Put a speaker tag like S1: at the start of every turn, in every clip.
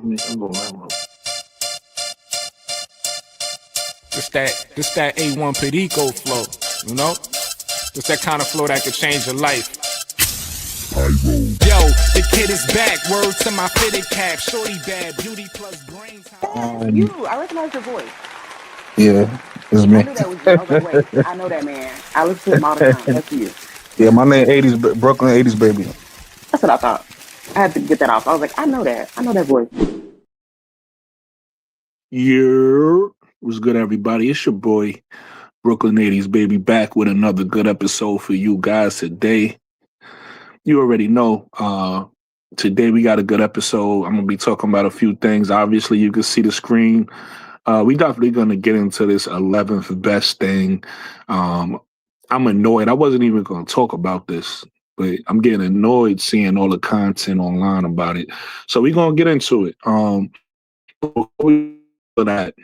S1: I'm going that
S2: This that A1 Perico flow, you know? It's that kind of flow that could change your life. Yo, the kid is back. Word to my fitted cap. Shorty bad, beauty plus brains.
S3: That's you. I recognize your voice.
S1: Yeah, it's
S3: I
S1: me.
S3: knew that was you. I was like, wait, I know that man. I listen to him all the time. That's you.
S1: Yeah, my name 80s Brooklyn 80s baby.
S3: That's what I thought. I had to get that off. I was like, I know that. I know that voice.
S1: Yeah, what's good, everybody? It's your boy Brooklyn 80s baby back with another good episode for you guys today. You already know. Today we got a good episode. I'm gonna be talking about a few things. Obviously, you can see the screen. We definitely gonna get into this 11th best thing. I'm annoyed. I wasn't even gonna talk about this, but I'm getting annoyed seeing all the content online about it. So we're gonna get into it. Before we do that,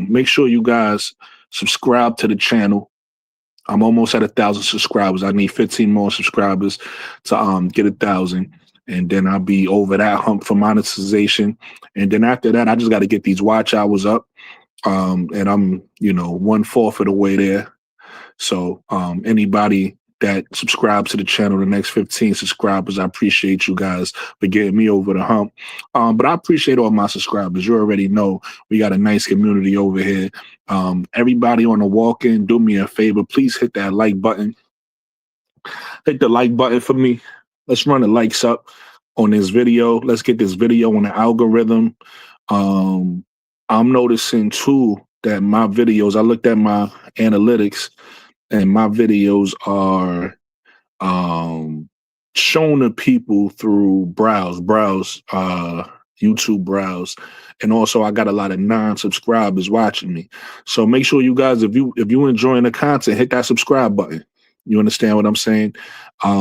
S1: make sure you guys subscribe to the channel. I'm almost at 1,000 subscribers. I need 15 more subscribers to get 1,000. And then I'll be over that hump for monetization. And then after that, I just got to get these watch hours up. And I'm, 1/4 of the way there. So anybody that subscribes to the channel, the next 15 subscribers, I appreciate you guys for getting me over the hump. But I appreciate all my subscribers. You already know we got a nice community over here. Everybody on the walk-in, do me a favor. Please hit that like button. Hit the like button for me. Let's run the likes up on this video. Let's get this video on the algorithm. I'm noticing too that my videos, I looked at my analytics, and my videos are shown to people through YouTube browse. And also I got a lot of non-subscribers watching me. So make sure you guys, if you enjoying the content, hit that subscribe button. You understand what I'm saying?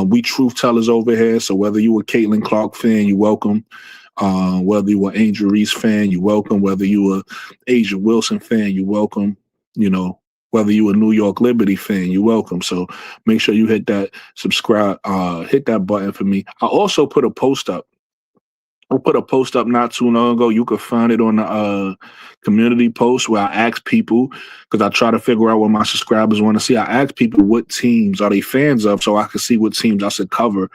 S1: We truth tellers over here. So whether you a Caitlin Clark fan, you're welcome. Whether you an Angel Reese fan, you're welcome. Whether you a Asia Wilson fan, you're welcome. Whether you a New York Liberty fan, you're welcome. So make sure you hit that subscribe, hit that button for me. I also put a post up. I put a post up not too long ago. You could find it on the community post where I ask people, because I try to figure out what my subscribers want to see. I ask people what teams are they fans of so I can see what teams I should cover.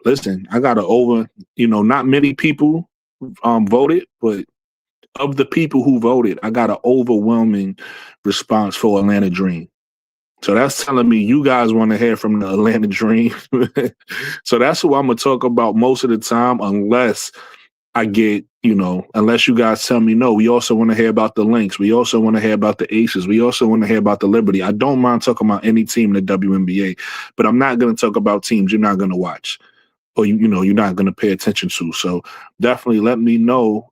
S1: Listen, I got not many people voted, but of the people who voted, I got an overwhelming response for Atlanta Dream. So that's telling me you guys want to hear from the Atlanta Dream. So that's who I'm going to talk about most of the time, unless I get, unless you guys tell me no. We also want to hear about the Lynx. We also want to hear about the Aces. We also want to hear about the Liberty. I don't mind talking about any team in the WNBA, but I'm not going to talk about teams you're not going to watch or, you're not going to pay attention to. So definitely let me know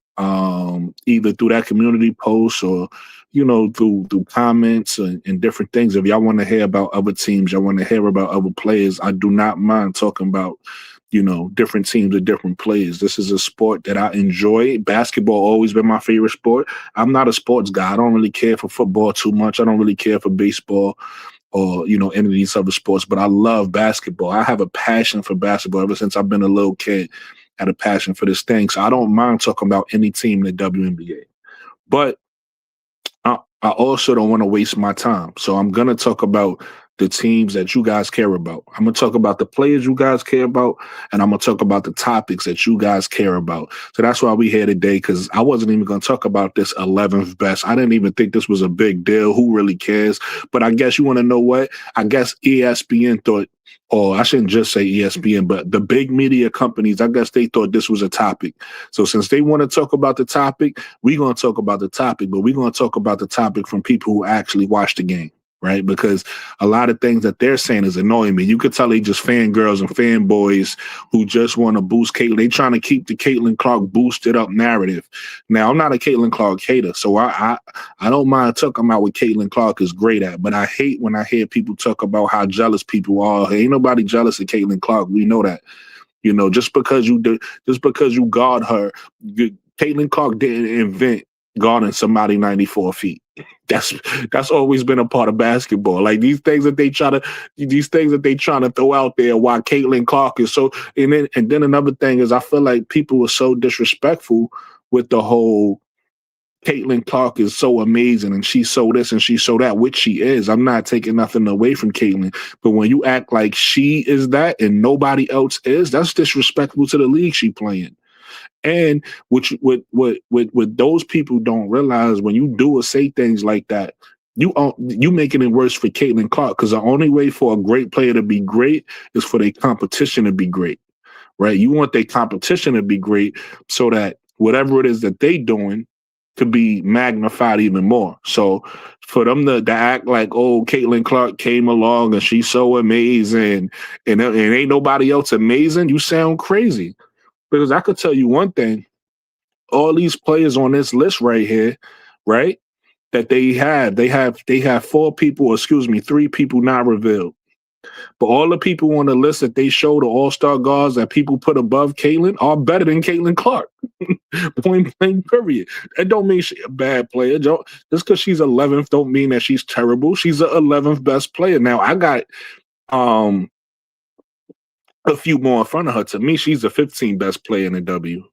S1: either through that community post or, through comments and different things. If y'all want to hear about other teams, y'all want to hear about other players, I do not mind talking about, different teams and different players. This is a sport that I enjoy. Basketball always been my favorite sport. I'm not a sports guy. I don't really care for football too much. I don't really care for baseball or, any of these other sports, but I love basketball. I have a passion for basketball ever since I've been a little kid. Had a passion for this thing. So I don't mind talking about any team in the WNBA. But I also don't want to waste my time. So I'm going to talk about the teams that you guys care about. I'm going to talk about the players you guys care about, and I'm going to talk about the topics that you guys care about. So that's why we're here today, because I wasn't even going to talk about this 11th best. I didn't even think this was a big deal. Who really cares? But I guess you want to know what? I guess ESPN thought, or I shouldn't just say ESPN, but the big media companies, I guess they thought this was a topic. So since they want to talk about the topic, we're going to talk about the topic, but we're going to talk about the topic from people who actually watch the game, right? Because a lot of things that they're saying is annoying me. You could tell they just fangirls and fanboys who just want to boost Caitlin. They trying to keep the Caitlin Clark boosted up narrative. Now, I'm not a Caitlin Clark hater, so I don't mind talking about what Caitlin Clark is great at, but I hate when I hear people talk about how jealous people are. Ain't nobody jealous of Caitlin Clark. We know that. Just because you guard her, Caitlin Clark didn't invent guarding somebody 94 feet. That's always been a part of basketball. Like these things that they trying to throw out there. Why Caitlin Clark is so, and then another thing is I feel like people are so disrespectful with the whole Caitlin Clark is so amazing and she's so this and she's so that, which she is. I'm not taking nothing away from Caitlin. But when you act like she is that and nobody else is, that's disrespectful to the league she playing. And what those people don't realize, when you do or say things like that, you making it worse for Caitlin Clark, because the only way for a great player to be great is for their competition to be great, right? You want their competition to be great so that whatever it is that they doing could be magnified even more. So for them to act like, oh, Caitlin Clark came along and she's so amazing and ain't nobody else amazing, you sound crazy. Because I could tell you one thing, all these players on this list right here, right, that they have 4 people, excuse me, 3 people not revealed. But all the people on the list that they show, the all-star guards that people put above Caitlin, are better than Caitlin Clark. Point blank, period. That don't mean she's a bad player. Just because she's 11th don't mean that she's terrible. She's the 11th best player. Now, I got a few more in front of her. To me, she's the 15th best player in the W.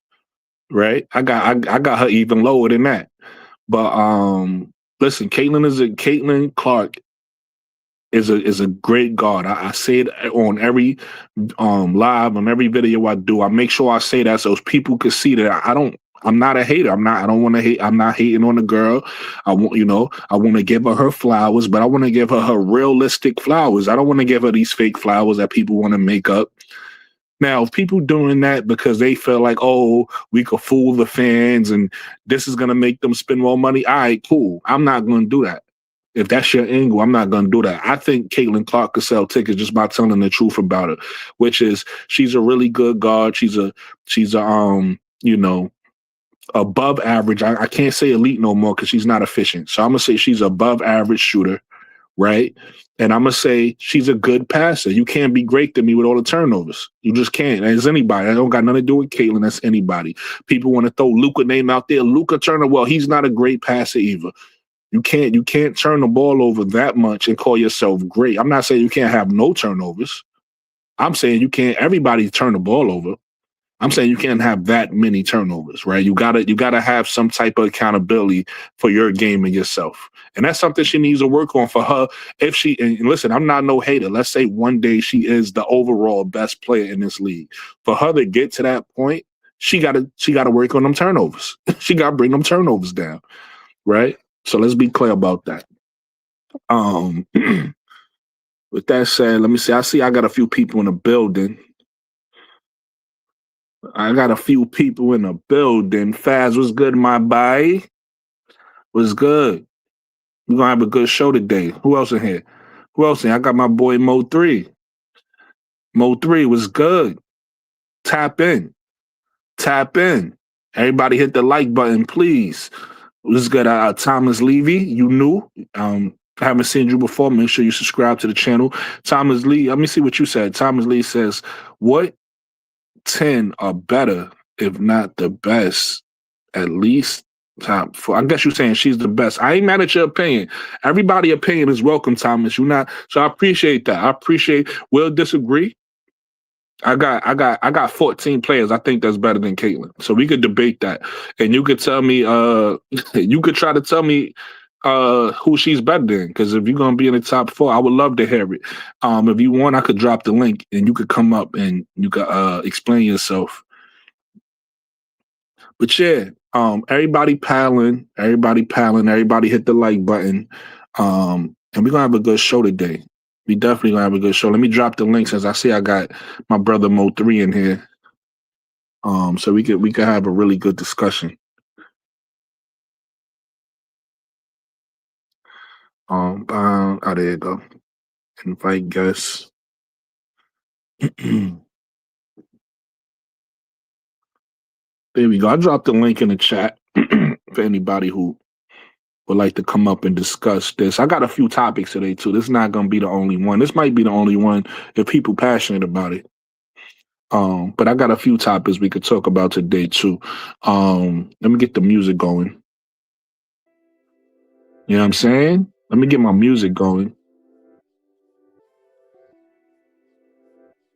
S1: Right? I got her even lower than that. But listen, Caitlin Clark is a great guard. I say it on every live, on every video I do. I make sure I say that so people can see that I'm not a hater. I don't want to hate. I'm not hating on the girl. I want to give her flowers, but I want to give her realistic flowers. I don't want to give her these fake flowers that people want to make up. Now, if people doing that because they feel like, oh, we could fool the fans and this is going to make them spend more money, all right, cool. I'm not going to do that. If that's your angle, I'm not going to do that. I think Caitlin Clark could sell tickets just by telling the truth about it, which is she's a really good guard. She's a above average. I can't say elite no more because she's not efficient. So I'm going to say she's above average shooter, right? And I'm going to say she's a good passer. You can't be great to me with all the turnovers. You just can't. As anybody. I don't got nothing to do with Caitlin. That's anybody. People want to throw Luka name out there. Luka Turner, well, he's not a great passer either. You can't turn the ball over that much and call yourself great. I'm not saying you can't have no turnovers. I'm saying you can't everybody turn the ball over. I'm saying you can't have that many turnovers, right? You gotta have some type of accountability for your game and yourself. And that's something she needs to work on for her. And listen, I'm not no hater. Let's say one day she is the overall best player in this league. For her to get to that point, she gotta work on them turnovers. She gotta bring them turnovers down. Right? So let's be clear about that. With that said, let me see. I got a few people in the building. Faz, what's good, my boy? What's good? We're going to have a good show today. Who else in here? I got my boy Mo 3. Mo 3 was good. Tap in. Everybody hit the like button, please. What's good? Thomas Levy, you new. I haven't seen you before. Make sure you subscribe to the channel. Thomas Lee, let me see what you said. Thomas Lee says, what 10 are better, if not the best, at least top 4? I guess you're saying she's the best. I ain't mad at your opinion. Everybody's opinion is welcome, Thomas. You're not. So I appreciate that. We'll disagree. I got 14 players I think that's better than Caitlin. So we could debate that. And you could tell me, you could try to tell me who she's better than. Because if you're gonna be in the top 4, I would love to hear it. If you want, I could drop the link and you could come up and you could explain yourself. But yeah, everybody paddling, everybody hit the like button. And we're gonna have a good show today. We definitely gonna have a good show. Let me drop the links. As I see, I got my brother Mo 3 in here. So we could have a really good discussion. There you go. Invite guests. There we go. I dropped the link in the chat for anybody who would like to come up and discuss this. I got a few topics today too. This is not gonna be the only one. This might be the only one if people passionate about it. But I got a few topics we could talk about today too. Let me get the music going. You know what I'm saying? Let me get my music going.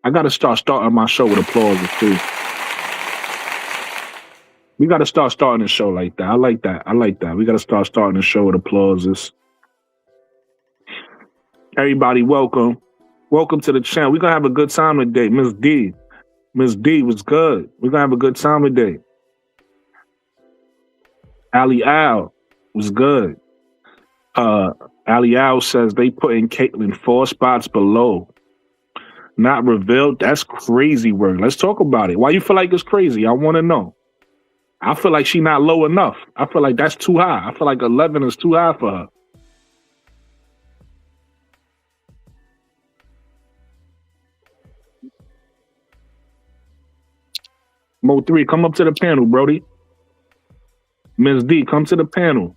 S1: I gotta starting my show with applause too. We got to start starting the show like that. I like that. We got to start starting the show with applauses. Everybody, welcome. Welcome to the channel. We're going to have a good time today. Miss D. Miss D was good. We're going to have a good time today. Ali Al was good. Ali Al says they put in Caitlyn 4 spots below. Not revealed. That's crazy work. Let's talk about it. Why you feel like it's crazy? I want to know. I feel like she's not low enough. I feel like that's too high. I feel like 11 is too high for her. Mo 3, come up to the panel, Brody. Ms. D, come to the panel.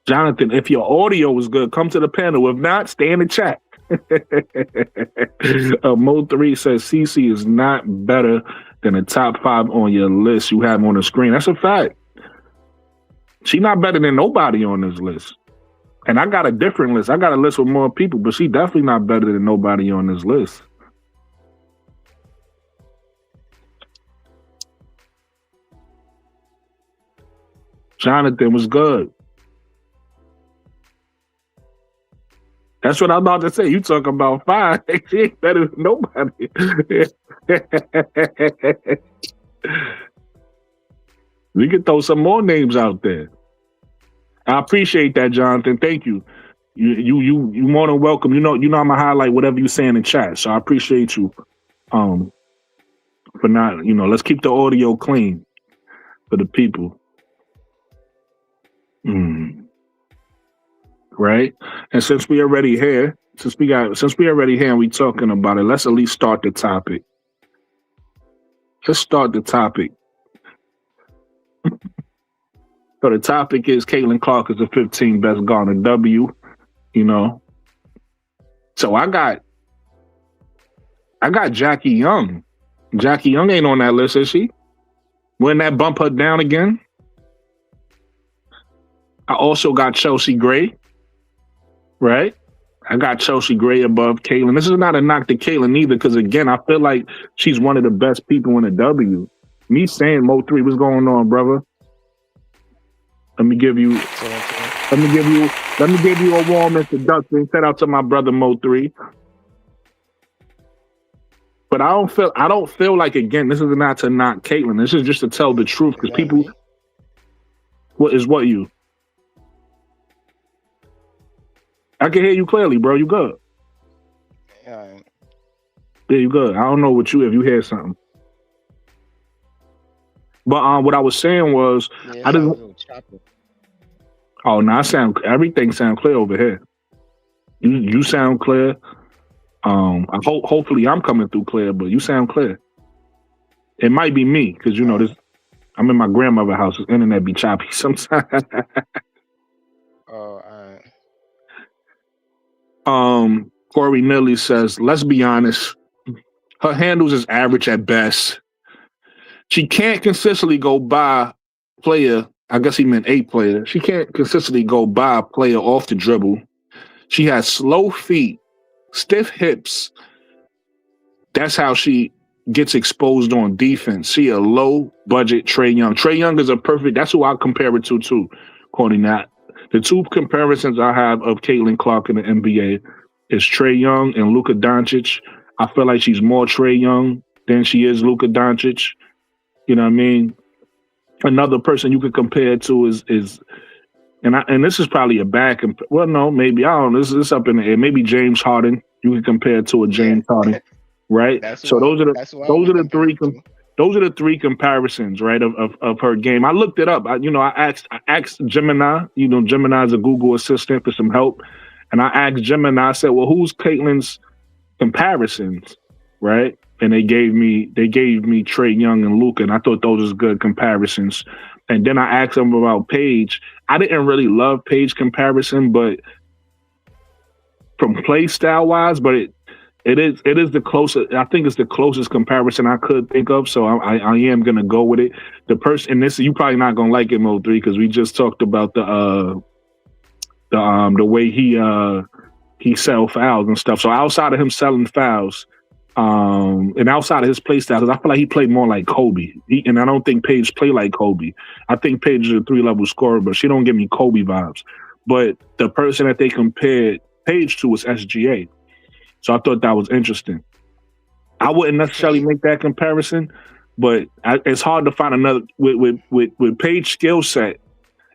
S1: Jonathan, if your audio is good, come to the panel. If not, stay in the chat. Mo 3 says CC is not better than the top 5 on your list you have on the screen. That's a fact. She's not better than nobody on this list. And I got a different list. I got a list with more people, but she definitely not better than nobody on this list. Jonathan was good. That's what I'm about to say. You talk about 5. She ain't better than nobody. We can throw some more names out there. I appreciate that, Jonathan. Thank you. You more than welcome. You know I'm gonna highlight whatever you say in the chat. So I appreciate you. For not, let's keep the audio clean for the people. Right? And since we already here, and we talking about it, let's at least start the topic. Let's start the topic. So the topic is Caitlin Clark is the 15th best Garner W. So I got Jackie Young. Jackie Young ain't on that list, is she? Wouldn't that bump her down again? I also got Chelsea Gray. Right? I got Chelsea Gray above Caitlin. This is not a knock to Caitlin either, because again, I feel like she's one of the best people in the W. Me saying Mo 3, what's going on, brother? Let me give you a warm introduction. Shout out to my brother Mo 3. But I don't feel like, again, this is not to knock Caitlin. This is just to tell the truth, because people. What you? I can hear you clearly, bro. You good?
S2: Yeah.
S1: Yeah, you good. I don't know if you hear something. But what I was saying was, I didn't. Oh no, everything sound clear over here. You sound clear. Hopefully I'm coming through clear, but you sound clear. It might be me because this. I'm in my grandmother's house. The internet be choppy sometimes.
S2: Oh, all right.
S1: Corey Nilly says, let's be honest, her handles is average at best. She can't consistently go by player. I guess he meant a player. She can't consistently go by a player off the dribble. She has slow feet, stiff hips. That's how she gets exposed on defense. She a low budget Trae Young. Trae Young is that's who I compare it to too, according to that. The two comparisons I have of Caitlin Clark in the NBA is Trae Young and Luka Doncic. I feel like she's more Trae Young than she is Luka Doncic. You know what I mean? Another person you could compare it to is and this is probably a bad well, no, maybe I don't know. This is up in the air. Maybe James Harden. You could compare it to a James Harden, right? Those are the three comparisons, right, of her game. I looked it up. I asked Gemini. Gemini is a Google assistant for some help, and I asked Gemini. I said, "Well, who's Caitlin's comparisons?" Right, and they gave me Trae Young and Luka, and I thought those was good comparisons. And then I asked them about Paige. I didn't really love Paige comparison, but from play style wise, but it is the closest. I think it's the closest comparison I could think of. So I am gonna go with it. The person, and this, you probably not gonna like it, Mo 3, because we just talked about the way he sell fouls and stuff. So outside of him selling fouls, And outside of his play style, because I feel like he played more like Kobe. And I don't think Paige played like Kobe. I think Paige is a 3-level scorer, but she don't give me Kobe vibes. But the person that they compared Paige to was SGA. So I thought that was interesting. I wouldn't necessarily make that comparison, but it's hard to find another with Paige skill set.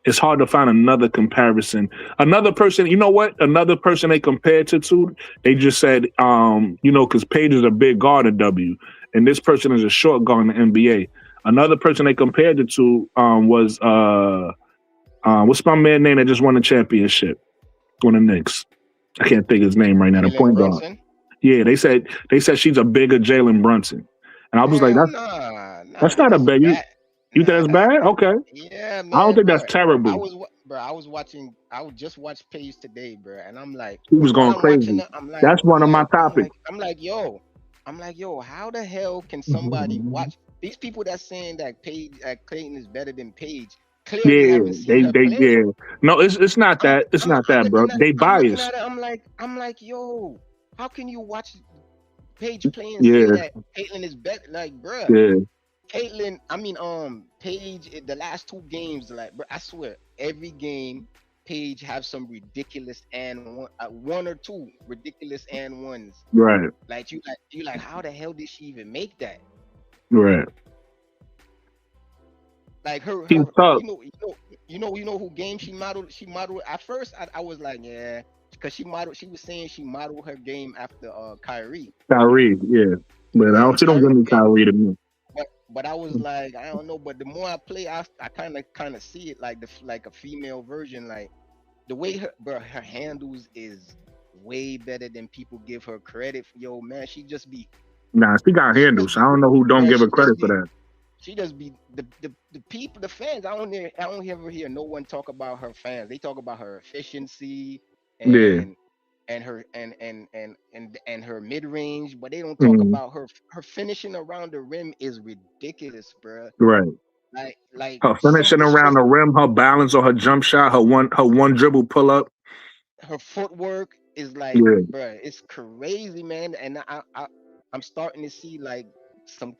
S1: It's hard to find another comparison. Another person, you know what? Another person they compared to, they just said, because Paige is a big guard in W, and this person is a short guard in the NBA. Another person they compared it to was what's my man name that just won the championship on the Knicks? I can't think of his name right now. The point guard. Yeah, they said she's a bigger Jalen Brunson, and I was like, that's not a big. You think that's bad? Okay.
S4: Yeah, man.
S1: I don't think that's terrible.
S4: I was just watched Paige today, bro, and I'm like,
S1: he was going crazy. That's one of my topics.
S4: I'm like, yo, how the hell can somebody watch these people that's saying that Clayton is better than Paige? Clearly haven't seen her play.
S1: Yeah. No, it's not that. It's not that, bro. They biased.
S4: I'm like, yo, how can you watch Paige play and say that Caitlyn is better? Like, bro.
S1: Yeah.
S4: Caitlyn, Paige, the last 2 games, like, bro, I swear, every game, Paige have some ridiculous one or 2 ridiculous and ones.
S1: Right.
S4: Like you like, how the hell did she even make that?
S1: Right.
S4: Like her
S1: you
S4: know who game she modeled. She modeled at first. I was like, yeah, because she was saying she modeled her game after Kyrie.
S1: Kyrie, yeah, but she don't give me Kyrie to me.
S4: But I was like, I don't know. But the more I play, I kind of see it like a female version. Like the way her handles is way better than people give her credit for. Yo, man, she just be.
S1: Nah, she got handles. I don't know who don't give her credit for that.
S4: She just be the people, the fans. I don't ever hear no one talk about her fans. They talk about her efficiency and her and her mid range, but they don't talk about her finishing around the rim is ridiculous, bro.
S1: Right.
S4: Like
S1: her finishing around the rim, her balance on her jump shot, her one dribble pull up,
S4: her footwork is like, bro, it's crazy, man. And I'm starting to see like some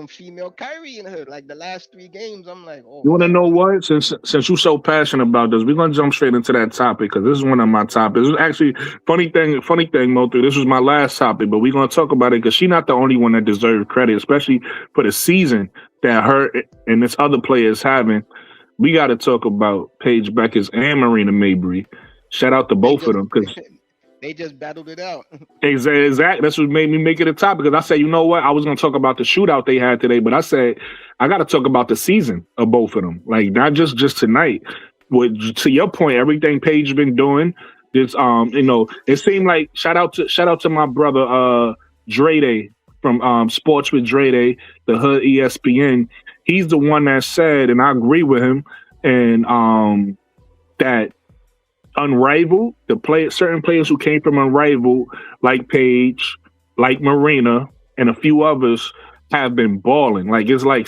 S4: female Kyrie in her. Like the last 3 games, I'm like, oh.
S1: You want to know what? Since you're so passionate about this, we're gonna jump straight into that topic because this is one of my topics. This is actually funny thing, Mo3. This was my last topic, but we're gonna talk about it because she's not the only one that deserves credit, especially for the season that her and this other player is having. We got to talk about Paige Bueckers and Marina Mabrey. Shout out to both of them because
S4: they just battled it out.
S1: Exactly. That's what made me make it a topic. Because I said, you know what? I was going to talk about the shootout they had today, but I said, I got to talk about the season of both of them. Like, not just tonight. To your point, everything Paige been doing, this, it seemed like, shout out to my brother, Dre Day from Sports with Dre Day, the Hood ESPN. He's the one that said, and I agree with him, and that Unrivaled, certain players who came from Unrivaled, like Paige, like Marina, and a few others, have been balling. Like it's like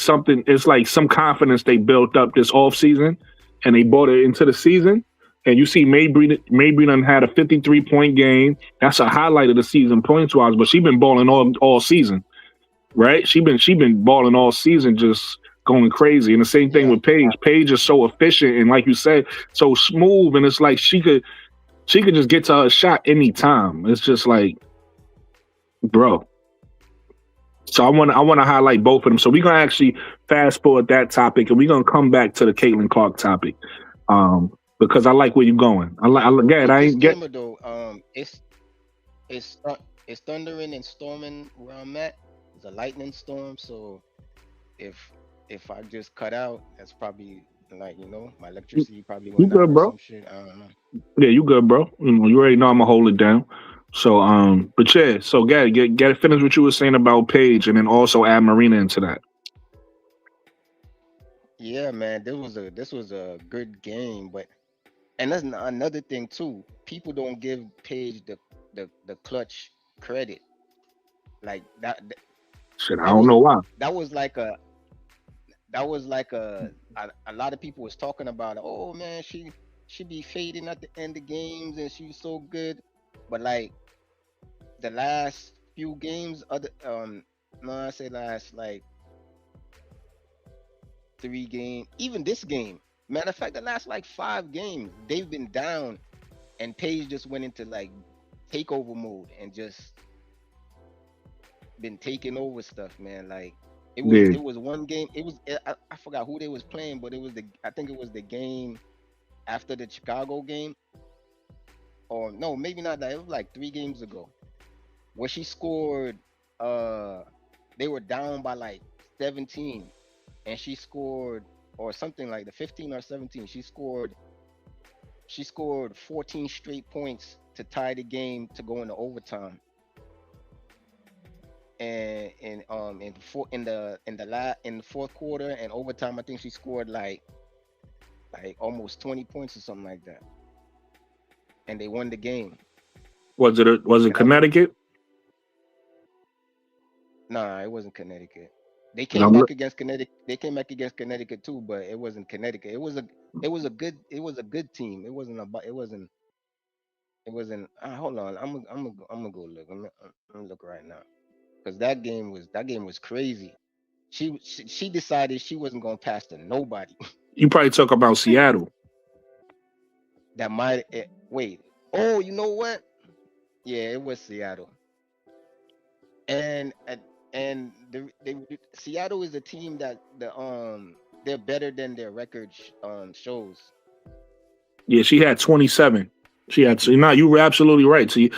S1: some confidence they built up this offseason, and they brought it into the season. And you see Mabrey done had a 53-point game. That's a highlight of the season points-wise, but she's been balling all season, right? She been balling all season, just going crazy. And the same thing with Paige. Paige is so efficient and, like you said, so smooth. And it's like she could just get to her shot anytime. It's just like, bro. So I want to highlight both of them. So we're gonna actually fast forward that topic, and we're gonna come back to the Caitlin Clark topic, because I like where you're going.
S4: It's thundering and storming where I'm at. It's a lightning storm, so if I just cut out, that's probably like, my electricity probably went
S1: you good,
S4: out
S1: bro?
S4: or some shit. I don't know.
S1: Yeah, you good, bro. You already know I'm gonna hold it down. So but yeah, so get it, finish what you were saying about Paige, and then also add Marina into that.
S4: Yeah, man, this was a good game, and that's another thing too. People don't give Paige the clutch credit like that.
S1: Shit, I don't know why.
S4: That was like a lot of people was talking about, oh man, she be fading at the end of games and she's so good, but like the last few games, no, I say last like 3 games, even this game. Matter of fact, the last like 5 games, they've been down, and Paige just went into like takeover mode and just been taking over stuff, man. Like
S1: Yeah.
S4: it was one game. I forgot who they was playing, but I think it was the game after the Chicago game, or no, maybe not that. It was like 3 games ago where she scored. They were down by like 17, and she scored, or something like the 15 or 17. She scored 14 straight points to tie the game to go into overtime. And in the fourth quarter and overtime, I think she scored like almost 20 points or something like that, and they won the game.
S1: Was it
S4: And
S1: Connecticut?
S4: nah, it wasn't Connecticut. They
S1: 'Cause
S4: came
S1: I'm
S4: back
S1: look-
S4: against Connecticut. They came back against Connecticut too, but it wasn't Connecticut. It was a good team. It wasn't. Hold on, I'm gonna go look. I'm gonna look right now, because that game was crazy. She decided she wasn't gonna pass to nobody.
S1: You probably talk about Seattle.
S4: That might wait. Oh, you know what? Yeah, it was Seattle. And Seattle is a team that they're better than their record shows.
S1: Yeah, she had 27. She had you were absolutely right. See,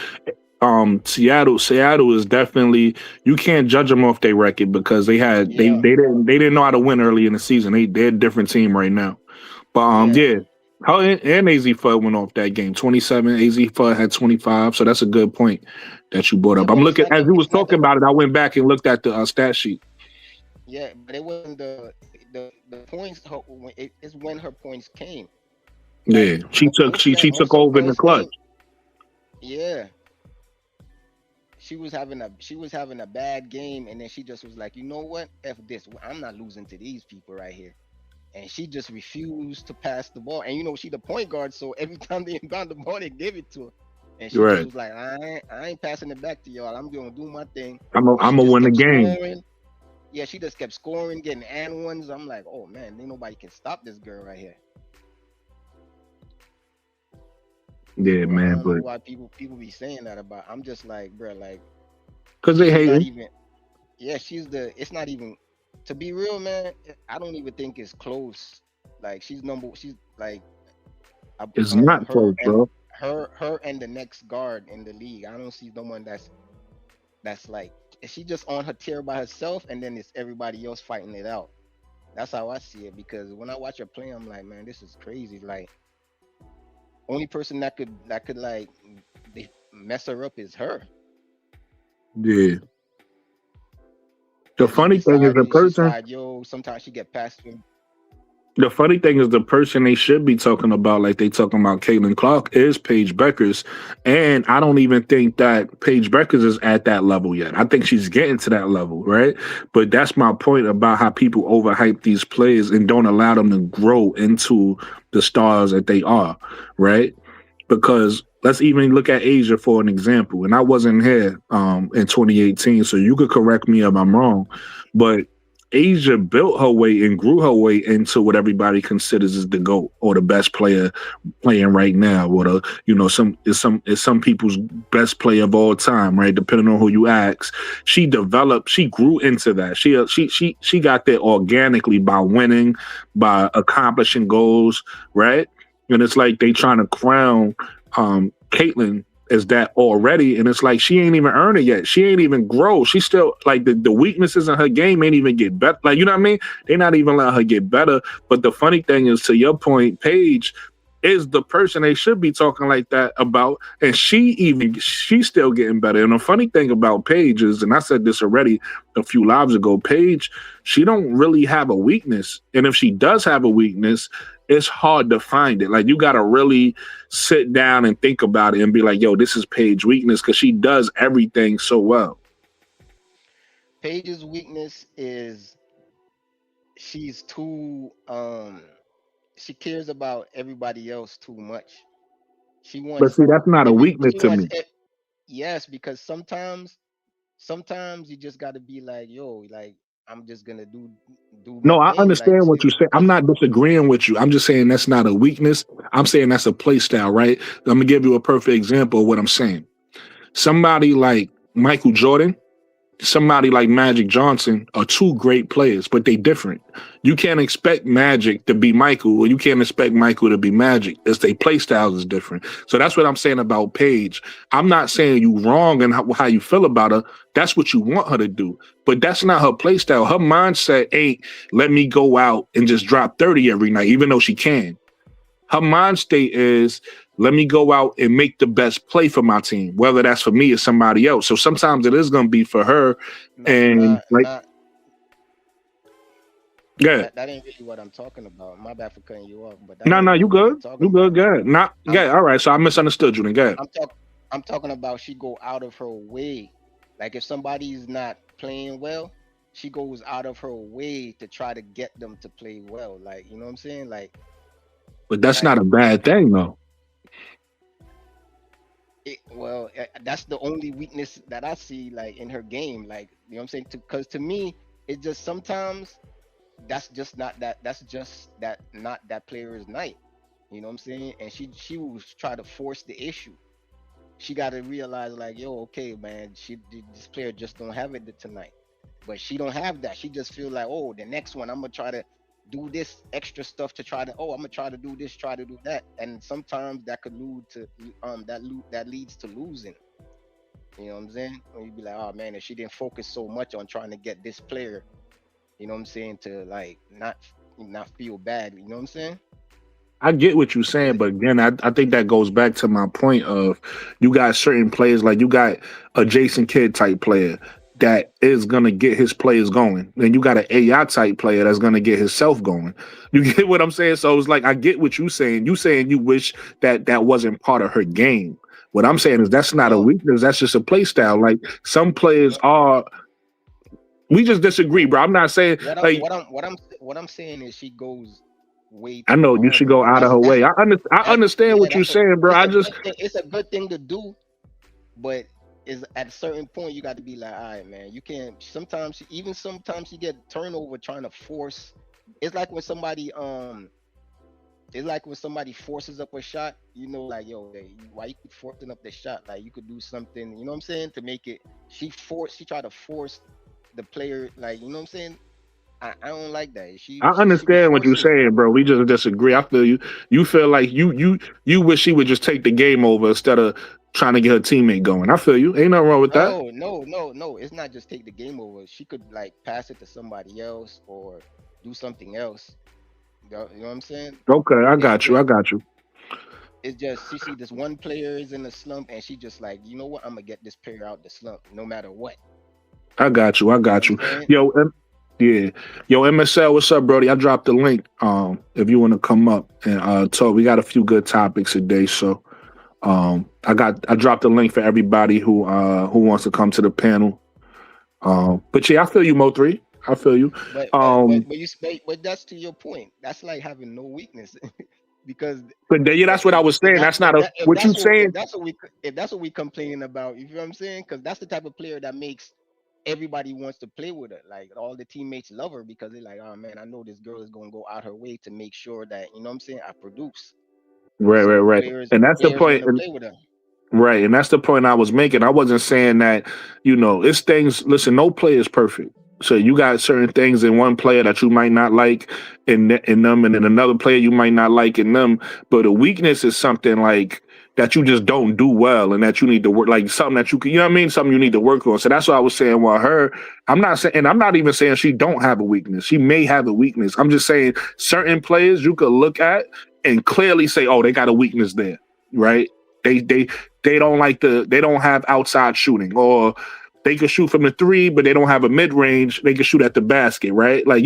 S1: Seattle is definitely, you can't judge them off their record because
S4: Yeah,
S1: they didn't know how to win early in the season. They're a different team right now. But
S4: yeah.
S1: yeah. How and AZ Fudd went off that game 27. AZ Fudd had 25. So that's a good point that you brought
S4: Yeah,
S1: up. I'm
S4: but
S1: looking as you was talking about it. I went back and looked at the stat sheet.
S4: yeah, but it wasn't the points. It's when her points came.
S1: Yeah,
S4: Like
S1: she
S4: most
S1: took
S4: of her
S1: over in the
S4: points
S1: clutch.
S4: came. Yeah, she was having a bad game, and then she just was like, you know what? F this. I'm not losing to these people right here. And she just refused to pass the ball. And she the point guard, so every time they inbound the ball, they give it to her. And she just
S1: Right.
S4: was like, I ain't passing it back to y'all. I'm gonna do my thing.
S1: I'm
S4: And she
S1: gonna
S4: just
S1: win the
S4: kept
S1: game.
S4: scoring. Yeah, she just kept scoring, getting and ones. I'm like, oh man, ain't nobody can stop this girl right here.
S1: Yeah,
S4: So I
S1: man,
S4: don't know
S1: but
S4: why people be saying that about. I'm just like, bro, like
S1: because they
S4: she's not
S1: hating.
S4: even. Yeah, it's not even. To be real, man, I don't even think it's close. Like she's like
S1: It's not
S4: her
S1: close, bro.
S4: her and the next guard in the league. I don't see no one that's like, is she just on her tier by herself, and then it's everybody else fighting it out. That's how I see it, because when I watch her play, I'm like, man, this is crazy. Like, only person that could like mess her up is her.
S1: Yeah. The
S4: And
S1: funny thing is
S4: she slide, sometimes she get past him.
S1: the funny thing is the person they should be talking about, like they talking about Caitlin Clark, is Paige Bueckers. And I don't even think that Paige Bueckers is at that level yet. I think she's getting to that level, right? But that's my point about how people overhype these players and don't allow them to grow into the stars that they are, right? Because let's even look at Asia for an example. And I wasn't here in 2018, so you could correct me if I'm wrong. But Asia built her way and grew her way into what everybody considers is the GOAT or the best player playing right now, or some people's best player of all time, right? Depending on who you ask. She grew into that. She got there organically by winning, by accomplishing goals, right? And it's like they trying to crown Caitlyn as that already, and it's like she ain't even earn it yet. She ain't even grow. She still like the weaknesses in her game ain't even get better. Like, you know what I mean? They not even letting her get better. But the funny thing is, to your point, Paige is the person they should be talking like that about, and she's still getting better. And the funny thing about Paige is, and I said this already a few lives ago, Paige, she don't really have a weakness, and if she does have a weakness, it's hard to find it. Like, you got to really sit down and think about it and be like, yo, this is Paige's weakness, because she does everything so well.
S4: Paige's weakness is she's too she cares about everybody else too much. She
S1: But
S4: wants
S1: see, that's not a
S4: every
S1: weakness
S4: she
S1: to
S4: wants
S1: me.
S4: yes, because sometimes sometimes you just got to be like, yo, like I'm just gonna do my
S1: No, I
S4: thing. Like
S1: understand what
S4: shit,
S1: you say. I'm
S4: cause
S1: not disagreeing with you. I'm just saying that's not a weakness. I'm saying that's a play style, right? I'm gonna give you a perfect example of what I'm saying. Somebody like Michael Jordan, somebody like Magic Johnson are two great players, but they different. You can't expect Magic to be Michael, or you can't expect Michael to be Magic. It's their play styles is different. So that's what I'm saying about Paige. I'm not saying you wrong and how you feel about her. That's what you want her to do, but that's not her play style. Her mindset ain't let me go out and just drop 30 every night, even though she can. Her mind state is let me go out and make the best play for my team, whether that's for me or somebody else. So sometimes it is going to be for her.
S4: not
S1: And
S4: not
S1: like,
S4: not
S1: yeah,
S4: that ain't really what I'm talking about. My bad for cutting you off, but that
S1: no,
S4: ain't
S1: no,
S4: really
S1: you
S4: what I'm
S1: good.
S4: talking
S1: You good,
S4: about.
S1: good. Not,
S4: I'm
S1: yeah, all right. So I misunderstood you then. Good.
S4: I'm talk I'm talking about she go out of her way. Like if somebody's not playing well, she goes out of her way to try to get them to play well. Like, you know what I'm saying?
S1: But that's not
S4: Like
S1: a bad thing, though.
S4: well, that's the only weakness that I see like in her game. Like, you know what I'm saying? Because to me, it just sometimes that's just that not that player's night. You know what I'm saying? And she will try to force the issue. She got to realize like, yo, okay, man, this player just don't have it tonight. But she don't have that. She just feel like, oh, the next one I'm gonna try to do this extra stuff to try to, oh, I'm gonna try to do this, try to do that, and sometimes that could lead to that leads to losing. You know what I'm saying? When you be like, oh man, if she didn't focus so much on trying to get this player, you know what I'm saying, to like not feel bad. You know what I'm saying?
S1: I get what you're saying,
S4: Because
S1: but again, I think that goes back to my point of you got certain players, like you got a Jason Kidd type player that is gonna get his players going. Then you got an AI type player that's gonna get himself going. You get what I'm saying? So it's like I get what you're saying. You saying you wish that that wasn't part of her game. What I'm saying is that's not a
S4: no,
S1: weakness. That's just a play style. Like some players
S4: no,
S1: are. We just disagree,
S4: no.
S1: bro. I'm not saying
S4: What I'm
S1: like
S4: what I'm what I'm what I'm saying is she goes way
S1: I
S4: too
S1: know you should
S4: hard with
S1: go
S4: it.
S1: out of her way. I
S4: That
S1: understand
S4: yeah,
S1: what you're saying, bro. I just
S4: it's a good thing to do, but is at a certain point you got to be like, all right, man, you can't. Sometimes you get turnover trying to force. It's like when somebody it's like when somebody forces up a shot, you know, like yo, why you keep forcing up the shot? Like you could do something, you know what I'm saying, to make it. She tried to force the player, like you know what I'm saying. I don't like that.
S1: I
S4: She be
S1: understand what you're
S4: forcing.
S1: saying, bro. We just disagree. I feel you. You feel like you wish she would just take the game over instead of trying to get her teammate going. I feel you. Ain't nothing wrong with that.
S4: No, no, no, no. It's not just take the game over. She could like pass it to somebody else or do something else. You know what I'm saying?
S1: Okay, I
S4: It's
S1: got you. I
S4: just
S1: got you.
S4: it's just she see this one player is in a slump and she just like, you know what? I'm gonna get this player out the slump no matter what.
S1: I got you. I
S4: You know
S1: got
S4: what
S1: you.
S4: I'm saying?
S1: Yo, yeah. Yo, MSL, what's up, Brody? I dropped the link. If you want to come up and talk, we got a few good topics today. So I dropped the link for everybody who wants to come to the panel. But yeah, I feel you, Mo3. I feel you.
S4: But
S1: Um,
S4: but that's to your point. That's like having no weakness. Because
S1: but yeah, that's what I was saying. That's not a what you saying.
S4: if that's what we complaining about, you feel what I'm saying? Because that's the type of player that makes everybody wants to play with her. Like all the teammates love her because they're like, oh man, I know this girl is gonna go out her way to make sure that you know what I'm saying I produce.
S1: Right, right,
S4: So
S1: right. And that's the
S4: players want
S1: point.
S4: to play with her.
S1: Right. And that's the point I was making. I wasn't saying that, it's things, listen, no player is perfect. So you got certain things in one player that you might not like in them, and in another player you might not like in them. But a weakness is something like that you just don't do well and that you need to work, like something that you can, you know what I mean? Something you need to work on. So that's what I was saying. Well, I'm not saying, and I'm not even saying she don't have a weakness. She may have a weakness. I'm just saying certain players you could look at and clearly say, oh, they got a weakness there, right? They they don't have outside shooting, or they can shoot from the three, but they don't have a mid range. They can shoot at the basket, right? Like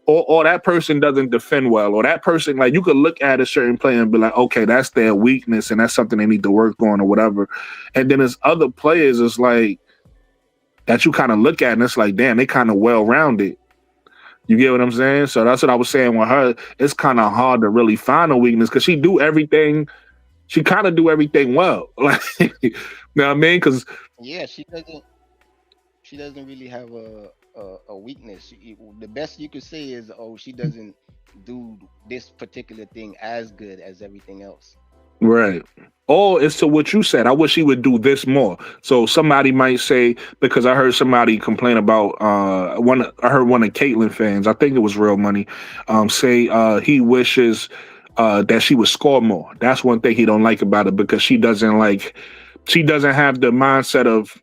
S1: or that person doesn't defend well, or that person, like you could look at a certain player and be like, okay, that's their weakness, and that's something they need to work on, or whatever. And then there's other players, it's like that you kind of look at, and it's like, damn, they kind of well rounded. You get what I'm saying? So that's what I was saying with her. It's kind of hard to really find a weakness because she do everything. She kind of do everything well. Like, you know what I mean? Because
S4: Yeah, she doesn't. She doesn't really have a weakness. The best you could say is, oh, she doesn't do this particular thing as good as everything else.
S1: Right. Or it's to what you said. I wish he would do this more. So somebody might say, because I heard somebody complain about I heard one of Caitlyn fans, I think it was Real Money, say he wishes that she would score more. That's one thing he don't like about it, because she doesn't have the mindset of,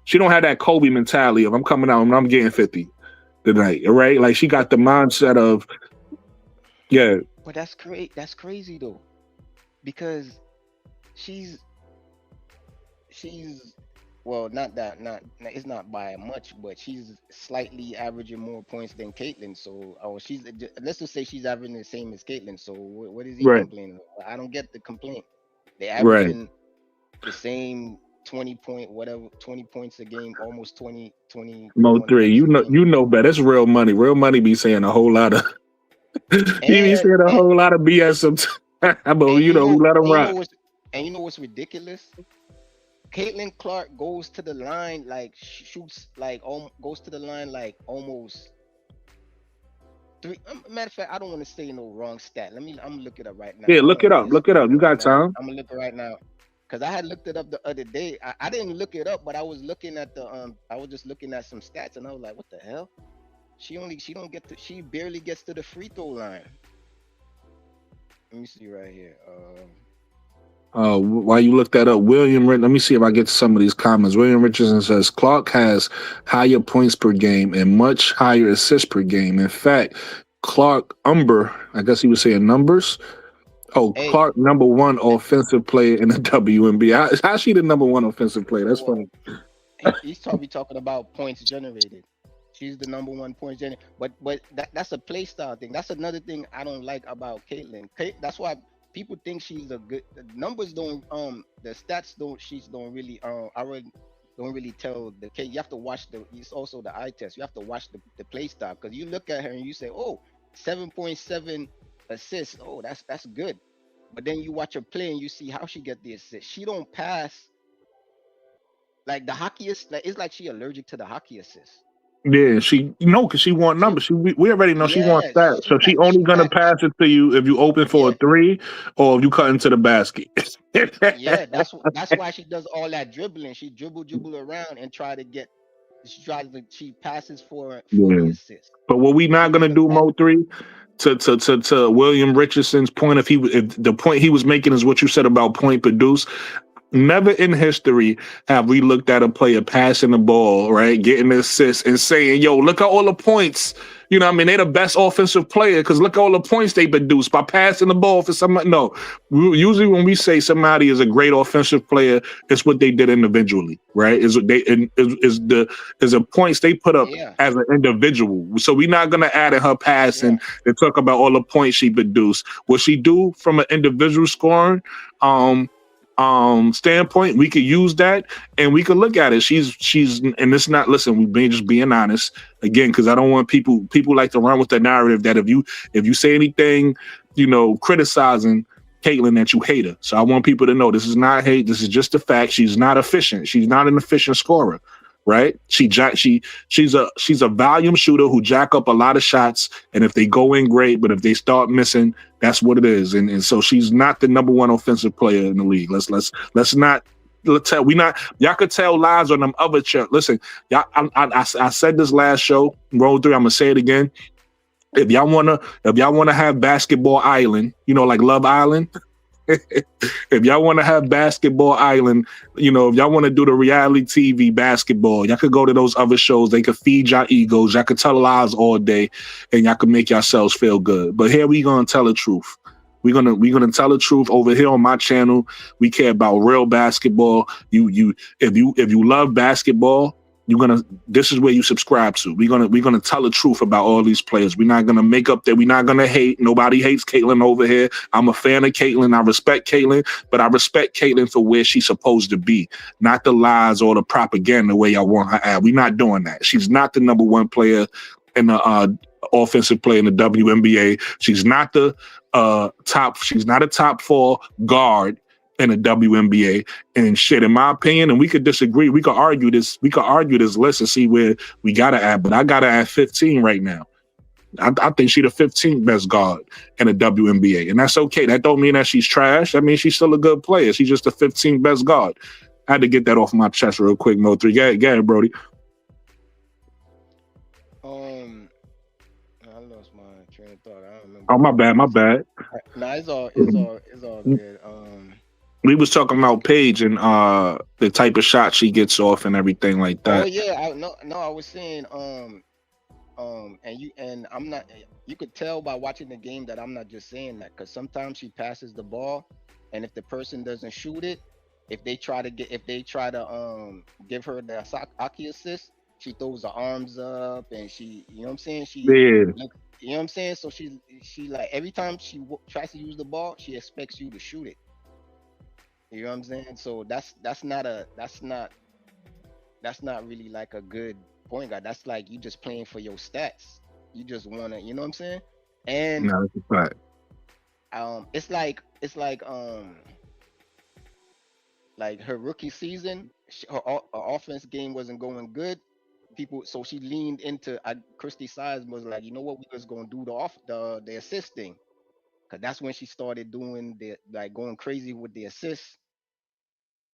S1: she don't have that Kobe mentality of I'm coming out and I'm getting 50 tonight, right? Like she got the mindset of, yeah.
S4: But that's crazy though, because she's well, not it's not by much, but she's slightly averaging more points than Caitlyn. So, let's just say she's averaging the same as Caitlyn. So, what is he
S1: Right.
S4: complaining about? I don't get the complaint. They
S1: Right.
S4: averaging the same 20 points a game, almost 20.
S1: Mo 3,
S4: points a game.
S1: you know better. It's Real Money. Real Money be saying a whole lot of he be saying a whole lot of BS sometimes. But let him rock.
S4: And you know what's ridiculous? Caitlin Clark goes to the line, like shoots, like goes to the line like almost 3. Matter of fact, I don't want to say no wrong stat. I'm gonna look it up right now.
S1: Yeah, look it up. Look it up. You got time.
S4: I'm gonna look it right now, because I had looked it up the other day. I didn't look it up, but I was looking at I was just looking at some stats, and I was like, what the hell? She barely gets to the free throw line. Let me see right here.
S1: While you look that up, let me see if I get to some of these comments. William Richardson says Clark has higher points per game and much higher assists per game. In fact, Clark I guess he was saying numbers. Hey. Clark, number 1 offensive player in the WNBA. How's she the number 1 offensive player? That's funny.
S4: He's probably talking about points generated. She's the number 1 point generator. But that's a play style thing. That's another thing I don't like about Caitlyn. That's why people think she's a good. The numbers don't. The stats don't. She's don't really. Don't really tell the case. You have to watch it's also the eye test. You have to watch the play style, because you look at her and you say, oh, 7.7 assists. Oh, that's good. But then you watch her play and you see how she get the assist. She don't pass like the hockey is. Like, it's like she allergic to the hockey assist.
S1: Yeah, because she want numbers. We already know she wants that. So she only gonna pass it to you if you open for a 3 or if you cut into the basket.
S4: Yeah, that's why she does all that dribbling. She dribble around and she passes for the assist.
S1: But what we not gonna do, Mo 3, to William Richardson's point, if the point he was making is what you said about point produce. Never in history have we looked at a player passing the ball, right, getting the assist and saying, yo, look at all the points. You know what I mean? They're the best offensive player because look at all the points they produce by passing the ball for somebody. No, usually when we say somebody is a great offensive player, it's what they did individually, right? Is the points they put up as an individual. So we're not gonna add in her passing and talk about all the points she produced. What she do from an individual scoring standpoint, we could use that and we could look at it. She's and it's not, listen, we've been just being honest again, because I don't want people like to run with the narrative that if you say anything, criticizing Caitlyn, that you hate her. So I want people to know this is not hate, this is just a fact. She's not efficient. She's not an efficient scorer. Right? She's a volume shooter who jack up a lot of shots, and if they go in, great, but if they start missing, that's what it is. And so she's not the number 1 offensive player in the league. Y'all could tell lies on them other listen, y'all, I said this last show, roll 3, I'm gonna say it again. If y'all wanna have Basketball Island, like Love Island. If y'all want to have Basketball Island, if y'all want to do the reality TV basketball, y'all could go to those other shows. They could feed y'all egos. Y'all could tell lies all day, and y'all could make yourselves feel good. But here we gonna tell the truth. We're gonna tell the truth over here on my channel. We care about real basketball. If you love basketball, this is where you subscribe to. We're gonna tell the truth about all these players. We're not gonna make up that. We're not gonna hate. Nobody hates Caitlyn over here. I'm a fan of Caitlyn. I respect Caitlyn, but I respect Caitlyn for where she's supposed to be, not the lies or the propaganda the way y'all want her at. We're not doing that. She's not the number 1 player in the offensive player in the WNBA. She's not the top. She's not a top 4 guard in the WNBA. And shit, in my opinion, and we could disagree, we could argue this list and see where we gotta add, but I gotta add 15 right now. I think she's the 15th best guard in the WNBA, and that's okay. That don't mean that she's trash. I mean, she's still a good player. She's just the 15th best guard. I had to get that off my chest real quick, Mo3. Go ahead, Brody.
S4: I lost my train of thought. I don't remember.
S1: Oh, my bad.
S4: Nah, it's all good.
S1: We was talking about Paige and the type of shot she gets off and everything like that.
S4: Oh yeah, I was saying and I'm not. You could tell by watching the game that I'm not just saying that, because sometimes she passes the ball, and if the person doesn't shoot it, if they try to give her the Aki assist, she throws her arms up and she, you know what I'm saying? You know what I'm saying? So she like every time she tries to use the ball, she expects you to shoot it. You know what I'm saying? So that's not really like a good point guard. That's like you just playing for your stats. You just wanna, you know what I'm saying? And
S1: no, that's a fact.
S4: It's like her rookie season, her offense game wasn't going good. So she leaned into Christy Sides was like, you know what, we just gonna do the assisting, because that's when she started doing going crazy with the assists,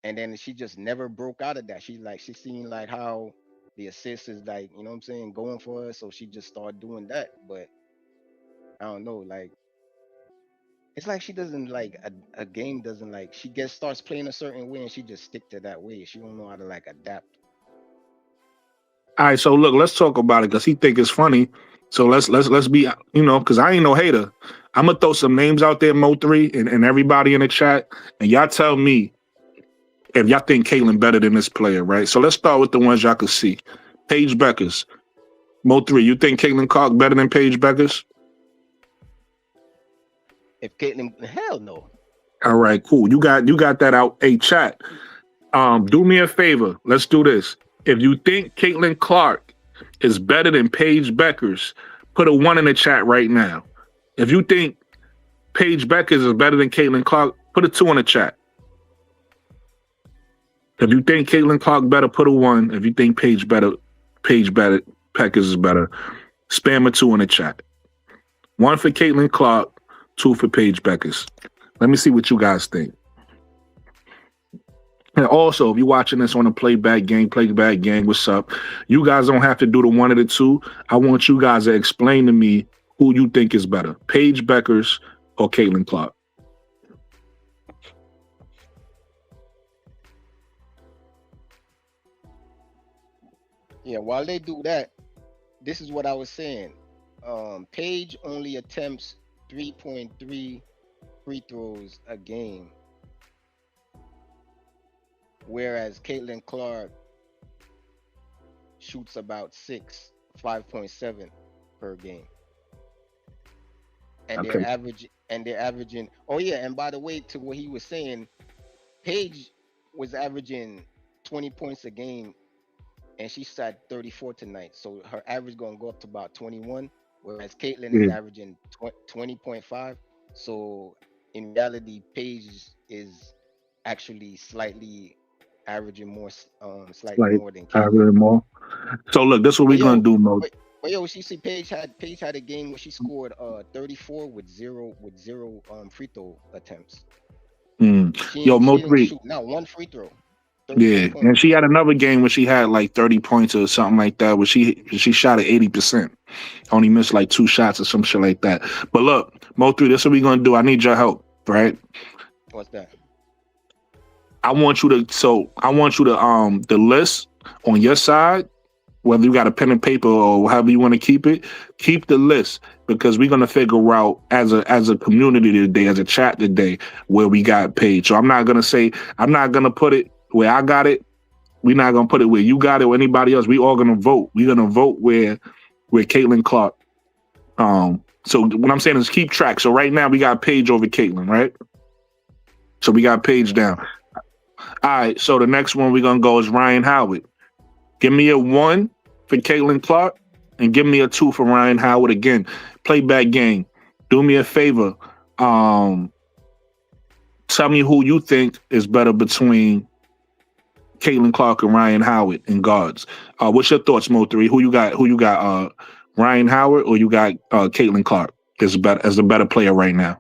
S4: and then she just never broke out of that. She seen like how the assist is like, you know what I'm saying, going for her, so she just started doing that. But I don't know, like it's like she doesn't like a game doesn't like she starts playing a certain way and she just stick to that way. She don't know how to like adapt.
S1: All right, so look, let's talk about it because he think it's funny. So let's be, you know, because I ain't no hater. I'm gonna throw some names out there, Mo3, and everybody in the chat, and y'all tell me if y'all think Caitlin better than this player, right? So let's start with the ones y'all can see. Paige Bueckers. Mo3, you think Caitlin Clark better than Paige Bueckers?
S4: If Caitlin, hell no.
S1: All right, cool. You got that out. Hey, chat. Do me a favor. Let's do this. If you think Caitlin Clark is better than Paige Bueckers, put a 1 in the chat right now. If you think Paige Bueckers is better than Caitlin Clark, put a 2 in the chat. If you think Caitlin Clark better, put a 1. If you think Paige Bueckers is better, spam a 2 in the chat. 1 for Caitlin Clark, 2 for Paige Bueckers. Let me see what you guys think. And also, if you're watching this on a playback gang, what's up? You guys don't have to do the 1 or the 2. I want you guys to explain to me who you think is better, Paige Bueckers or Caitlin Clark.
S4: Yeah, while they do that, this is what I was saying. Paige only attempts 3.3 free throws a game, whereas Caitlin Clark shoots about 5.7 per game. And
S1: Okay.
S4: they're averaging. Oh yeah, and by the way, to what he was saying, Paige was averaging 20 points a game, and she shot 34 tonight. So her average gonna go up to about 21, whereas Caitlin is averaging 20.5. So in reality, Paige is actually slightly averaging more, slightly more than Caitlin.
S1: More. So look, this is what we're gonna do, Mo.
S4: But yo, Paige had a game where she scored 34 with zero free throw attempts.
S1: Yo, Mo3,
S4: not 1 free throw.
S1: Yeah, and she had another game where she had like 30 points or something like that, where she shot at 80%, only missed like 2 shots or some shit like that. But look, Mo3, this is what we're gonna do. I need your help, right?
S4: What's that?
S1: I want you to the list on your side, whether you got a pen and paper or however you want to keep it, keep the list, because we're gonna figure out as a community today, as a chat today, where we got Paige. So I'm not gonna put it where I got it. We're not gonna put it where you got it or anybody else. We all gonna vote. We're gonna vote where Caitlin Clark. So what I'm saying is keep track. So right now we got Paige over Caitlin, right? So we got Paige down. All right. So the next one we're gonna go is Ryan Howard. Give me a 1 for Caitlin Clark and give me a 2 for Ryan Howard. Again, playback game. Do me a favor. Tell me who you think is better between Caitlin Clark and Ryan Howard in guards. What's your thoughts, Mo3? Who you got? Who you got? Ryan Howard or you got Caitlin Clark as the better player right now?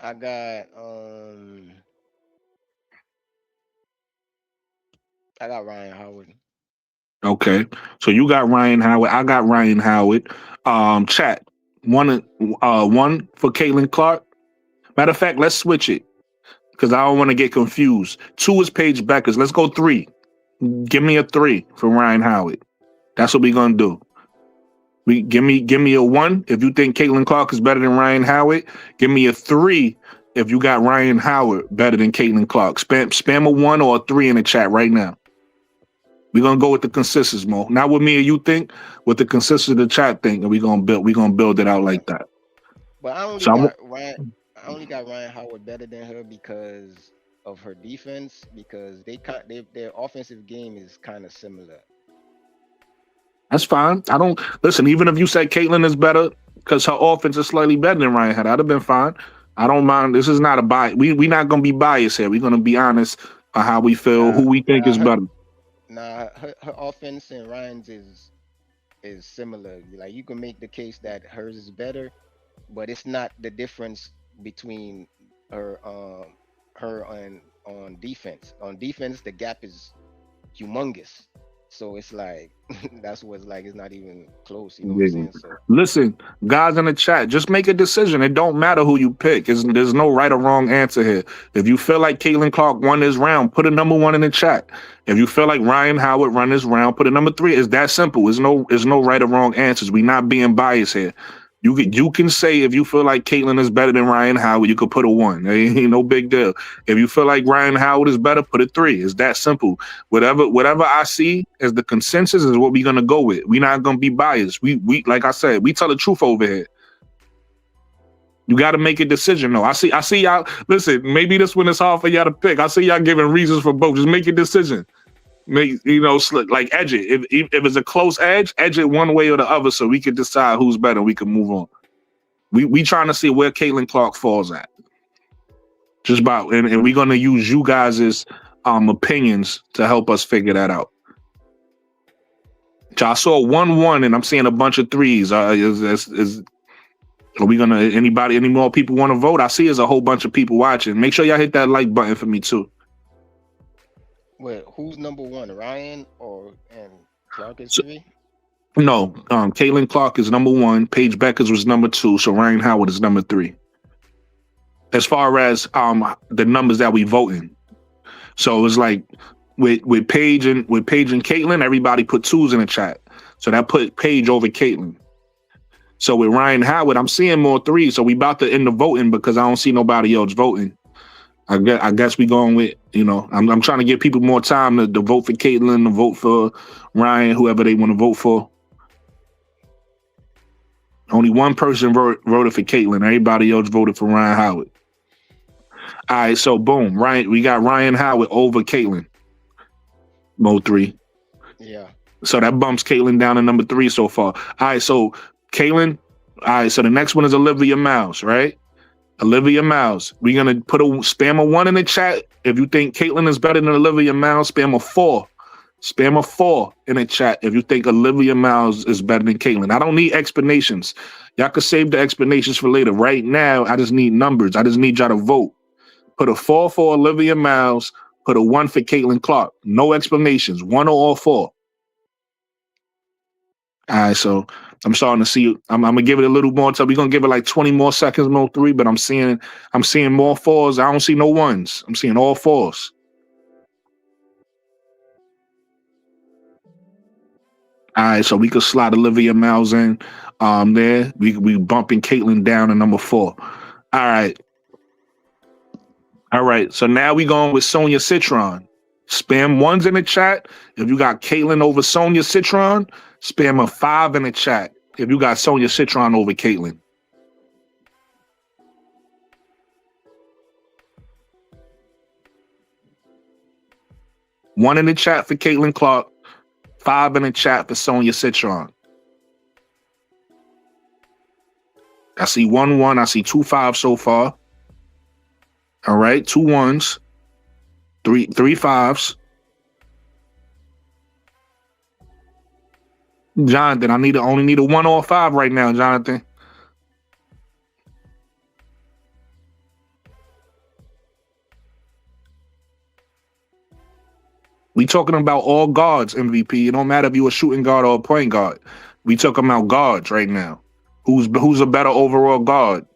S4: I got Ryan Howard.
S1: Okay, so you got Ryan Howard. I got Ryan Howard. Chat one for Caitlin Clark. Matter of fact, let's switch it because I don't want to get confused. 2 is Paige Bueckers. Let's go 3. Give me a 3 for Ryan Howard. That's what we're gonna do. Give me a 1 if you think Caitlin Clark is better than Ryan Howard. Give me a 3 if you got Ryan Howard better than Caitlin Clark. Spam a 1 or a 3 in the chat right now. We're gonna go with the consensus, Mo. Not what me or you think, with the consensus of the chat think, and we're gonna build it out like that.
S4: But I only got Ryan Howard better than her because of her defense, because their offensive game is kind of similar.
S1: That's fine. I don't listen. Even if you said Caitlin is better because her offense is slightly better than Ryan Howard, I'd have been fine. I don't mind. This is not a bias. We're not gonna be biased here. We're gonna be honest on how we feel, who we think is better.
S4: Nah, her offense and Ryan's is similar. Like, you can make the case that hers is better, but it's not the difference between her on defense. On defense, the gap is humongous. So it's like that's what's like, it's not even close. You know what I'm saying? So
S1: listen, guys in the chat, just make a decision. It don't matter who you pick. There's no right or wrong answer here. If you feel like Caitlin Clark won this round, put a number 1 in the chat. If you feel like Ryan Howard run this round, put a number 3. It's that simple. There's no right or wrong answers. We not being biased here. You can say if you feel like Caitlin is better than Ryan Howard, you could put a 1. Ain't no big deal. If you feel like Ryan Howard is better, put a 3. It's that simple. Whatever I see as the consensus is what we're gonna go with. We're not gonna be biased. We like I said, we tell the truth over here. You got to make a decision, though. I see y'all. Listen, maybe this one is hard for y'all to pick. I see y'all giving reasons for both. Just make a decision. Make like edge it. If it's a close edge it one way or the other, so we can decide who's better. We can move on. We trying to see where Caitlin Clark falls at. Just about, and we're gonna use you guys' opinions to help us figure that out. So I saw 1-1, and I'm seeing a bunch of 3s. Are we gonna any more people want to vote? I see there's a whole bunch of people watching. Make sure y'all hit that like button for me too.
S4: Wait, who's number 1, Ryan and Clark is 3?
S1: No, Caitlin Clark is number 1. Paige Bueckers was number 2. So Ryan Howard is number 3. As far as the numbers that we voting, so it's like with Paige and Caitlin, everybody put 2s in the chat. So that put Paige over Caitlin. So with Ryan Howard, I'm seeing more 3s. So we about to end the voting because I don't see nobody else voting. I guess we going with, I'm trying to give people more time to vote for Caitlin, to vote for Ryan, whoever they want to vote for. Only one person voted for Caitlin. Everybody else voted for Ryan Howard. All right, so boom, we got Ryan Howard over Caitlin. Mo 3.
S4: Yeah.
S1: So that bumps Caitlin down to number 3 so far. All right, so Caitlin. All right, so the next one is Olivia Miles, right? Olivia Miles. We're gonna spam a 1 in the chat. If you think Caitlin is better than Olivia Miles, spam a 4. Spam a 4 in the chat if you think Olivia Miles is better than Caitlin. I don't need explanations. Y'all can save the explanations for later. Right now, I just need numbers. I just need y'all to vote. Put a 4 for Olivia Miles. Put a 1 for Caitlin Clark. No explanations. 1 or all 4. All right, so I'm starting to see. I'm gonna give it a little more time. We're gonna give it like 20 more seconds, Mo 3. But I'm seeing more 4s. I don't see no 1s. I'm seeing all 4s. All right, so we could slide Olivia Miles in. There we bumping Caitlin down to number 4. All right. So now we going with Sonia Citron. Spam 1s in the chat if you got Caitlin over Sonia Citron. Spam a 5 in the chat if you got Sonia Citron over Caitlin. One in the chat for Caitlin Clark. 5 in the chat for Sonia Citron. I see 1-1. I see 2 5s so far. All right, 2 1s, three 5s. Jonathan, only need a 1 or a 5 right now, Jonathan. We talking about all guards, MVP. It don't matter if you a shooting guard or a point guard. We talking about guards right now. Who's a better overall guard?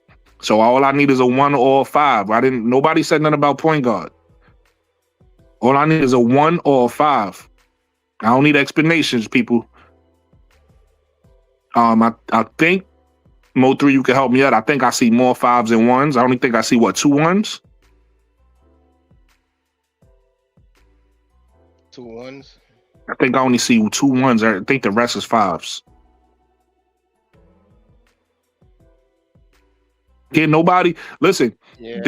S1: So all I need is a 1 or a 5. Nobody said nothing about point guard. All I need is a 1 or a 5. I don't need explanations, people. I think Mo3, you can help me out. I think I see more 5s than 1s. I only think I see 2 1s.
S4: 2 1s.
S1: I think I only see 2 1s. I think the rest is 5s. Can't nobody listen.
S4: Yeah.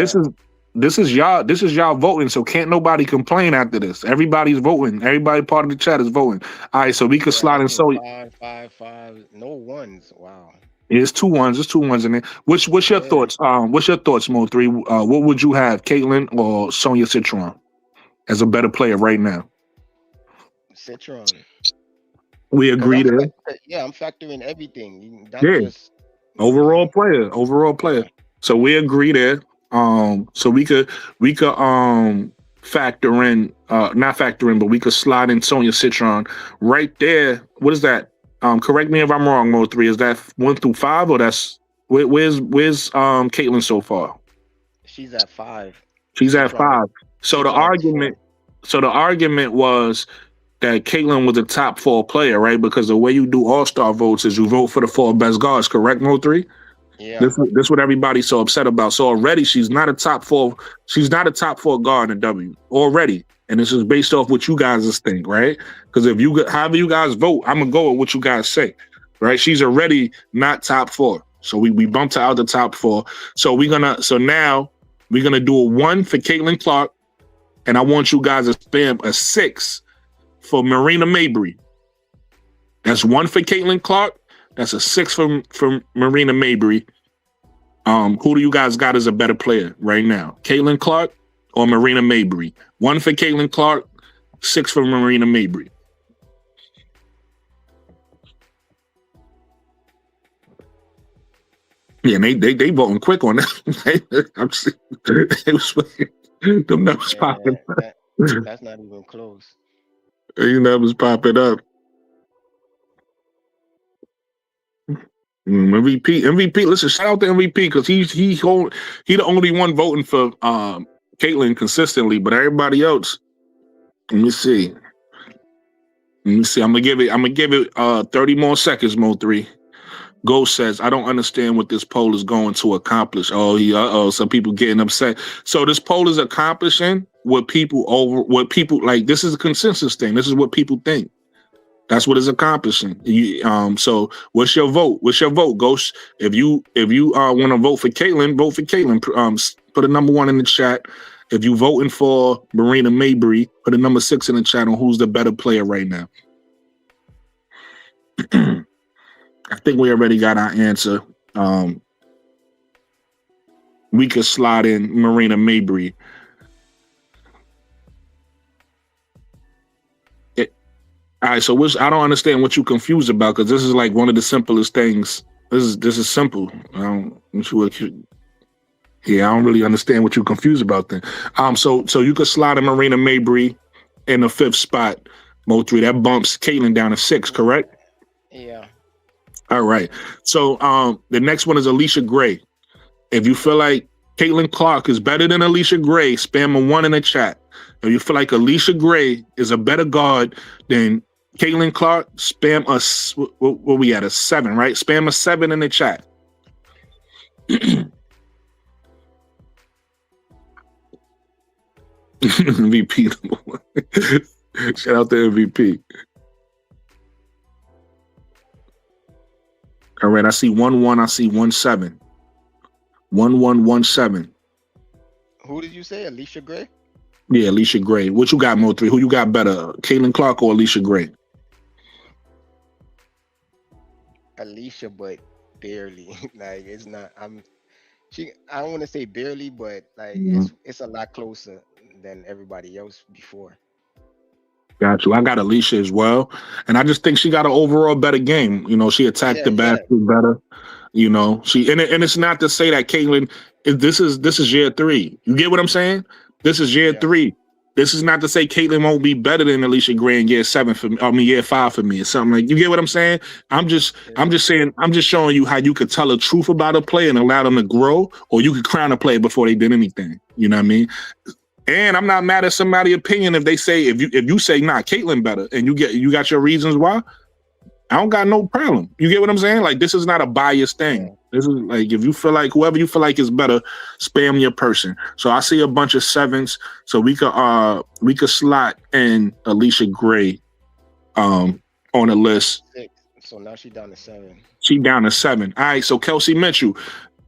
S1: This is y'all voting, so can't nobody complain after this. Everybody's voting. Everybody part of the chat is voting. All right, so we could slide in. So
S4: 5, no 1s. Wow.
S1: It's 2 1s. It's 2 1s in there. What's your thoughts? What's your thoughts, Mo3? What would you have, Caitlin or Sonia Citron, as a better player right now?
S4: Citron.
S1: We agree there.
S4: Yeah, I'm factoring everything.
S1: Just overall player. So we agree there. So we could factor in, not factor in, but we could slide in Sonia Citron right there. What is that? Correct me if I'm wrong, Mo3. Is that 1 through 5, or that's where's Caitlin so far?
S4: She's at 5.
S1: She's at 5. So the argument was that Caitlin was a top 4 player, right? Because the way you do all-star votes is you vote for the 4 best guards, correct, Mo3?
S4: Yeah.
S1: This what everybody's so upset about. So already she's not a top 4. She's not a top 4 guard in W already, and this is based off what you guys think, right? Because however you guys vote, I'm gonna go with what you guys say, right? She's already not top 4, so we bumped her out the top 4. So now we're gonna do a 1 for Caitlin Clark, and I want you guys to spam a 6 for Marina Mabrey. That's 1 for Caitlin Clark. That's a 6 from Marina Mabrey. Who do you guys got as a better player right now? Caitlin Clark or Marina Mabrey? 1 for Caitlin Clark, 6 for Marina Mabrey. Yeah, and they voting quick on that. Them numbers popping.
S4: That's not even close.
S1: You numbers popping up. MVP. Listen, shout out to MVP because he the only one voting for Caitlin consistently, but everybody else. Let me see. I'm gonna give it 30 more seconds, Mo3. Ghost says, I don't understand what this poll is going to accomplish. Some people getting upset. So this poll is accomplishing what people like. This is a consensus thing. This is what people think. That's what it's accomplishing. So what's your vote? Ghost? If you want to vote for Caitlin, vote for Caitlin. Put a number 1 in the chat. If you voting for Marina Mabrey, put a number 6 in the chat on who's the better player right now. I think we already got our answer. We could slide in Marina Mabrey. All right, so I don't understand what you're confused about, because this is like one of the simplest things. This is simple. I don't really understand what you're confused about then. So you could slide in Marina Mabrey in the 5th spot, Mo3. That bumps Caitlin down to 6, correct?
S4: Yeah.
S1: All right. So the next one is Alicia Gray. If you feel like Caitlin Clark is better than Alicia Gray, spam a 1 in the chat. If you feel like Alicia Gray is a better guard than Caitlin Clark, spam us. What we at, a 7, right? Spam a 7 in the chat. MVP. Shout out to MVP. All right, I see 1-1. I see 1-7. 1-1-1-7.
S4: Who did you say? Alicia Gray?
S1: Yeah, Alicia Gray. What you got, Mo3? Who you got better, Caitlin Clark or Alicia Gray?
S4: Alicia, but barely. Like, it's not. I don't want to say barely, but like
S1: Mhm.
S4: it's a lot closer than everybody else before.
S1: Got you. I got Alicia as well, and I just think she got an overall better game. You know, she attacked
S4: Yeah,
S1: the
S4: yeah,
S1: basket better. You know, and it's not to say that Caitlyn. This is year 3. You get what I'm saying? This is year
S4: yeah.
S1: 3. This is not to say Caitlyn won't be better than Alicia Gray in year 7 for me. I mean, year 5 for me or something like. You get what I'm saying? I'm
S4: Yeah.
S1: just saying. I'm just showing you how you could tell the truth about a player and allow them to grow, or you could crown a player before they did anything. You know what I mean? And I'm not mad at somebody's opinion if they say if you say nah, Caitlyn better, and you got your reasons why. I don't got no problem. You get what I'm saying? Like this is not a biased thing.
S4: Yeah.
S1: This is like if you feel like whoever you feel like is better, spam your person. So I see a bunch of 7s. So we could slot in Alicia Gray on the list.
S4: 6. So now she down to 7.
S1: She down to 7. All right, so Kelsey Mitchell.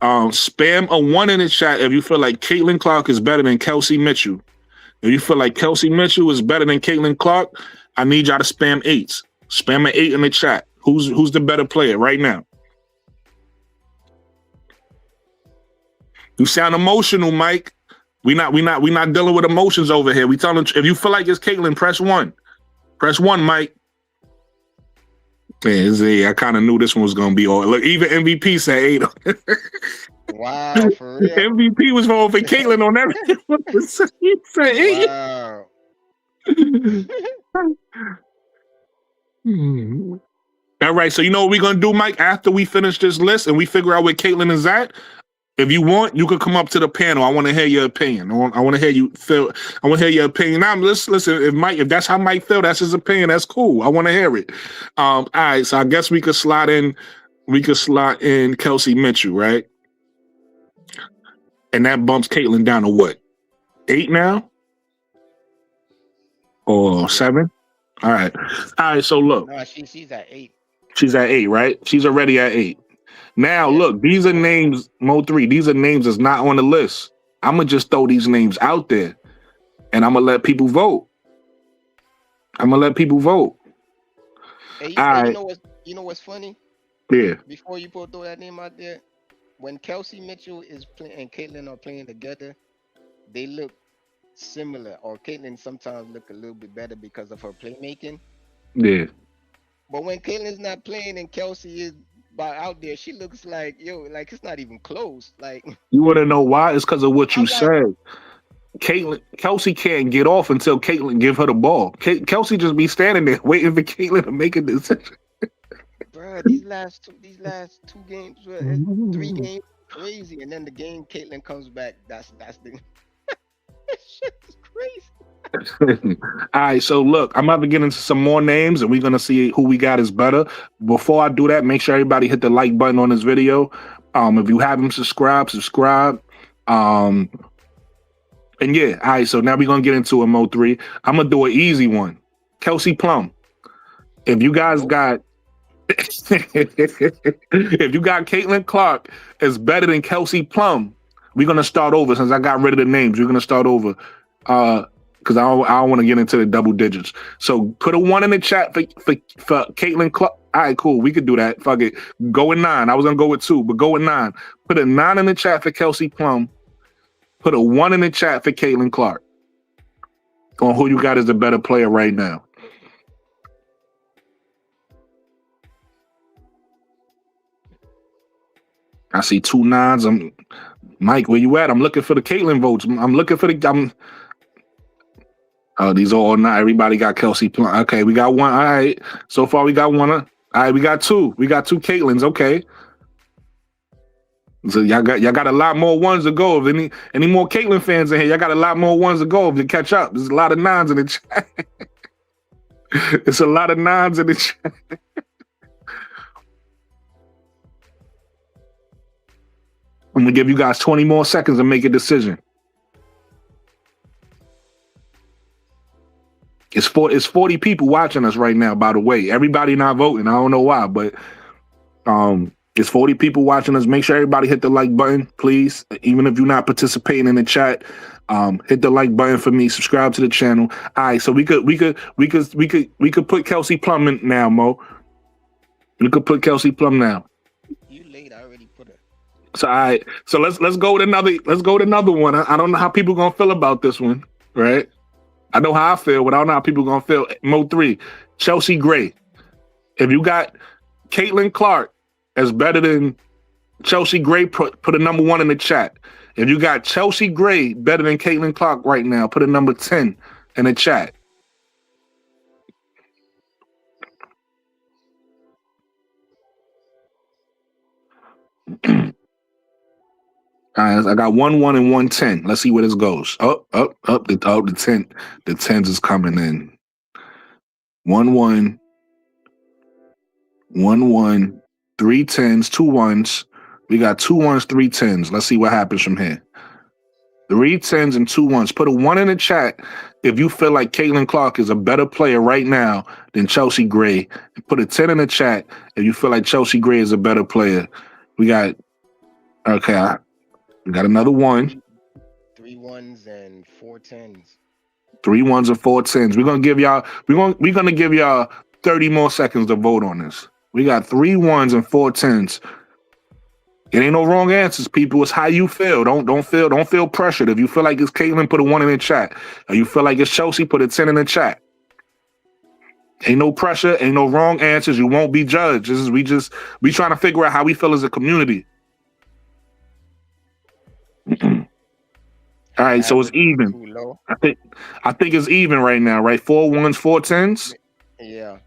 S1: Spam a 1 in the chat if you feel like Caitlin Clark is better than Kelsey Mitchell. If you feel like Kelsey Mitchell is better than Caitlin Clark, I need y'all to spam 8s. Spam an 8 in the chat. Who's the better player right now? You sound emotional, Mike. We not dealing with emotions over here. We telling if you feel like it's Caitlyn, press 1. Press 1, Mike. Yeah, I kind of knew this one was gonna be all. Look, even MVP said 8.
S4: Wow, for real.
S1: MVP was voting for Caitlyn on everything. He said 8.
S4: Wow.
S1: All right, so you know what we're gonna do, Mike? After we finish this list and we figure out where Caitlyn is at, if you want, you could come up to the panel. I want to hear your opinion. I want to hear you feel. I want to hear your opinion. Now, listen. If that's how Mike feel, that's his opinion. That's cool. I want to hear it. All right, so I guess we could slot in. We could slot in Kelsey Mitchell, right? And that bumps Caitlyn down to what? 8 now, or 7? All right. All right. So look,
S4: No, she's at 8.
S1: she's at 8, right? She's already at 8. Now,
S4: Yeah.
S1: look, these are names, Mo3. These are names that's not on the list. I'm going to just throw these names out there, and I'm going to let people vote.
S4: Hey,
S1: All right.
S4: you know what's funny?
S1: Yeah.
S4: Before you throw that name out there, when Kelsey Mitchell is playing and Caitlyn are playing together, they look similar. Or Caitlyn sometimes look a little bit better because of her playmaking.
S1: Yeah.
S4: But when Caitlin's not playing and Kelsey is out there, she looks like like it's not even close. Like
S1: You want to know why? It's because of what you
S4: I'm like,
S1: said. Kelsey can't get off until Caitlyn give her the ball. Kelsey just be standing there waiting for Caitlyn to make a decision.
S4: bro, these last 2 games, 3 games, crazy. And then the game Caitlyn comes back, that's the that shit is crazy.
S1: All right, so look, I'm about to get into some more names, and we're gonna see who we got is better. Before I do that, make sure everybody hit the like button on this video. If you haven't subscribed, subscribe. And yeah, all right. So now we're gonna get into a Mo3. I'm gonna do an easy one. Kelsey Plum. If you guys got, if you got Caitlin Clark is better than Kelsey Plum, we're gonna start over. Since I got rid of the names, we're gonna start over. Because I don't want to get into the double digits. So put a 1 in the chat for Caitlin Clark. All right, cool. We could do that. Fuck it. Go with 9. I was gonna go with 2, but go with 9. Put a 9 in the chat for Kelsey Plum. Put a 1 in the chat for Caitlin Clark. On who you got as the better player right now. I see 2 9s. Mike, where you at? I'm looking for the Caitlin votes. I'm looking for the. Oh, these are all not. Everybody got Kelsey Plum. Okay, we got 1. All right. So far, we got 1. All right, we got 2. We got 2 Caitlins. Okay. So y'all got a lot more 1s to go. If any more Caitlyn fans in here, y'all got a lot more 1s to go to catch up. There's a lot of 9s in the chat. It's a lot of 9s in the chat. I'm gonna give you guys 20 more seconds to make a decision. It's 40 people watching us right now, by the way. Everybody not voting. I don't know why, but it's 40 people watching us. Make sure everybody hit the like button, please. Even if you're not participating in the chat, hit the like button for me. Subscribe to the channel. All right, so we could put Kelsey Plum in now, Mo. We could put Kelsey Plum now.
S4: You late? I already put her.
S1: So so let's go with another one. I don't know how people gonna feel about this one, right? I know how I feel, but I don't know how people gonna feel. Mo 3, Chelsea Gray. If you got Caitlin Clark as better than Chelsea Gray, put a number 1 in the chat. If you got Chelsea Gray better than Caitlin Clark right now, put a number 10 in the chat. All right, I got 1-1 and 1-10. Let's see where this goes. Up. The 10. The 10s is coming in. 1-1. 1-1. 3 10s, 2 1s. We got 2 1s, 3 10s. Let's see what happens from here. 3 10s and 2 1s. Put a 1 in the chat if you feel like Caitlin Clark is a better player right now than Chelsea Gray. Put a 10 in the chat if you feel like Chelsea Gray is a better player. We got we got another 1.
S4: 3 1s and 4 10s.
S1: 3 1s and 4 10s. We're gonna give y'all 30 more seconds to vote on this. We got 3 1s and 4 10s. It ain't no wrong answers, people. It's how you feel. Don't feel pressured. If you feel like it's Caitlin, put a 1 in the chat. Or you feel like it's Chelsea, put a 10 in the chat. Ain't no pressure, ain't no wrong answers. You won't be judged. We trying to figure out how we feel as a community. All right, so it's even. I think it's even right now, right? 4 1s, 4 10s.
S4: Yeah.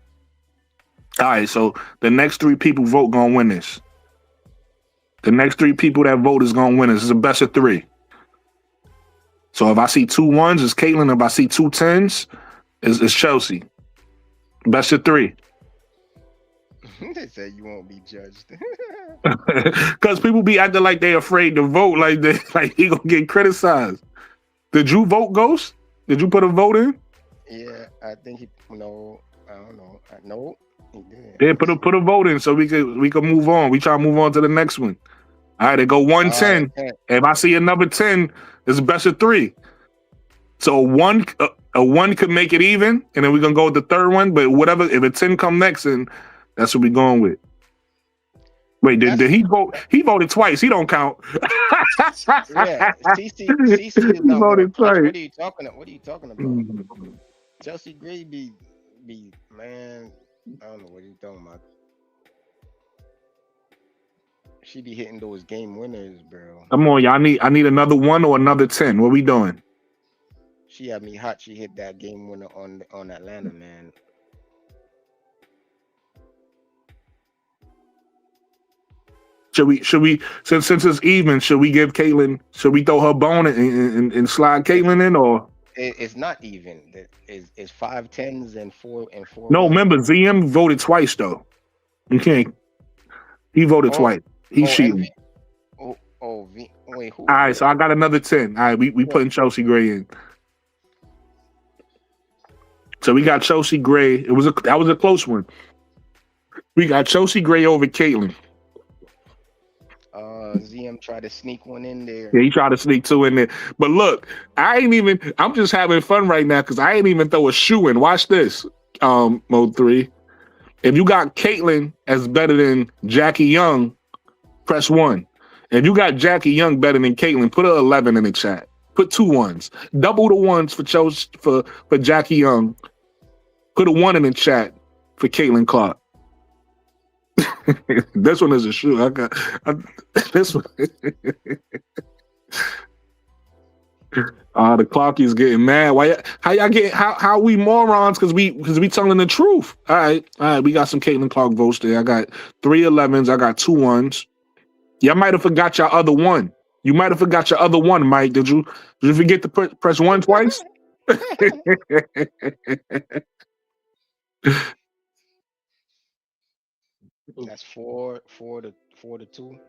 S1: All right, so the next 3 people vote gonna win this. The next 3 people that vote is gonna win this. It's a best of 3. So if I see 2 1s, it's Caitlin. If I see 2 10s, it's Chelsea. Best of 3.
S4: They say you won't be judged.
S1: Because people be acting like they afraid to vote, like he gonna get criticized. Did you vote, Ghost? Did you put a vote in?
S4: Yeah, I think no, I don't know. No, he did.
S1: Yeah, put a vote in so we could move on. We try to move on to the next one. All right, they go 1-10. If I see another 10, it's best of 3. So a 1 could make it even, and then we're gonna go with the third one. But whatever, if a 10 come next, and that's what we're going with. Wait, did he vote? He voted twice. He don't count.
S4: Yeah, CC is not
S1: voted twice.
S4: What are you talking about? Chelsea Gray be man. I don't know what you talking about. She be hitting those game winners, bro.
S1: Come on, y'all. I need another 1 or another 10. What we doing?
S4: She had me hot. She hit that game winner on Atlanta, man.
S1: Should we since it's even, should we give Caitlin, should we throw her bone and slide Caitlin in, or
S4: it's not even? It's 5 10s and 4 and 4.
S1: No, remember ZM voted twice though. You can't. He voted twice. He's cheating.
S4: Wait, who?
S1: All right, so I got another 10. All right, we putting Chelsea Gray in. So we got Chelsea Gray. That was a close one. We got Chelsea Gray over Caitlin.
S4: ZM tried to sneak one in there.
S1: Yeah, he tried to sneak 2 in there. But look, I'm just having fun right now because I ain't even throw a shoe in. Watch this, Mode 3. If you got Caitlin as better than Jackie Young, press 1. If you got Jackie Young better than Caitlin, put a 11 in the chat. Put 2 1s. Double the 1s for Jackie Young. Put a 1 in the chat for Caitlin Clark. This one is a shoe. This one. The Clarkies getting mad. Why? How y'all get? How we morons? Because we telling the truth. All right. We got some Caitlin Clark votes there. I got 3 11s. I got 2 1s. Y'all might have forgot your other 1. You might have forgot your other 1, Mike. Did you forget to press 1 twice?
S4: That's 4 to 2.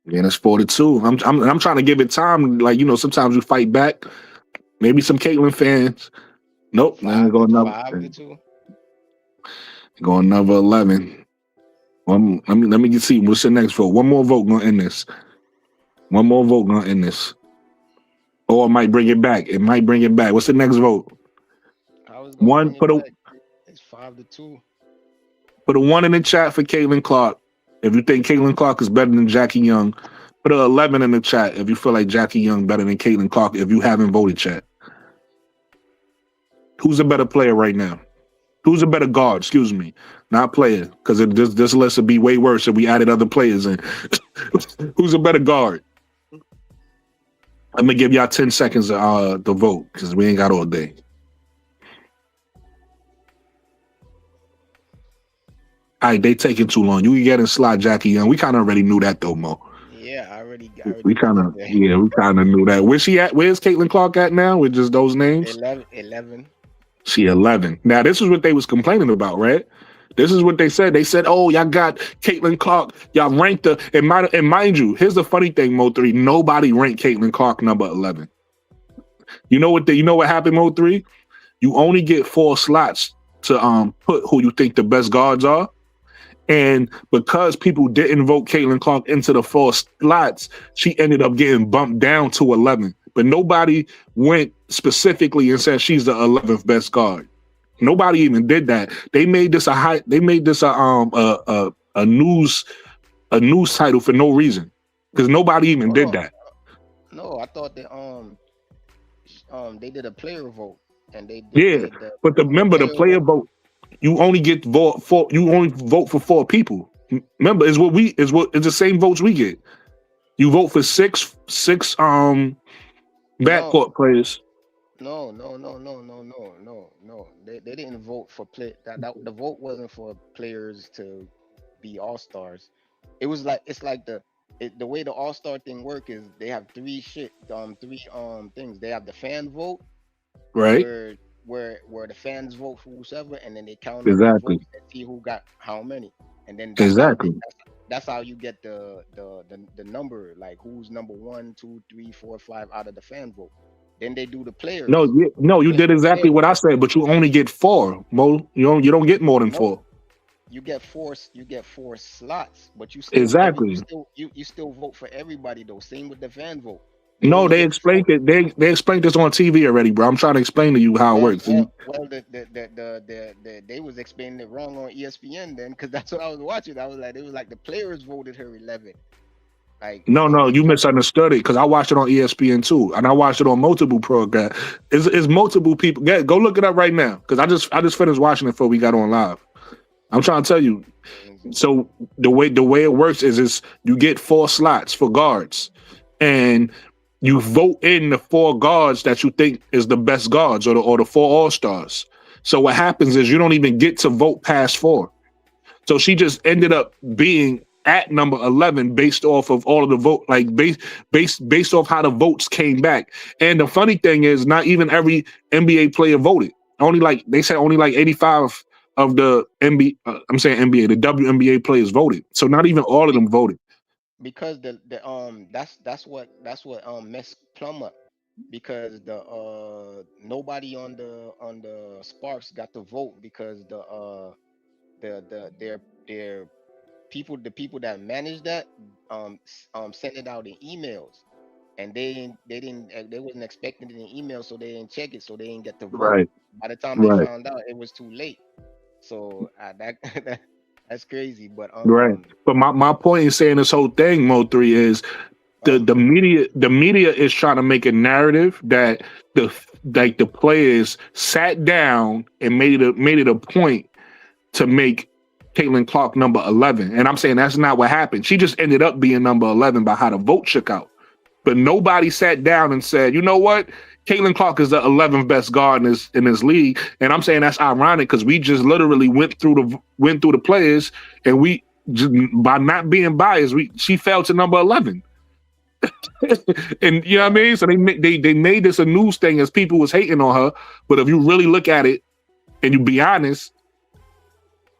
S1: Yeah, that's 4-2. I'm trying to give it time. Like, sometimes we fight back. Maybe some Caitlin fans. Nope.
S4: 5
S1: another
S4: 2.
S1: Go another 11. Let me see. What's the next vote? One more vote gonna end this. One more vote gonna end this. Or it might bring it back. What's the next vote? One.
S4: It's 5 to 2.
S1: Put a 1 in the chat for Caitlin Clark. If you think Caitlin Clark is better than Jackie Young, put a 11 in the chat if you feel like Jackie Young better than Caitlin Clark if you haven't voted chat. Who's a better player right now? Who's a better guard? Excuse me, not player, because this list would be way worse if we added other players in. Who's a better guard? I'm gonna give y'all 10 seconds to vote because we ain't got all day. All right, they taking too long. You can get in slot Jackie Young. We kind of already knew that though, Mo.
S4: Yeah, I already
S1: we kind of knew that. Where's she at? Where's Caitlin Clark at now with just those names?
S4: 11.
S1: She 11. Now, this is what they was complaining about, right? This is what they said. They said, oh, y'all got Caitlin Clark. Y'all ranked her. And mind you, here's the funny thing, Mo3. Nobody ranked Caitlin Clark number 11. You know what happened, Mo3? You only get 4 slots to put who you think the best guards are. And because people didn't vote Caitlin Clark into the 4 slots, she ended up getting bumped down to 11. But nobody went specifically and said she's the 11th best guard. Nobody even did that. They made this a news title for no reason because nobody even did that.
S4: No, I thought that they did a player vote and they
S1: but remember the player vote. You only get vote for 4 people. Remember, it's the same votes we get. You vote for six backcourt players.
S4: No. They didn't vote for play. That the vote wasn't for players to be all-stars. It was like the way the all-star thing work is they have three things. They have the fan vote,
S1: right?
S4: Where the fans vote for whoever, and then they count
S1: exactly
S4: the votes and see who got how many, and then that's how you get the number, like who's number 1, 2, 3, 4, 5 out of the fan vote. Then they do the players.
S1: No, you did exactly what I said, but you only get 4, Mo. You don't get more than 4.
S4: You get 4 slots, but you still you still vote for everybody though. Same with the fan vote.
S1: No, they explained it. They explained this on TV already, bro. I'm trying to explain to you how it works.
S4: Well, they was explaining it wrong on ESPN then, because that's what I was watching. It was like the players voted her 11. Like
S1: no, you misunderstood it because I watched it on ESPN too, and I watched it on multiple programs. It's multiple people. Go look it up right now because I just finished watching it before we got on live. I'm trying to tell you. So the way it works is you get 4 slots for guards, and you vote in the 4 guards that you think is the best guards or the 4 all-stars. So what happens is you don't even get to vote past 4. So she just ended up being at number 11 based off of all of the vote, like based off how the votes came back. And the funny thing is not even every NBA player voted. They said only 85 of the NBA, the WNBA players voted. So not even all of them voted.
S4: Because that's what messed Plum up, because the nobody on the Sparks got to vote because their people that manage that sent it out in emails, and they wasn't expecting it in email, so they didn't check it, so they didn't get to vote.
S1: Right.
S4: By the time they found out, it was too late. So that's crazy, but
S1: right. But my point in saying this whole thing, Mo3, is the media is trying to make a narrative that the players sat down and made it a point to make Caitlin Clark number 11, and I'm saying that's not what happened. She just ended up being number 11 by how the vote shook out. But nobody sat down and said, you know what? Caitlin Clark is the 11th best guard in this league, and I'm saying that's ironic because we just literally went through the players, and we just, by not being biased, she fell to number 11. And you know what I mean? So they made this a news thing as people was hating on her, but if you really look at it and you be honest,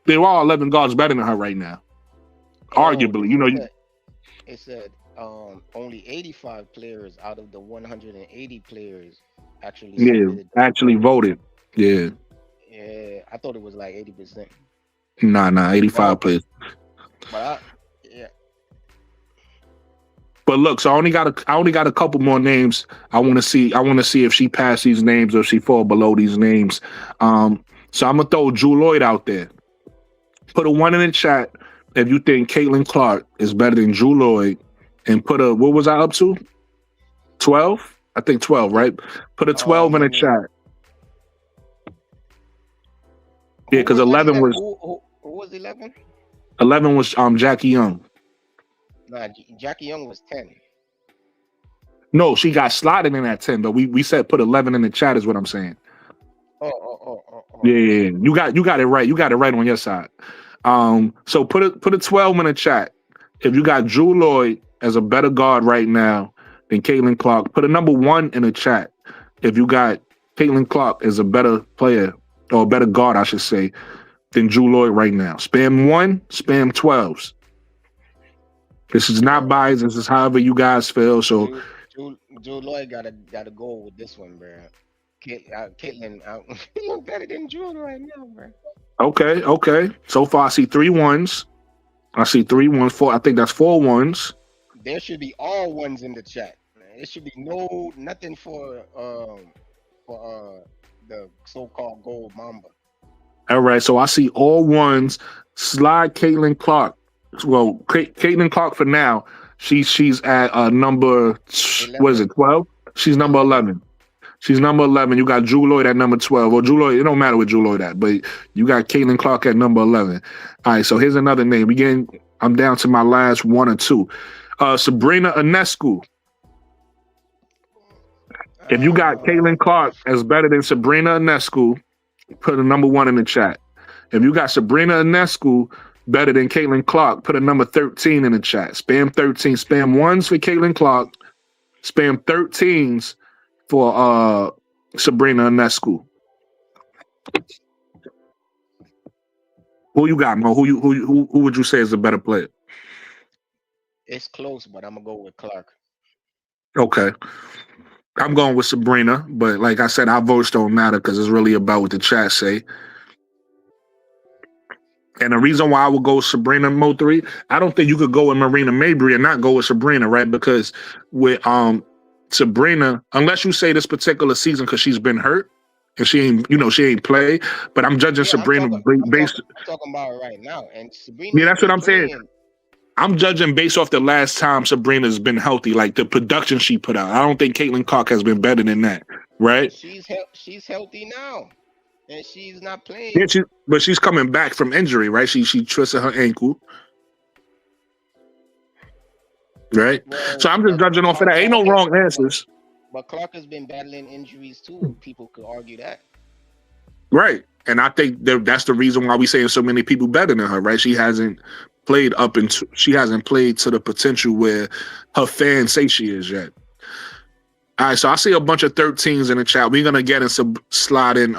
S1: there are 11 guards better than her right now, arguably.
S4: It said only 85 players out of the 180 players actually
S1: voted. Yeah,
S4: I thought it was like 80%.
S1: Nah, 85 players. But look, so I only got a couple more names. I want to see if she passed these names or if she fall below these names. So I'm gonna throw Drew Lloyd out there. Put a 1 in the chat if you think Caitlin Clark is better than Drew Lloyd, and put a, what was I up to? 12? I think 12, right? Put a 12 in the chat. Yeah, because 11 was
S4: who was 11?
S1: 11 was Jackie Young.
S4: Nah, Jackie Young was 10.
S1: No, she got slotted in at 10, but we said put 11 in the chat is what I'm saying.
S4: Oh.
S1: Yeah. You got it right. You got it right on your side. So put a 12 in the chat. If you got Drew Lloyd as a better guard right now than Caitlin Clark, put a number 1 in the chat. If you got Caitlin Clark as a better player, or a better guard, I should say, than Drew Lloyd right now. Spam 1, spam 12s. This is not biased. This is however you guys feel. So
S4: Drew Lloyd gotta go with this one, bro. Caitlin better than Drew right now, bro.
S1: Okay. So far, I see 3 1s. I see 3 1s. 4. I think that's 4 1s.
S4: There should be all ones in the chat. It should be nothing for the so-called gold Mamba.
S1: All right. So I see all 1s. Slide Caitlin Clark. Well, Caitlin Clark for now. She's at number 11. What is it? 12. She's number 11. She's number 11. You got Drew Lloyd at number 12. Or Drew Lloyd, it don't matter what Drew Lloyd at, but you got Caitlin Clark at number 11. All right, so here's another name. I'm down to my last 1 or 2. Sabrina Ionescu. If you got Caitlin Clark as better than Sabrina Ionescu, put a number 1 in the chat. If you got Sabrina Ionescu better than Caitlin Clark, put a number 13 in the chat. Spam 13. Spam 1s for Caitlin Clark. Spam 13s for Sabrina Ionescu. Who you got, Mo? Who would you say is a better player?
S4: It's close, but I'm gonna go with Clark.
S1: Okay. I'm going with Sabrina, but like I said, our votes don't matter because it's really about what the chat say. And the reason why I would go with Sabrina Mo3, I don't think you could go with Marina Mabrey and not go with Sabrina, right? Because with Sabrina, unless you say this particular season because she's been hurt and she ain't play, but I'm judging Sabrina based.
S4: I'm talking about right now, and Sabrina.
S1: Yeah, that's what I'm saying. I'm judging based off the last time Sabrina's been healthy, like the production she put out. I don't think Caitlin Clark has been better than that, right?
S4: She's healthy now, and she's not playing.
S1: Yeah, but she's coming back from injury, right? She twisted her ankle, right? Well, so I'm just judging off of that. Ain't no wrong answers.
S4: But Clark has been battling injuries too. People could argue that,
S1: right? And I think that's the reason why we saying so many people better than her, right? She hasn't played she hasn't played to the potential where her fans say she is yet. All right, so I see a bunch of 13s in the chat. We're gonna get and slide in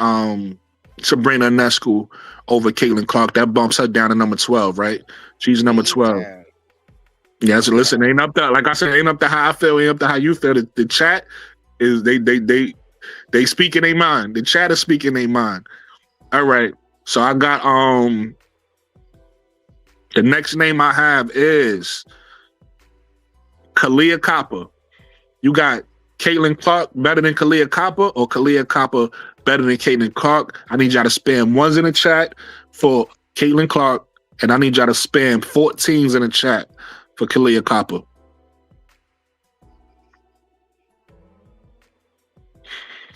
S1: Sabrina Ionescu over Caitlin Clark. That bumps her down to number 12, right? She's number 12. Yeah, so listen, ain't up there. Like I said, ain't up to how I feel, ain't up to how you feel. The chat is they speak in their mind. The chat is speaking their mind. All right, so I got the next name I have is Kalia Copper. You got Caitlin Clark better than Kalia Copper or Kalia Copper better than Caitlin Clark? I need y'all to spam 1s in the chat for Caitlin Clark, and I need y'all to spam 14s in the chat for Kalia Copper.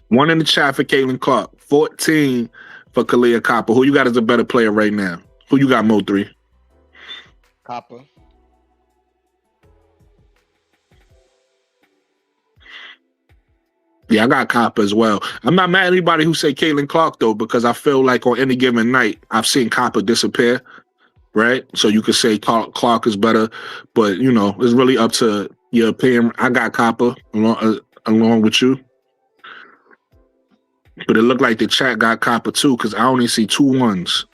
S1: One in the chat for Caitlin Clark, 14 for Kalia Copper. Who you got as a better player right now? Who you got, Mo3?
S4: Copper.
S1: Yeah, I got Copper as well. I'm not mad at anybody who say Caitlin Clark, though, because I feel like on any given night, I've seen Copper disappear, right? So you could say Clark is better, but, it's really up to your opinion. I got Copper along with you. But it looked like the chat got Copper, too, because I only see 2 1s.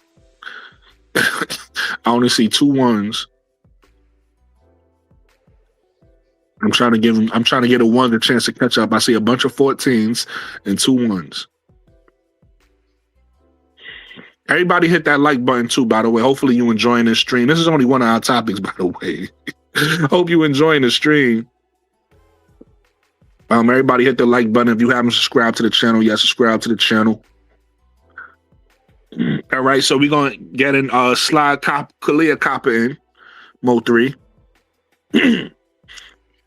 S1: I only see 2 1s. I'm trying to get a 1 a chance to catch up. I see a bunch of 14s and 2 1s. Everybody hit that like button too, by the way. Hopefully you enjoying this stream. This is only one of our topics, by the way. Hope you enjoying the stream. Everybody hit the like button. If you haven't subscribed to the channel, subscribe to the channel. All right, so we're gonna get in slide Kalia Copper in Mo 3. And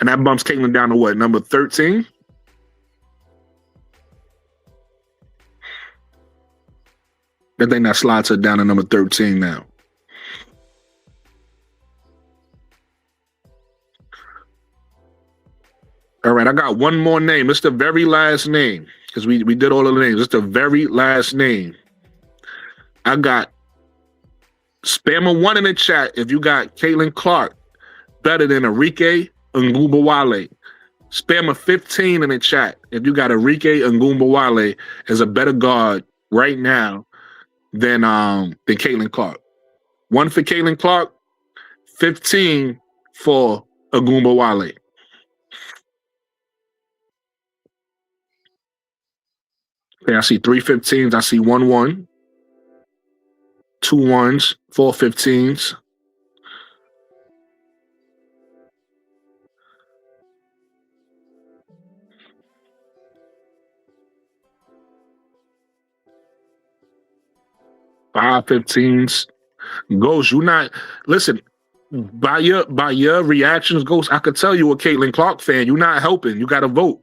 S1: that bumps Caitlyn down to what, number 13? I think that slides her down to number 13 now. All right, I got one more name. It's the very last name because we did all of the names. It's the very last name. I got spammer 1 in the chat if you got Caitlin Clark better than Enrique Ngumbawale. Spammer 15 in the chat if you got Enrique Ngumbawale as a better guard right now than Caitlin Clark. 1 for Caitlin Clark, 15 for Ngumbawale. Okay, I see 3 15s. I see 1 1, 2 1s, 4 15s. Five 15s. Ghost, you not listen. By your reactions, Ghost, I could tell you a Caitlin Clark fan. You're not helping. You got to vote.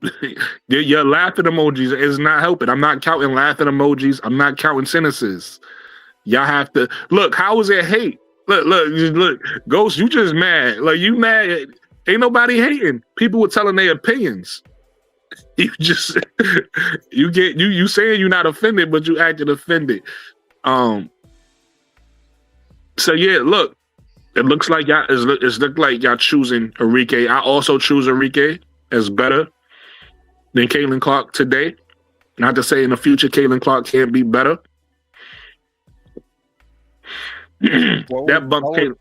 S1: Your laughing emojis is not helping. I'm not counting laughing emojis. I'm not counting sentences. Y'all have to look. How is it hate? Look. Ghost, you just mad. Like you mad. Ain't nobody hating. People were telling their opinions. You just you saying you're not offended, but you acted offended. So yeah, look. It looks like y'all it's looked like y'all choosing Enrique. I also choose Enrique as better than Caitlin Clark today. Not to say in the future Caitlin Clark can't be better. That bump Caitlin.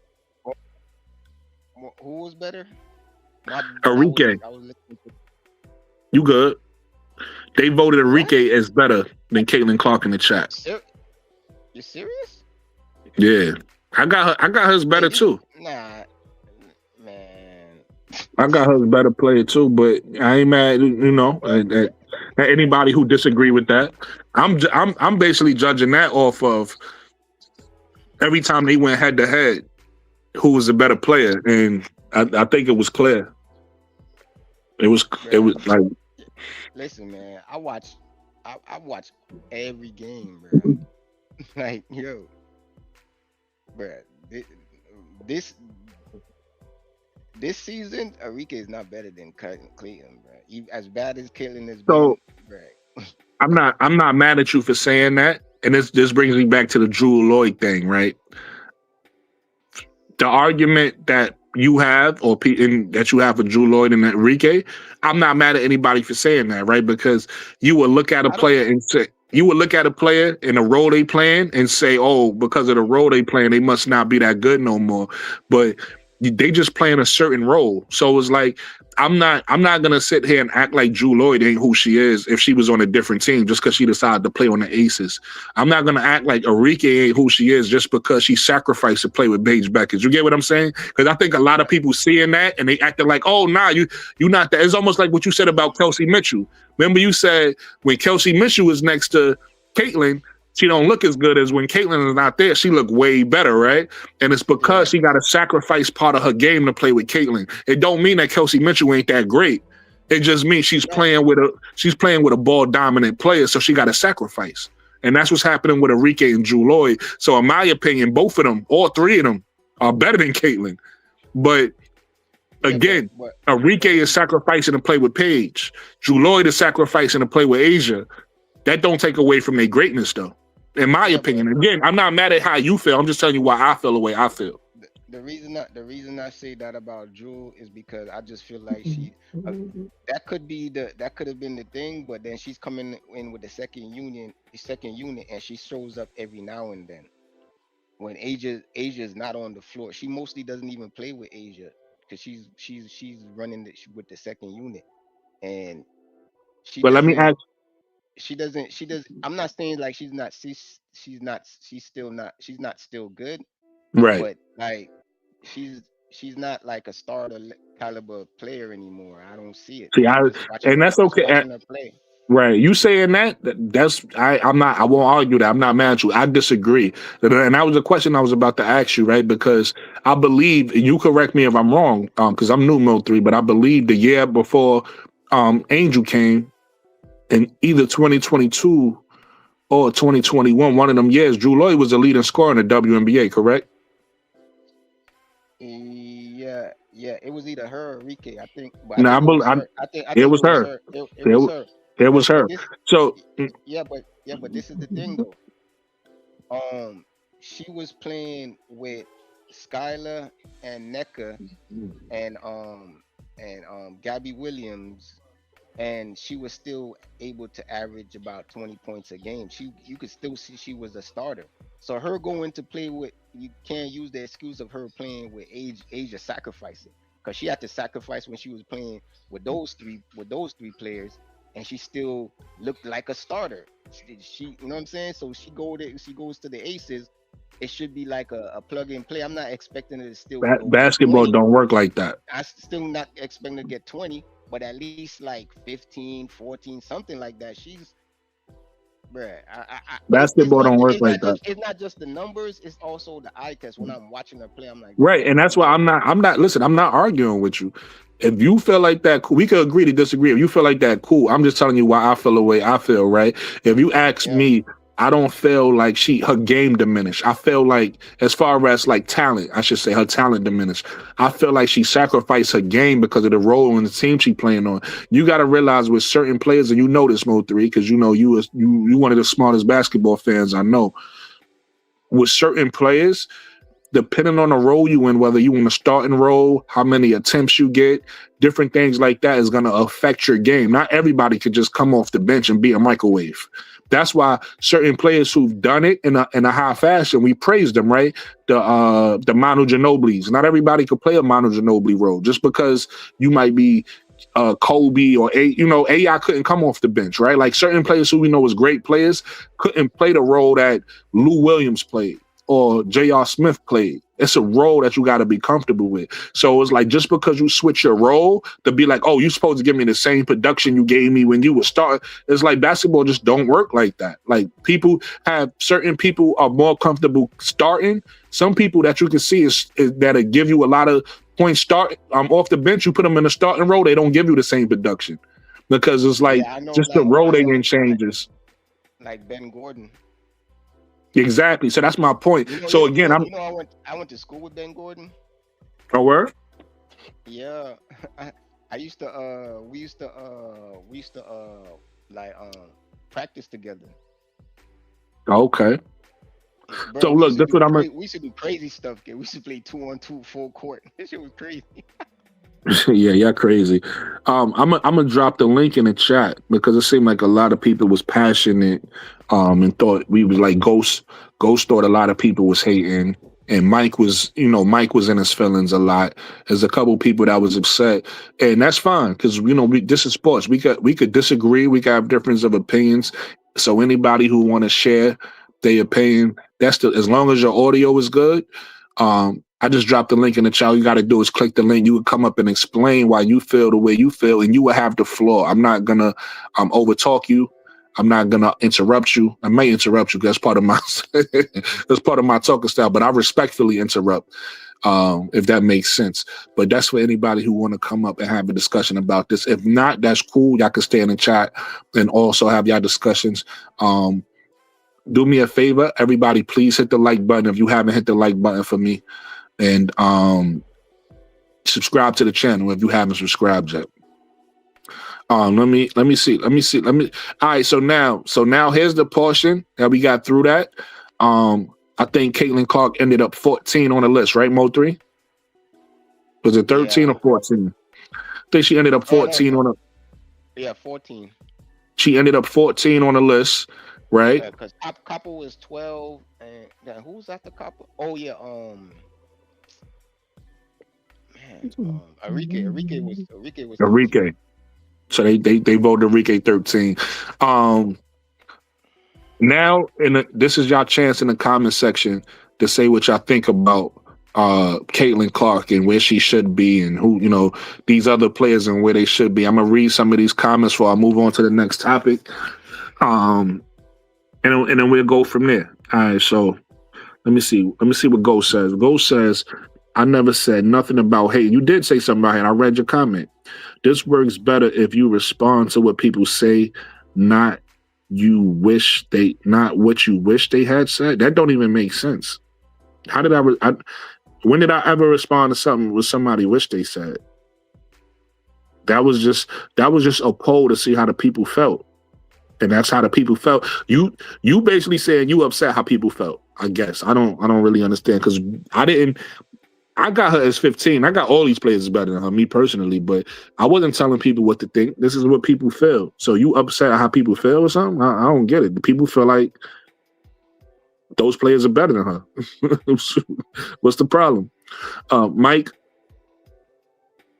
S4: Who was better?
S1: Enrique. You good. They voted Enrique as better than Caitlin Clark in the chat.
S4: You serious?
S1: Yeah. I got hers better too.
S4: Nah, man.
S1: I got hers better player too, but I ain't mad. You know, at anybody who disagree with that. I'm basically judging that off of every time they went head to head, who was a better player, and I think it was clear. It was like.
S4: Listen, man. I watch every game, bro. Like yo. Bruh, this season, Enrique is not better than Clayton, bro. As bad as Caitlin is,
S1: so
S4: bro.
S1: I'm not mad at you for saying that, and this brings me back to the Drew Lloyd thing, right? The argument that you have, that you have for Drew Lloyd and Enrique, I'm not mad at anybody for saying that, right? Because you would look at a player and say. You would look at a player in the role they playing and say, oh, because of the role they playing, they must not be that good no more. But they just playing a certain role. So it's like, I'm not gonna sit here and act like Drew Lloyd ain't who she is if she was on a different team just because she decided to play on the Aces. I'm not gonna act like Enrique ain't who she is just because she sacrificed to play with Paige Bueckers. You get what I'm saying? Because I think a lot of people seeing that and they acting like, oh nah, you not that. It's almost like what you said about Kelsey Mitchell. Remember you said when Kelsey Mitchell was next to Caitlin, she don't look as good as when Caitlin is not there. She look way better, right? And it's because she got to sacrifice part of her game to play with Caitlin. It don't mean that Kelsey Mitchell ain't that great. It just means she's playing with a ball dominant player, so she got to sacrifice. And that's what's happening with Enrique and Drew Lloyd. So in my opinion, both of them, all three of them, are better than Caitlin. But again, Enrique is sacrificing to play with Paige. Drew Lloyd is sacrificing to play with Asia. That don't take away from their greatness, though. In my opinion, again, I'm not mad at how you feel. I'm just telling you why I feel the way I feel.
S4: The reason I say that about Drew is because I just feel like she that could have been the thing, but then she's coming in with the second unit, and she shows up every now and then. When Asia's not on the floor, she mostly doesn't even play with Asia because she's running with the second unit, and she.
S1: But let me ask.
S4: She doesn't. I'm not saying like she's not still good,
S1: Right.
S4: but like she's not like a caliber player anymore. I don't see it.
S1: See, and that's okay.
S4: Watching her play.
S1: Right. You saying that's I won't argue that. I'm not mad at you. I disagree. And that was a question I was about to ask you, right? Because I believe, and you correct me if I'm wrong, because I'm new Mil 3, but I believe the year before Angel came in either 2022 or 2021, one of them years, Drew Lloyd was the leading scorer in the WNBA, correct?
S4: Yeah, it was either her or Rike, I think, but I
S1: No,
S4: think it was her. I
S1: it
S4: think it
S1: was
S4: was
S1: her.
S4: her. It
S1: It,
S4: was
S1: wa-
S4: her.
S1: it was
S4: But
S1: her.
S4: this,
S1: So
S4: but this is the thing though. She was playing with Skylar and NECA and Gabby Williams, and she was still able to average about 20 points a game. You could still see she was a starter. So her going to play with, you can't use the excuse of her playing with Asia sacrificing, because she had to sacrifice when she was playing with those three players, and she still looked like a starter. She you know what I'm saying? So she goes to the Aces. It should be like a plug and play. I'm not expecting her to still go get
S1: basketball
S4: 20.
S1: don't work like that.
S4: I still not expecting to get 20, but at least like 15, 14, something like that. She's, bruh.
S1: Basketball don't work like that.
S4: It's not just the numbers. It's also the eye test. When I'm watching her play, I'm like,
S1: Right.
S4: bro,
S1: And that's why I'm not, listen, I'm not arguing with you. If you feel like that, cool, we could agree to disagree. If you feel like that, cool. I'm just telling you why I feel the way I feel, right? If you ask
S4: yeah,
S1: me, I don't feel like her game diminished. I feel like, as far as like talent, I should say her talent diminished. I feel like she sacrificed her game because of the role in the team she playing on. You got to realize with certain players, and you know this, Mo 3, because you know you one of the smartest basketball fans I know. With certain players, depending on the role you in, whether you in a starting role, how many attempts you get, different things like that is going to affect your game. Not everybody could just come off the bench and be a microwave. That's why certain players who've done it in a high fashion, we praise them, right? The Manu Ginobili's. Not everybody could play a Manu Ginobili role. Just because you might be Kobe or AI couldn't come off the bench, right? Like certain players who we know as great players couldn't play the role that Lou Williams played or J.R. Smith played. It's a role that you got to be comfortable with. So it's like, just because you switch your role to be like, oh, you're supposed to give me the same production you gave me when you were starting. It's like basketball just don't work like that. Like certain people are more comfortable starting. Some people that you can see is that'll give you a lot of points start off the bench. You put them in a starting role, they don't give you the same production because it's like just the role they can changes.
S4: Like Ben Gordon.
S1: Exactly. So that's my point. So again,
S4: I went to school with Ben Gordon.
S1: Oh, where?
S4: Yeah, I used to we used to practice together.
S1: Okay.
S4: Bro,
S1: So look, that's what
S4: we used to do crazy stuff. Kid. We used to play 2-on-2 full court. This shit was crazy.
S1: yeah, crazy. I'm gonna drop the link in the chat because it seemed like a lot of people was passionate, and thought we was like Ghost thought a lot of people was hating, and Mike was in his feelings a lot. There's a couple people that was upset, and that's fine because this is sports. We could disagree. We could have difference of opinions. So anybody who want to share their opinion, as long as your audio is good. I just dropped the link in the chat. All you got to do is click the link. You would come up and explain why you feel the way you feel, and you will have the floor. I'm not gonna overtalk you. I'm not gonna interrupt you. I may interrupt you because that's part of my talking style. But I respectfully interrupt, if that makes sense. But that's for anybody who want to come up and have a discussion about this. If not, that's cool. Y'all can stay in the chat and also have y'all discussions. Do me a favor, everybody. Please hit the like button if you haven't hit the like button for me. And subscribe to the channel if you haven't subscribed yet. Let me see. All right, so now here's the portion that we got through that. I think Caitlin Clark ended up 14 on the list, right, Mo 3? Was it 13 or 14? I think she ended up 14 on a.
S4: Yeah, 14.
S1: She ended up 14 on the list, right?
S4: Because Copper was 12, and who was after Copper? Oh yeah, Enrique was
S1: 13. So they voted Enrique 13. Now this is y'all chance in the comment section to say what y'all think about Caitlin Clark and where she should be, and who, you know, these other players and where they should be. I'm gonna read some of these comments before I move on to the next topic. And then we'll go from there. All right, so let me see what Ghost says. Ghost says, I never said nothing about hate. You did say something about hate. I read your comment. This works better if you respond to what people say, not what you wish they had said. That don't even make sense. How did when did I ever respond to something with somebody wish they said? That was just a poll to see how the people felt. And that's how the people felt. You basically saying you upset how people felt, I guess. I don't really understand, because I got her as 15. I got all these players better than her, me personally, but I wasn't telling people what to think. This is what people feel. So you upset how people feel or something? I don't get it. The people feel like those players are better than her. What's the problem? Mike,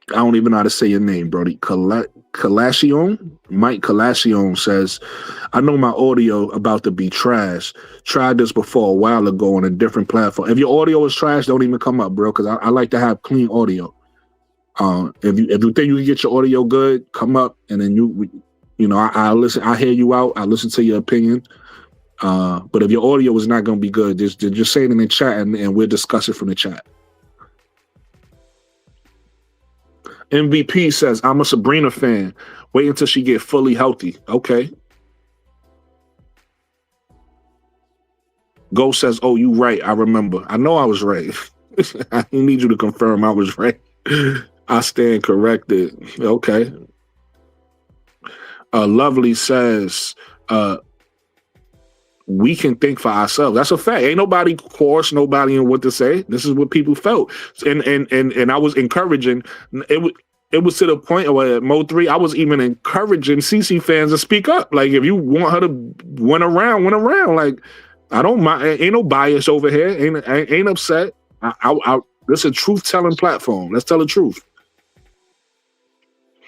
S1: I don't even know how to say your name, Brody. Kalashion? Mike Kalashion says, I know my audio about to be trash. Tried this before a while ago on a different platform. If your audio is trash, don't even come up, bro, because I like to have clean audio. If you think you can get your audio good, come up, and then I listen. I hear you out. I listen to your opinion. But if your audio is not going to be good, just say it in the chat, and we'll discuss it from the chat. MVP says, I'm a Sabrina fan. Wait until she get fully healthy. Okay. Ghost says, oh, you right. I remember. I know I was right. I need you to confirm I was right. I stand corrected. Okay. Lovely says, we can think for ourselves. That's a fact. Ain't nobody coerce nobody in what to say. This is what people felt. And I was encouraging. It was to the point where at Mo3, I was even encouraging CC fans to speak up. Like, if you want her to win around. Like, I don't mind. Ain't no bias over here. Ain't upset. This is a truth-telling platform. Let's tell the truth.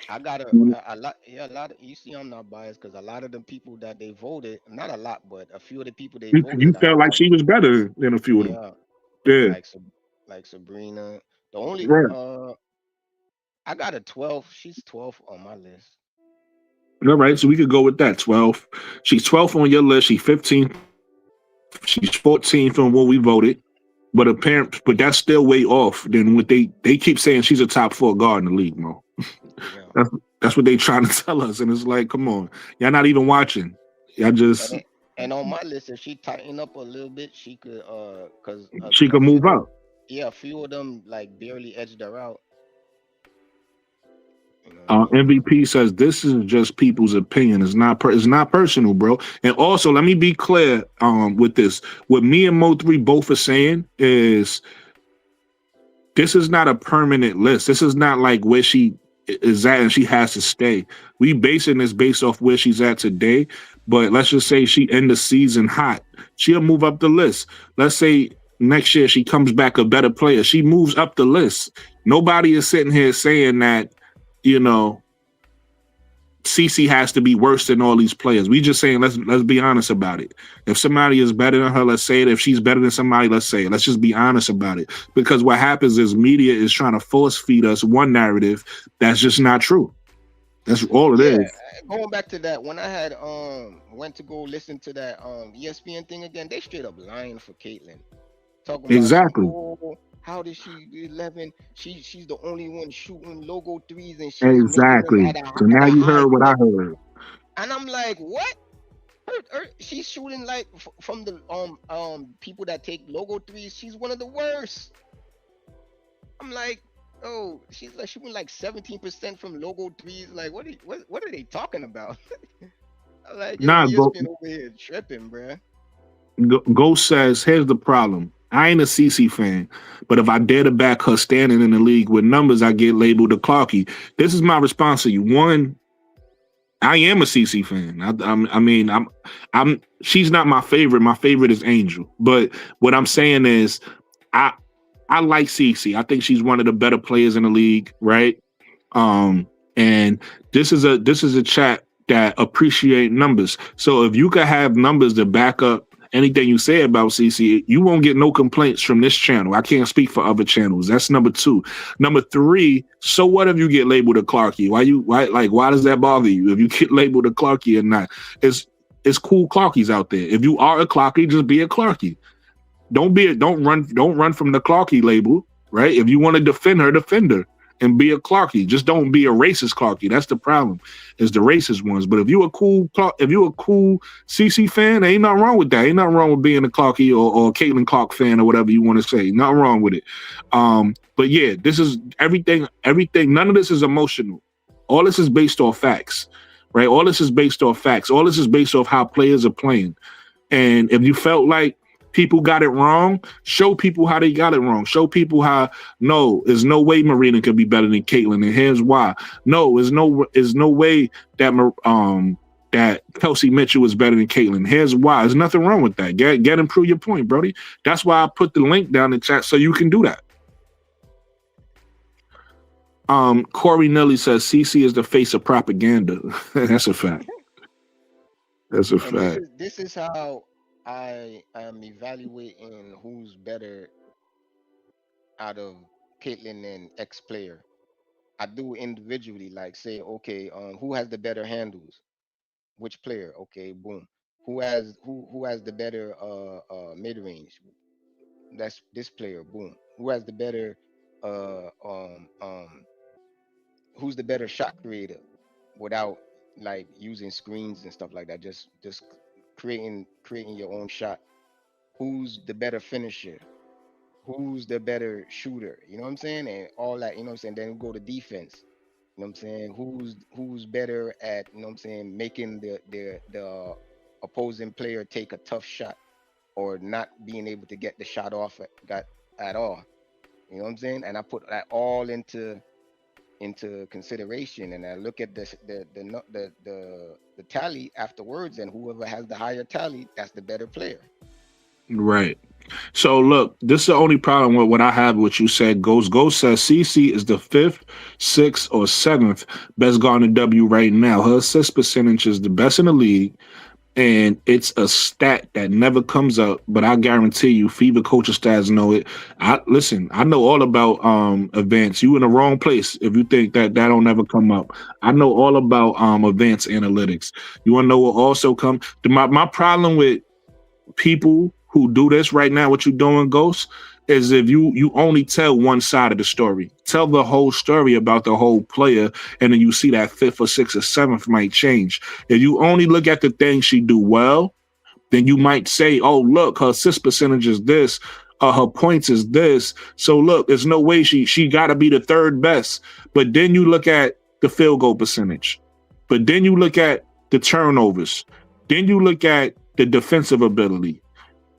S4: I got a lot. Yeah, a lot of. You see, I'm not biased because a lot of the people that they voted, not a lot, but a few of the people they voted.
S1: You felt like she was better than a few of them. Yeah.
S4: Like Sabrina. The only I got a 12. She's 12 on my list.
S1: All right, so we could go with that. 12. She's 12th on your list. She's 15th. She's 14th on what we voted. But that's still way off than what they keep saying. She's a top 4 guard in the league, Mo. Yeah. That's what they trying to tell us, and it's like, come on, y'all not even watching. Y'all just.
S4: And on my list, if she tighten up a little bit, she could because
S1: she could move up.
S4: Yeah, a few of them like barely edged her out.
S1: MVP says this is just people's opinion. It's not personal, bro. And also, let me be clear with this. What me and Mo3 both are saying is this is not a permanent list. This is not like where she is at and she has to stay. We basing this based off where she's at today. But let's just say she end the season hot. She'll move up the list. Let's say next year she comes back a better player. She moves up the list. Nobody is sitting here saying that, CC has to be worse than all these players. We just saying let's be honest about it. If somebody is better than her, let's say it. If she's better than somebody, let's say it. Let's just be honest about it. Because what happens is media is trying to force feed us one narrative that's just not true. That's all it is.
S4: Going back to that, when I had went to go listen to that ESPN thing again, they straight up lying for Caitlin. Talking
S1: exactly.
S4: About, how did she 11? She's the only one shooting logo threes, and she's
S1: exactly. So now you heard what I heard,
S4: and I'm like, what? She's shooting like from the people that take logo threes. She's one of the worst. I'm like, oh, she's like shooting like 17% from logo threes. Like, what are they talking about? I'm like, ESPN over here tripping, bruh.
S1: Ghost says, here's the problem. I ain't a CC fan, but if I dare to back her standing in the league with numbers, I get labeled a Clarkie. This is my response to you. One, I am a CC fan. I'm. She's not my favorite. My favorite is Angel. But what I'm saying is, I like CC. I think she's one of the better players in the league, right? And this is a chat that appreciate numbers. So if you could have numbers to back up anything you say about CC, you won't get no complaints from this channel. I can't speak for other channels. That's number 2. Number 3, so what if you get labeled a Clarkie? Why does that bother you if you get labeled a Clarkie or not? It's cool Clarkies out there. If you are a Clarkie, just be a Clarkie. Don't run from the Clarkie label, right? If you want to defend her, defend her and be a Clarkie. Just don't be a racist Clarkie. That's the problem, is the racist ones. But if you a cool CC fan, ain't nothing wrong with that. Ain't nothing wrong with being a Clarkie or a Caitlin Clark fan or whatever you want to say. Nothing wrong with it. But yeah, this is everything. None of this is emotional. All this is based off facts, right? All this is based off facts. All this is based off how players are playing. And if you felt like people got it wrong, show people how they got it wrong. Show people how, no, there's no way Marina could be better than Caitlin, and here's why. No, there's no way that that Kelsey Mitchell is better than Caitlin. Here's why. There's nothing wrong with that. Get and prove your point, Brody. That's why I put the link down in the chat so you can do that. Corey Nelly says CC is the face of propaganda. That's a fact. That's a fact.
S4: This is how I am evaluating who's better out of Caitlyn and X player. I do individually, like say, okay, who has the better handles? Which player? Okay, boom. Who has the better mid range? That's this player. Boom. Who has the better who's the better shot creator without like using screens and stuff like that? Just creating your own shot. Who's the better finisher? Who's the better shooter? You know what I'm saying? And all that, you know what I'm saying? Then we go to defense. You know what I'm saying? Who's better at, you know what I'm saying, making the opposing player take a tough shot or not being able to get the shot off at all. You know what I'm saying? And I put that all into consideration, and I look at the tally afterwards, and whoever has the higher tally, that's the better player.
S1: Right. So look, this is the only problem with what I have. What you said, Ghost says CC is the 5th, 6th, or 7th best guard in W right now. Her assist percentage is the best in the league, and it's a stat that never comes up. But I guarantee you, FIBA coaching stats know it. I know all about advanced. You in the wrong place if you think that don't ever come up. I know all about advanced analytics. You want to know what also come? My problem with people who do this right now, what you're doing, Ghost, is if you only tell one side of the story. Tell the whole story about the whole player, and then you see that 5th or 6th or 7th might change. If you only look at the things she do well, then you might say, oh, look, her assist percentage is this, her points is this. So look, there's no way she got to be the 3rd best. But then you look at the field goal percentage. But then you look at the turnovers. Then you look at the defensive ability.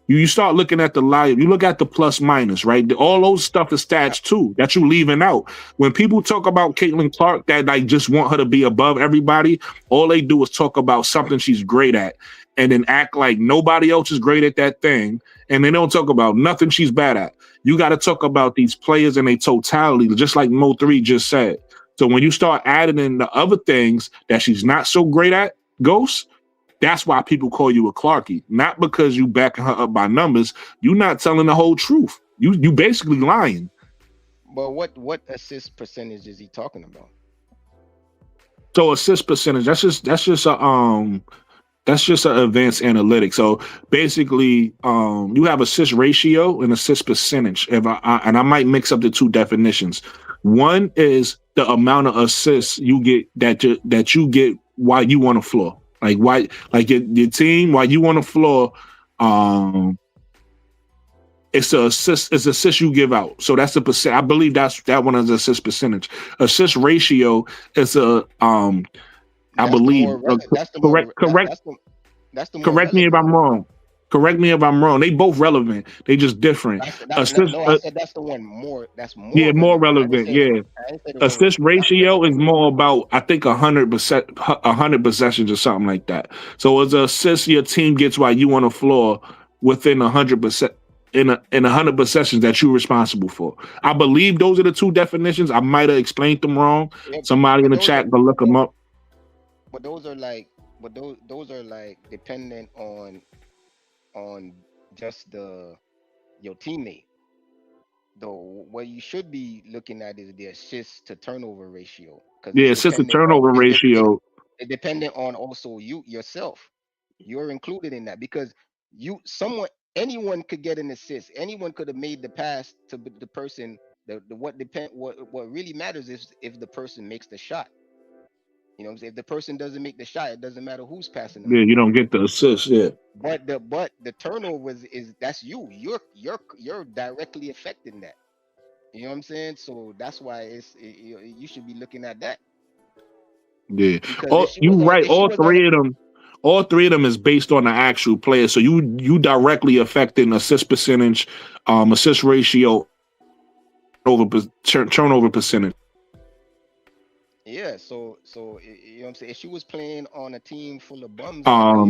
S1: You start looking at the live, you look at the plus minus, right? All those stuff is stats too that you leaving out. When people talk about Caitlin Clark that like just want her to be above everybody, all they do is talk about something she's great at and then act like nobody else is great at that thing. And they don't talk about nothing she's bad at. You got to talk about these players in their totality, just like Mo3 just said. So when you start adding in the other things that she's not so great at, Ghost, that's why people call you a Clarkie, not because you backing her up by numbers. You're not telling the whole truth. You basically lying.
S4: But what assist percentage is he talking about?
S1: So assist percentage, that's just an advanced analytics. So basically, you have assist ratio and assist percentage. And I might mix up the two definitions. One is the amount of assists you get that you get while you on the floor. Like why, like your team, while you on the floor, it's assist you give out. So that's the percent. I believe that one is assist percentage. Assist ratio is correct me if I'm wrong. Correct me if I'm wrong. They both relevant. They just different.
S4: I said that's the one more. That's more.
S1: Yeah, more relevant. Yeah. Assist ratio is more about, I think, 100%, 100 possessions or something like that. So it's an assist your team gets while you on the floor within 100%. In 100 possessions that you're responsible for. I believe those are the two definitions. I might have explained them wrong. Somebody in the chat can look them up.
S4: But those are like, those are like dependent on on just your teammate. Though what you should be looking at is the assist to turnover ratio, because
S1: Yeah, assist to turnover ratio.
S4: it's dependent on also you yourself. You're included in that because anyone could get an assist. Anyone could have made the pass to the person. What really matters is if the person makes the shot. You know what I'm saying? If the person doesn't make the shot, it doesn't matter who's passing the
S1: Yeah,
S4: ball.
S1: you don't get the assist. Yeah.
S4: But the turnovers is that's you. You're directly affecting that. You know what I'm saying? So that's why you should be looking at that
S1: Yeah.
S4: because
S1: Oh, you right.
S4: if she was on
S1: All three of them is based on the actual player. So you directly affecting assist percentage, assist ratio, turnover percentage.
S4: yeah, you know what I'm saying? If she was playing on a team full of bums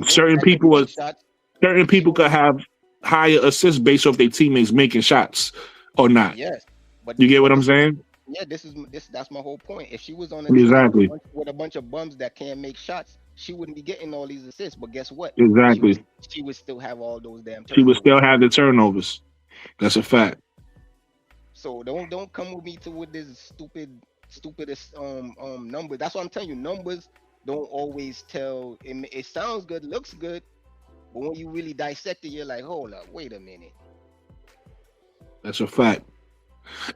S1: Certain
S4: that couldn't
S1: people are
S4: make shots,
S1: certain
S4: she
S1: people
S4: would
S1: could have higher assists based off their teammates making shots or not.
S4: yes. But
S1: You get what I'm
S4: this
S1: saying?
S4: yeah, that's my whole point. If she was on a team
S1: Exactly.
S4: with a bunch of bums that can't make shots, she wouldn't be getting all these assists. But guess what?
S1: Exactly.
S4: She would still have all those damn
S1: She would
S4: turnovers.
S1: still have the turnovers. That's a fact.
S4: So don't come with me with this stupidest number. That's what I'm telling you. Numbers don't always tell. It sounds good, looks good, but when you really dissect it, you're like, hold up, wait a minute.
S1: That's a fact.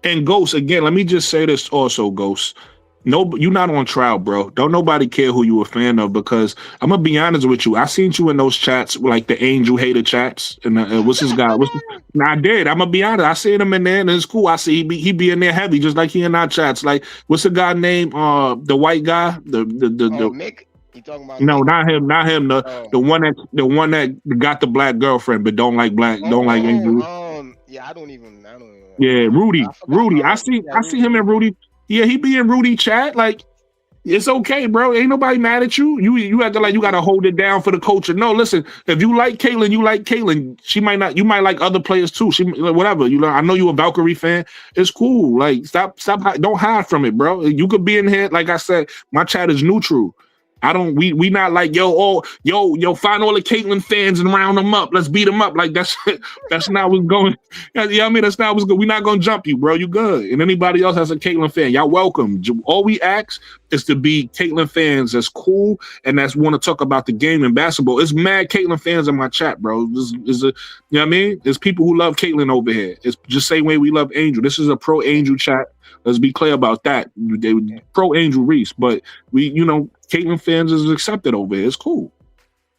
S1: And Ghost, again, let me just say this also, Ghost. No, you're not on trial, bro. Don't nobody care who you a fan of because I'm gonna be honest with you. I seen you in those chats, like the Angel hater chats, and what's his guy? I did. I'm gonna be honest. I seen him in there, and it's cool. I see he be in there heavy, just like he in our chats. Like, what's the guy name? The white guy, the
S4: Mick. You talking about?
S1: No,
S4: Mick?
S1: not him. The one that got the black girlfriend, but don't like Angel.
S4: Yeah, I don't even.
S1: Yeah, Rudy.
S4: I forgot.
S1: I see
S4: Rudy.
S1: him in Rudy. Yeah, he be in Rudy chat. Like, it's okay, bro. Ain't nobody mad at you. You have to you gotta hold it down for the culture. No, listen, if you like Caitlyn, you like Caitlyn. She might not, you might like other players too. She whatever. I know you a Valkyrie fan. It's cool. Like, stop, don't hide from it, bro. You could be in here, like I said, my chat is neutral. I don't. We not like yo. Find all the Caitlyn fans and round them up. Let's beat them up. Like that's not what's going. Yeah, I mean that's not what's good. We're not gonna jump you, bro. You good. And anybody else has a Caitlyn fan, y'all welcome. All we ask is to be Caitlyn fans that's cool and that's want to talk about the game and basketball. It's mad Caitlyn fans in my chat, bro. This is you know what I mean? There's people who love Caitlyn over here. It's just same way we love Angel. This is a pro Angel chat. Let's be clear about that. They pro Angel Reese, but Caitlyn fans is accepted over here. It's cool.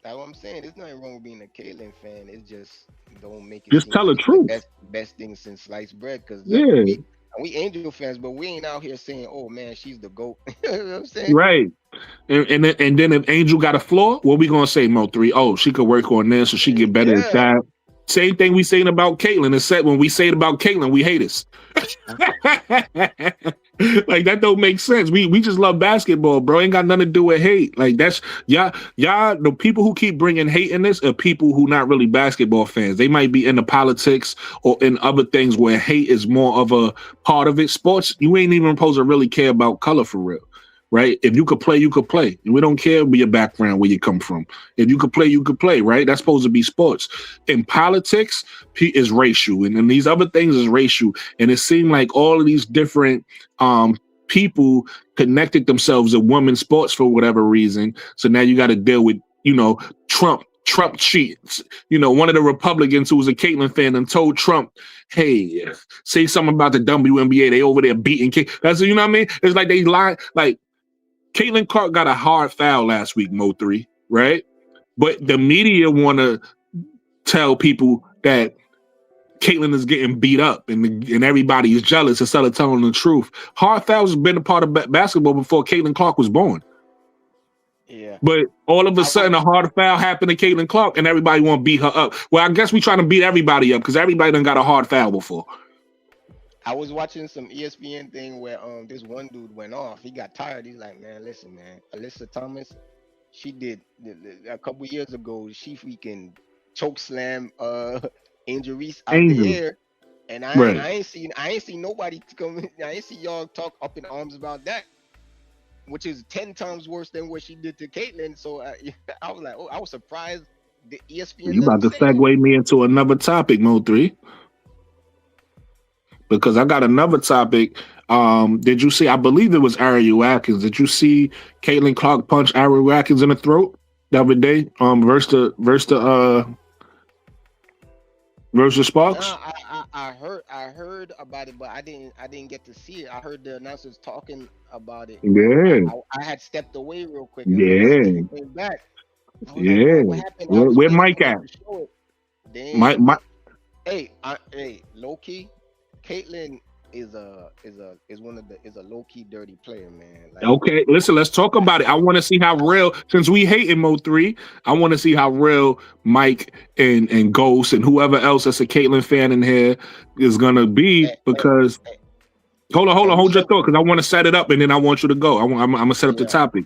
S4: That's what I'm saying. There's nothing wrong with being a Caitlyn fan. It's just don't make it.
S1: Just tell the truth.
S4: Best thing since sliced bread. Because
S1: yeah,
S4: we Angel fans, but we ain't out here saying, "Oh man, she's the GOAT." You know what I'm saying?
S1: Right. And then if Angel got a flaw, what we gonna say, Mo3? Oh, she could work on this, or she get better at that. Same thing we saying about Caitlyn. Except when we say it about Caitlyn, we hate us. Like that don't make sense. We just love basketball, bro. Ain't got nothing to do with hate. Like that's y'all. The people who keep bringing hate in this are people who not really basketball fans. They might be into politics or in other things where hate is more of a part of it. Sports, you ain't even supposed to really care about color for real. Right? If you could play, you could play. And we don't care your background, where you come from. If you could play, you could play, right? That's supposed to be sports. In politics, is racial. And then these other things is racial. And it seemed like all of these different people connected themselves to women's sports for whatever reason. So now you got to deal with, Trump cheats. One of the Republicans who was a Caitlyn fan and told Trump, hey, say something about the WNBA. They over there beating That's, you know what I mean? It's like they lie. Like, Caitlin Clark got a hard foul last week, Mo3, right? But the media want to tell people that Caitlin is getting beat up and everybody is jealous instead of telling the truth. Hard fouls has been a part of basketball before Caitlin Clark was born.
S4: Yeah.
S1: But all of a sudden, a hard foul happened to Caitlin Clark and everybody want to beat her up. Well, I guess we trying to beat everybody up because everybody done got a hard foul before.
S4: I was watching some ESPN thing where this one dude went off. He got tired. He's like, man, listen, man, Alyssa Thomas, she did a couple years ago. She freaking choke slam Angel Reese out the air, and I ain't seen nobody come. I ain't see y'all talk up in arms about that, which is 10 times worse than what she did to Caitlyn. So I was like, I was surprised the ESPN
S1: You
S4: let
S1: about
S4: them
S1: to
S4: say it.
S1: segue me into another topic, Mo3, because I got another topic. Did you see? I believe it was Ari Watkins. Did you see Caitlin Clark punch Ari Watkins in the throat the other day? Versus Sparks.
S4: Nah, I heard about it, but I didn't get to see it. I heard the announcers talking about it.
S1: Yeah,
S4: I had stepped away real quick, and when I
S1: yeah,
S4: came back, I was like,
S1: yeah.
S4: bro, what happened? I was
S1: Where
S4: waiting
S1: Mike
S4: for them
S1: at?
S4: to show it.
S1: Mike,
S4: Damn. Hey, low key, Caitlyn is a low key dirty player, man. Like,
S1: Okay, listen, let's talk
S4: I,
S1: about it. I want to see how real, since we hate Mo3, I want to see how real Mike and Ghost and whoever else that's a Caitlyn fan in here is gonna be.
S4: eh, eh,
S1: Because
S4: eh, you
S1: hold your
S4: said,
S1: thought, because I want to set it up and then I want you to go. I'm gonna set up the
S4: yeah,
S1: topic.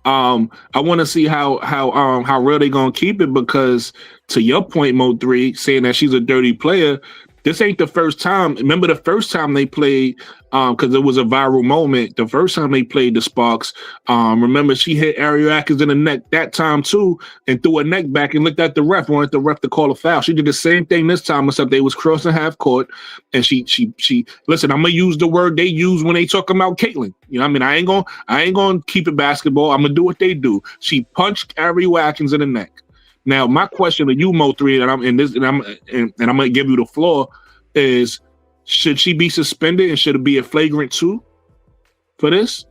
S1: I want to see how real they gonna keep it, because to your point, Mo3, saying that she's a dirty player, this ain't the first time. Remember the first time they played, because it was a viral moment. The first time they played the Sparks, remember she hit Ari Atkins in the neck that time too, and threw her neck back and looked at the ref, wanted the ref to call a foul. She did the same thing this time, except they was crossing half court, and she listen. I'm gonna use the word they use when they talk about Caitlyn. You know what I mean? I ain't gonna keep it basketball. I'm gonna do what they do. She punched Ari Watkins in the neck. Now, my question to you, Mo3, and I'm gonna give you the floor, is should she be suspended and should it be a flagrant 2 for this?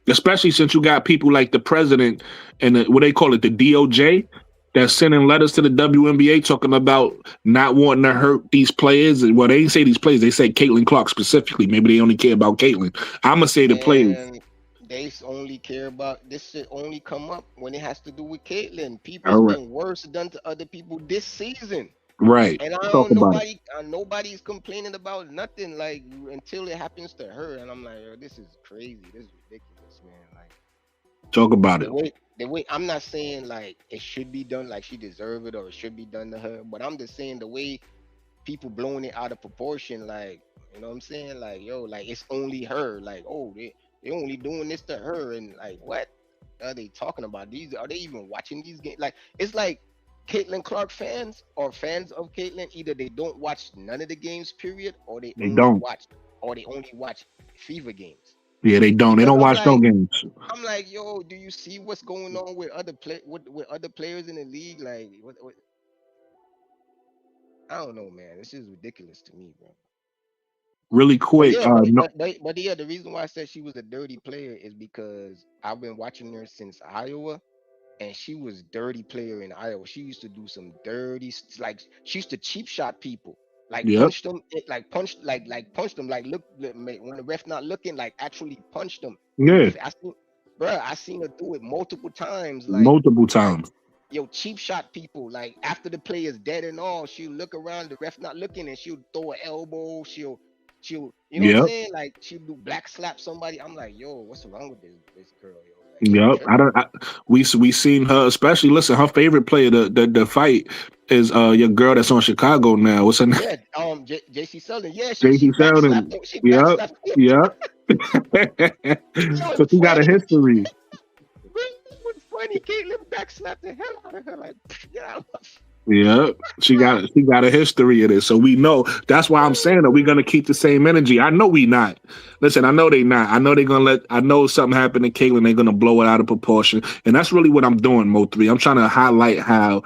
S1: Especially since you got people like the president and what they call it, the DOJ, that's sending letters to the WNBA talking about not wanting to hurt these players. Well, they didn't say these players, they said Caitlin Clark specifically. Maybe they only care about Caitlin. I'm gonna say the players.
S4: man, they only care about this shit. Only come up when it has to do with Caitlyn. People,
S1: All
S4: it's
S1: right.
S4: been worse done to other people this season.
S1: Right.
S4: And I
S1: Talk
S4: don't
S1: about it.
S4: nobody's complaining about nothing like until it happens to her. And I'm like, yo, this is crazy. This is ridiculous, man. Like
S1: Talk about it.
S4: the way I'm not saying like it should be done, like she deserve it or it should be done to her, but I'm just saying the way people blowing it out of proportion, like, you know what I'm saying? Like, yo, like it's only her. Like, oh, they only doing this to her, and like, what are they talking about? These are they even watching these games? Like, it's like Caitlin Clark fans or fans of Caitlin, either they don't watch none of the games, period, or
S1: They don't.
S4: they only watch Fever games.
S1: Yeah, they don't. They
S4: Because
S1: don't watch no games.
S4: I'm like, yo, do you see what's going on with with other players in the league? Like, what I don't know, man. This is ridiculous to me, bro.
S1: Really
S4: But
S1: quick.
S4: yeah,
S1: No,
S4: but yeah, the reason why I said she was a dirty player is because I've been watching her since Iowa, and she was dirty player in Iowa. She used to do some like she used to cheap shot people, like
S1: yep.
S4: punch them, punch them, like when the ref not looking, like actually punch them in the
S1: Yeah.
S4: face. I seen her do it multiple times,
S1: Multiple
S4: like
S1: times.
S4: yo, cheap shot people. Like after the play is dead and all, she'll look around, the ref not looking, and she'll throw an elbow. She'll, you know what I'm
S1: Yep.
S4: saying? Like she'll do black slap somebody. I'm like, yo, what's wrong with this girl, yo? Like she
S1: Yep.
S4: tripping.
S1: We seen her, especially, listen, her favorite player the fight is your girl that's on Chicago now. What's her name?
S4: Yeah, JC Sullivan. Yeah, she
S1: JC Sheldon.
S4: backslapped. She
S1: Yep.
S4: backslapped.
S1: Yep.
S4: That
S1: So
S4: was
S1: she got a
S4: funny.
S1: history.
S4: It was funny. Caitlyn backslapped the hell out of her. Like, get out.
S1: Yeah, she got a history of this, so we know. That's why I'm saying that we're gonna keep the same energy. I know we not. Listen, I know they not. I know they're gonna let. I know something happened to Caitlyn. They're gonna blow it out of proportion, and that's really what I'm doing, Mo3. I'm trying to highlight how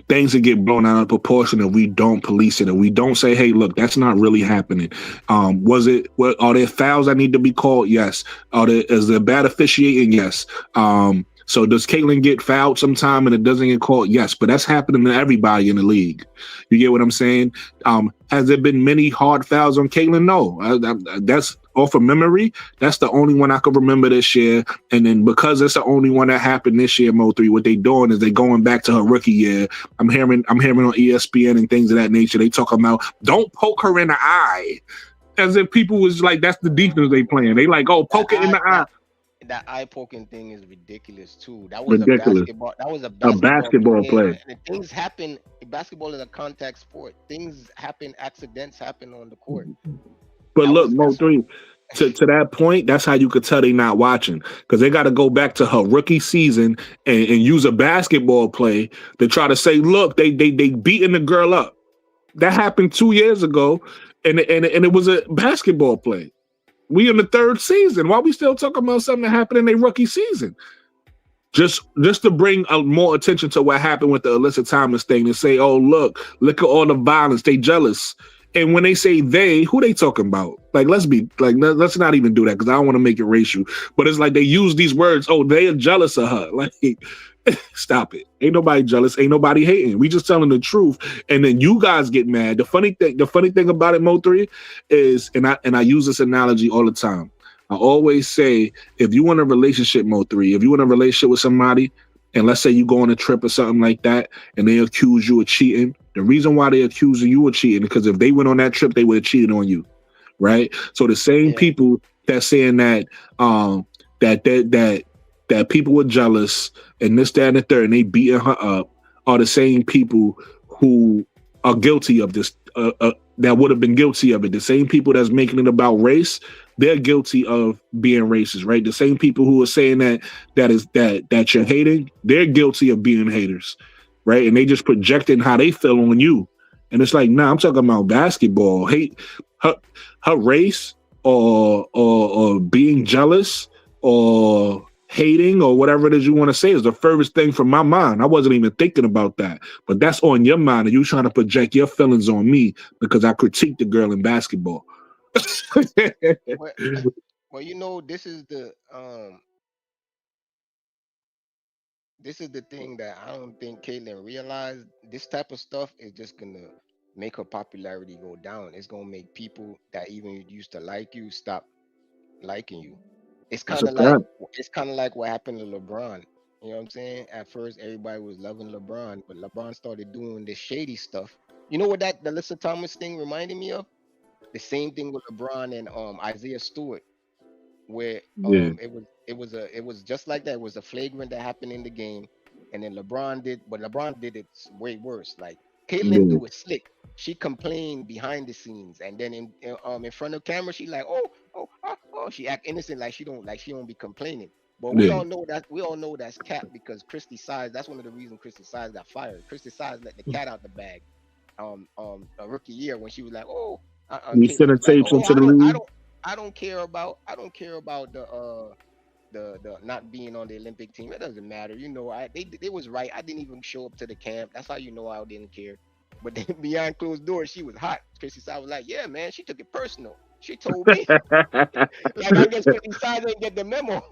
S1: things that get blown out of proportion if we don't police it and we don't say, hey, look, that's not really happening. Are there fouls that need to be called? Yes. Is there bad officiating? Yes. So does Caitlyn get fouled sometime and it doesn't get called? Yes, but that's happening to everybody in the league. You get what I'm saying? Has there been many hard fouls on Caitlyn? No. That's off of memory. That's the only one I can remember this year. And then because it's the only one that happened this year, Mo3, what they doing is they going back to her rookie year. I'm hearing on ESPN and things of that nature. They talking about don't poke her in the eye. As if people was like, that's the defense they playing. They like, oh, poke it in the eye.
S4: That eye poking thing is ridiculous too. That was
S1: Ridiculous.
S4: a basketball
S1: play.
S4: And things happen. Basketball is a contact sport. Things happen. Accidents happen on the court.
S1: But look, Mo3, to that point, that's how you could tell they not watching, because they got to go back to her rookie season and use a basketball play to try to say, look, they beating the girl up. That happened 2 years ago, and it was a basketball play. We in the 3rd season. Why we still talking about something that happened in their rookie season? Just to bring more attention to what happened with the Alyssa Thomas thing, and say, oh, look at all the violence. They jealous. And when they say they, who they talking about? Like, let's not even do that, because I don't want to make it racial. But it's like they use these words. Oh, they are jealous of her. Like, stop it. Ain't nobody jealous. Ain't nobody hating. We just telling the truth. And then you guys get mad. The funny thing about it, Mo3, is, and I use this analogy all the time. I always say, if you want a relationship, Mo3, if you want a relationship with somebody, and let's say you go on a trip or something like that, and they accuse you of cheating, the reason why they accusing you of cheating, because if they went on that trip, they would have cheated on you, right? So the same people that's saying that that people were jealous and this, that, and the third, and they beating her up, are the same people who are guilty of this, that would have been guilty of it. The same people that's making it about race, they're guilty of being racist, right? The same people who are saying that you're hating, they're guilty of being haters, right? And they just projecting how they feel on you. And it's like, nah, I'm talking about basketball. Hate her race or being jealous or hating or whatever it is you want to say is the furthest thing from my mind. I wasn't even thinking about that. But that's on your mind, and you trying to project your feelings on me because I critiqued the girl in basketball.
S4: Well, you know, this is the thing that I don't think Caitlyn realized. This type of stuff is just gonna make her popularity go down. It's gonna make people that even used to like you stop liking you. It's kind of like what happened to LeBron. You know what I'm saying? At first, everybody was loving LeBron, but LeBron started doing this shady stuff. You know what the Alyssa Thomas thing reminded me of? The same thing with LeBron and Isaiah Stewart, where it was just like that. It was a flagrant that happened in the game, and then LeBron did it way worse. Like Caitlyn do it slick. She complained behind the scenes, and then in front of camera, she like, oh, she act innocent, like she don't be complaining. But we all know that's cap, because Christy Size. That's one of the reasons Christy Size got fired. Christy Size let the cat out the bag. A rookie year, when she was like, oh,
S1: you sending tapes into the league.
S4: I don't care about the not being on the Olympic team. It doesn't matter. You know, they was right. I didn't even show up to the camp. That's how you know I didn't care. But then behind closed doors, she was hot. Chrissy Side was like, yeah, man, she took it personal. She told me. Like, I guess Chrissy Side didn't get the memo.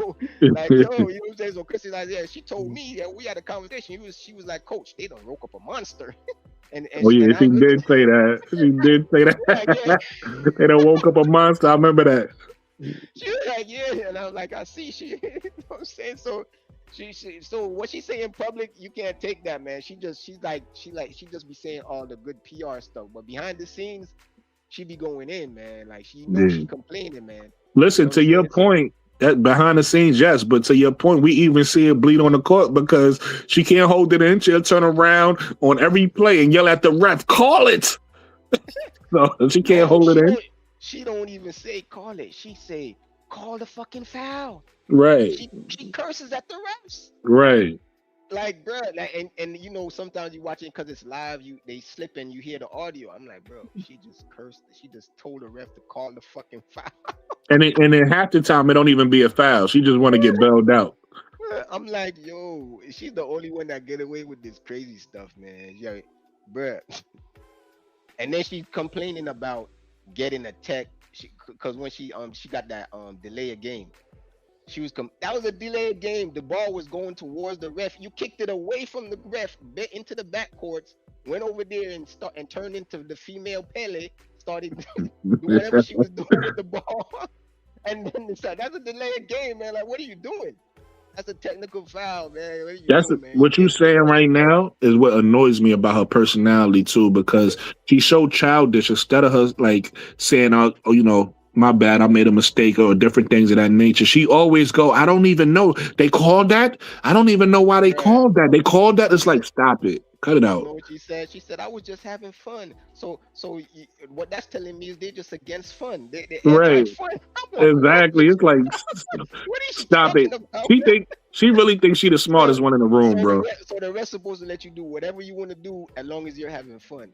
S4: Like, yo, you know what I'm saying? So Chrissy Side, yeah, she told me that we had a conversation. She was like, Coach, they done woke up a monster. And
S1: she did say that. She did say that. Like, they done woke up a monster. I remember that.
S4: She was like, yeah, and I was like, I see. She, you know what I'm saying? So so what she say in public, you can't take that, man. She just be saying all the good PR stuff, but behind the scenes, she be going in, man. Like, she knows she complaining, man.
S1: Listen, to your point, that behind the scenes, yes, but to your point, we even see it bleed on the court, because she can't hold it in. She'll turn around on every play and yell at the ref, call it. So she can't hold it in.
S4: She don't even say call it. She say call the fucking foul.
S1: Right.
S4: She curses at the refs.
S1: Right.
S4: Like, bro, like, and you know, sometimes you watch it because it's live. They slip and you hear the audio. I'm like, bro, she just cursed. She just told the ref to call the fucking foul. And
S1: then half the time it don't even be a foul. She just want to get bailed out.
S4: I'm like, yo, she's the only one that get away with this crazy stuff, man. Yeah, bro. And then she's complaining about getting a tech, because when she got that delay a game, that was a delayed game. The ball was going towards the ref. You kicked it away from the ref, into the backcourts, went over there and turned into the female Pele, started whatever she was doing with the ball. And then that's a delayed game, man. Like, what are you doing? That's a technical foul, man.
S1: What you saying right now is what annoys me about her personality too, because she so childish. Instead of her like saying, My bad, I made a mistake or different things of that nature. She always go, I don't even know. They called that? I don't even know why they
S4: Bruh,
S1: called that. They called that. It's
S4: you know,
S1: like, stop it. Cut it
S4: you
S1: out.
S4: know what she said? She said, I was just having fun. What that's telling me is they're just against fun. They
S1: Right.
S4: anti-fun. I'm like, what?
S1: Exactly. It's like,
S4: What is she
S1: stop it.
S4: talking about?
S1: She really thinks she the
S4: So,
S1: smartest one in the room, bro.
S4: so the rest supposed to let you do whatever you want to do as long as you're having fun.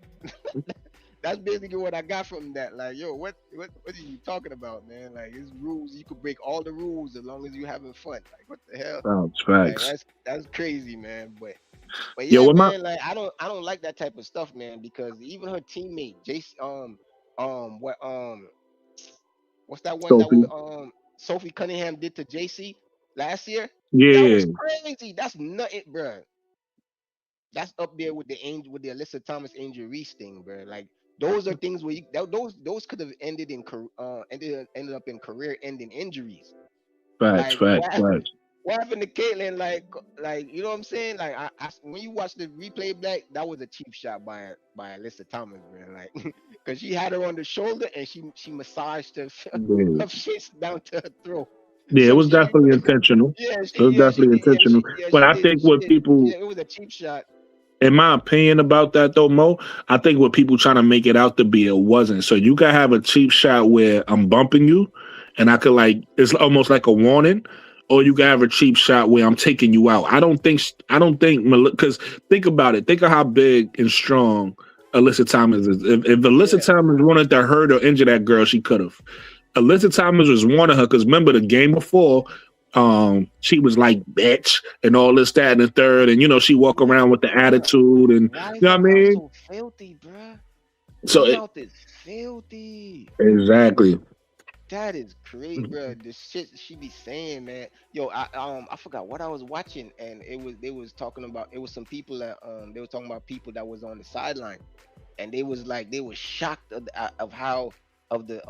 S4: That's basically what I got from that. Like, yo, what are you talking about, man? Like, it's rules. You could break all the rules as long as you're having fun. Like, what the hell?
S1: Oh,
S4: Like,
S1: facts.
S4: that's crazy, man. But
S1: Yo,
S4: yeah,
S1: what my
S4: man. Like, I don't like that type of stuff, man. Because even her teammate, Jace, what what's that one that
S1: Sophie?
S4: Sophie Cunningham did to JC last year? That
S1: Yeah,
S4: was crazy. That's nothing, bro. That's up there with with the Alyssa Thomas Angel Reese thing, bro. Like those are things where those could have ended ended up in career ending injuries.
S1: facts,
S4: Like
S1: facts, facts.
S4: what happened to Caitlyn? Like you know what I'm saying? Like when you watch the replay back, that was a cheap shot by Alyssa Thomas, man. Like because she had her on the shoulder and she massaged her
S1: Yeah.
S4: her face down to her throat.
S1: Yeah, it
S4: So
S1: was
S4: she
S1: definitely intentional. It was
S4: she
S1: definitely
S4: did
S1: intentional. But
S4: she
S1: I
S4: did
S1: think what people,
S4: yeah, it was a cheap shot.
S1: in my opinion about that though, Mo, I think what people trying to make it out to be, it wasn't. So you can have a cheap shot where I'm bumping you, and I could like it's almost like a warning, or you can have a cheap shot where I'm taking you out. I don't think because think about it. Think of how big and strong Alyssa Thomas is. If Alyssa
S4: Yeah.
S1: Thomas wanted to hurt or injure that girl, she could have. Alyssa Thomas was warning her because remember the game before, she was like bitch and all this, that, and the third, and she walk
S4: Yeah,
S1: around with the
S4: bruh.
S1: attitude, and
S4: Why
S1: you
S4: is
S1: know
S4: her
S1: what I
S4: mouth
S1: mean.
S4: so filthy, bruh?
S1: So
S4: Her mouth is filthy.
S1: exactly,
S4: That is great, bro. The shit she be saying, man. Yo, I forgot what I was watching, and they was talking about it was some people that they were talking about people that was on the sideline, and they was like they was shocked of how of the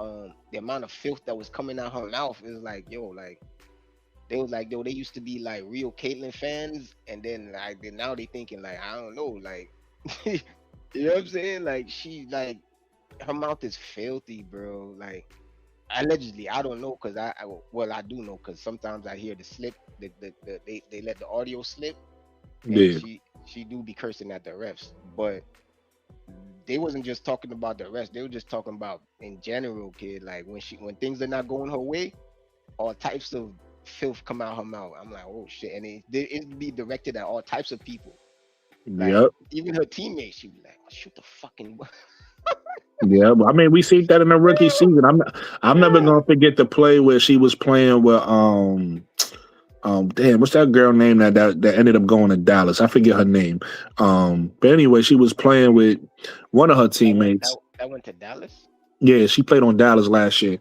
S4: amount of filth that was coming out her mouth. It was like yo, like they was like yo, they used to be like real Caitlyn fans, and then like now they thinking like I don't know, like you know what I'm saying? Like she like her mouth is filthy, bro. Like allegedly, I don't know because well I do know because sometimes I hear the slip, they let the audio slip, and
S1: yeah,
S4: she do be cursing at the refs, but they wasn't just talking about the refs, they were just talking about in general, kid. Like when things are not going her way, all types of filth come out her mouth. I'm like, oh shit, and it be directed at all types of people. Like
S1: yep,
S4: even her teammates, she be like, shoot the fucking
S1: yeah. I mean, we see that in the rookie season. I'm never
S4: yeah.
S1: gonna forget the play where she was playing with damn, what's that girl name that ended up going to Dallas? I forget her name. But anyway, she was playing with one of her teammates.
S4: That went to Dallas.
S1: Yeah, she played on Dallas last year.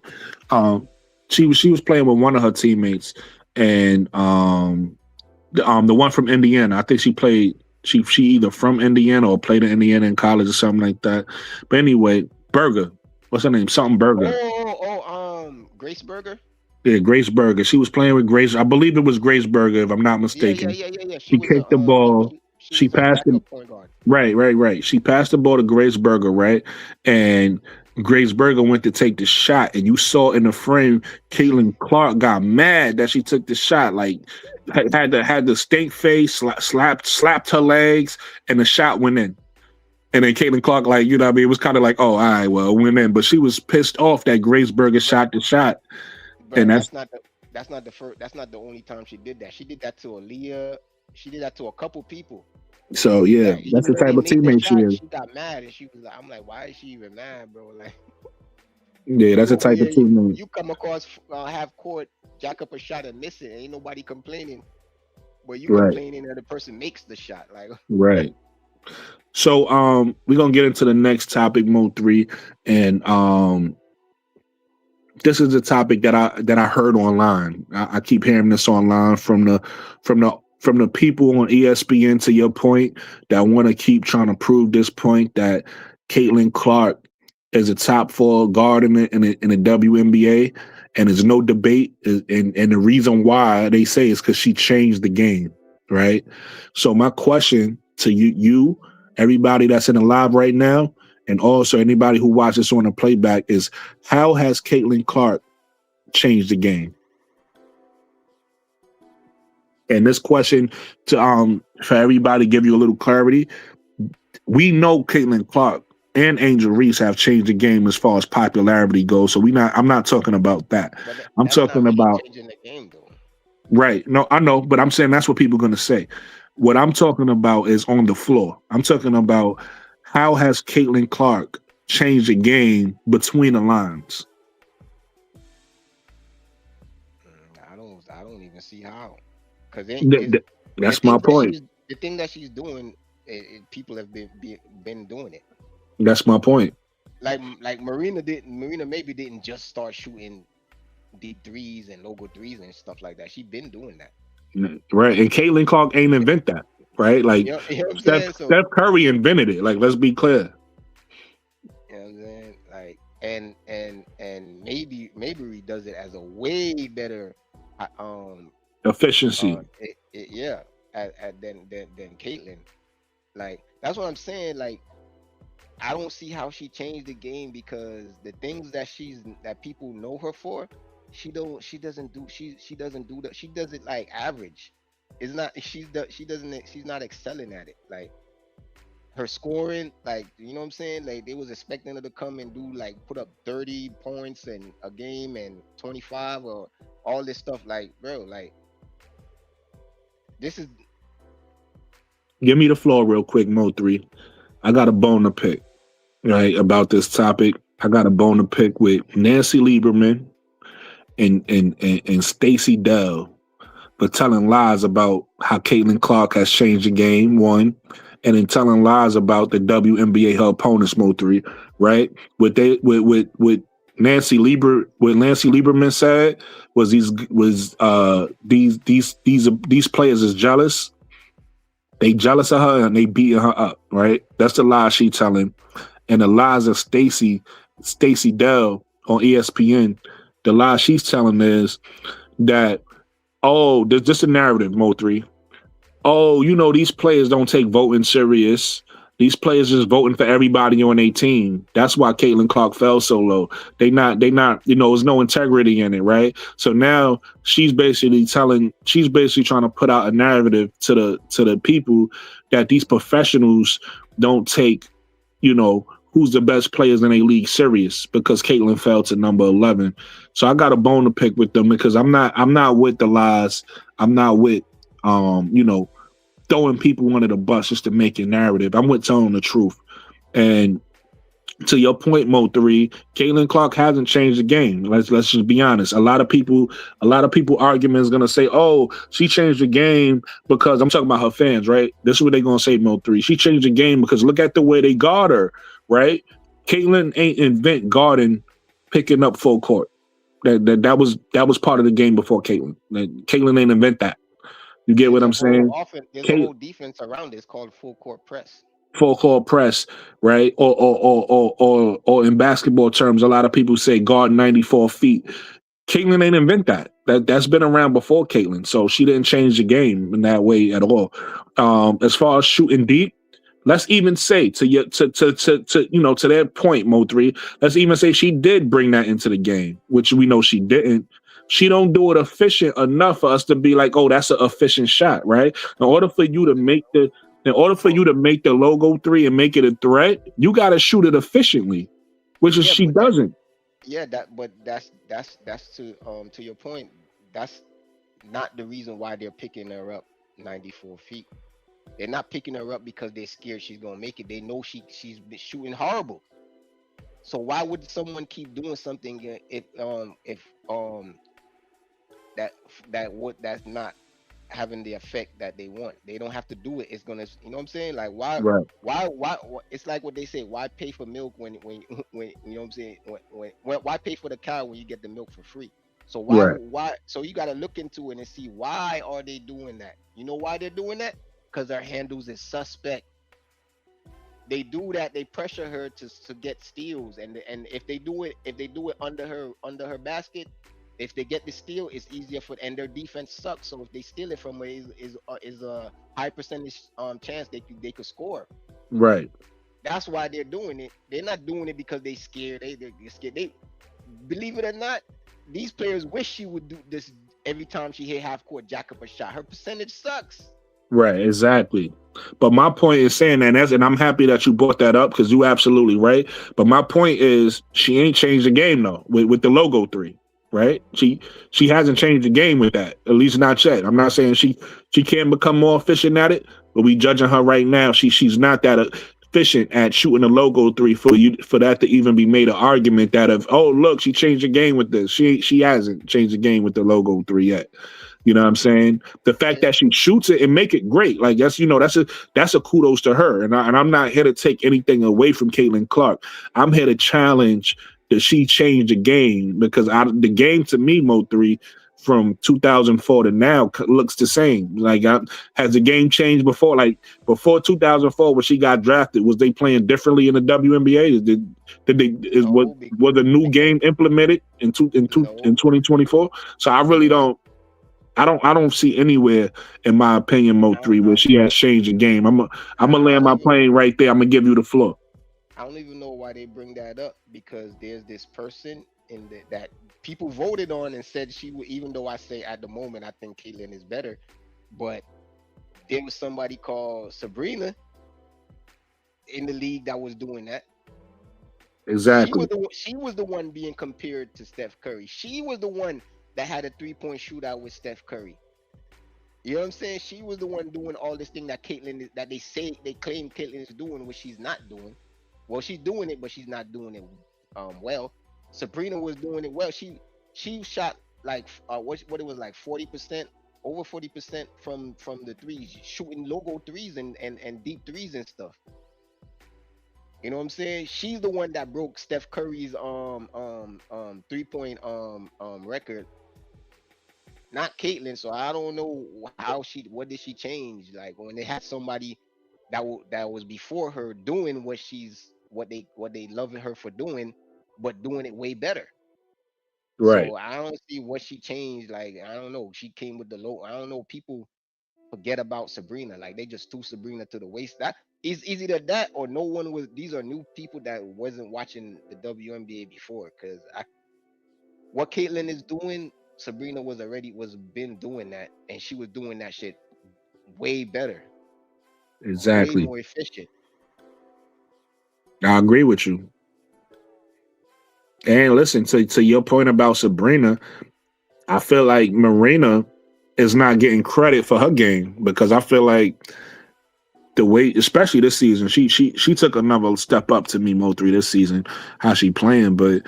S1: Um, she was playing with one of her teammates, and the one from Indiana. I think she played. She either from Indiana or played in Indiana in college or something like that. But anyway, Berger. What's her name? Something Berger.
S4: Grace Burger.
S1: Yeah, Grace Berger. She was playing with Grace. I believe it was Grace Berger, if I'm not mistaken.
S4: Yeah. She
S1: She
S4: was a
S1: kicked the ball.
S4: she
S1: She
S4: was a
S1: passed it.
S4: backup point guard.
S1: Right. She passed the ball to Grace Berger, right? And Grace Berger went to take the shot, and you saw in the frame, Caitlin Clark got mad that she took the shot. Like had the stink face, slapped her legs, and the shot went in. And then Caitlin Clark, like you know, what I mean, it was kind of like, oh, all right, well, it went in, but she was pissed off that Grace Berger shot the shot, and
S4: But that's not the only time she did that. She did that to Aaliyah. She did that to a couple people.
S1: so yeah,
S4: Like
S1: that's the
S4: when
S1: type
S4: they
S1: of
S4: made the
S1: teammate she
S4: shot,
S1: is.
S4: she got mad and she was like, I'm like, why is she even mad, bro? Like
S1: Yeah, that's
S4: you
S1: the
S4: over
S1: type of
S4: here,
S1: teammate.
S4: you come across half court, jack up a shot and miss it. Ain't nobody complaining. But you
S1: Right,
S4: complaining that the person makes the shot. Like
S1: right. So we're gonna get into the next topic, Mode 3, and this is a topic that I heard online. I keep hearing this online from the people on ESPN, to your point, that want to keep trying to prove this point that Caitlin Clark is a top 4 guard in the WNBA, and there's no debate. And the reason why they say is because she changed the game, right? So my question to you, everybody that's in the live right now, and also anybody who watches on the playback is how has Caitlin Clark changed the game? And this question to for everybody give you a little clarity. We know Caitlin Clark and Angel Reese have changed the game as far as popularity goes. So I'm not talking about that.
S4: But
S1: I'm
S4: that's not
S1: talking
S4: really
S1: about
S4: changing the game, though.
S1: right. No, I know, but I'm saying that's what people are gonna say. What I'm talking about is on the floor. I'm talking about how has Caitlin Clark changed the game between the lines?
S4: I don't even see how. Because
S1: Th- th-
S4: the
S1: That's my
S4: things that
S1: point.
S4: she's doing, people have been doing it.
S1: That's my point.
S4: Like Marina maybe didn't just start shooting deep threes and logo threes and stuff like that. She been doing that.
S1: Right. And Caitlin Clark ain't invent that. Right. Like
S4: You know what I'm saying? So
S1: Steph Curry invented it. Like, let's be clear.
S4: you know what I'm saying? Like and maybe Mabrey does it as a way better
S1: Efficiency.
S4: yeah than Caitlin. Like that's what I'm saying. Like I don't see how she changed the game because the things that people know her for, she doesn't do that. She does it like average. It's not she's not excelling at it. Like her scoring, like you know what I'm saying? Like they was expecting her to come and do like put up 30 points in a game and 25 or all this stuff. Like, bro, like this is
S1: Give me the floor real quick, Mo3. I got a bone to pick, right, about this topic. I got a bone to pick with Nancy Lieberman and Stacey Dell for telling lies about how Caitlin Clark has changed the game, one, and then telling lies about the WNBA her opponents, Mo3, right? What Nancy Lieberman said was these players is jealous. They jealous of her and they beating her up, right? That's the lie she telling. And the lies of Stacey Dell on ESPN, the lie she's telling is that, oh, there's just a narrative, Mo3. Oh, you know, these players don't take voting serious. These players just voting for everybody on their team. That's why Caitlin Clark fell so low. They not, you know, there's no integrity in it, right? So now she's basically trying to put out a narrative to the people that these professionals don't take, you know, who's the best players in a league serious because Caitlin fell to number 11. So I got a bone to pick with them because I'm not with the lies. I'm not with you know, throwing people under the bus just to make a narrative. I'm with telling the truth. And to your point, Mo3, Caitlin Clark hasn't changed the game. Let's just be honest. A lot of people argument is gonna say, oh, she changed the game because I'm talking about her fans, right? This is what they're gonna say, Mo3. She changed the game because look at the way they guard her, right? Caitlin ain't invent guarding, picking up full court. That was part of the game before Caitlin. Caitlin ain't invent that. You get what I'm saying?
S4: There's a whole defense around this called full court press.
S1: Full court press, right? Or in basketball terms, a lot of people say guard 94 feet. Caitlin ain't invent that. That's been around before Caitlin, so she didn't change the game in that way at all. As far as shooting deep, let's even say to you to their point, Mo3. Let's even say she did bring that into the game, which we know she didn't. She don't do it efficient enough for us to be like, oh, that's an efficient shot, right? In order for you to make the logo three and make it a threat, you got to shoot it efficiently, which is she doesn't.
S4: That's to your point. That's not the reason why they're picking her up 94 feet. They're not picking her up because they're scared she's gonna make it. They know she's been shooting horrible. So why would someone keep doing something if that's not having the effect that they want? They don't have to do it. It's gonna, you know what I'm saying? Like why
S1: Right.
S4: why it's like what they say, why pay for milk when you know what I'm saying, when why pay for the cow when you get the milk for free? So why so you got to look into it and see why are they doing that? You know why they're doing that? Because their handles is suspect. They do that, they pressure her to get steals, and if they do it under her basket, if they get the steal, it's easier for, and their defense sucks. So if they steal it from her, is a high percentage chance they could score.
S1: Right.
S4: That's why they're doing it. They're not doing it because they scared. They're scared. They, believe it or not, these players wish she would do this every time she hit half court, jack up a shot. Her percentage sucks.
S1: Right, exactly. But my point is saying that, and I'm happy that you brought that up because you absolutely right. But my point is, she ain't changed the game though with the logo 3, right? She hasn't changed the game with that, at least not yet. I'm not saying she can't become more efficient at it, but we judging her right now. She's not that efficient at shooting the logo 3 for that to even be made an argument that of, oh look, she changed the game with this. She hasn't changed the game with the logo 3 yet. You know what I'm saying? The fact that she shoots it and make it great, like that's a kudos to her. And I'm not here to take anything away from Caitlin Clark. I'm here to challenge that she changed the game because the game to me, Mo3, from 2004 to now looks the same. Like, has the game changed before? Like before 2004, when she got drafted, was they playing differently in the WNBA? Was a new game implemented in 2024? So I really don't. I don't see anywhere, in my opinion, Mo3, where she has changed the game. I'm gonna land my plane right there. I'm gonna give you the floor.
S4: I don't even know why they bring that up because there's this person that people voted on and said she would. Even though I say at the moment I think Caitlin is better, but there was somebody called Sabrina in the league that was doing that.
S1: Exactly.
S4: She was the one being compared to Steph Curry. She was the one that had a 3-point shootout with Steph Curry. You know what I'm saying? She was the one doing all this thing that they claim Caitlin is doing, which she's not doing. Well, she's doing it, but she's not doing it well. Sabrina was doing it well. She shot like what it was like 40%, over 40% from the threes, shooting logo threes and deep threes and stuff. You know what I'm saying? She's the one that broke Steph Curry's 3-point record. Not Caitlin, so I don't know what did she change? Like when they had somebody that was before her doing what they loving her for doing, but doing it way better.
S1: Right.
S4: So I don't see what she changed. Like I don't know. She came with the low. I don't know. People forget about Sabrina. Like they just threw Sabrina to the waste. That is either that or no one was. These are new people that wasn't watching the WNBA before. Because what Caitlin is doing, Sabrina was been doing that, and she was doing that shit way better.
S1: Exactly.
S4: Way more efficient.
S1: I agree with you. And listen, to your point about Sabrina, I feel like Marina is not getting credit for her game because I feel like the way, especially this season, she took another step up to me, Mo3, this season, how she playing. But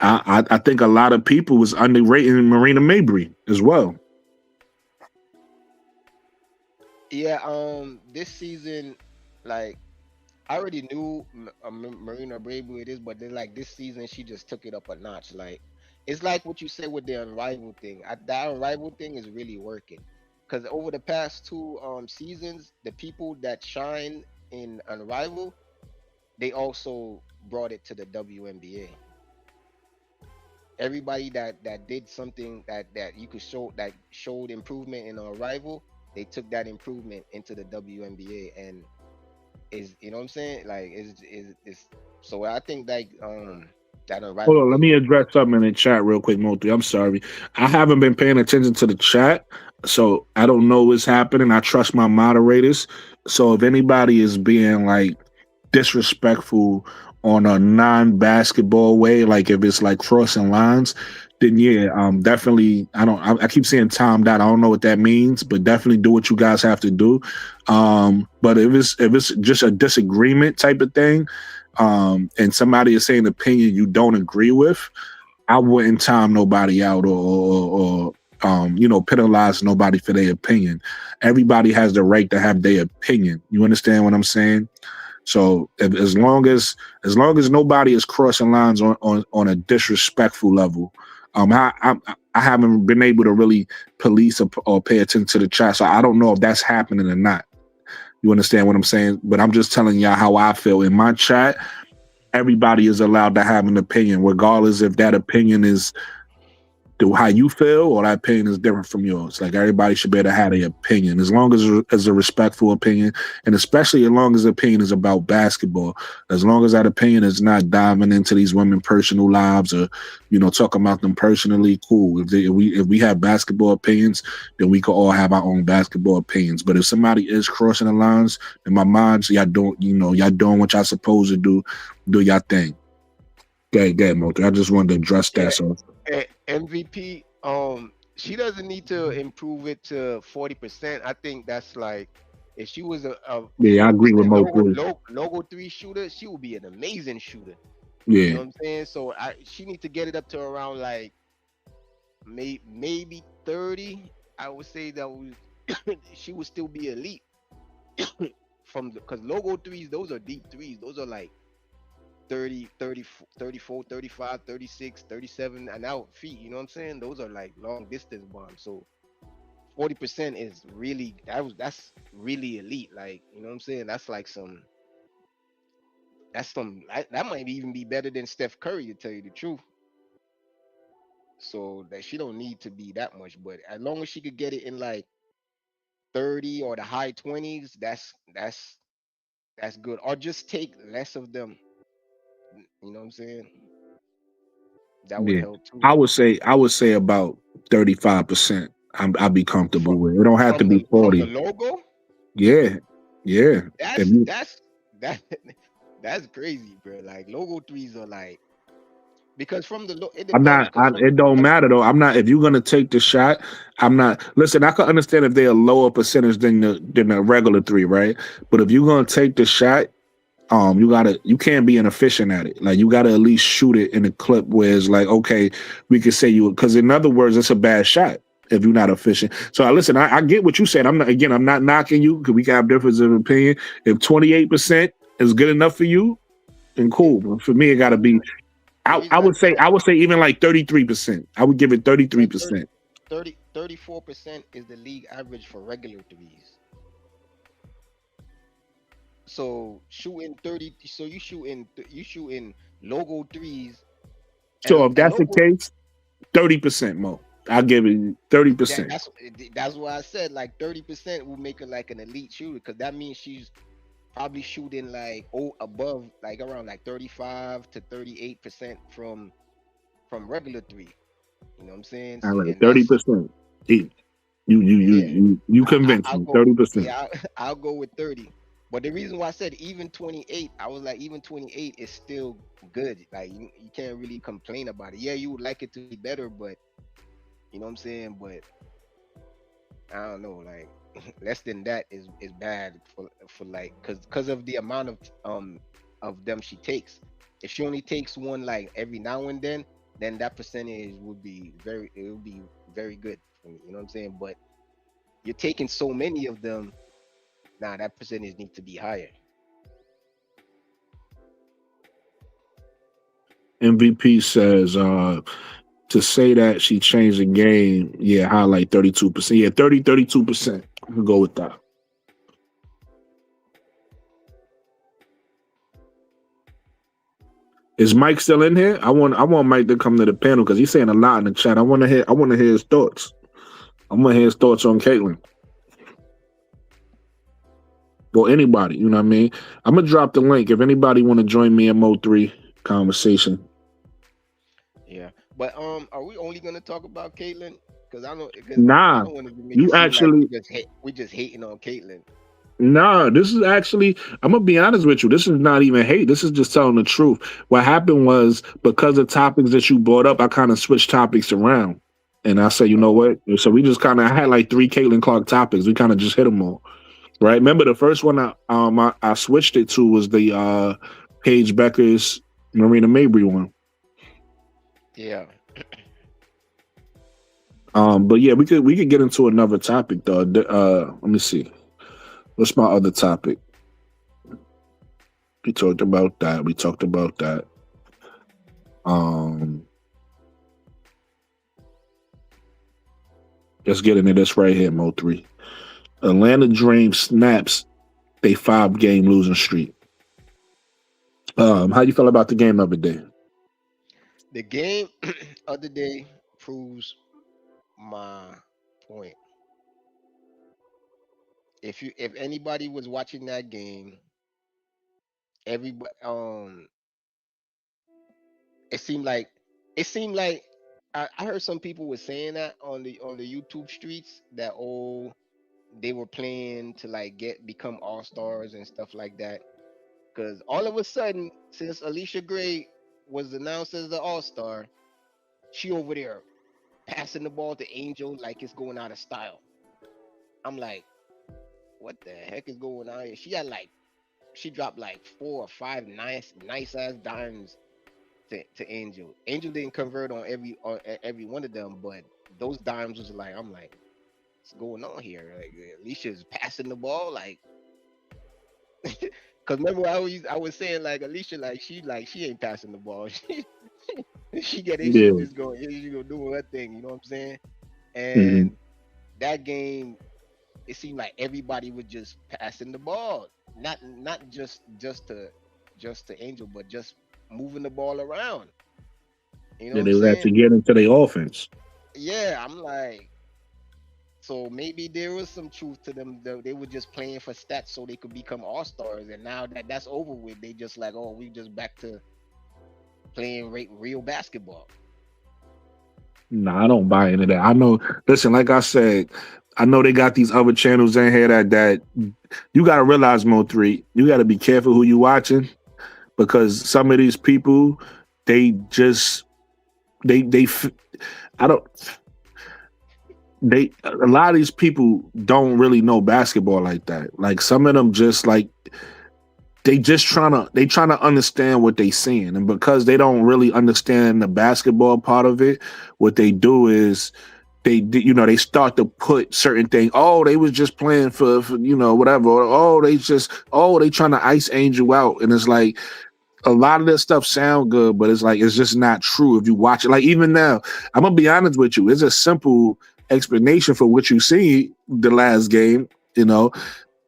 S1: I think a lot of people was underrating Marina Mabrey as well.
S4: Yeah, this season, like I already knew Marina Mabrey it is, but then like this season she just took it up a notch. Like it's like what you said with the unrivaled thing. That unrivaled thing is really working because over the past 2 seasons, the people that shine in unrivaled, they also brought it to the WNBA. Everybody that did something that you could show that showed improvement in a rival, they took that improvement into the WNBA and is, you know what I'm saying? Like is so I think like that
S1: Hold
S4: rival
S1: on, let me address something in the chat real quick, Mo3. I'm sorry. I haven't been paying attention to the chat, so I don't know what's happening. I trust my moderators. So if anybody is being like disrespectful on a non-basketball way, like if it's like crossing lines, then yeah, definitely. I keep saying timed out. I don't know what that means, but definitely do what you guys have to do. But if it's just a disagreement type of thing, and somebody is saying an opinion you don't agree with, I wouldn't time nobody out or penalize nobody for their opinion. Everybody has the right to have their opinion. You understand what I'm saying? So as long as nobody is crossing lines on a disrespectful level, I haven't been able to really police or pay attention to the chat, so I don't know if that's happening or not. You understand what I'm saying? But I'm just telling y'all how I feel. In my chat, everybody is allowed to have an opinion, regardless if that opinion is how you feel, or that opinion is different from yours. Like everybody should be able to have their opinion, as long as it's a respectful opinion, and especially as long as the opinion is about basketball. As long as that opinion is not diving into these women's personal lives or, talking about them personally, cool. If we have basketball opinions, then we can all have our own basketball opinions. But if somebody is crossing the lines, in my mind, y'all doing what y'all supposed to do y'all thing. Go, Motor. I just wanted to address that. So
S4: MVP, she doesn't need to improve it to 40%. I think that's like, if she was a
S1: I agree with Motor.
S4: logo 3 shooter, she would be an amazing shooter.
S1: Yeah.
S4: You know what I'm saying? So she needs to get it up to around like maybe 30. I would say that she would still be elite because logo 3s, those are deep 3s. Those are like 30, 34, 35, 36, 37 and out feet. You know what I'm saying? Those are like long distance bombs. So 40% is really that's really elite. Like, you know what I'm saying? That's like that might even be better than Steph Curry, to tell you the truth. So that she don't need to be that much, but as long as she could get it in like 30 or the high 20s, that's good. Or just take less of them. You know what I'm saying? That would help too.
S1: I would say about 35%. I'd be comfortable with. It don't have to be 40.
S4: From the logo?
S1: Yeah.
S4: That's crazy, bro. Like logo 3s are like, because from the logo,
S1: it don't matter though. I'm not. If you're gonna take the shot, I'm not. Listen, I can understand if they're a lower percentage than the regular 3, right? But if you're gonna take the shot, you can't be inefficient at it. Like you gotta at least shoot it in a clip where it's like, okay, we could say because in other words, it's a bad shot if you're not efficient. So listen, I get what you said. I'm not knocking you because we can have difference of opinion. If 28% is good enough for you, then cool. But for me, it gotta be. I would say even like 33%. I would give it 33%.
S4: 34% is the league average for regular 3s. So shooting 30. So you shooting logo 3s.
S1: So if that's the case, 30% more. I'll give it 30%.
S4: That's why I said like 30% will make her like an elite shooter, because that means she's probably shooting like above, like around like 35 to 38% from regular 3. You know what I'm saying?
S1: All right, 30%. You convinced me. 30%.
S4: Yeah, I'll go with 30. But the reason why I said even 28, I was like, even 28 is still good. Like you can't really complain about it. Yeah, you would like it to be better, but you know what I'm saying? But I don't know, like less than that is bad for like, because of the amount of them she takes. If she only takes one like every now and then that percentage would be very good for me. You know what I'm saying? But you're taking so many of them. Nah, that percentage needs to be higher.
S1: MVP says to say that she changed the game, highlight 32%. Yeah, 32%. I'm gonna go with that. Is Mike still in here? I want Mike to come to the panel because he's saying a lot in the chat. I want to hear his thoughts. I'm gonna hear his thoughts on Caitlin. Or anybody, you know what I mean? I'm gonna drop the link if anybody want to join me in Mo3 conversation.
S4: Yeah, but are we only gonna talk about Caitlin? Because I don't want to make
S1: you
S4: it seem
S1: actually
S4: like we just hating on Caitlin.
S1: Nah, this is actually, I'm gonna be honest with you. This is not even hate. This is just telling the truth. What happened was, because of topics that you brought up, I kind of switched topics around, and I said, you know what? So we just kind of had like 3 Caitlin Clark topics. We kind of just hit them all. Right. Remember the first one I switched it to was the Paige Bueckers Marina Mabrey one.
S4: Yeah.
S1: But yeah, we could get into another topic though. Let me see. What's my other topic? We talked about that. Let's get into this right here, Mo3. Atlanta Dream snaps they 5-game losing streak. How you feel about the game of the day?
S4: The game of the day proves my point. If anybody was watching that game, everybody it seemed like it seemed like I heard some people were saying that on the YouTube streets that they were playing to like become all stars and stuff like that. Because all of a sudden, since Alicia Gray was announced as the all star, she over there passing the ball to Angel like it's going out of style. I'm like, what the heck is going on here? She dropped like 4 or 5 nice ass dimes to Angel. Angel didn't convert on every one of them, but those dimes was like, I'm like, what's going on here? Like Alicia's passing the ball, like, cause remember I was saying like Alicia she ain't passing the ball. She get it.
S1: Yeah.
S4: She just go do her thing. You know what I'm saying?
S1: Mm-hmm.
S4: And that game, it seemed like everybody was just passing the ball, not just to Angel, but just moving the ball around. You know
S1: Yeah,
S4: what
S1: they
S4: I'm
S1: would have to
S4: saying?
S1: get into their offense.
S4: Yeah, I'm like, so maybe there was some truth to them. They were just playing for stats so they could become all stars, and now that that's over with, they just like, oh, we just back to playing real basketball.
S1: Nah, I don't buy into that. I know. Listen, like I said, I know they got these other channels in here that you got to realize, Mo3, you got to be careful who you watching, because some of these people, they I don't. A lot of these people don't really know basketball like that. Like some of them just like they trying to understand what they seeing, and because they don't really understand the basketball part of it, what they do is they start to put certain things. Oh, they was just playing for whatever. Or, they trying to ice Angel out, and it's like a lot of this stuff sound good, but it's like it's just not true if you watch it. Like even now, I'm gonna be honest with you, it's a simple explanation for what you see the last game.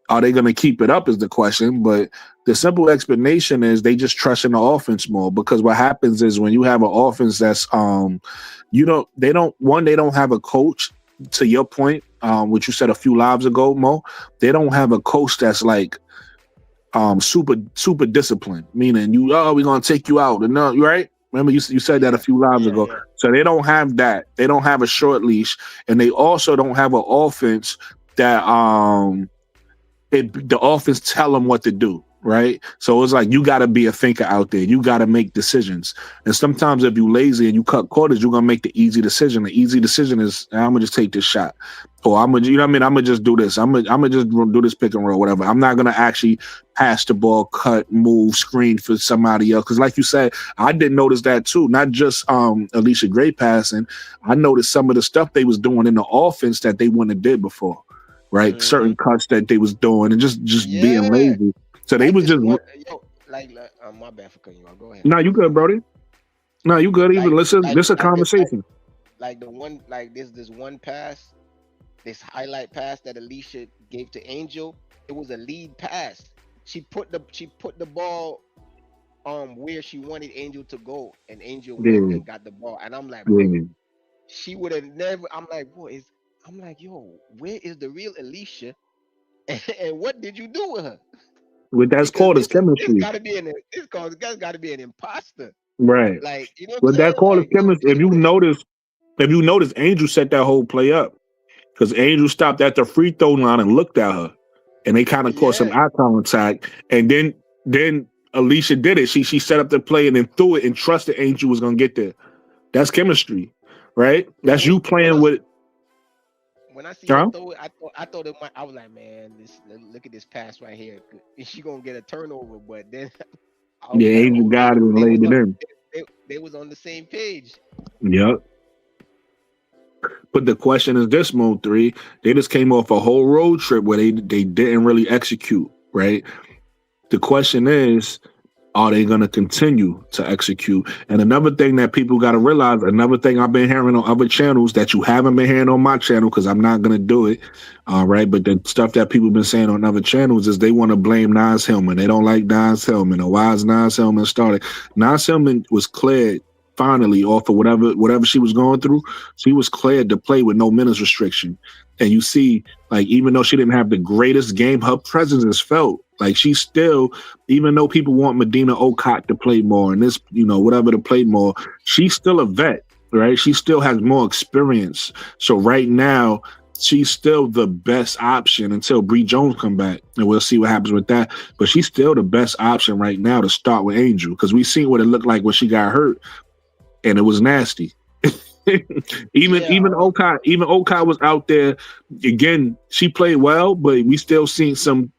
S1: Are they gonna keep it up is the question, but the simple explanation is they just trust in the offense more, because what happens is when you have an offense that's they don't have a coach, to your point, which you said a few lives ago, Mo. They don't have a coach that's like super disciplined, meaning we're gonna take you out, and no, right? Remember you said that a few lives ago.
S4: Yeah.
S1: So they don't have that. They don't have a short leash, and they also don't have an offense that the offense tell them what to do, right? So it's like you got to be a thinker out there. You got to make decisions, and sometimes if you lazy and you cut quarters, you're gonna make the easy decision. The easy decision is I'm gonna just take this shot, or I'm gonna I'm gonna just do this. I'm gonna just do this pick and roll, whatever. I'm not gonna actually pass the ball, cut, move, screen for somebody else. Because like you said, I did notice that too. Not just Alicia Gray passing. I noticed some of the stuff they was doing in the offense that they wouldn't have did before. Right,
S4: Mm-hmm.
S1: certain cuts that they was doing and just being lazy. So they was just
S4: my bad for cutting you off. Go ahead.
S1: No, you good, Brody. No, you good. Even listen, this a conversation.
S4: This one pass, this highlight pass that Alicia gave to Angel. It was a lead pass. She put the ball where she wanted Angel to go, and Angel went and got the ball. And I'm like, bro, she would have never. I'm like, yo, where is the real Alicia? And what did you do with her?
S1: With that's called his chemistry.
S4: This got to be an imposter,
S1: right?
S4: Like, you know what
S1: But
S4: I'm saying?
S1: that called his chemistry. If you notice, Angel set that whole play up, because Angel stopped at the free throw line and looked at her, and they kind of caught some eye contact, and then Alicia did it. She set up the play and then threw it and trusted Angel was gonna get there. That's chemistry, right? That's you playing with.
S4: When I see her throw it, I thought it might. I was like, man, look at this pass right here. Is she gonna get a turnover? But then,
S1: Angel got it and laid it in.
S4: They was on the same page.
S1: Yep. But the question is this, Mode 3, they just came off a whole road trip where they didn't really execute, right? The question is, are they going to continue to execute? And another thing that people got to realize, another thing I've been hearing on other channels that you haven't been hearing on my channel, because I'm not going to do it, right? But the stuff that people been saying on other channels is they want to blame Nas-Hillman. They don't like Nas-Hillman, or why is Nas-Hillman started? Nas-Hillman was cleared finally, off of whatever she was going through, she was cleared to play with no minutes restriction. And you see, like, even though she didn't have the greatest game, her presence is felt. Like, she's still, even though people want Medina Okot to play more and this, whatever to play more, she's still a vet, right? She still has more experience. So right now, she's still the best option until Bree Jones come back, and we'll see what happens with that. But she's still the best option right now to start with Angel, because we seen what it looked like when she got hurt, and it was nasty. even Okot was out there again. She played well, but we still seen some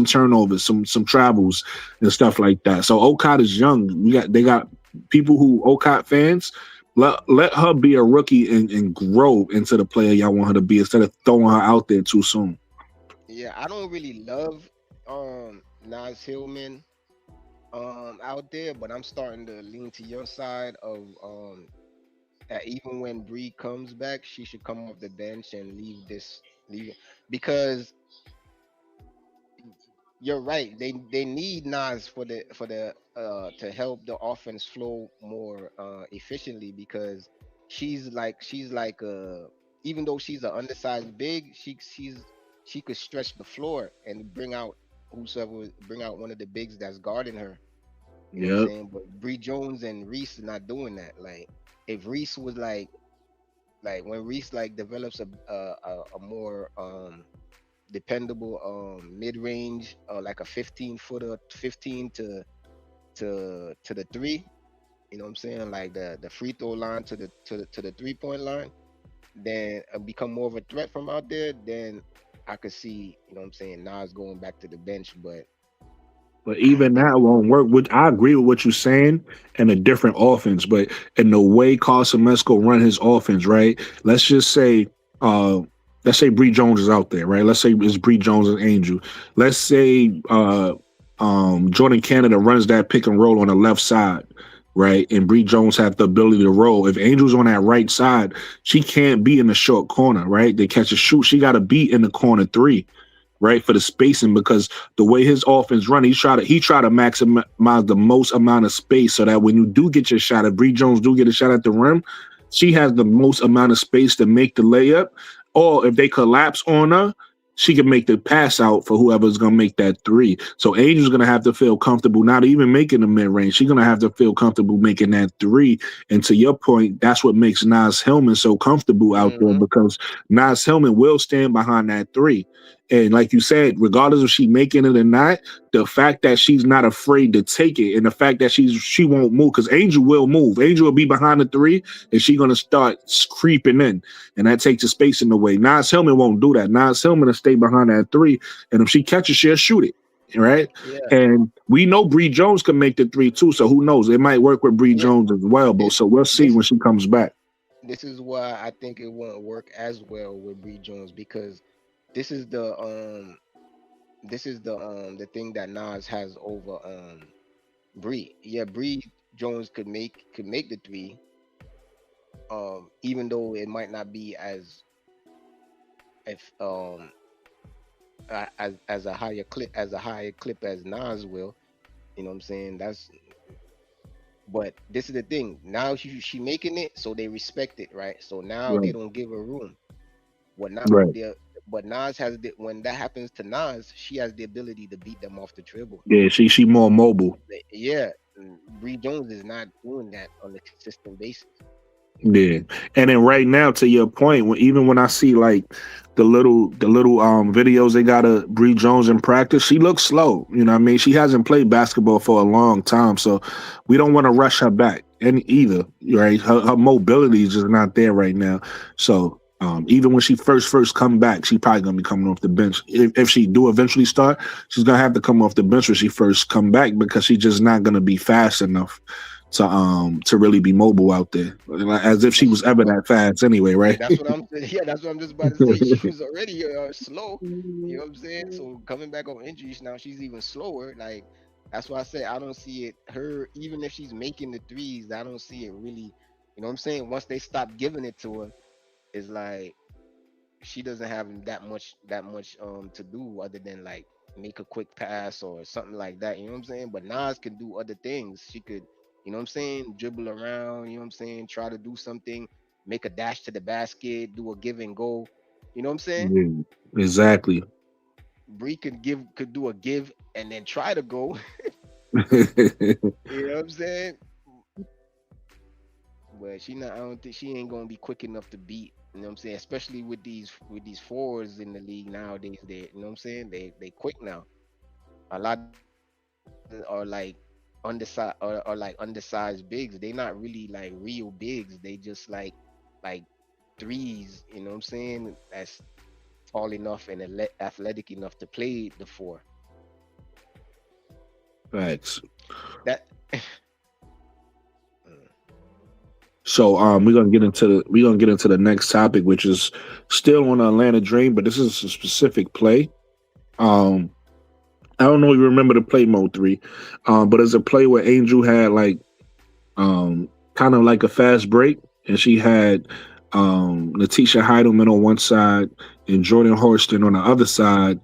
S1: turnovers, some travels and stuff like that. So Okot is young. They got people who Okot fans. Let her be a rookie and grow into the player y'all want her to be instead of throwing her out there too soon.
S4: Yeah, I don't really love Naz Hillman out there, but I'm starting to lean to your side of that even when Bree comes back, she should come off the bench and leave it, because you're right. They need Nas to help the offense flow more efficiently, because she's like even though she's an undersized big, she could stretch the floor and bring out one of the bigs that's guarding her. You know what I'm
S1: Yep.
S4: saying? But Bree Jones and Reese is not doing that. Like, if Reese was like when Reese like develops a more dependable mid range, like a 15-footer, 15 to the three. You know what I'm saying? Like the free throw line to the 3-point line, then become more of a threat from out there. Then I could see, you know what I'm saying, Nas going back to the bench, but
S1: But even that won't work. I agree with what you're saying in a different offense, but in the way Carson Mesco run his offense, right? Let's just say, Bree Jones is out there, right? Let's say it's Bree Jones and Angel. Let's say Jordan Canada runs that pick and roll on the left side, right? And Bree Jones has the ability to roll. If Angel's on that right side, she can't be in the short corner, right? They catch a shoot. She got to be in the corner 3, right, for the spacing, because the way his offense run, he try to maximize the most amount of space so that when you do get your shot, if Bree Jones do get a shot at the rim, she has the most amount of space to make the layup. Or if they collapse on her, she can make the pass out for whoever's going to make that 3. So Angel's going to have to feel comfortable not even making the mid-range. She's going to have to feel comfortable making that 3. And to your point, that's what makes Naz Hillman so comfortable out there, because Naz Hillman will stand behind that 3. And like you said, regardless of she making it or not, the fact that she's not afraid to take it, and the fact that she won't move, because Angel will move. Angel will be behind the 3, and she's gonna start creeping in, and that takes the space in the way. Naz Hillman won't do that. Naz Hillman will stay behind that 3, and if she catches, she'll shoot it. Right?
S4: yeah,
S1: And we know Bree Jones can make the 3 too, so who knows? It might work with Bree
S4: yeah.
S1: Jones as well, but so we'll see
S4: This
S1: when she comes back.
S4: this is why I think it won't work as well with Bree Jones, because this is the thing that Nas has over Bree. Yeah, Bree Jones could make the 3, even though it might not be if as a higher clip as Nas will. You know what I'm saying? But this is the thing. Now she making it, so they respect it, right? So now they
S1: Right.
S4: don't give her room. What not?
S1: Right.
S4: But Nas when that happens to Nas, she has the ability to beat them off the dribble.
S1: Yeah, she more mobile.
S4: Yeah, Bree Jones is not doing that on a consistent basis.
S1: Yeah, and then right now, to your point, even when I see like the little videos they got of Bree Jones in practice, she looks slow. You know what I mean? She hasn't played basketball for a long time, so we don't want to rush her back either. Right? Her mobility is just not there right now. So even when she first come back, she probably gonna be coming off the bench. If she do eventually start, she's gonna have to come off the bench when she first come back, because she's just not gonna be fast enough to really be mobile out there, as if she was ever that fast anyway, right?
S4: That's what I'm saying. Yeah, that's what I'm just about to say. She was already slow. You know what I'm saying? So coming back on injuries, now she's even slower. Like, that's why I say I don't see it. Her, even if she's making the 3s, I don't see it really. You know what I'm saying? Once they stop giving it to her, it's like she doesn't have that much to do other than make a quick pass or something like that. You know what I'm saying? But Nas can do other things. You know what I'm saying? Dribble around, you know what I'm saying? Try to do something, make a dash to the basket, do a give and go. You know what I'm saying?
S1: Yeah, exactly.
S4: Bree could do a give and then try to go. You know what I'm saying? But she not. I don't think she ain't gonna be quick enough to beat. You know what I'm saying? Especially with these forwards in the league nowadays. They, you know what I'm saying? They quick now. A lot are like undersized or like undersized bigs. They not really like real bigs. They just like threes. You know what I'm saying? That's tall enough and athletic enough to play the four.
S1: Facts.
S4: That
S1: So we're gonna get into the next topic, which is still on the Atlanta Dream, but this is a specific play. I don't know if you remember the play mode 3, but it's a play where Angel had like kind of like a fast break, and she had Letitia Heidelman on one side and Jordan Horston on the other side,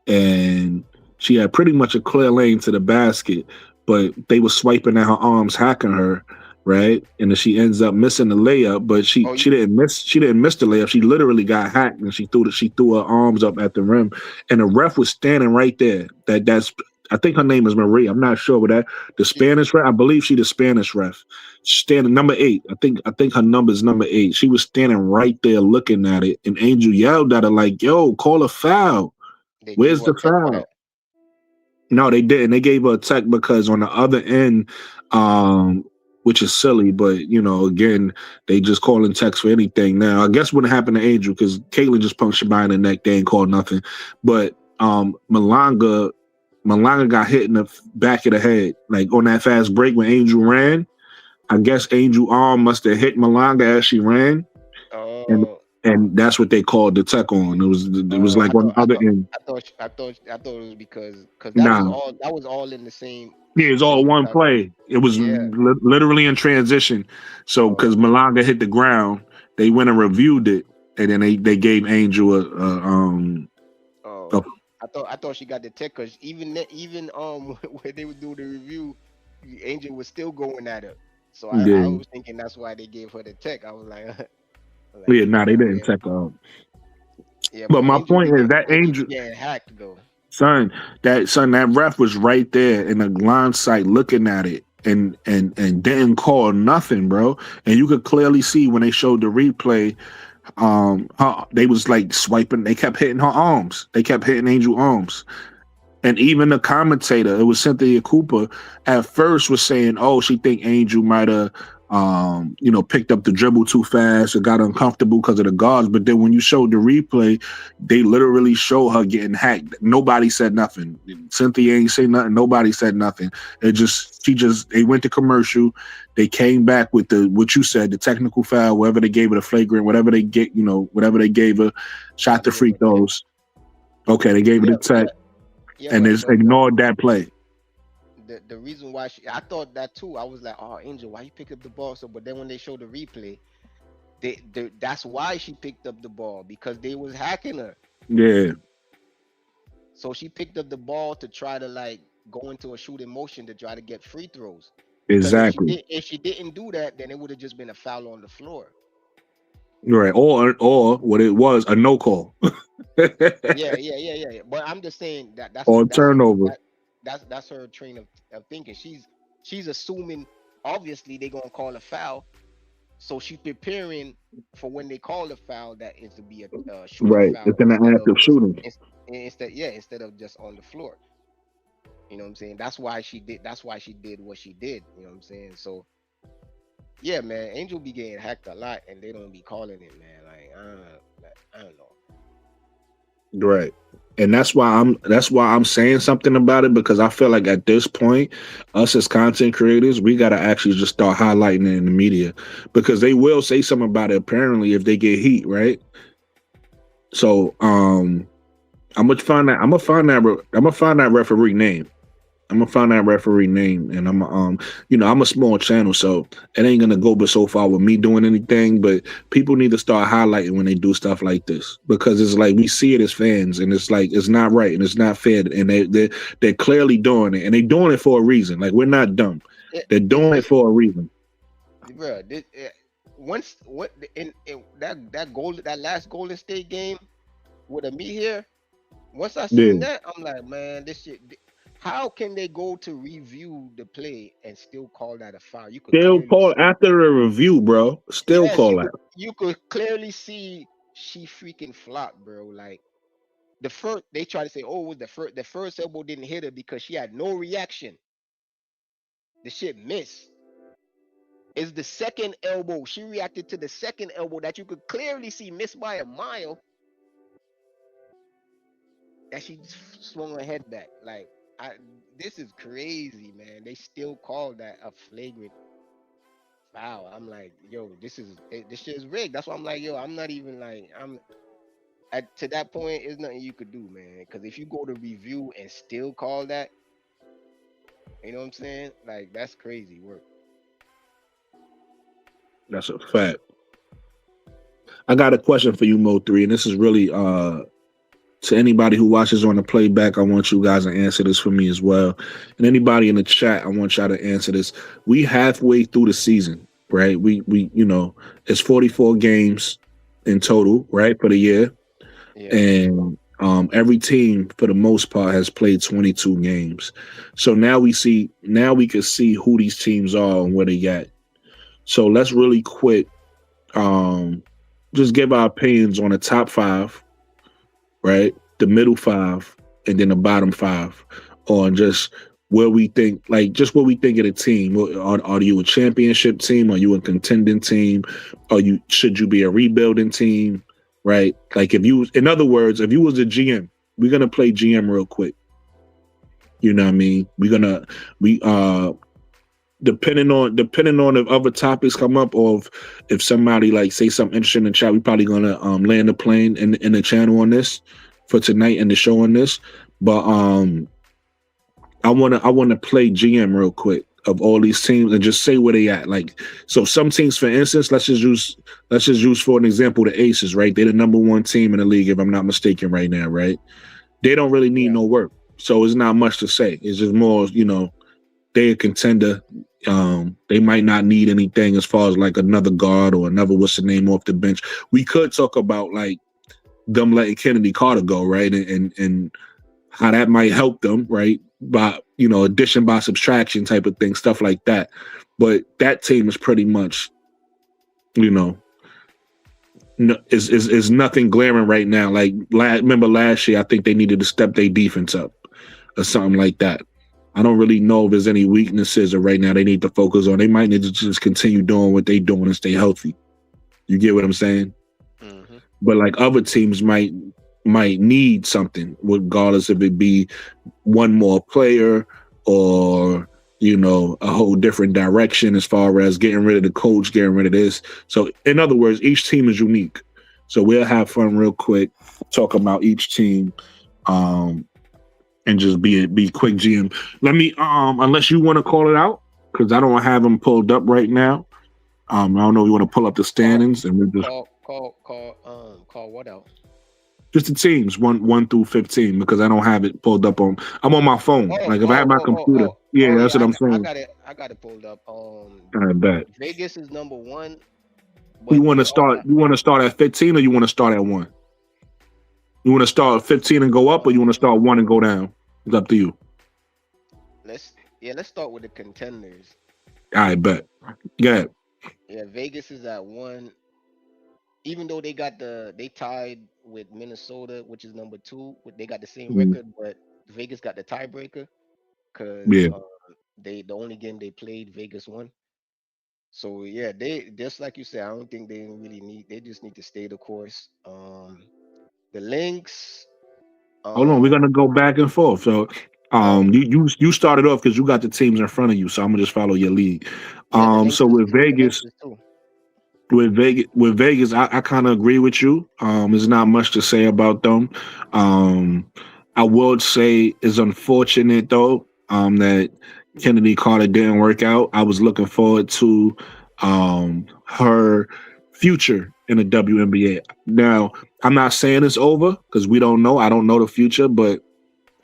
S1: and she had pretty much a clear lane to the basket, but they were swiping at her arms, hacking her, right? And then she ends up missing the layup, but she didn't miss the layup. She literally got hacked, and she threw her arms up at the rim, and the ref was standing right there. That's I think her name is Marie. I'm not sure, but the Spanish ref, I believe she's the Spanish ref. Standing number 8. I think her number is number 8. She was standing right there looking at it, and Angel yelled at her like, "Yo, call a foul. Where's the foul?" No, they didn't. They gave her a tech because on the other end, which is silly, but again, they just calling techs for anything now. I guess what happened to Angel, because Caitlyn just punched her by in the neck, they ain't called nothing. But Malanga got hit in the back of the head, like on that fast break when Angel ran. I guess Angel arm must have hit Malanga as she ran. And that's what they called the tech on. It was like on the other end.
S4: I thought it was because that was all in the same.
S1: Yeah, it's all one play. It was literally in transition. So because Malanga hit the ground, they went and reviewed it, and then they gave Angel
S4: I thought she got the tech because even when they would do the review, Angel was still going at her. So I was thinking that's why they gave her the tech. I was like.
S1: They didn't check out. Yeah, but my point is that Angel
S4: getting hacked though.
S1: Son, that ref was right there in the line sight looking at it and didn't call nothing, bro. And you could clearly see when they showed the replay, they was like swiping. They kept hitting her arms. They kept hitting Angel arms. And even the commentator, it was Cynthia Cooper, at first was saying, "Oh, she think Angel might have." Picked up the dribble too fast or got uncomfortable because of the guards. But then when you showed the replay, they literally show her getting hacked. Nobody said nothing. Cynthia ain't say nothing. Nobody said nothing. They went to commercial. They came back with what you said, the technical foul, whatever they gave her, the flagrant, whatever they gave her, shot the free throws. Okay, they gave her the tech, and they ignored that play.
S4: The reason why I thought that too. I was like, "Oh, Angel, why you pick up the ball?" So, but then when they showed the replay, that's why she picked up the ball, because they was hacking her.
S1: Yeah.
S4: So she picked up the ball to try to like go into a shooting motion to try to get free throws.
S1: Exactly.
S4: If she didn't do that, then it would have just been a foul on the floor.
S1: Right. Or what it was, a no call.
S4: Yeah. But I'm just saying that's
S1: turnover.
S4: That's her train of thinking. She's assuming obviously they're gonna call a foul, so she's preparing for when they call a foul that is to be a shooting
S1: right.
S4: foul.
S1: It's an active shooting.
S4: Instead of just on the floor. You know what I'm saying? That's why she did what she did. You know what I'm saying? So yeah, man, Angel be getting hacked a lot, and they don't be calling it, man. Like I don't know.
S1: Right. And that's why I'm saying something about it, because I feel like at this point, us as content creators, we gotta actually just start highlighting it in the media, because they will say something about it apparently if they get heat, right? So I'm gonna find that referee name. and I'm a small channel, so it ain't gonna go but so far with me doing anything. But people need to start highlighting when they do stuff like this, because it's like we see it as fans, and it's like it's not right and it's not fair, and they're clearly doing it, and they're doing it for a reason. Like, we're not dumb. They're doing it for a reason.
S4: Bro, once what in that last Golden State game with a me here, once I seen
S1: Yeah.
S4: that, I'm like, man, this shit. How can they go to review the play and still call that a foul? You could
S1: Still
S4: clearly
S1: call
S4: see.
S1: after a review, bro. Still
S4: Yes,
S1: call that.
S4: you could clearly see she freaking flopped, bro. Like the first, they try to say, oh, the first elbow didn't hit her because she had no reaction. The shit missed. It's the second elbow. She reacted to the second elbow that you could clearly see missed by a mile. That she swung her head back. Like, this is crazy, man. They still call that a flagrant foul. I'm like, yo, this shit is rigged. That's why I'm like, yo, I'm not even like, to that point, there's nothing you could do, man. Because if you go to review and still call that, you know what I'm saying? Like, that's crazy work.
S1: That's a fact. I got a question for you, Mo3, and this is really to anybody who watches on the playback. I want you guys to answer this for me as well. And anybody in the chat, I want y'all to answer this. We halfway through the season, right? We it's 44 games in total, right, for the year.
S4: Yeah.
S1: And every team for the most part has played 22 games. So now we can see who these teams are and where they at. So let's really quick just give our opinions on the top 5, right? The middle 5, and then the bottom 5 on just where we think, like just what we think of the team. Are you a championship team? Are you a contending team? Should you be a rebuilding team? Right? Like in other words, if you was a GM, we're gonna play GM real quick. You know what I mean? Depending on if other topics come up, or if somebody like say something interesting in the chat, we probably gonna land the plane in the channel on this for tonight and the show on this. But I wanna play GM real quick of all these teams and just say where they at. Like, so some teams, for instance, let's just use for an example the Aces, right? They're the number 1 team in the league, if I'm not mistaken, right now, right? They don't really need no work, so it's not much to say. It's just more, they're a contender. They might not need anything as far as like another guard or another what's the name off the bench. We could talk about like them letting Kennedy Carter go, right? And how that might help them, right? By addition by subtraction type of thing, stuff like that. But that team is pretty much, is nothing glaring right now. Like remember last year, I think they needed to step their defense up or something like that. I don't really know if there's any weaknesses or right now they need to focus on. They might need to just continue doing what they're doing and stay healthy. You get what I'm saying? Mm-hmm. But like other teams might need something, regardless if it be one more player or a whole different direction as far as getting rid of the coach, getting rid of this. So in other words, each team is unique. So we'll have fun real quick, talk about each team, and just be quick, GM. Let me unless you want to call it out, because I don't have them pulled up right now. I don't know if you want to pull up the standings and we just
S4: call what out?
S1: Just the teams 1 through 15, because I don't have it pulled up on. I'm on my phone. If I have my computer, that's what I'm saying.
S4: I got it pulled up.
S1: I bet.
S4: Vegas is number 1.
S1: You want to start? You want to start at 15, or you want to start at 1? You want to start at 15 and go up, or you want to start 1 and go down? It's up to you.
S4: Let's start with the contenders.
S1: I bet. Yeah.
S4: Yeah, Vegas is at 1. Even though they tied with Minnesota, which is number 2. They got the same record, but Vegas got the tiebreaker because the only game they played, Vegas won. So yeah, they just like you said, I don't think they really need. They just need to stay the course. The Lynx.
S1: Hold on, we're gonna go back and forth. So, you started off because you got the teams in front of you, so I'm gonna just follow your lead. So with Vegas. With Vegas, I kind of agree with you. There's not much to say about them. I would say it's unfortunate though that Kennedy Carter didn't work out. I was looking forward to her future in the WNBA. Now, I'm not saying it's over because we don't know. I don't know the future, but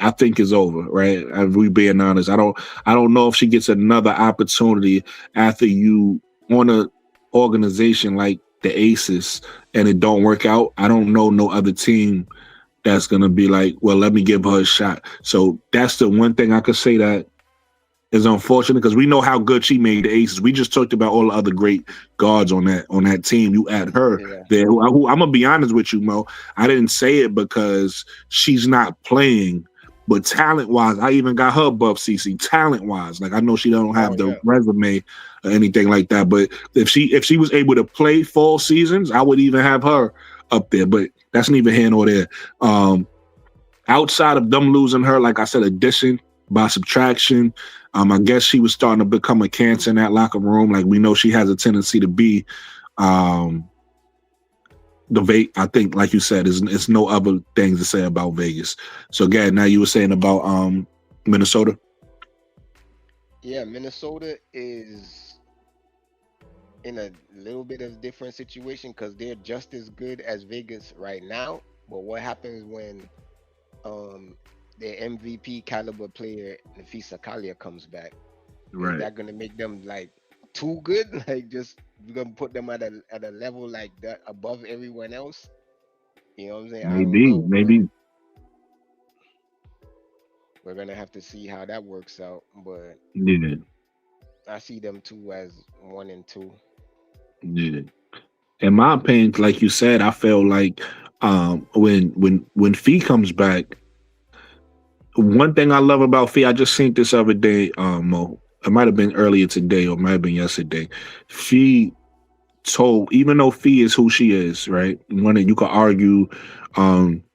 S1: I think is over, right? If we being honest, I don't know if she gets another opportunity after you on a organization like the Aces and it don't work out. I don't know no other team that's gonna be like, well, let me give her a shot. So that's the one thing I could say that is unfortunate because we know how good she made the Aces. We just talked about all the other great guards on that team. You add her there. Who, I'm gonna be honest with you, Mo. I didn't say it because she's not playing, but talent wise, I even got her above CC. Talent wise, like I know she don't have the resume or anything like that, but if she was able to play fall seasons, I would even have her up there. But that's neither here nor there. Outside of them losing her, like I said, addition by subtraction. I guess she was starting to become a cancer in that locker room. Like we know she has a tendency to be I think, like you said, it's no other things to say about Vegas. So again, now you were saying about Minnesota.
S4: Yeah, Minnesota is in a little bit of different situation because they're just as good as Vegas right now. But what happens when their MVP caliber player Physicality comes back?
S1: Right.
S4: Is that gonna make them like too good? Like just we're gonna put them at a level like that above everyone else? You know what I'm saying? I don't know.
S1: Maybe.
S4: We're gonna have to see how that works out. But
S1: Yeah.
S4: I see them two as 1 and 2.
S1: Yeah. In my opinion, like you said, I feel like when Fee comes back, one thing I love about Fee, I just seen this other day, Mo. It might have been earlier today or it might have been yesterday. Fee told, even though Fee is who she is, right? One that you could argue,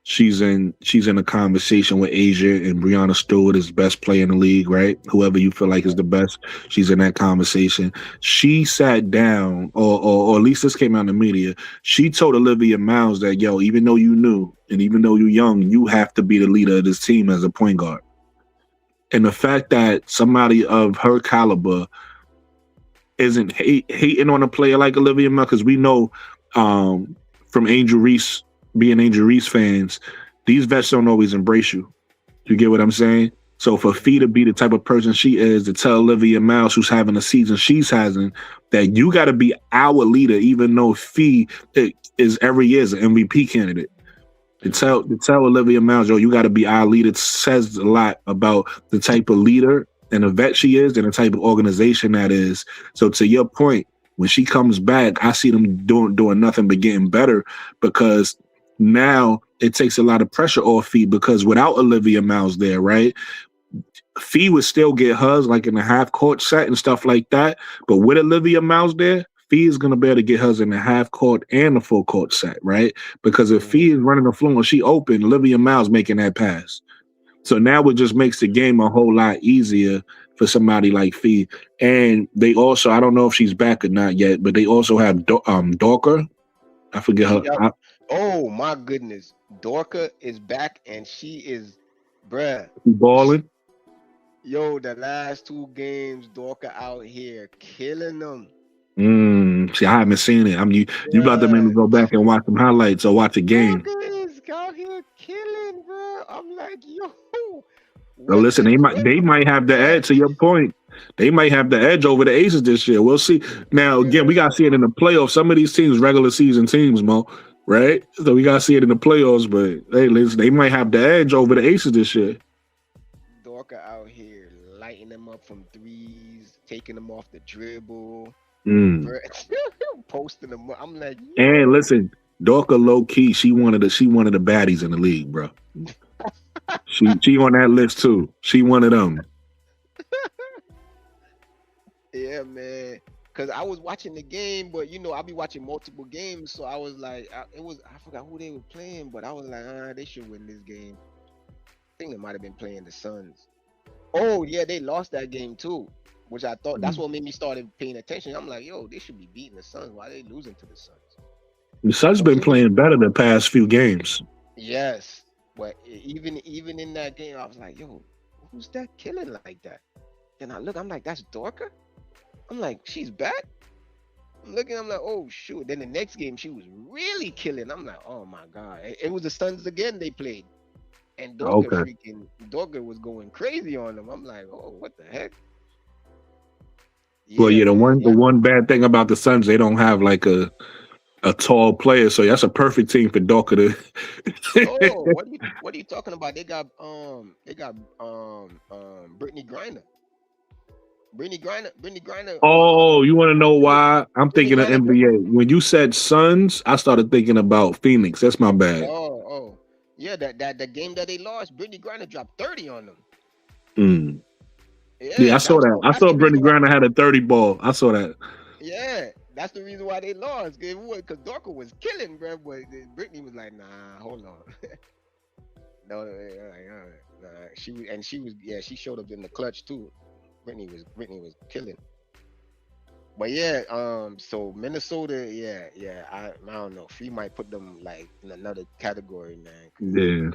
S1: she's in a conversation with Asia and Breonna Stewart is best player in the league, right? Whoever you feel like is the best, she's in that conversation. She sat down, or at least this came out in the media. She told Olivia Miles that, yo, even though you knew and even though you're young, you have to be the leader of this team as a point guard. And the fact that somebody of her caliber isn't hating on a player like Olivia Miles, because we know from Angel Reese, being Angel Reese fans, these vets don't always embrace you. You get what I'm saying? So for Fee to be the type of person she is, to tell Olivia Miles, who's having a season she's having, that you got to be our leader, even though Fee is every year an MVP candidate. To tell Olivia Miles, yo, you got to be our leader, it says a lot about the type of leader and a vet she is and the type of organization that is. So to your point, when she comes back, I see them doing nothing but getting better, because now it takes a lot of pressure off Fee, because without Olivia Miles there, right, Fee would still get hers like in the half court set and stuff like that. But with Olivia Miles there, Fee is going to be able to get hers in the half court and the full court set, right? Because if Fee is running the floor and she open, Olivia Miles making that pass. So now it just makes the game a whole lot easier for somebody like Fee. And they also, I don't know if she's back or not yet, but they also have Dorker. I forget her.
S4: Oh my goodness. Dorka is back and she is, bruh.
S1: Balling.
S4: Yo, the last 2 games, Dorka out here killing them.
S1: See, I haven't seen it. You about to make me go back and watch some highlights or watch a game.
S4: Dorka is out here killing, bro. I'm like, yo.
S1: Now listen, they might have the edge. To your point, they might have the edge over the Aces this year. We'll see. Now again, we gotta see it in the playoffs. Some of these teams, regular season teams, Mo, right? So we gotta see it in the playoffs. But hey, listen, they might have the edge over the Aces this year.
S4: Dorka out here lighting them up from threes, taking them off the dribble, posting them. I'm like, yo.
S1: And listen, Dorka low key, she one of the baddies in the league, bro. She on that list too. She one of them.
S4: Yeah, man. Cause I was watching the game, but you know I'll be watching multiple games, so I was like, I forgot who they were playing, but I was like, they should win this game. I think they might have been playing the Suns. Oh yeah, they lost that game too, which I thought that's what made me started paying attention. I'm like, yo, they should be beating the Suns. Why are they losing to the Suns?
S1: The Suns been playing better the past few games.
S4: Yes, but even in that game, I was like, yo, who's that killing like that? Then I look, I'm like, that's Dorka? I'm like, she's back? I'm looking, I'm like, oh shoot. Then the next game, she was really killing. I'm like, oh my God. It was the Suns again they played. and
S1: Okay.
S4: Dorker was going crazy on them. I'm like, oh, what the heck?
S1: Well,
S4: Yeah,
S1: yeah, the
S4: man.
S1: one the
S4: Yeah.
S1: one bad thing about the Suns, they don't have like a tall player, so that's a perfect team for Docker to.
S4: No, what are you talking about? They got Brittany Griner. Brittany Griner
S1: Oh, you want to know
S4: Brittany,
S1: why? I'm
S4: Brittany
S1: thinking of
S4: Griner.
S1: NBA. When you said Suns, I started thinking about Phoenix. That's my bad.
S4: Oh, yeah, that the game that they lost, Brittany Griner dropped 30 on them.
S1: Mm. Yeah,
S4: Yeah,
S1: I saw that. I
S4: that's
S1: saw
S4: the reason
S1: Brittany
S4: why.
S1: Griner had a 30 ball. I saw that.
S4: Yeah, that's the reason why they lost. Because Dorker was killing, bro. But Brittany was like, nah, hold on. No, nah. She showed up in the clutch too. Brittany was killing. But yeah, so Minnesota, yeah, I don't know. Free might put them like in another category, man.
S1: Yeah.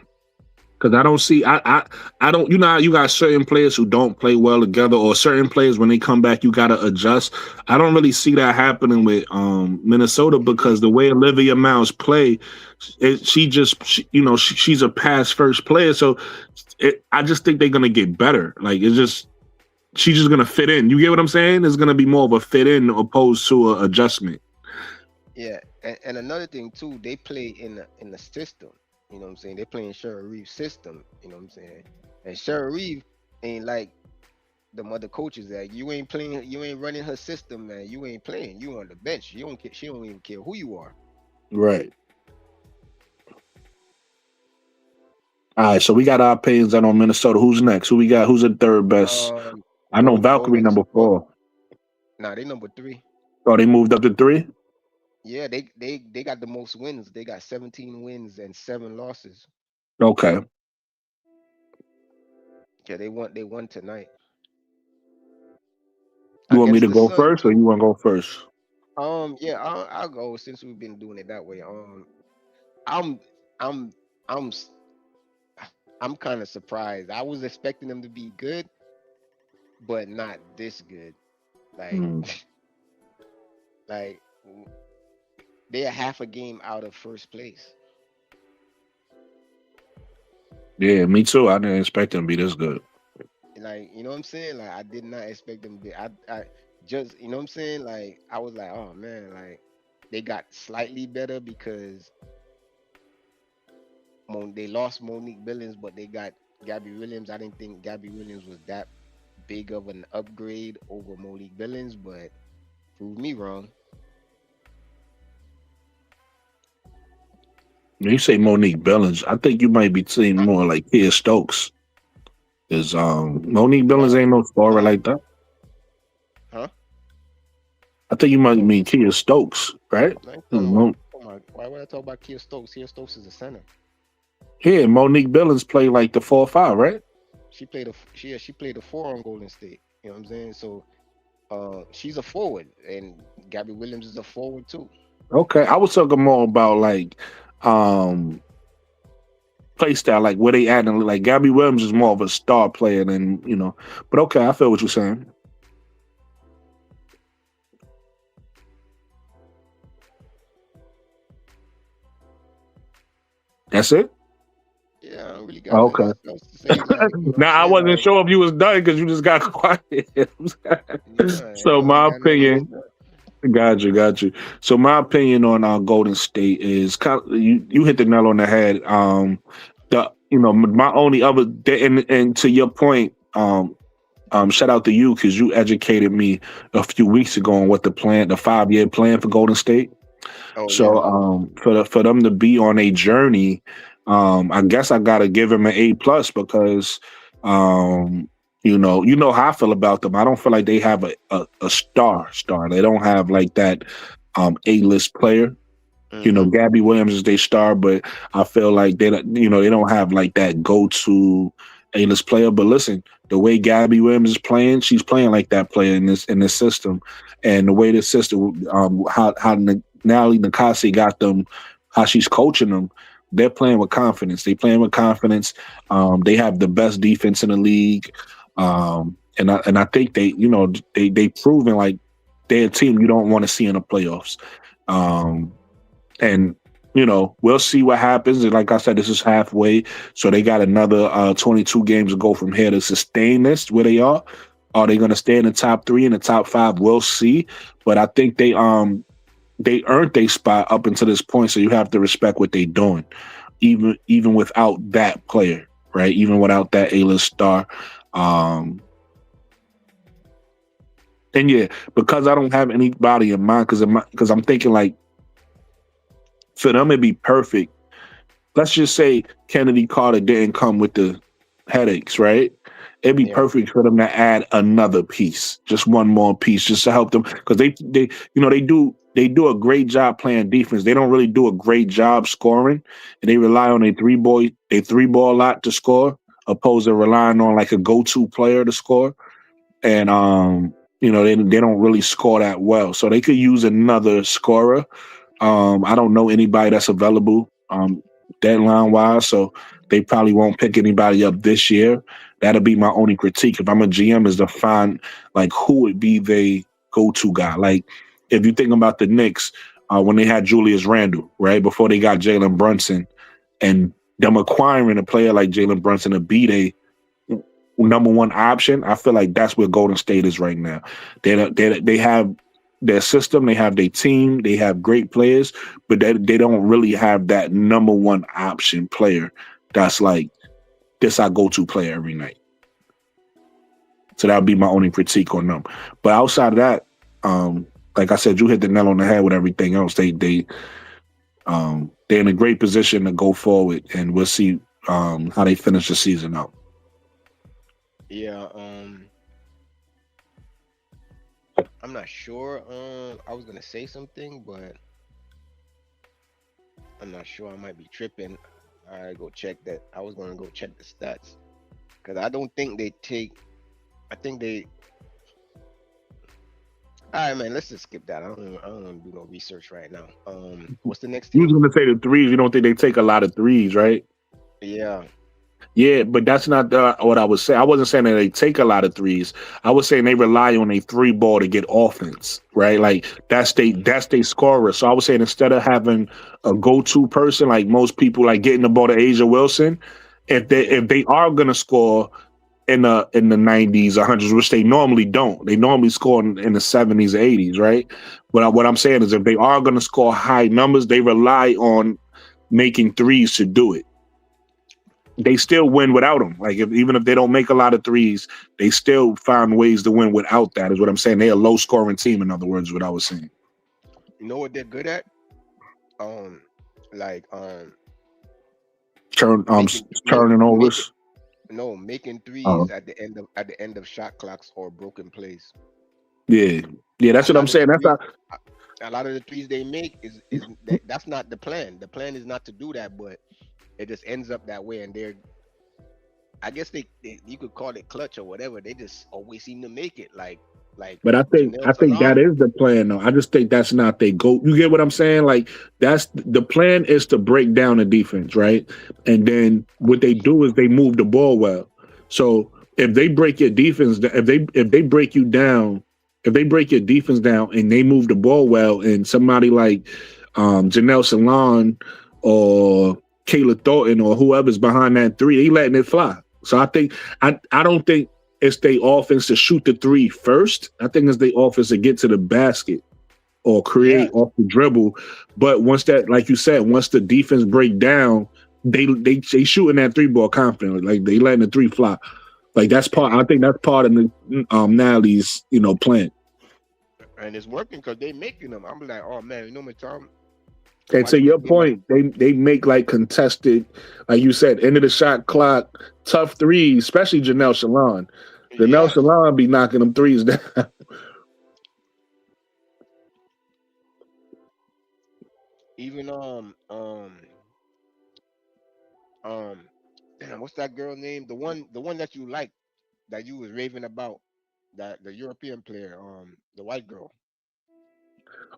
S1: Because I don't see, I don't, you know, how you got certain players who don't play well together, or certain players when they come back, you got to adjust. I don't really see that happening with Minnesota, because the way Olivia Mouse play, she's a pass first player. So I just think they're gonna get better. Like she's just gonna fit in. You get what I'm saying? It's gonna be more of a fit in opposed to an adjustment.
S4: Yeah, and another thing too, they play in the system. You know what I'm saying? They play in Cheryl Reeve's system. You know what I'm saying? And Cheryl Reeve ain't like the mother coaches that you ain't playing, you ain't running her system, man. You ain't playing. You on the bench. You don't care. She don't even care who you are.
S1: Right. All right, so we got our opinions out on Minnesota. Who's next? Who we got? Who's the third best? I know Valkyrie number 4.
S4: Nah, they number 3.
S1: Oh, they moved up to 3?
S4: Yeah, they got the most wins. They got 17 wins and 7 losses.
S1: Okay.
S4: Yeah, they won tonight
S1: You want me
S4: against
S1: to
S4: the
S1: go
S4: Sun
S1: first, or
S4: too.
S1: you want to go first?
S4: Yeah, I'll go since we've been doing it that way. I'm I'm I'm s- I'm kind of surprised. I was expecting them to be good, but not this good. Like
S1: Mm.
S4: like they're half a game out of first place.
S1: Yeah, me too. I didn't expect them to be this good.
S4: Like, you know what I'm saying? Like I did not expect them to be. I just, you know what I'm saying? Like I was like, oh man, like they got slightly better because they lost Monique Billings, but they got Gabby Williams. I didn't think Gabby Williams was that big of an upgrade over Monique Billings, but prove me wrong.
S1: When you say Monique Billings, I think you might be seeing more like Kia Stokes. Is Monique Billings
S4: No,
S1: ain't no scorer
S4: huh?
S1: like that.
S4: Huh?
S1: I think you might
S4: No,
S1: mean Kia Stokes, right?
S4: I ain't talking about.
S1: Mo-
S4: Oh my, why would I talk about Kia Stokes? Kia Stokes is a center.
S1: yeah, Monique Billings played like the 4-5, right?
S4: She played a 4 on Golden State. You know what I'm saying? So she's a forward, and Gabby Williams is a forward too.
S1: Okay, I was talking more about like um play style, like where they at, and like Gabby Williams is more of a star player than But okay, I feel what you're saying. That's it.
S4: Yeah, I don't really got
S1: Oh,
S4: nothing
S1: okay.
S4: else to say. Like, you know what I'm
S1: Now I
S4: saying?
S1: wasn't
S4: Like,
S1: sure if you was done because you just got quiet.
S4: yeah,
S1: So
S4: I ain't
S1: my
S4: got nothing else.
S1: opinion, got you. So my opinion on Golden State is you hit the nail on the head. My only other and to your point, shout out to you because you educated me a few weeks ago on what the 5-year plan for Golden State.
S4: Oh yeah.
S1: So for them to be on a journey, I guess I gotta give them an A+ because you know how I feel about them. I don't feel like they have a star. They don't have like that A-list player.
S4: Mm-hmm.
S1: Gabby Williams is their star, but I feel like they don't have like that go-to A-list player. But listen, the way Gabby Williams is playing, she's playing like that player in this system, and the way the system, how Natalie Nakasi got them, how she's coaching them, they're playing with confidence. They have the best defense in the league, and I think they proven like they're a team you don't want to see in the playoffs. And we'll see what happens. And like I said, this is halfway, so they got another 22 games to go from here to sustain this where they are. Are they going to stay in the top 3, in the top 5? We'll see. But I think they earned their spot up until this point, so you have to respect what they're doing, even without that player, right? Even without that A-list star. And yeah, because I don't have anybody in mind, because I'm thinking like, for them it'd be perfect. Let's just say Kennedy Carter didn't come with the headaches, right? It'd be perfect for them to add another piece, just one more piece, just to help them, because they do a great job playing defense. They don't really do a great job scoring, and they rely on a three ball a lot to score, opposed to relying on like a go-to player to score. And they don't really score that well, so they could use another scorer. I don't know anybody that's available deadline wise, so they probably won't pick anybody up this year. That'll be my only critique if I'm a GM, is to find like who would be the go-to guy. Like if you think about the Knicks, when they had Julius Randle, right before they got Jalen Brunson, and them acquiring a player like Jalen Brunson to be their number one option, I feel like that's where Golden State is right now. They have their system, they have their team, they have great players, but they don't really have that number one option player that's like, this I go-to player every night. So that would be my only critique on them. But outside of that, like I said, you hit the nail on the head with everything else. They're in a great position to go forward, and we'll see how they finish the season up.
S4: Yeah, I'm not sure. I was gonna say something, but I'm not sure. I might be tripping. I go check that. I was gonna go check the stats, because I don't think they take. I think they. All right, man. Let's just skip that. I don't want to do no research right now. What's the next
S1: You
S4: team?
S1: was gonna say the threes. You don't think they take a lot of threes, right?
S4: Yeah.
S1: Yeah, but that's not what I was saying. I wasn't saying that they take a lot of threes. I was saying they rely on a three ball to get offense, right? Like that's they scorer. So I was saying, instead of having a go-to person like most people, like getting the ball to Asia Wilson, if they are gonna score in the 90s, 100s, which they normally don't. They normally score in the 70s, 80s, right? But what I'm saying is, if they are gonna score high numbers, they rely on making threes to do it. They still win without them. Like even if they don't make a lot of threes, they still find ways to win without that, is what I'm saying. They're a low scoring team, in other words, what I was saying.
S4: You know what they're good at?
S1: Turning overs.
S4: Making threes at the end of shot clocks or broken plays.
S1: Yeah, that's what I'm saying. That's not
S4: a lot of the threes they make is that's not the plan. The plan is not to do that, but it just ends up that way, and I guess they you could call it clutch or whatever. They just always seem to make it. But
S1: I think that is the plan, though. I just think that's not their goal. You get what I'm saying? Like, that's the plan, is to break down the defense, right? And then what they do is they move the ball well. So if they break your defense, if they break you down, if they break your defense down and they move the ball well, and somebody like Janelle Salon or Kayla Thornton or whoever's behind that three, they letting it fly. So I think I don't think it's their offense to shoot the three first. I think it's their offense to get to the basket or create off the dribble. But once that, like you said, once the defense break down, they shooting that three ball confidently. Like they letting the three fly. Like that's part. I think that's part of the Nally's plan.
S4: And it's working because they making them. I'm like, oh man, Tom.
S1: And to your point, they make like contested, like you said, end of the shot clock, tough threes, especially Janelle Shalon. Janelle Shalon be knocking them threes down.
S4: Even damn, what's that girl name? The one that you like, that you was raving about, that the European player, the white girl.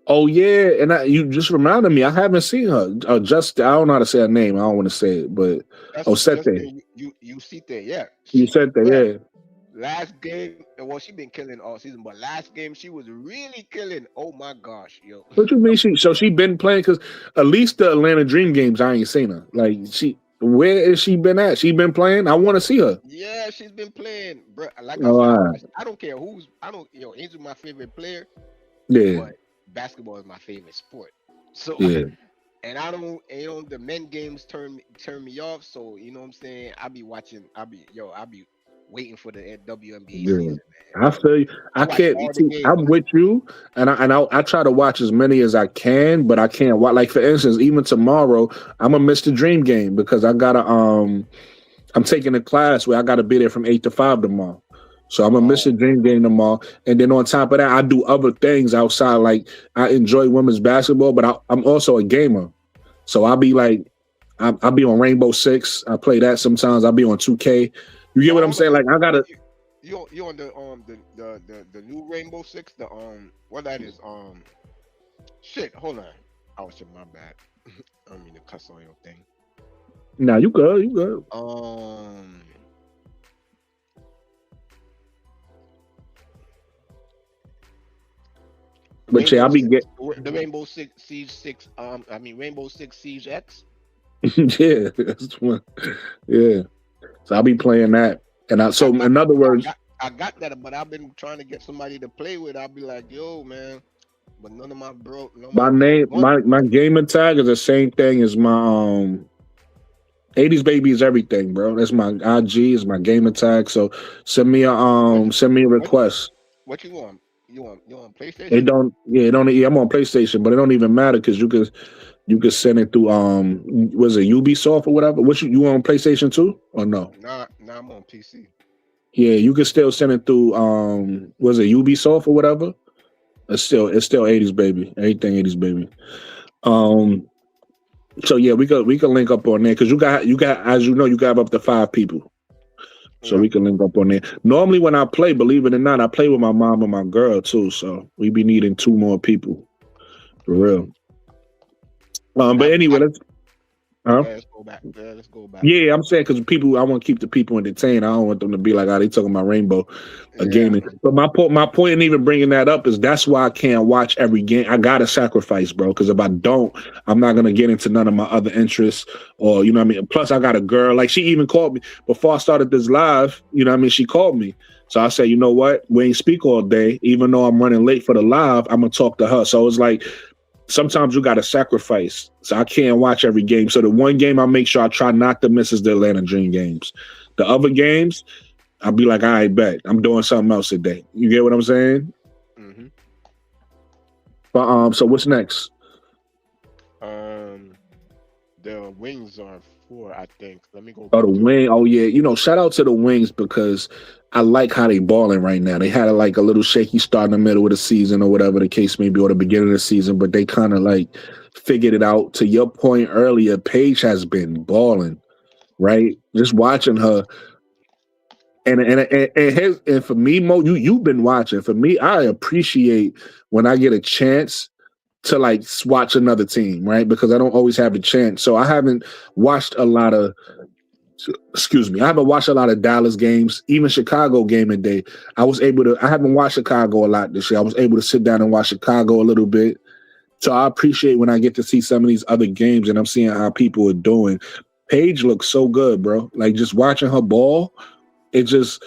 S1: Oh yeah, and you just reminded me. I haven't seen her. I don't know how to say her name. I don't want to say it, but Sete.
S4: You see that, yeah.
S1: You said that, yeah.
S4: last game, well, she been killing all season, but last game she was really killing. Oh my gosh, yo.
S1: What you mean? She been playing? Because at least the Atlanta Dream games, I ain't seen her. Like where has she been at? She been playing. I want to see her.
S4: Yeah, she's been playing, bro. Like I
S1: Oh,
S4: said,
S1: all right.
S4: I don't care who's. I don't. Angel's my favorite player,
S1: Yeah,
S4: but basketball is my favorite sport. So,
S1: yeah,
S4: and I don't. The men games turn me off. So you know what I'm saying. I be watching. I be waiting for the WNBA
S1: yeah.
S4: season,
S1: I
S4: man.
S1: feel you.
S4: I
S1: I
S4: watch
S1: can't.
S4: all the
S1: See,
S4: games.
S1: I'm with you, and I try to watch as many as I can, but I can't watch. Like for instance, even tomorrow, I'm gonna miss the Dream game because I gotta I'm taking a class where I gotta be there from 8 to 5 tomorrow. So I'm gonna miss the
S4: Oh,
S1: Dream game tomorrow, and then on top of that, I do other things outside. Like I enjoy women's basketball, but I'm also a gamer. So I'll be like, I'll be on Rainbow Six. I play that sometimes. I'll be on 2K. You get
S4: oh,
S1: what I'm
S4: hold
S1: saying?
S4: on.
S1: Like I gotta.
S4: You on the new Rainbow Six? The what that is? Shit. Hold on. Oh shit, my bad. I don't mean to cuss on your thing.
S1: Nah, you good. You good. But yeah,
S4: Rainbow
S1: I'll be
S4: Six,
S1: get.
S4: the Rainbow Six Siege Six. I mean Rainbow Six Siege X.
S1: Yeah, that's one. Yeah. So I'll be playing that. And
S4: I
S1: so
S4: got,
S1: in other words,
S4: I got that, but I've been trying to get somebody to play with. I'll be like, yo, man, but none of my bro, none of my
S1: my
S4: bros
S1: name,
S4: want.
S1: my gamer tag is the same thing as my 80s baby is everything, bro. That's my IG, is my gamer tag. So
S4: What
S1: send me a
S4: what
S1: request.
S4: what you want? You want
S1: It
S4: PlayStation?
S1: don't yeah, it don't yeah, I'm on PlayStation, but it don't even matter because you could send it through was it Ubisoft or whatever? What you on PlayStation too or no?
S4: Nah, I'm on PC.
S1: Yeah, you can still send it through was it Ubisoft or whatever? It's still 80s baby. Everything 80s baby. Um so yeah, we could link up on there because you got as you know, you got up to 5 people. So
S4: Yeah.
S1: we can link up on there. Normally when I play, believe it or not, I play with my mom and my girl too. So we be needing 2 more people. For real. But anyway, let's huh?
S4: Let's go back. Yeah, let's go back.
S1: Yeah, I'm saying because I want to keep the people entertained. I don't want them to be like, "Oh, they talking about Rainbow
S4: Yeah.
S1: gaming." But my point in even bringing that up is that's why I can't watch every game. I gotta sacrifice, bro. Because if I don't, I'm not gonna get into none of my other interests, or you know what I mean. Plus, I got a girl. Like she even called me before I started this live. You know what I mean? She called me, so I said, "You know what? We ain't speak all day. Even though I'm running late for the live, I'm gonna talk to her." So it's like sometimes you got to sacrifice. So I can't watch every game. So the one game I make sure I try not to miss is the Atlanta Dream games. The other games, I'll be like, all right, bet I'm doing something else today. You get what I'm saying?
S4: Mm-hmm.
S1: But so what's next?
S4: The wings are 4, I think. Let me go
S1: Oh, the
S4: back to it.
S1: wing. Oh yeah, shout out to the Wings because I like how they balling right now. They had like a little shaky start in the middle of the season or whatever the case may be, or the beginning of the season, but they kind of like figured it out. To your point earlier, Paige has been balling, right? Just watching her. And for me, Mo, you've been watching. For me, I appreciate when I get a chance to like watch another team, right? Because I don't always have the chance. So I haven't watched a lot of excuse me, I haven't watched a lot of Dallas games, even Chicago game today. I haven't watched Chicago a lot this year. I was able to sit down and watch Chicago a little bit. So I appreciate when I get to see some of these other games and I'm seeing how people are doing. Paige looks so good, bro. Like just watching her ball, it just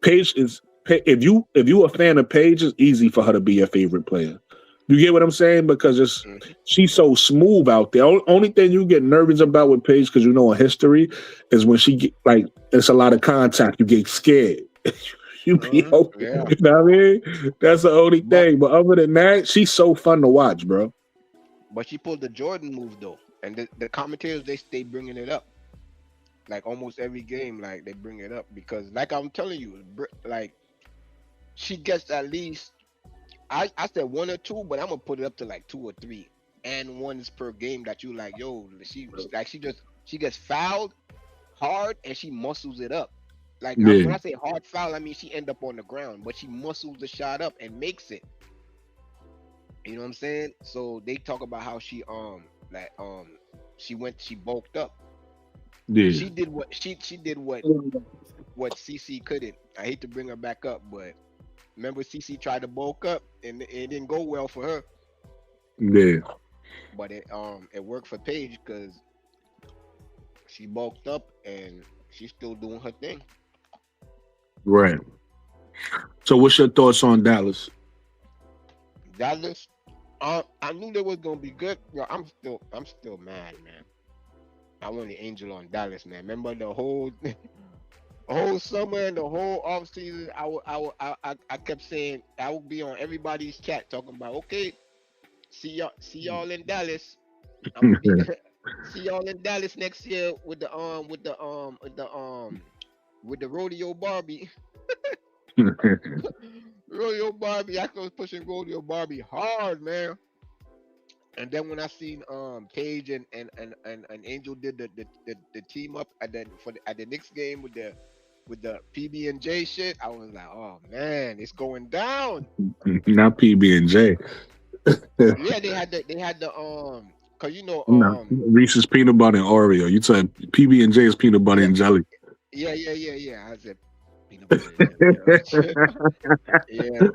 S1: Paige is if you a fan of Paige, it's easy for her to be your favorite player. You get what I'm saying? Because
S4: Mhm.
S1: she's so smooth out there. Only thing you get nervous about with Paige, because you know her history, is when she get like it's a lot of contact. You get scared. You be open.
S4: Yeah.
S1: You know what I mean? That's the only
S4: But
S1: thing. But other than that, she's so fun to watch, bro.
S4: she pulled the Jordan move though, and the commentators they stay bringing it up. Like almost every game, like they bring it up because, like I'm telling you, like she gets at least I said 1 or 2, but I'm gonna put it up to like 2 or 3 and ones per game that you like. Yo, she gets fouled hard and she muscles it up. Like
S1: Yeah.
S4: when I say hard foul, I mean she end up on the ground, but she muscles the shot up and makes it. You know what I'm saying? So they talk about how she she bulked up.
S1: Yeah.
S4: She did what CC couldn't. I hate to bring her back up, but remember CC tried to bulk up and it didn't go well for her.
S1: Yeah.
S4: But it worked for Paige because she bulked up and she's still doing her thing.
S1: Right. So what's your thoughts on Dallas?
S4: Dallas, I knew they was gonna be good. Yo, I'm still mad, man. I wanted Angel on Dallas, man. Remember the whole summer and the whole off season, I kept saying I would be on everybody's chat talking about, okay, see y'all in Dallas. I'm gonna be see y'all in Dallas next year with the rodeo Barbie. Rodeo Barbie, I was pushing rodeo Barbie hard, man. And then when I seen Paige and Angel did the team up at the Knicks game with the PB&J shit, I was like, oh man, it's going down.
S1: Not PB&J.
S4: Yeah, they had the cause you know
S1: Reese's peanut butter and Oreo. You said PB&J is peanut butter and jelly.
S4: Yeah. I said peanut butter. Yeah.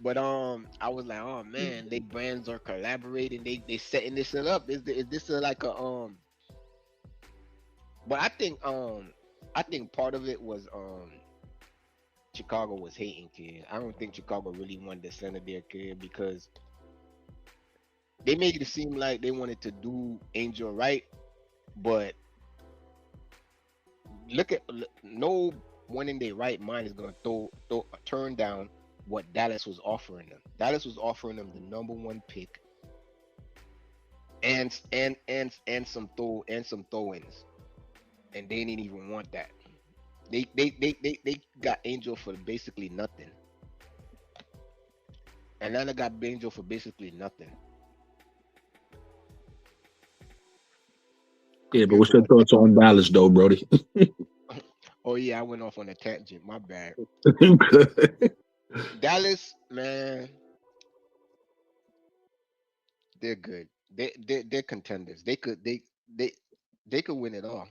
S4: But I was like, oh man, they brands are collaborating. They setting this up. Is this like a But I think part of it was Chicago was hating kid. I don't think Chicago really wanted to send their kid because they made it seem like they wanted to do Angel right, but no one in their right mind is gonna throw a turn down what Dallas was offering them. Dallas was offering them the #1 pick and some throw-ins, and they didn't even want that. They got Angel for basically nothing. Atlanta got Angel for basically nothing.
S1: Yeah, but what's your thoughts on Dallas, though, Brody?
S4: Oh yeah, I went off on a tangent. My bad. Dallas, man, they're good. They're contenders. They could win it all.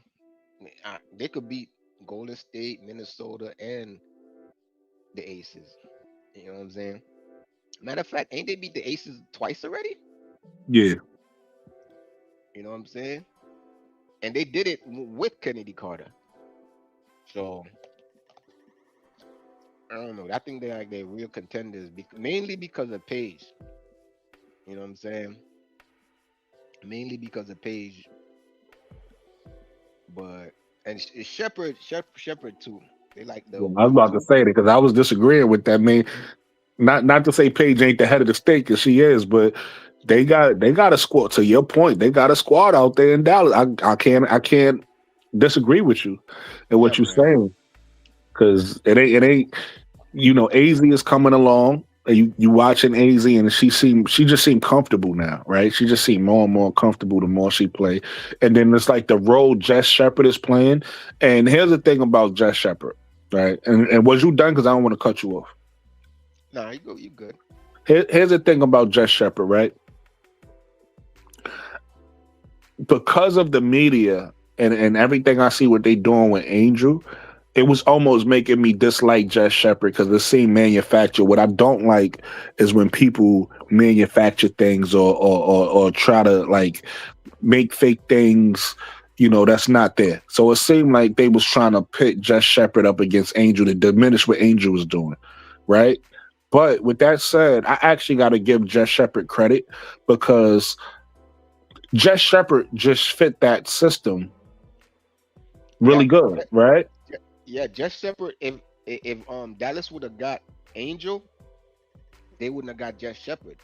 S4: They could beat Golden State, Minnesota, and the Aces. You know what I'm saying? Matter of fact, ain't they beat the Aces twice already?
S1: Yeah.
S4: You know what I'm saying? And they did it with Kennedy Carter. So I don't know. I think they're real contenders, mainly because of Paige. You know what I'm saying? Mainly because of Paige. But and Shepherd too. They like the.
S1: I was about to say that because I was disagreeing with that, man. Not to say Paige ain't the head of the state, because she is, but they got a squad. To your point, they got a squad out there in Dallas. I can't disagree with you and what you're saying, because it ain't. You know, AZ is coming along. You watching AZ, and she just seemed comfortable now, right? She just seemed more and more comfortable the more she played. And then it's like the role Jess Shepard is playing. And here's the thing about Jess Shepard, right? And was you done? Because I don't want to cut you off.
S4: Nah, you good.
S1: Here's the thing about Jess Shepard, right? Because of the media and everything I see what they doing with Angel, it was almost making me dislike Jess Shepard because it seemed manufactured. What I don't like is when people manufacture things or try to like make fake things, you know, that's not there. So it seemed like they was trying to pit Jess Shepard up against Angel to diminish what Angel was doing, right? But with that said, I actually got to give Jess Shepard credit because Jess Shepard just fit that system really good, right?
S4: Yeah, Jess Shepard. If Dallas would have got Angel, they wouldn't have got Jess Shepard.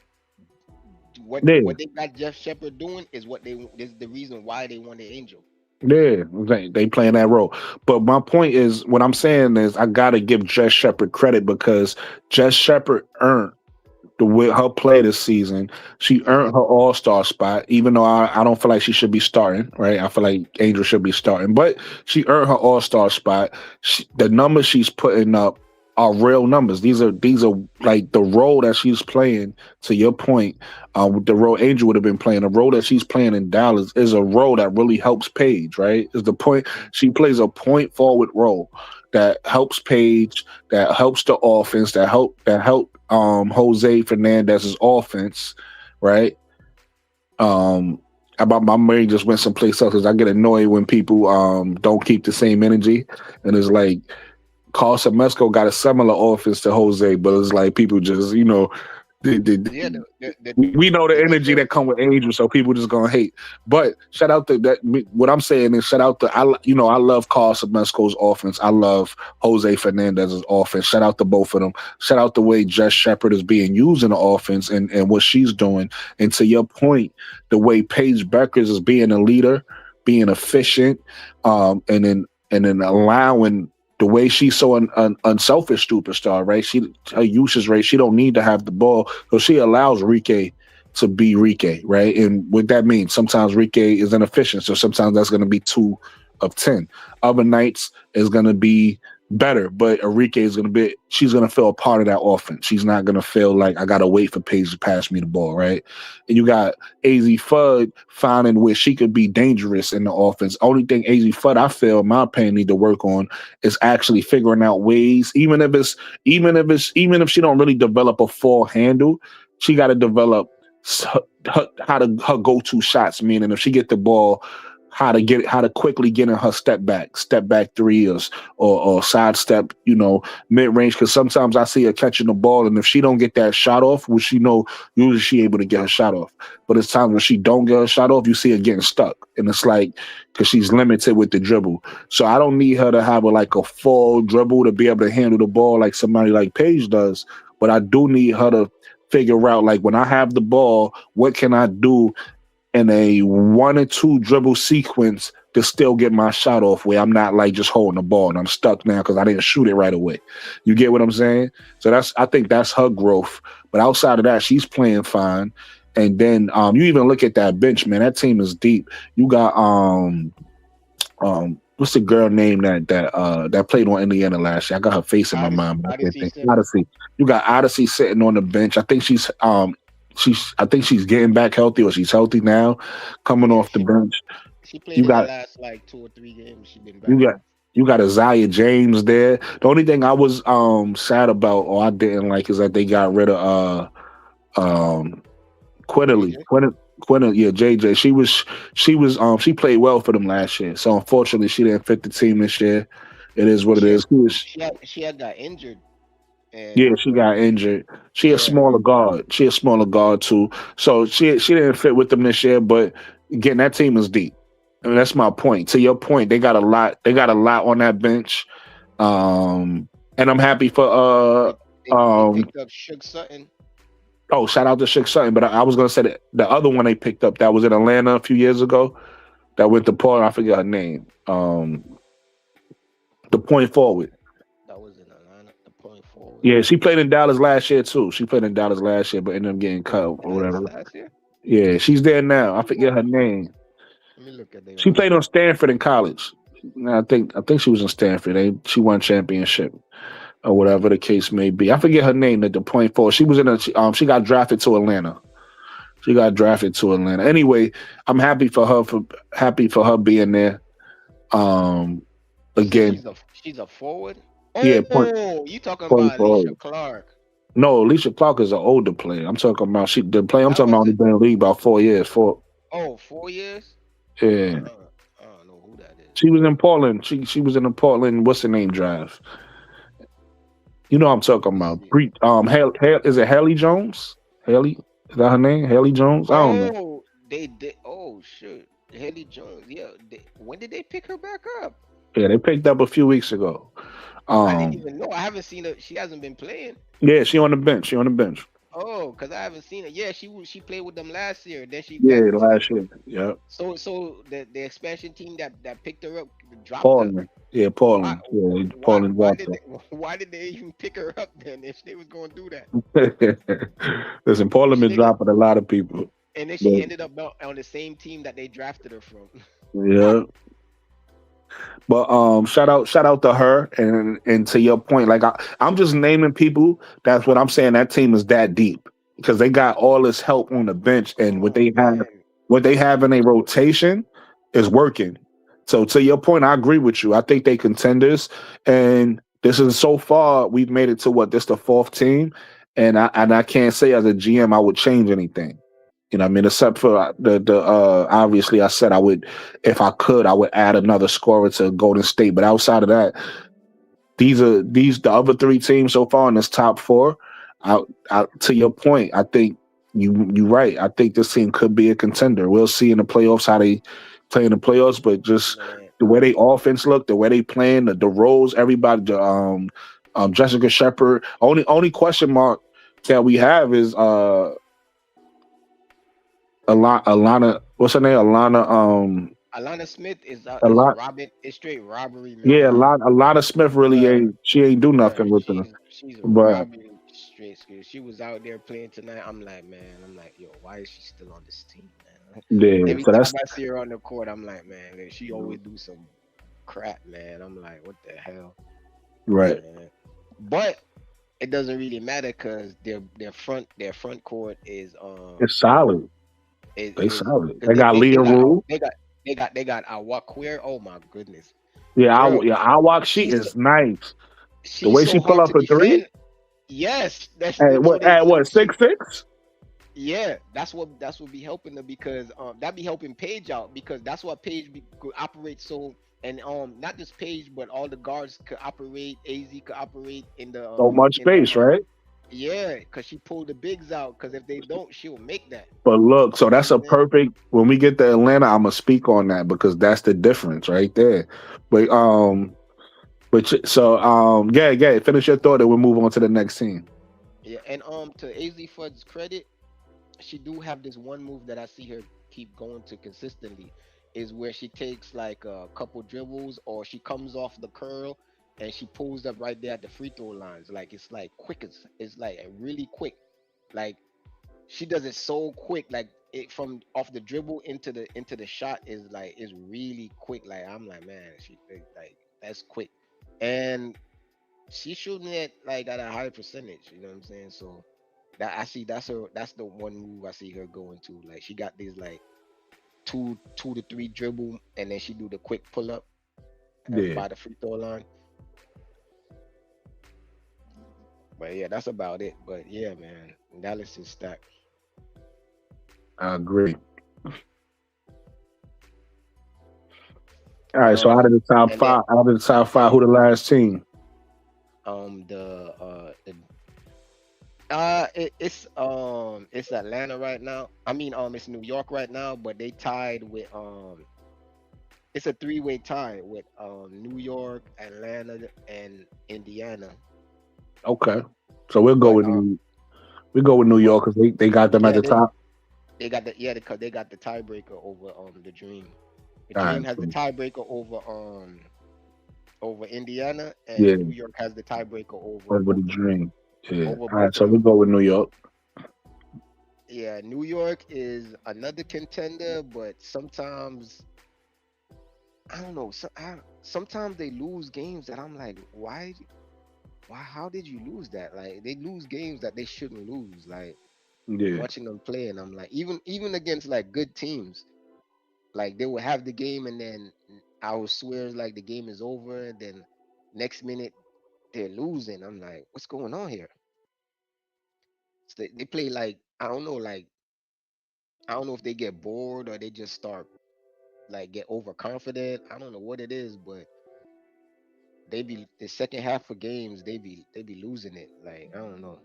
S4: What they got Jess Shepard doing is the reason why they wanted Angel.
S1: Yeah, they playing that role. But my point is, what I'm saying is, I gotta give Jess Shepard credit because Jess Shepard earned her play this season. She earned her All-Star spot, even though I don't feel like she should be starting, right? I feel like Angel should be starting, but she earned her All-Star spot. The numbers she's putting up are real numbers. These are like the role that she's playing. To your point, the role Angel would have been playing, the role that she's playing in Dallas is a role that really helps Paige. Right? Is the point she plays a point forward role that helps Paige, that helps the offense, that help Jose Fernandez's offense. Right? About my brain just went someplace else because I get annoyed when people don't keep the same energy, and it's like Carl Semesco got a similar offense to Jose, but it's like people just we know the energy that come with Angel, so people just gonna hate. But shout out to that. What I'm saying is shout out to I love Carl Semesco's offense. I love Jose Fernandez's offense. Shout out to both of them. Shout out the way Jess Shepard is being used in the offense and what she's doing. And to your point, the way Paige Bueckers is being a leader, being efficient, and then allowing. The way she's so unselfish superstar, right? Her usage rate, she don't need to have the ball, so she allows Rike to be Rike, right? And what that means, sometimes Rike is inefficient, so sometimes that's going to be 2 of 10. Other nights is going to be better, but Enrique is she's going to feel a part of that offense. She's not going to feel like I got to wait for Paige to pass me the ball, right? And you got AZ Fudd finding where she could be dangerous in the offense. Only thing AZ Fudd, I feel, in my opinion, need to work on is actually figuring out ways, even if she don't really develop a full handle, she got to develop her go-to shots, meaning if she get the ball, how to quickly get in her step back three or sidestep, mid range. Because sometimes I see her catching the ball, and if she don't get that shot off, which usually she able to get her shot off. But it's times when she don't get her shot off, you see her getting stuck, and it's like because she's limited with the dribble. So I don't need her to have a full dribble to be able to handle the ball like somebody like Paige does. But I do need her to figure out when I have the ball, what can I do in a 1 or 2 dribble sequence to still get my shot off where I'm not just holding the ball and I'm stuck now because I didn't shoot it right away. You get what I'm saying? So I think that's her growth. But outside of that, she's playing fine. And then you even look at that bench, man. That team is deep. You got what's the girl name that played on Indiana last year? I got her face in my mind. Odyssey. You got Odyssey sitting on the bench. I think she's getting back healthy, or she's healthy now, coming off the bench.
S4: She played in the last 2 or 3 games. She been back.
S1: You got Isaiah James there. The only thing I was sad about, or I didn't like, is that they got rid of Quinterly. JJ. She played well for them last year. So unfortunately, she didn't fit the team this year. It is what it is.
S4: She had got injured.
S1: She got injured. She a smaller guard. She a smaller guard too. So she didn't fit with them this year. But again, that team is deep. And that's my point. To your point, they got a lot. They got a lot on that bench. And I'm happy for
S4: they picked up Suge Sutton.
S1: Oh, shout out to Suge Sutton. But I was gonna say that the other one they picked up that was in Atlanta a few years ago, that went to Portland. I forget her name. The point forward. Yeah, she played in Dallas last year too. She played in Dallas last year, but ended up getting cut or whatever.
S4: Last year?
S1: Yeah, she's there now. I forget her name.
S4: Let me look at
S1: She played on Stanford in college. I think she was in Stanford. She won championship or whatever the case may be. I forget her name at the point forward. She was she got drafted to Atlanta. Anyway, I'm happy for her being there. Again,
S4: she's a forward.
S1: Yeah,
S4: you talking about Alicia Clark?
S1: No, Alicia Clark is an older player. I'm talking about I'm talking about only been in the league about 4 years. 4
S4: years?
S1: Yeah.
S4: I don't know who that is.
S1: She was in Portland. She was in the Portland. What's the name draft? You know what I'm talking about. Is it Haley Jones? Haley? Is that her name? Haley Jones? I don't know.
S4: They did. Oh shit, Haley Jones. Yeah. When did they pick her back up?
S1: Yeah, they picked up a few weeks ago.
S4: I didn't even know. I haven't seen her. She hasn't been playing.
S1: Yeah, she on the bench.
S4: Oh, because I haven't seen it. Yeah, she played with them last year. Then
S1: last year. Yeah.
S4: So the expansion team that picked her up dropped
S1: Portland.
S4: her.
S1: Yeah, Portland. Portland dropped her.
S4: Why did they even pick her up then if they was going to do that?
S1: Listen, Portland been dropping a lot of people.
S4: And then she ended up on the same team that they drafted her from.
S1: Yeah. But shout out to her and to your point. Like I'm just naming people. That's what I'm saying. That team is that deep because they got all this help on the bench, and
S4: Oh man,
S1: what they have in a rotation is working. So to your point, I agree with you. I think they contenders, and this is so far we've made it to what this the fourth team, and I can't say as a GM I would change anything. You know what I mean? Except for the obviously I said I would if I could I would add another scorer to Golden State. But outside of that, these the other three teams so far in this top four. To your point, I think you right. I think this team could be a contender. We'll see in the playoffs how they play in the playoffs, but just
S4: man.
S1: the way they offense look, the way they playing, the roles, everybody, Jessica Shepard. Only question mark that we have is Alana, what's her name?
S4: Alana Smith is
S1: Alana,
S4: robbing. It's straight robbery,
S1: yeah,
S4: man.
S1: Alana Smith really
S4: Bruh,
S1: ain't. She ain't do
S4: bruh,
S1: nothing with her.
S4: she's
S1: But
S4: robbing straight. School. She was out there playing tonight. I'm like, man. I'm like, yo, why is she still on this team, man?
S1: yeah,
S4: Every
S1: so
S4: time
S1: that's
S4: I see her on the court, I'm like, man, like, she always do some crap, man. I'm like, what the hell,
S1: right.
S4: man? But it doesn't really matter because their front court
S1: It's solid. They
S4: is
S1: solid.
S4: because
S1: They got
S4: they
S1: Leah
S4: got
S1: Rule.
S4: they got Awaquir. Oh my goodness,
S1: Yeah,
S4: bro,
S1: I watch. She
S4: she's
S1: is nice. The
S4: she's
S1: way
S4: so
S1: she pull
S4: hard
S1: up
S4: to
S1: a three.
S4: defend. Yes, that's
S1: At
S4: bro.
S1: what? At what? 6'6"?
S4: Yeah, that's what be helping her because that be helping Paige out because that's what Paige could operate so and not just Paige but all the guards could operate. AZ could operate
S1: So much
S4: in the
S1: space, right?
S4: yeah, because she pulled the bigs out because if they don't, she'll make that.
S1: But look, so
S4: You know what
S1: that's
S4: I'm
S1: a
S4: saying?
S1: perfect. When we get to Atlanta, I'm gonna speak on that because that's the difference right there. But yeah. Finish your thought, and we'll move on to the next scene.
S4: Yeah, and to AZ Fudd's credit, she do have this one move that I see her keep going to consistently is where she takes like a couple dribbles or she comes off the curl and she pulls up right there at the free throw lines. Like it's like quick as it's like really quick. Like she does it so quick. Like it from off the dribble into the shot is really quick. Like I'm like man, she like that's quick. And she's shooting it like at a high percentage, you know what I'm saying? So that I see that's the one move I see her going to. Like she got these like two to three dribble and then she do the quick pull up
S1: Yeah,
S4: by the free throw line. But yeah, that's about it. But yeah, man, Dallas is stacked.
S1: I agree. All right, so
S4: Um and then
S1: out of the top five,
S4: mhm,
S1: who the last team?
S4: it's Atlanta right now. I mean it's New York right now, but they tied with it's a three-way tie with New York, Atlanta, and Indiana.
S1: Okay, so
S4: But
S1: we go with New
S4: but
S1: York because they got them at
S4: yeah,
S1: the top.
S4: they got the yeah because they got the tiebreaker over the Dream. The
S1: All right,
S4: Dream has the
S1: cool.
S4: tiebreaker over Indiana,
S1: Yeah,
S4: and New York has the tiebreaker over
S1: over the dream. Yeah.
S4: over
S1: All right,
S4: both of
S1: so we
S4: them.
S1: go with New York.
S4: Yeah, New York is another contender, but sometimes I don't know. Sometimes they lose games that I'm like, why? How did you lose that? Like they lose games that they shouldn't lose. Like
S1: Yeah,
S4: watching them play, and I'm like, even against like good teams, like they will have the game, and then I will swear like the game is over, and then next minute they're losing. I'm like, what's going on here? So they play like I don't know if they get bored or they just start like get overconfident. I don't know what it is, but they be the second half of games they be losing it. Like I don't know.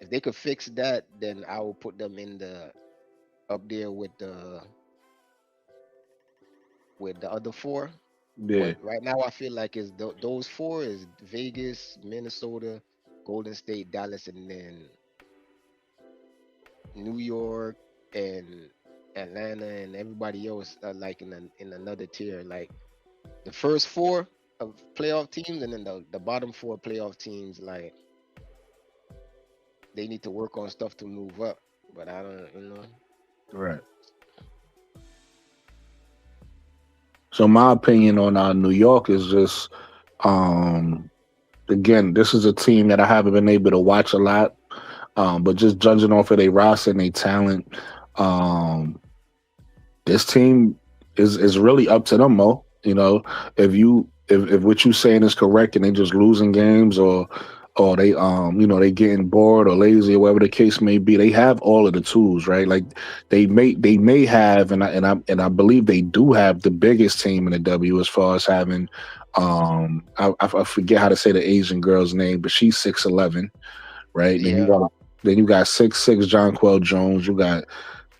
S4: If they could fix that, then I will put them in the up there with the other four.
S1: yeah,
S4: But right now, I feel like it's those four is Vegas, Minnesota, Golden State, Dallas, and then New York and Atlanta, and everybody else are like in another tier. Like the first four of playoff teams, and then the bottom four playoff teams, like they need to work on stuff to move up. But I don't.
S1: right. So my opinion on New York is just, again, this is a team that I haven't been able to watch a lot, but just judging off of their roster and their talent, um, this team is really up to them, Mo. You know, if what you saying is correct and they just losing games or they they getting bored or lazy or whatever the case may be, they have all of the tools, right? Like they may have, and I believe they do have the biggest team in the W as far as having I forget how to say the Asian girl's name, but she's 6'11", right?
S4: Yeah,
S1: Then you got 6'6" Jonquel Jones, you got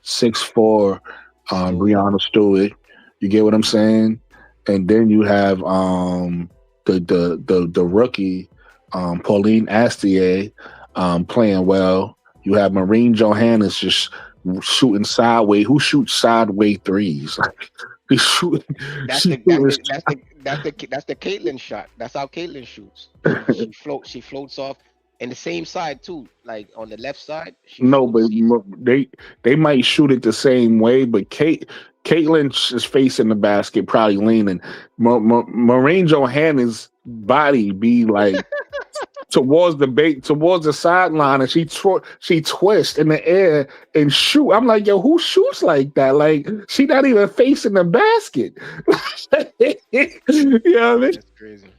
S1: 6'4"
S4: Stewart.
S1: Brianna Stewart. You get what I'm saying? And then you have the rookie Pauline Astier playing well. You have Marine Johannes just shooting sideways. Who shoots sideways threes? Like he's shooting.
S4: That's
S1: She's
S4: the that's
S1: shooting.
S4: the that's the that's the Caitlyn shot. That's how Caitlyn shoots. She floats off, and the same side too. Like on the left side, she
S1: No, but
S4: floats.
S1: they might shoot it the same way, but Caitlyn is facing the basket, probably leaning. Maureen Johanna's body be like towards the sideline, and she twists in the air and shoot. I'm like, yo, who shoots like that? Like she not even facing the basket. You know what I
S4: That's crazy.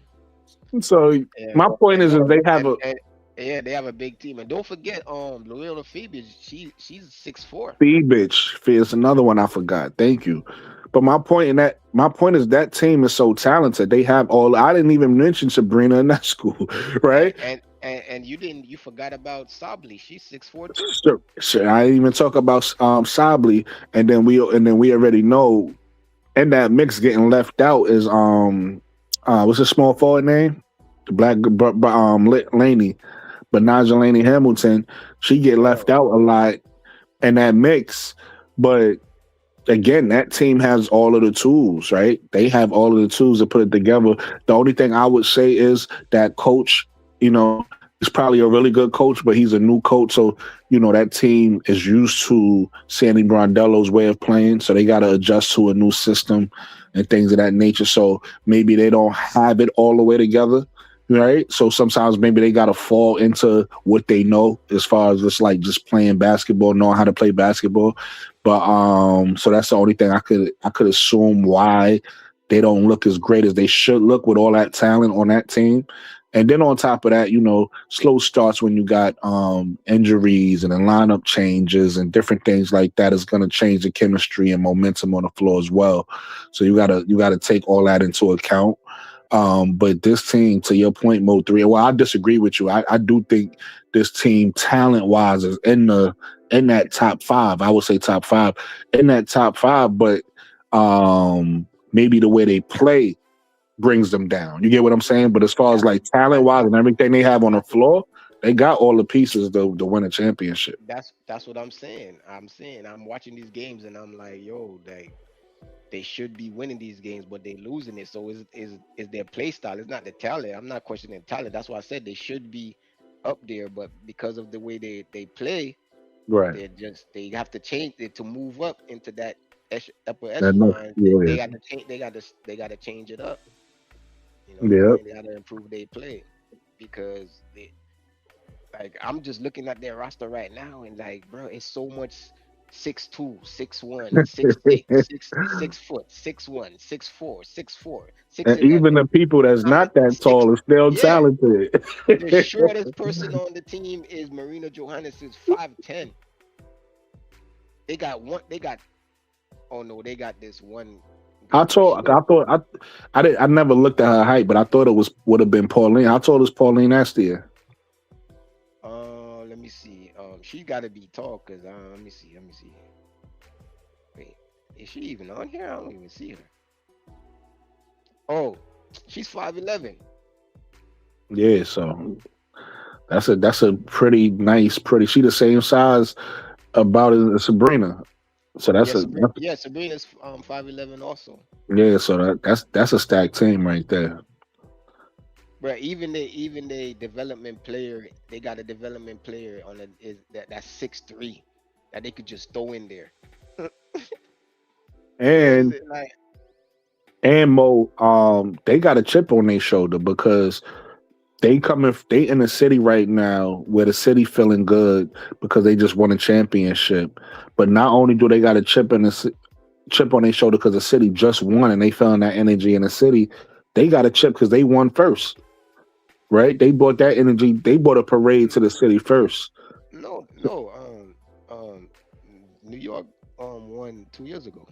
S1: mean? So
S4: Yeah,
S1: my point
S4: and
S1: is, if they have a
S4: and yeah, they have a big team, and don't forget, Loyola Phoebe, she's 6'4".
S1: speed bitch, it's another one I forgot. Thank you. But my point is that team is so talented. They have all. I didn't even mention Sabrina in that school, right?
S4: And you forgot about Sably. She's 6'4" too.
S1: Sure. I didn't even talk about Sably, and then we already know. And that mix getting left out is what's his small forward name? The black Laney, but Naja Laney Hamilton. She get left
S4: Oh,
S1: out a lot in that mix, but again, that team has all of the tools, right? They have all of the tools to put it together. The only thing I would say is that coach, he's probably a really good coach, but he's a new coach. So, that team is used to Sandy Brondello's way of playing. So they got to adjust to a new system and things of that nature. So maybe they don't have it all the way together. Right. So sometimes maybe they got to fall into what they know as far as just playing basketball, knowing how to play basketball. But so that's the only thing I could assume why they don't look as great as they should look with all that talent on that team. And then on top of that, slow starts when you got injuries and then lineup changes and different things like that is going to change the chemistry and momentum on the floor as well. So you gotta take all that into account. But this team, to your point, Mo3, well, I disagree with you. I do think this team, talent wise, is in that top five. I would say top five, in that top five, but maybe the way they play brings them down. You get what I'm saying? But as far as
S4: that
S1: like talent
S4: that
S1: wise and everything they have on the
S4: that's
S1: floor, they got all the pieces to win a championship.
S4: that's what I'm saying. I'm watching these games and I'm like, yo, they should be winning these games, but they losing it. So is their play style? It's not the talent. I'm not questioning talent. That's why I said they should be up there, but because of the way they play,
S1: Right.
S4: they have to change it to move up into that upper
S1: That next
S4: echelon. They
S1: year.
S4: got to change. They got to change it up. You know what I'm
S1: Yeah.
S4: saying? They got to improve their play because I'm just looking at their roster right now and like, bro, it's so much 6'2", 6'1", 6'6", 6 foot, 6'1", 6'4", 6'4",
S1: And even
S4: 6'11".
S1: the people that's
S4: I'm
S1: not that
S4: six.
S1: tall are still
S4: Yeah,
S1: talented.
S4: the shortest person on the team is Marina Johannes, is 5'10". They got one. They got. Oh no, they got this one
S1: I
S4: girl.
S1: told, I thought, I never looked at her height, but I thought would have been Pauline. I told it's Pauline Astia.
S4: Let me see. She got to be tall because let me see. Let me see. Wait, is she even on here? I don't even see her. Oh, she's 5'11".
S1: Yeah, so that's a pretty nice, pretty. She the same size about as Sabrina. So
S4: Yeah, Sabrina's 5'11" also.
S1: yeah. So that's a stacked team right there.
S4: But even the development player, they got a development player on it is that's 6'3", that they could just throw in there.
S1: And
S4: Like
S1: And Mo, they got a chip on their shoulder because they in the city right now where the city feeling good because they just won a championship. But not only do they got a chip on their shoulder because the city just won and they feeling that energy in the city, they got a chip because they won first, right? They brought that energy. They brought a parade to the city first.
S4: No, New York won 2 years ago.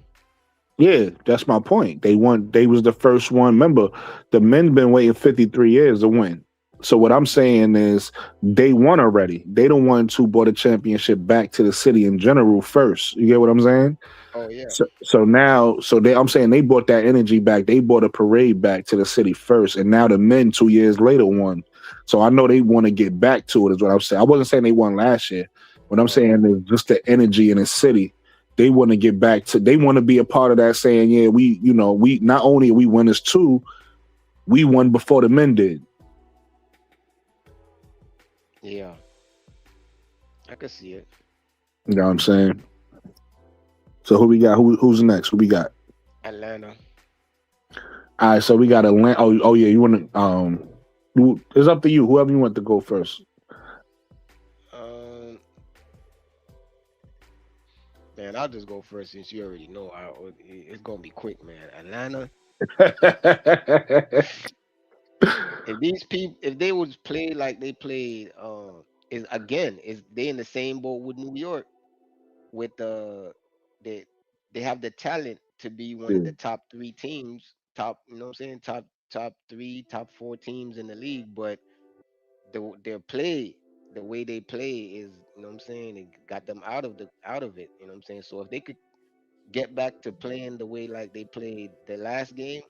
S1: Yeah, that's my point. They won. They was the first one. Remember, the men been waiting 53 years to win. So what I'm saying is they won already. They the ones who brought a championship back to the city in general first. You get what I'm saying?
S4: Oh yeah.
S1: So now, I'm saying they brought that energy back. They brought a parade back to the city first, and now the men 2 years later won. So I know they want to get back to it. Is what I'm saying. I wasn't saying they won last year. What I'm saying is just the energy in the city. They want to get back to. They want to be a part of that. Saying, yeah, we not only are we winners too, we won before the men did.
S4: Yeah, I can see it.
S1: You know what I'm saying? So who we got? Who's next? Who we got?
S4: Atlanta.
S1: All right, so we got Atlanta. Oh yeah, you want to? It's up to you. Whoever you want to go first.
S4: Man, I'll just go first since you already know. It's gonna be quick, man. Atlanta. If they would play like they played, is they in the same boat with New York? With they have the talent to be one of the top 3 teams, you know what I'm saying, top 3, top 4 teams in the league, but their play, the way they play is, you know what I'm saying, it got them out of it, you know what I'm saying. So if they could get back to playing the way like they played the last game,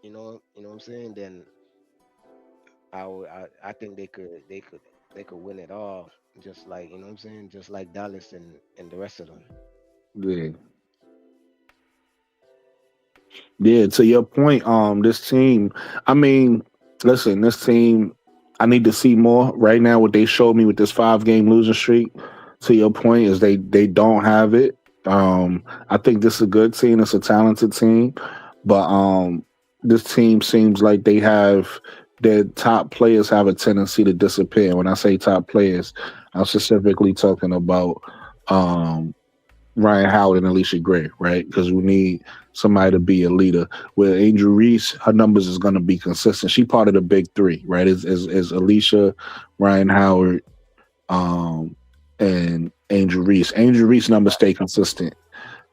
S4: you know what I'm saying, then I think they could win it all, just like, you know what I'm saying, just like Dallas and the rest of them.
S1: Yeah. Yeah, to your point, this team, I mean, listen, this team, I need to see more. Right now, what they showed me with this 5-game losing streak, to your point, is they don't have it. I think this is a good team, it's a talented team, but this team seems like they have their top players have a tendency to disappear. When I say top players, I'm specifically talking about Ryan Howard and Alicia Gray, right? Because we need somebody to be a leader. With Angel Reese, her numbers is going to be consistent. She part of the big 3, right? Is Alicia, Ryan Howard, and Angel Reese. Angel Reese numbers stay consistent.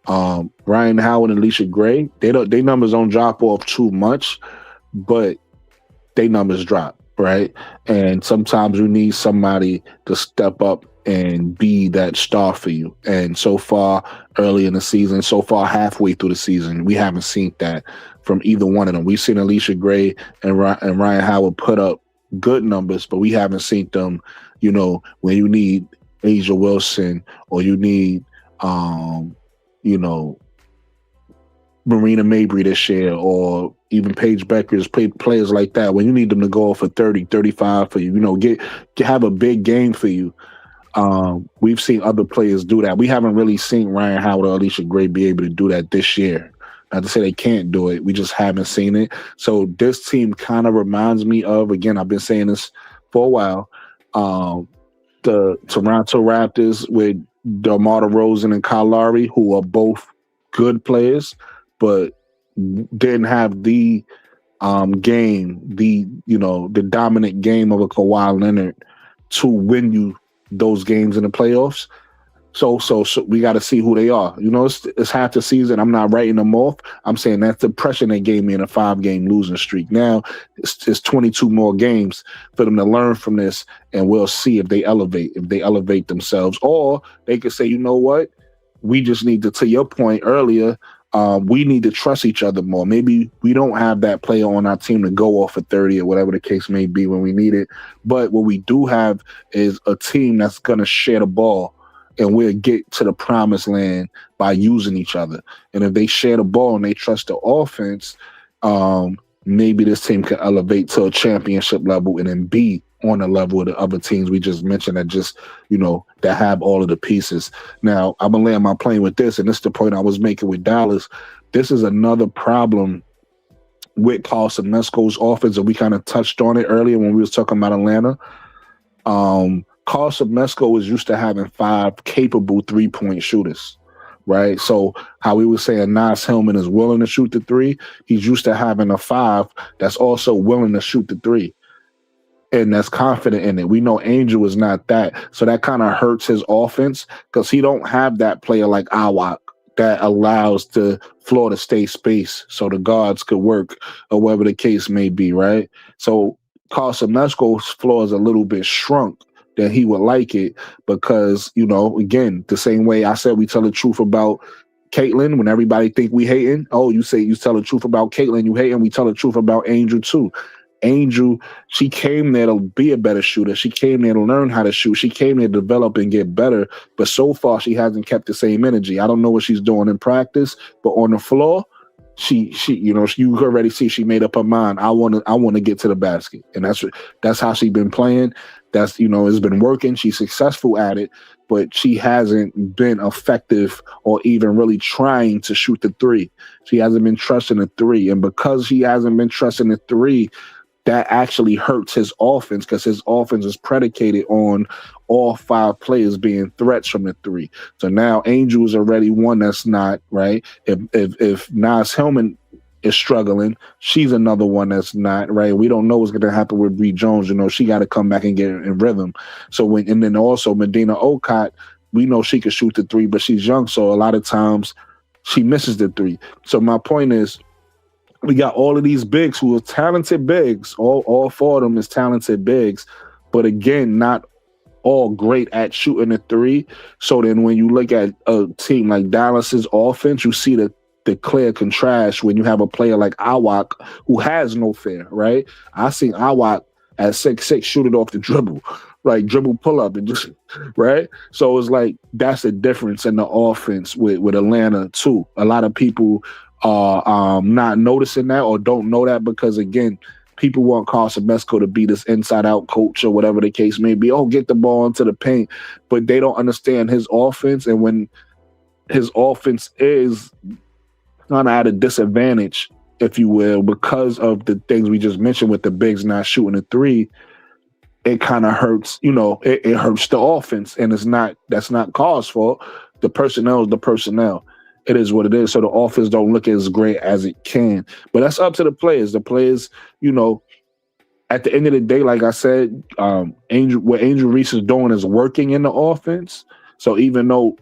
S1: Ryan Howard and Alicia Gray, they numbers don't drop off too much, but they numbers drop, right? And sometimes we need somebody to step up and be that star for you. And so far, early in the season, so far halfway through the season, we haven't seen that from either one of them. We've seen Alicia Gray and Ryan Howard put up good numbers, but we haven't seen them, when you need Asia Wilson or you need, Marina Mabrey this year, or even Paige Bueckers, players like that, when you need them to go for 30, 35 for you, have a big game for you. We've seen other players do that. We haven't really seen Ryan Howard or Alicia Gray be able to do that this year. Not to say they can't do it. We just haven't seen it. So this team kind of reminds me of, again, I've been saying this for a while, the Toronto Raptors with DeMar DeRozan and Kyle Lowry, who are both good players, but didn't have the game, the dominant game of a Kawhi Leonard to win you those games in the playoffs. So we got to see who they are. It's half the season. I'm not writing them off. I'm saying that's the impression they gave me in a 5-game losing streak. Now it's 22 more games for them to learn from this, and we'll see if they elevate themselves, or they could say, you know what, we just need to your point earlier, we need to trust each other more. Maybe we don't have that player on our team to go off for 30 or whatever the case may be when we need it. But what we do have is a team that's going to share the ball, and we'll get to the promised land by using each other. And if they share the ball and they trust the offense, maybe this team can elevate to a championship level and then be on the level of the other teams we just mentioned that just, that have all of the pieces. Now, I'm going to land my plane with this, and this is the point I was making with Dallas. this is another problem with Carl Semesco's offense, and we kind of touched on it earlier when we was talking about Atlanta. Carl Semesco was used to having 5 capable 3-point shooters, right? So how we were saying Nas Hillman is willing to shoot the 3, he's used to having a 5 that's also willing to shoot the 3 and that's confident in it. We know Angel is not that, so that kind of hurts his offense because he don't have that player like Awak that allows the floor to stay space so the guards could work or whatever the case may be, right? So Carl Semesco's floor is a little bit shrunk than he would like it because, you know, again, the same way I said we tell the truth about Caitlyn when everybody think we hating. Oh, you say you tell the truth about Caitlyn, you hating. We tell the truth about Angel too. Angel, she came there to be a better shooter. She came there to learn how to shoot. She came there to develop and get better. But so far, she hasn't kept the same energy. I don't know what she's doing in practice, but on the floor, she, you know, you already see she made up her mind. I want to get to the basket, and that's how she's been playing. That's, you know, it's been working. She's successful at it, but she hasn't been effective or even really trying to shoot the 3. She hasn't been trusting the 3, and because she hasn't been trusting the 3, that actually hurts his offense because his offense is predicated on all 5 players being threats from the 3. So now Angel is already one that's not, right? If Nas Hillman is struggling, she's another one that's not, right? We don't know what's going to happen with Bree Jones. You know, she got to come back and get in rhythm. So and then also Medina Okot, we know she can shoot the 3, but she's young, so a lot of times she misses the 3. So my point is, we got all of these bigs who are talented bigs. All 4 of them is talented bigs, but again, not all great at shooting the 3. So then when you look at a team like Dallas's offense, you see the clear contrast when you have a player like Awak who has no fear, right? I seen Awak at 6'6" shoot it off the dribble, like dribble pull up and just, right? So it's like that's the difference in the offense with Atlanta too. A lot of people are not noticing that or don't know that because, again, people want Carl Semesco to be this inside-out coach or whatever the case may be. Oh, get the ball into the paint. But they don't understand his offense, and when his offense is kind of at a disadvantage, if you will, because of the things we just mentioned with the bigs not shooting a 3, it kind of hurts, you know, it hurts the offense, and that's not Carl's fault. The personnel is the personnel. It is what it is. So the offense don't look as great as it can. But that's up to the players. The players, you know, at the end of the day, like I said, what Angel Reese is doing is working in the offense. So even though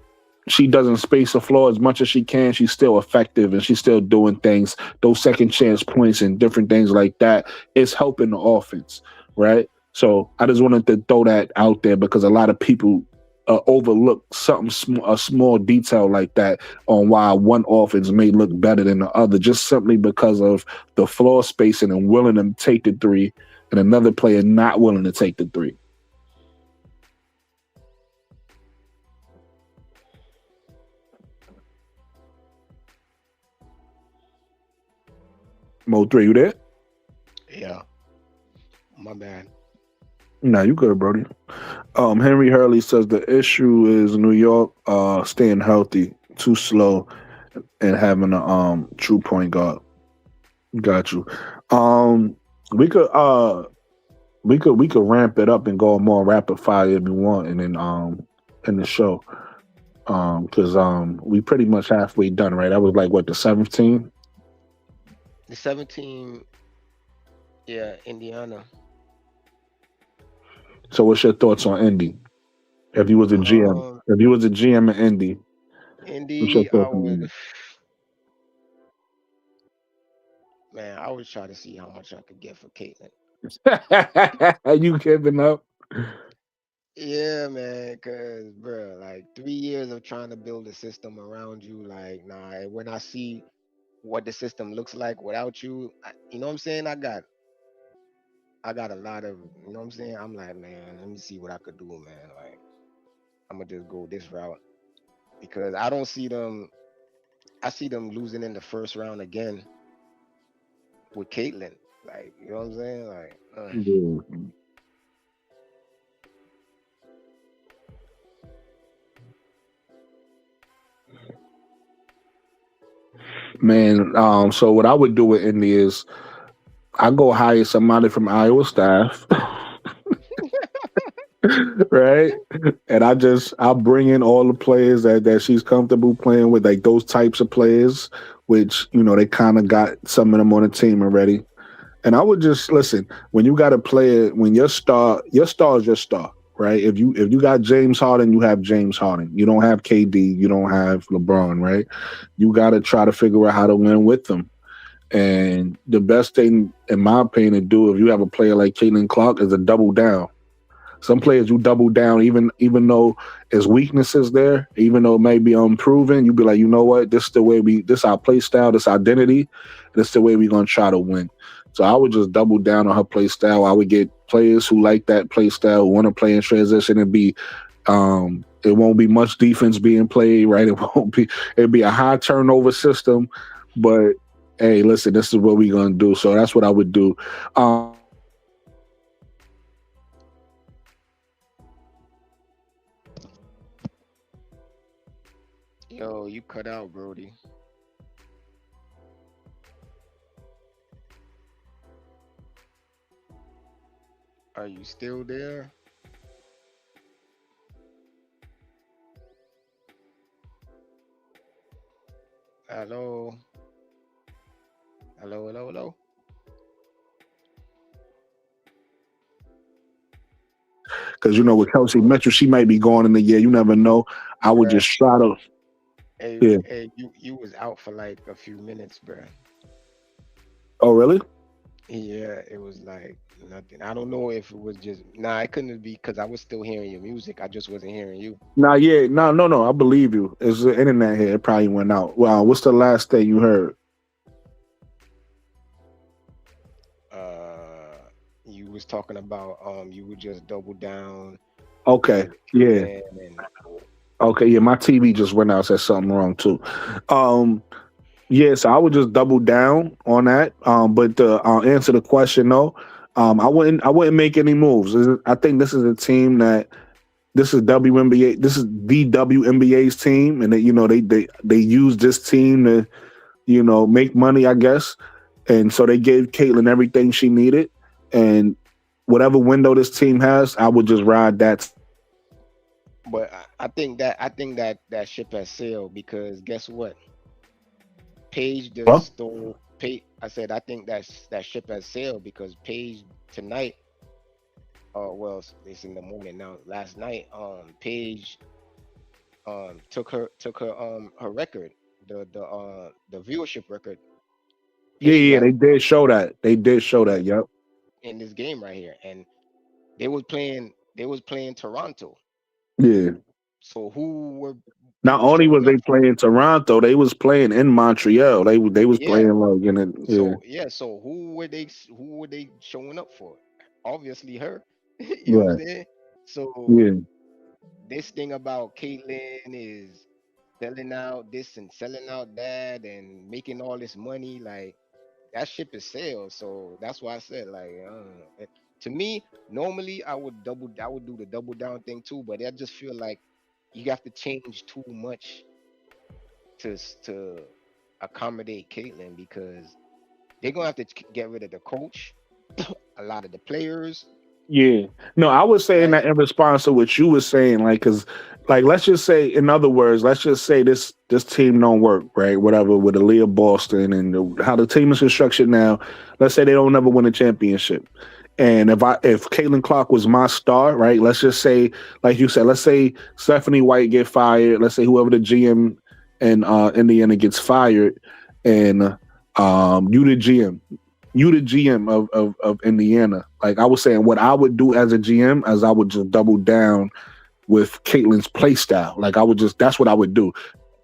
S1: she doesn't space the floor as much as she can, she's still effective and she's still doing things, those second chance points and different things like that. It's helping the offense, right? So I just wanted to throw that out there because a lot of people overlook a small detail like that on why one offense may look better than the other, just simply because of the floor spacing and willing to take the 3 and another player not willing to take the 3. Mo3, you there?
S4: Yeah. My bad.
S1: Nah, you good, Brody. Henry Hurley says the issue is New York staying healthy, too slow, and having a true point guard. Got you. We could ramp it up and go more rapid fire if you want, and then in the show, because we pretty much halfway done, right? That was like what, the 17th?
S4: The 17, yeah, Indiana.
S1: So what's your thoughts on Indy? If you was a GM, if you was a GM in Indy, what's your
S4: Indy,
S1: thoughts on Indy?
S4: Man, I was trying to see how much I could get for Caitlyn.
S1: You giving up?
S4: Yeah, man, cause bro, like 3 years of trying to build a system around you, like nah. When I see what the system looks like without you, you know what I'm saying? I got a lot of, you know what I'm saying? I'm like, man, let me see what I could do, man. Like, I'm gonna just go this route because I don't see them. I see them losing in the first round again with Caitlyn. Like, you know what I'm saying? Like,
S1: Yeah. Man, so what I would do with Indy is I go hire somebody from Iowa staff, right? And I'll bring in all the players that she's comfortable playing with, like those types of players, which they kind of got some of them on the team already. And I would just listen when you got a player when your star is your star, right? If you got James Harden, you have James Harden. You don't have KD, you don't have LeBron, right? You got to try to figure out how to win with them. And the best thing, in my opinion, to do if you have a player like Caitlin Clark is to double down. Some players you double down, even though there's weaknesses there, even though it may be unproven, you be like, you know what, this is the way this our play style, this identity, this is the way we're gonna try to win. So I would just double down on her play style. I would get players who like that play style, who want to play in transition and be it won't be much defense being played, right? It'd be a high turnover system, but hey, listen, this is what we're gonna do. So that's what I would do.
S4: Yo, you cut out, Brody. Are you still there? Hello? Hello, hello, hello?
S1: Because with Kelsey Mitchell, she might be gone in the year. You never know. I would
S4: Bruh.
S1: just try to.
S4: Hey,
S1: Yeah.
S4: hey, you was out for like a few minutes, bruh.
S1: Oh, really?
S4: Yeah, it was like nothing. I don't know if it was just it couldn't be because I was still hearing your music. I just wasn't hearing you.
S1: No. I believe you. It's the internet here. It probably went out. Wow. What's the last thing you heard?
S4: You was talking about you would just double down.
S1: Okay. Yeah. Okay. Yeah. My TV just went out. Said something wrong too. Yeah. So I would just double down on that. But to answer the question, though, I wouldn't make any moves. I think this is a team that. This is WNBA. This is the WNBA's team, and they use this team to make money, I guess. And so they gave Caitlin everything she needed, and whatever window this team has, I would just ride that.
S4: But I think that ship has sailed because guess what? Paige just stole. I said I think that ship has sailed because Paige tonight. Well, it's in the morning now. Last night, Paige took her record, the viewership record.
S1: Yeah, they did show that. Yep.
S4: In this game right here, and they was playing Toronto.
S1: Yeah.
S4: So who were
S1: Not only was they playing Toronto, they was playing in Montreal. They was playing like in it. Yeah.
S4: So who were they showing up for? Obviously her. You know what I'm saying? So this thing about Caitlyn is selling out this and selling out that and making all this money, like that ship is sailed. So that's why I said, like, I don't know. To me, normally I would do the double down thing too, but I just feel like you have to change too much to accommodate Caitlyn because they're gonna have to get rid of the coach, a lot of the players.
S1: Yeah. No, I was saying that in response to what you were saying, like, because, like, let's just say, in other words, let's just say this team don't work, right? Whatever, with Aaliyah Boston and how the team is constructed now. Let's say they don't ever win a championship. And if Caitlin Clark was my star, right? Let's just say, like you said, let's say Stephanie White get fired. Let's say whoever the GM in Indiana gets fired, and you the GM. You the GM of Indiana. Like I was saying, what I would do as a GM is I would just double down with Caitlin's play style. Like that's what I would do.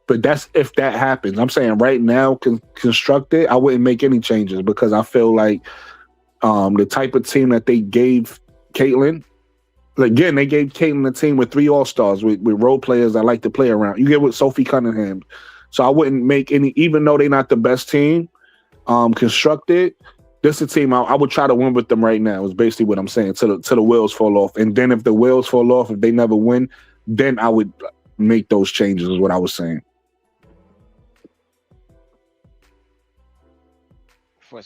S1: But that's if that happens. I'm saying right now, construct it. I wouldn't make any changes because I feel like the type of team that they gave Caitlin, again, they gave Caitlin a team with 3 All-Stars with role players that like to play around. You get with Sophie Cunningham. So I wouldn't make any, even though they're not the best team, constructed. This is a team I would try to win with them right now. Is basically what I'm saying. Till the wheels fall off, and then if the wheels fall off, if they never win, then I would make those changes. Is what I was saying.
S4: for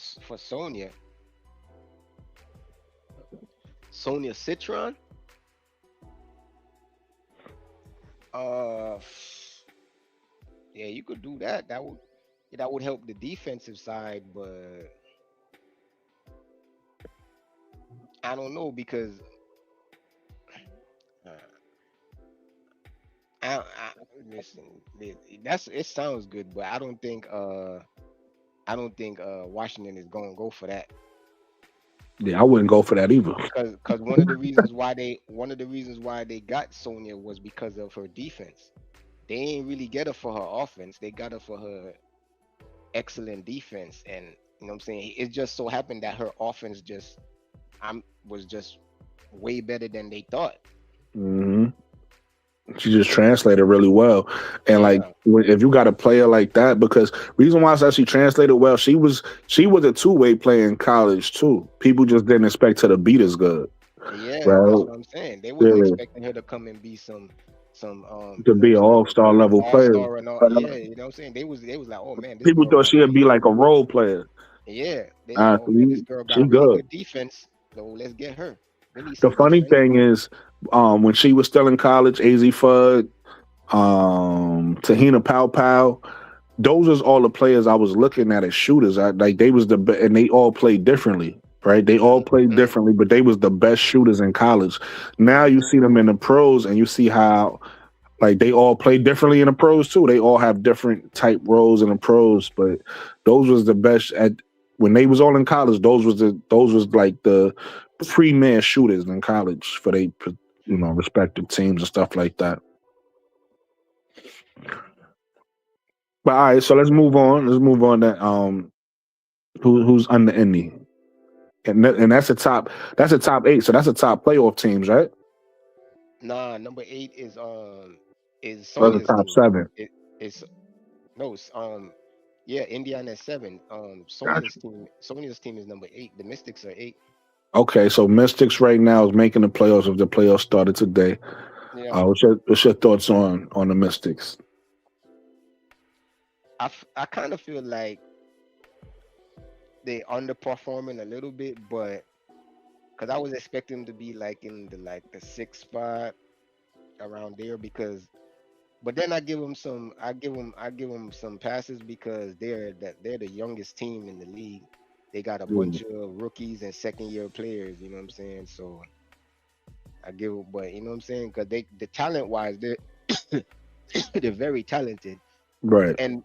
S4: Sonia Citron. Uh, yeah, you could do that. That would help the defensive side, but I don't know because uh, listen, it sounds good, but I don't think Washington is gonna go for that.
S1: Yeah, I wouldn't go for that either.
S4: Cause one of the reasons why they got Sonya was because of her defense. They ain't really get her for her offense. They got her for her excellent defense. And you know what I'm saying? It just so happened that her offense was just way better than they thought.
S1: Hmm. She just translated really well, and like
S4: Yeah.
S1: if you got a player like that, because reason why I said she translated well, she was a two-way player in college too. People just didn't expect her to beat as good,
S4: Yeah, that's
S1: right?
S4: what I'm saying. They wasn't
S1: Yeah,
S4: expecting her to come and be some
S1: to be an all-star level
S4: all
S1: player.
S4: star and all. Yeah, you know what I'm saying. They was like, oh man, this
S1: People
S4: girl
S1: thought
S4: got
S1: she'd
S4: really
S1: be like a role player.
S4: yeah. They like, oh man, this girl
S1: She
S4: got really
S1: good.
S4: good defense. So let's get her. We need
S1: The
S4: some
S1: funny
S4: defense.
S1: thing is, when she was still in college, AZ Fudd, Tahina Pow Pow, those was all the players I was looking at as shooters. Like they was and they all played differently, right? They all played
S4: Mm,
S1: differently, but they was the best shooters in college. Now you
S4: mm,
S1: see them in the pros, and you see how like they all play differently in the pros too. They all have different type roles in the pros, but those was the best at when they was all in college. Those was like the premier shooters in college for they respective teams and stuff like that. But all right, so let's move on. Let's move on to who's under Indy, and that's a top 8. So that's a top playoff teams, right?
S4: Nah, number 8 is
S1: That's a
S4: Sonia's
S1: top
S4: team.
S1: 7.
S4: It's no yeah, Indiana is 7.
S1: Gotcha.
S4: Sonia's team is number 8. The Mystics are 8.
S1: Okay, so Mystics right now is making the playoffs. If the playoffs started today,
S4: Yeah.
S1: what's your thoughts on the Mystics?
S4: I kind of feel like they underperforming a little bit, but because I was expecting them to be like in the 6th spot around there but then I give them some passes because they're the youngest team in the league. They got a
S1: Mm.
S4: bunch of rookies and second year players, you know what I'm saying? So but you know what I'm saying? Because the talent wise, they're very talented.
S1: Right.
S4: And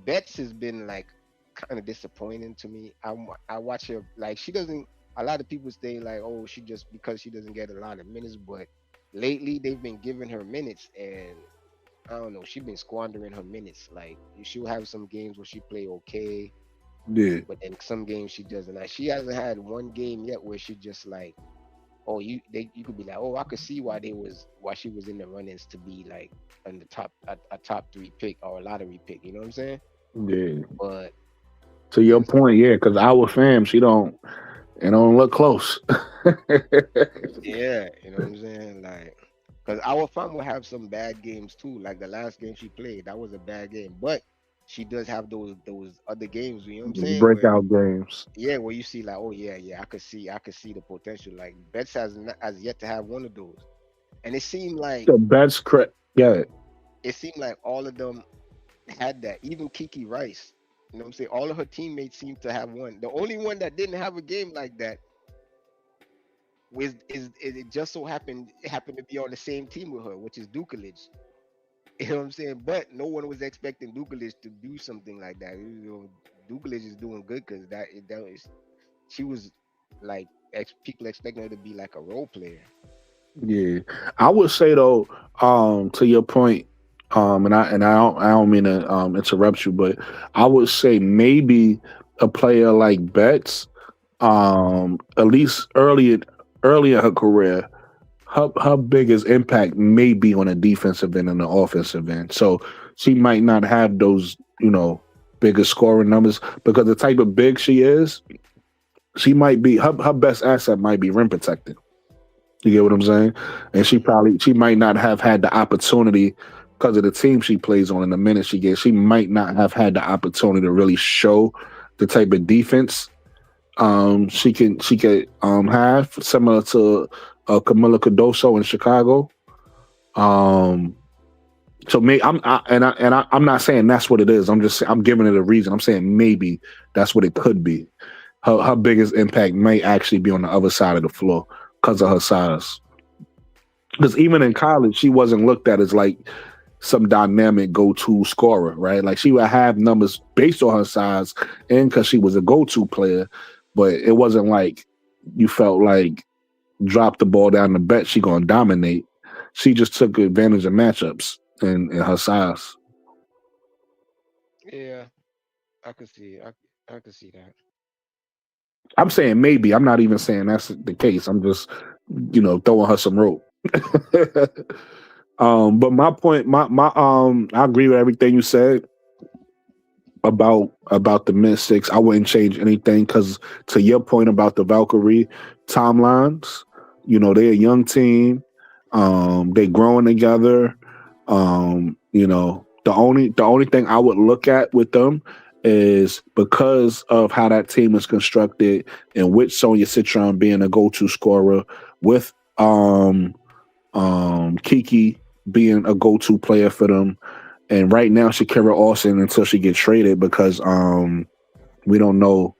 S4: Betts has been like kind of disappointing to me. I watch her like she doesn't. A lot of people say like, oh, she just because she doesn't get a lot of minutes, but lately they've been giving her minutes, and I don't know, she's been squandering her minutes. Like she'll have some games where she play okay,
S1: Yeah.
S4: but then some games she doesn't. Like she hasn't had one game yet where she just like, oh, you could be like, oh, I could see why she was in the run-ins to be like in the top a top 3 pick or a lottery pick. You know what I'm saying?
S1: Yeah.
S4: But
S1: To your point, yeah, because our fam, it don't look close.
S4: yeah, you know what I'm saying? Like, because our fam will have some bad games too. Like the last game she played, that was a bad game. But she does have those other games, you know what I'm saying?
S1: Breakout games.
S4: Where you see like, oh yeah, I could see the potential. Like Betts has yet to have one of those. And
S1: The best yeah.
S4: it seemed like all of them had that. Even Kiki Rice. You know what I'm saying? All of her teammates seem to have one. The only one that didn't have a game like that it just so happened to be on the same team with her, which is Dukelich. You know what I'm saying? But no one was expecting Dukelich to do something like that. Dukelich is doing good because she was like people expecting her to be like a role player.
S1: Yeah. I would say though, to your point, and I don't mean to interrupt you, but I would say maybe a player like Betts, at least early in her career, her biggest impact may be on the defensive end and the offensive end. So she might not have those, bigger scoring numbers because the type of big she is, she might be her best asset might be rim protecting. You get what I'm saying? And she might not have had the opportunity because of the team she plays on in the minutes she gets. She might not have had the opportunity to really show the type of defense she can have, similar to Camila Cardoso in Chicago. So I'm not saying that's what it is. I'm giving it a reason. I'm saying maybe that's what it could be. Her biggest impact may actually be on the other side of the floor because of her size. Because even in college, she wasn't looked at as like some dynamic go-to scorer, right? Like she would have numbers based on her size and because she was a go-to player, but it wasn't like you felt like drop the ball down the bench, she gonna dominate. She just took advantage of matchups and her size.
S4: Yeah, I could see. I could see that.
S1: I'm saying maybe. I'm not even saying that's the case. I'm just, throwing her some rope. But my point, I agree with everything you said about the Mystics. I wouldn't change anything because to your point about the Valkyrie timelines, they're a young team. They growing together. The only thing I would look at with them is because of how that team is constructed and with Sonya Citron being a go-to scorer, with Kiki being a go-to player for them, and right now Shakira Austin until she gets traded because we don't know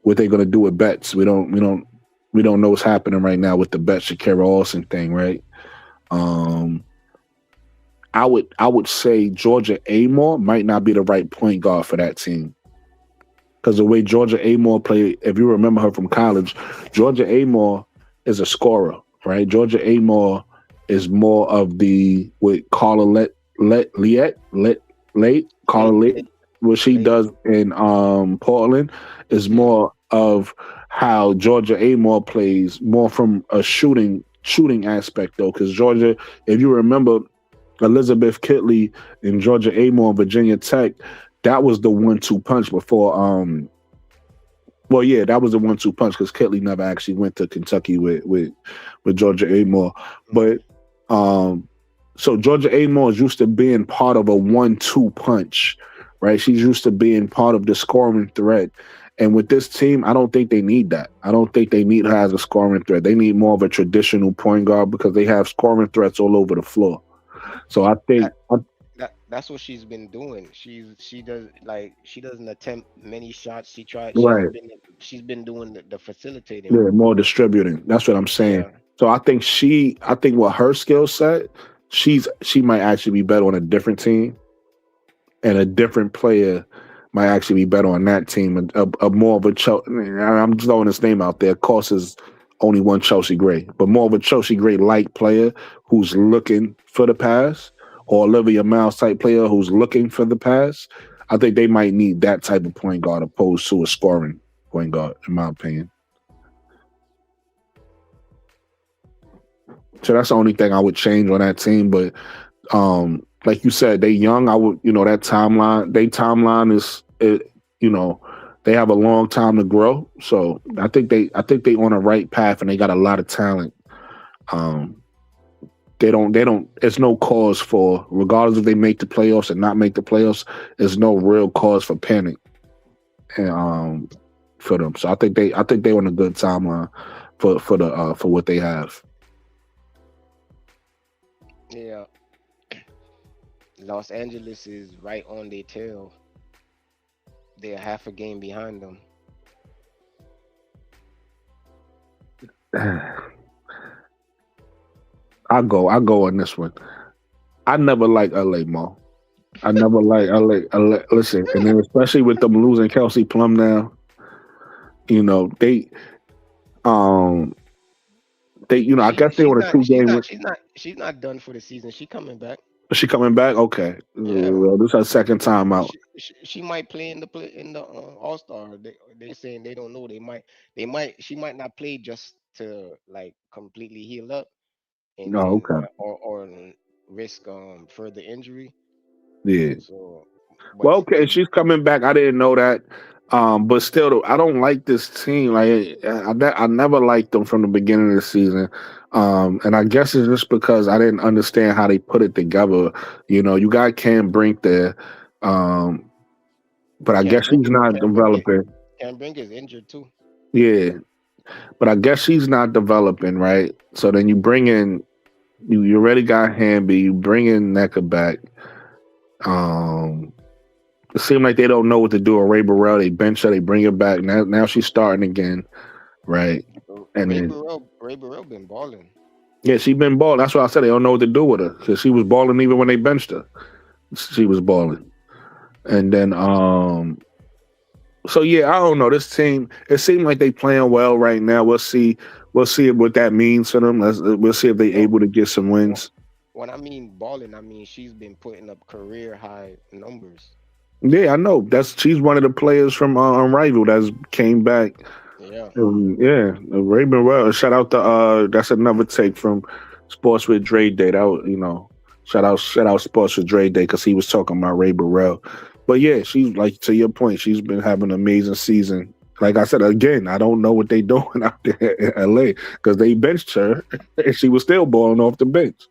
S1: what they're gonna do with bets. We don't know what's happening right now with the bet Shakira Austin thing, right? I would say Georgia Amore might not be the right point guard for that team. Because the way Georgia Amore played, if you remember her from college, Georgia Amore is a scorer, right? Georgia Amore is more of the with Carla Liet, what she does in Portland is more of how Georgia Amore plays, more from a shooting aspect though. Because Georgia, if you remember, Elizabeth Kitley and Georgia Amore, Virginia Tech, that was the 1-2 punch before. That was the 1-2 punch because Kitley never actually went to Kentucky with Georgia Amore. But so Georgia Amore is used to being part of a 1-2 punch, right? She's used to being part of the scoring threat. And with this team, I don't think they need that. I don't think they need her as a scoring threat. They need more of a traditional point guard because they have scoring threats all over the floor. So I think
S4: that's what she's been doing. She doesn't attempt many shots.
S1: right.
S4: She's been doing the facilitating.
S1: Yeah, more distributing. That's what I'm saying.
S4: Yeah.
S1: So I think with her skill set, she might actually be better on a different team, and a different player might actually be better on that team. A more of a I'm throwing his name out there. Of course, is only one Chelsea Gray, but more of a Chelsea Gray-like player who's looking for the pass, or Olivia Miles type player who's looking for the pass. I think they might need that type of point guard opposed to a scoring point guard, in my opinion. So that's the only thing I would change on that team. But like you said, they young. I would, that timeline. Their timeline is, they have a long time to grow. So I think they on the right path, and they got a lot of talent. They don't. It's no cause for, regardless if they make the playoffs or not make the playoffs. There's no real cause for panic, and for them. So I think they on a good timeline for what they have.
S4: Yeah. Los Angeles is right on their tail. They're half a game behind them.
S1: I'll go on this one. I never liked LA, Mo. I never liked LA. Listen, and then especially with them losing Kelsey Plum now, they I guess they were a 2-game.
S4: She's not done for the season. She coming back.
S1: Is she coming back? Okay.
S4: Yeah.
S1: Well, this is her second time out.
S4: She might play in the All-Star. They're saying they don't know. She might not play just to like completely heal up and
S1: okay.
S4: or risk further injury.
S1: Yeah.
S4: So
S1: well, okay, she's coming back. I didn't know that. But still, I don't like this team. Like I never liked them from the beginning of the season. And I guess it's just because I didn't understand how they put it together. You got Cam Brink there. but I guess she's not developing.
S4: Cam Brink is injured too.
S1: Yeah, but I guess she's not developing, right? So then you bring in you already got Hamby, you bring in Necker back. It seemed like they don't know what to do with Ray Burrell. They bench her, they bring her back. Now she's starting again, right? And then
S4: Ray Burrell been balling.
S1: yeah, she been balling. That's why I said they don't know what to do with her because she was balling even when they benched her. She was balling, and then so yeah, I don't know. This team, it seemed like they playing well right now. We'll see. We'll see what that means for them. We'll see if they able to get some wins.
S4: When I mean balling, I mean she's been putting up career high numbers.
S1: Yeah, I know. She's one of the players from Unrivaled that's came back.
S4: Yeah.
S1: Yeah, Raven well. Shout out to that's another take from Sports with Dre Day. That was, shout out Sports with Dre Day because he was talking about Ray Burrell. But yeah, she's like to your point, she's been having an amazing season. Like I said again, I don't know what they doing out there in LA because they benched her and she was still balling off the bench.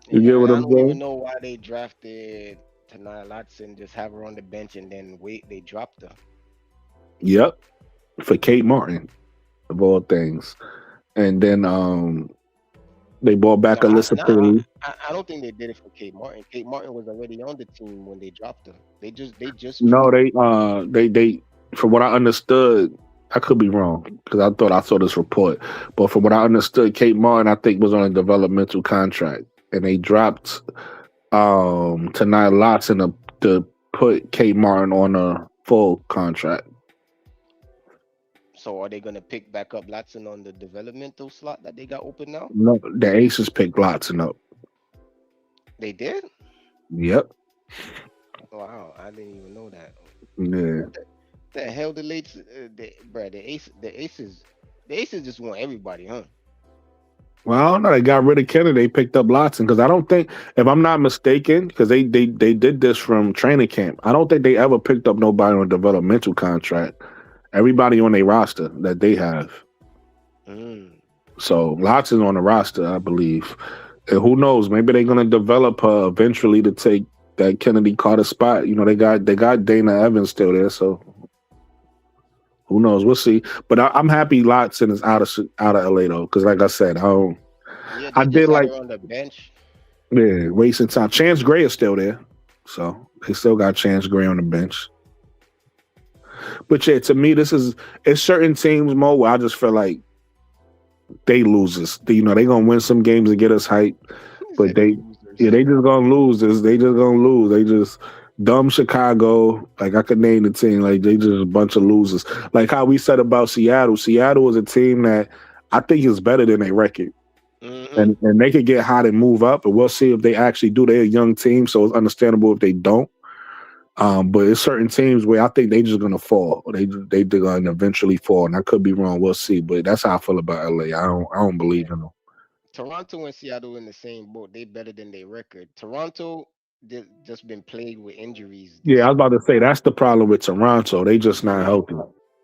S1: You get what I'm saying?
S4: I don't even know why they drafted Tanaya Latson, just have her on the bench and then wait, they dropped her.
S1: Yep. For Kate Martin, of all things. And then they brought back Alyssa Perry.
S4: I don't think they did it for Kate Martin. Kate Martin was already on the team when they dropped her. They just
S1: No, they from what I understood, I could be wrong because I saw this report. But from what I understood, Kate Martin I think was on a developmental contract. And they dropped Tanaya Latson to put Kate Martin on a full contract.
S4: So are they gonna pick back up Latson on the developmental slot that they got open now?
S1: No, the Aces picked Latson up.
S4: They did?
S1: Yep.
S4: Wow, I didn't even know that.
S1: Yeah.
S4: The hell the Aces just want everybody, huh?
S1: Well, I don't know. They got rid of Kennedy. They picked up Latson because I don't think, if I'm not mistaken, because they did this from training camp. I don't think they ever picked up nobody on a developmental contract. Everybody on their roster that they have. So Latson's on the roster, I believe. And who knows? Maybe they're gonna develop her eventually to take that Kennedy Carter spot. They got Dana Evans still there, so who knows? We'll see. But I'm happy Latson is out of LA though, because like I said, I did like
S4: her on the bench.
S1: Yeah, wasting time. Chance Gray is still there, so they still got Chance Gray on the bench. But yeah, to me, it's certain teams, Mo, where I just feel like they losers. They gonna win some games and get us hype, but they just gonna lose this. They just gonna lose. They just dumb Chicago. Like I could name the team. Like they just a bunch of losers. Like how we said about Seattle. Seattle is a team that I think is better than their record. And they could get hot and move up, and we'll see if they actually do. They're a young team, so it's understandable if they don't. But it's certain teams where I think they just gonna fall. They're gonna eventually fall, and I could be wrong. We'll see. But that's how I feel about LA. I don't believe in them.
S4: Toronto and Seattle in the same boat. They better than their record. Toronto just been plagued with injuries.
S1: Yeah, I was about to say that's the problem with Toronto. They just not healthy.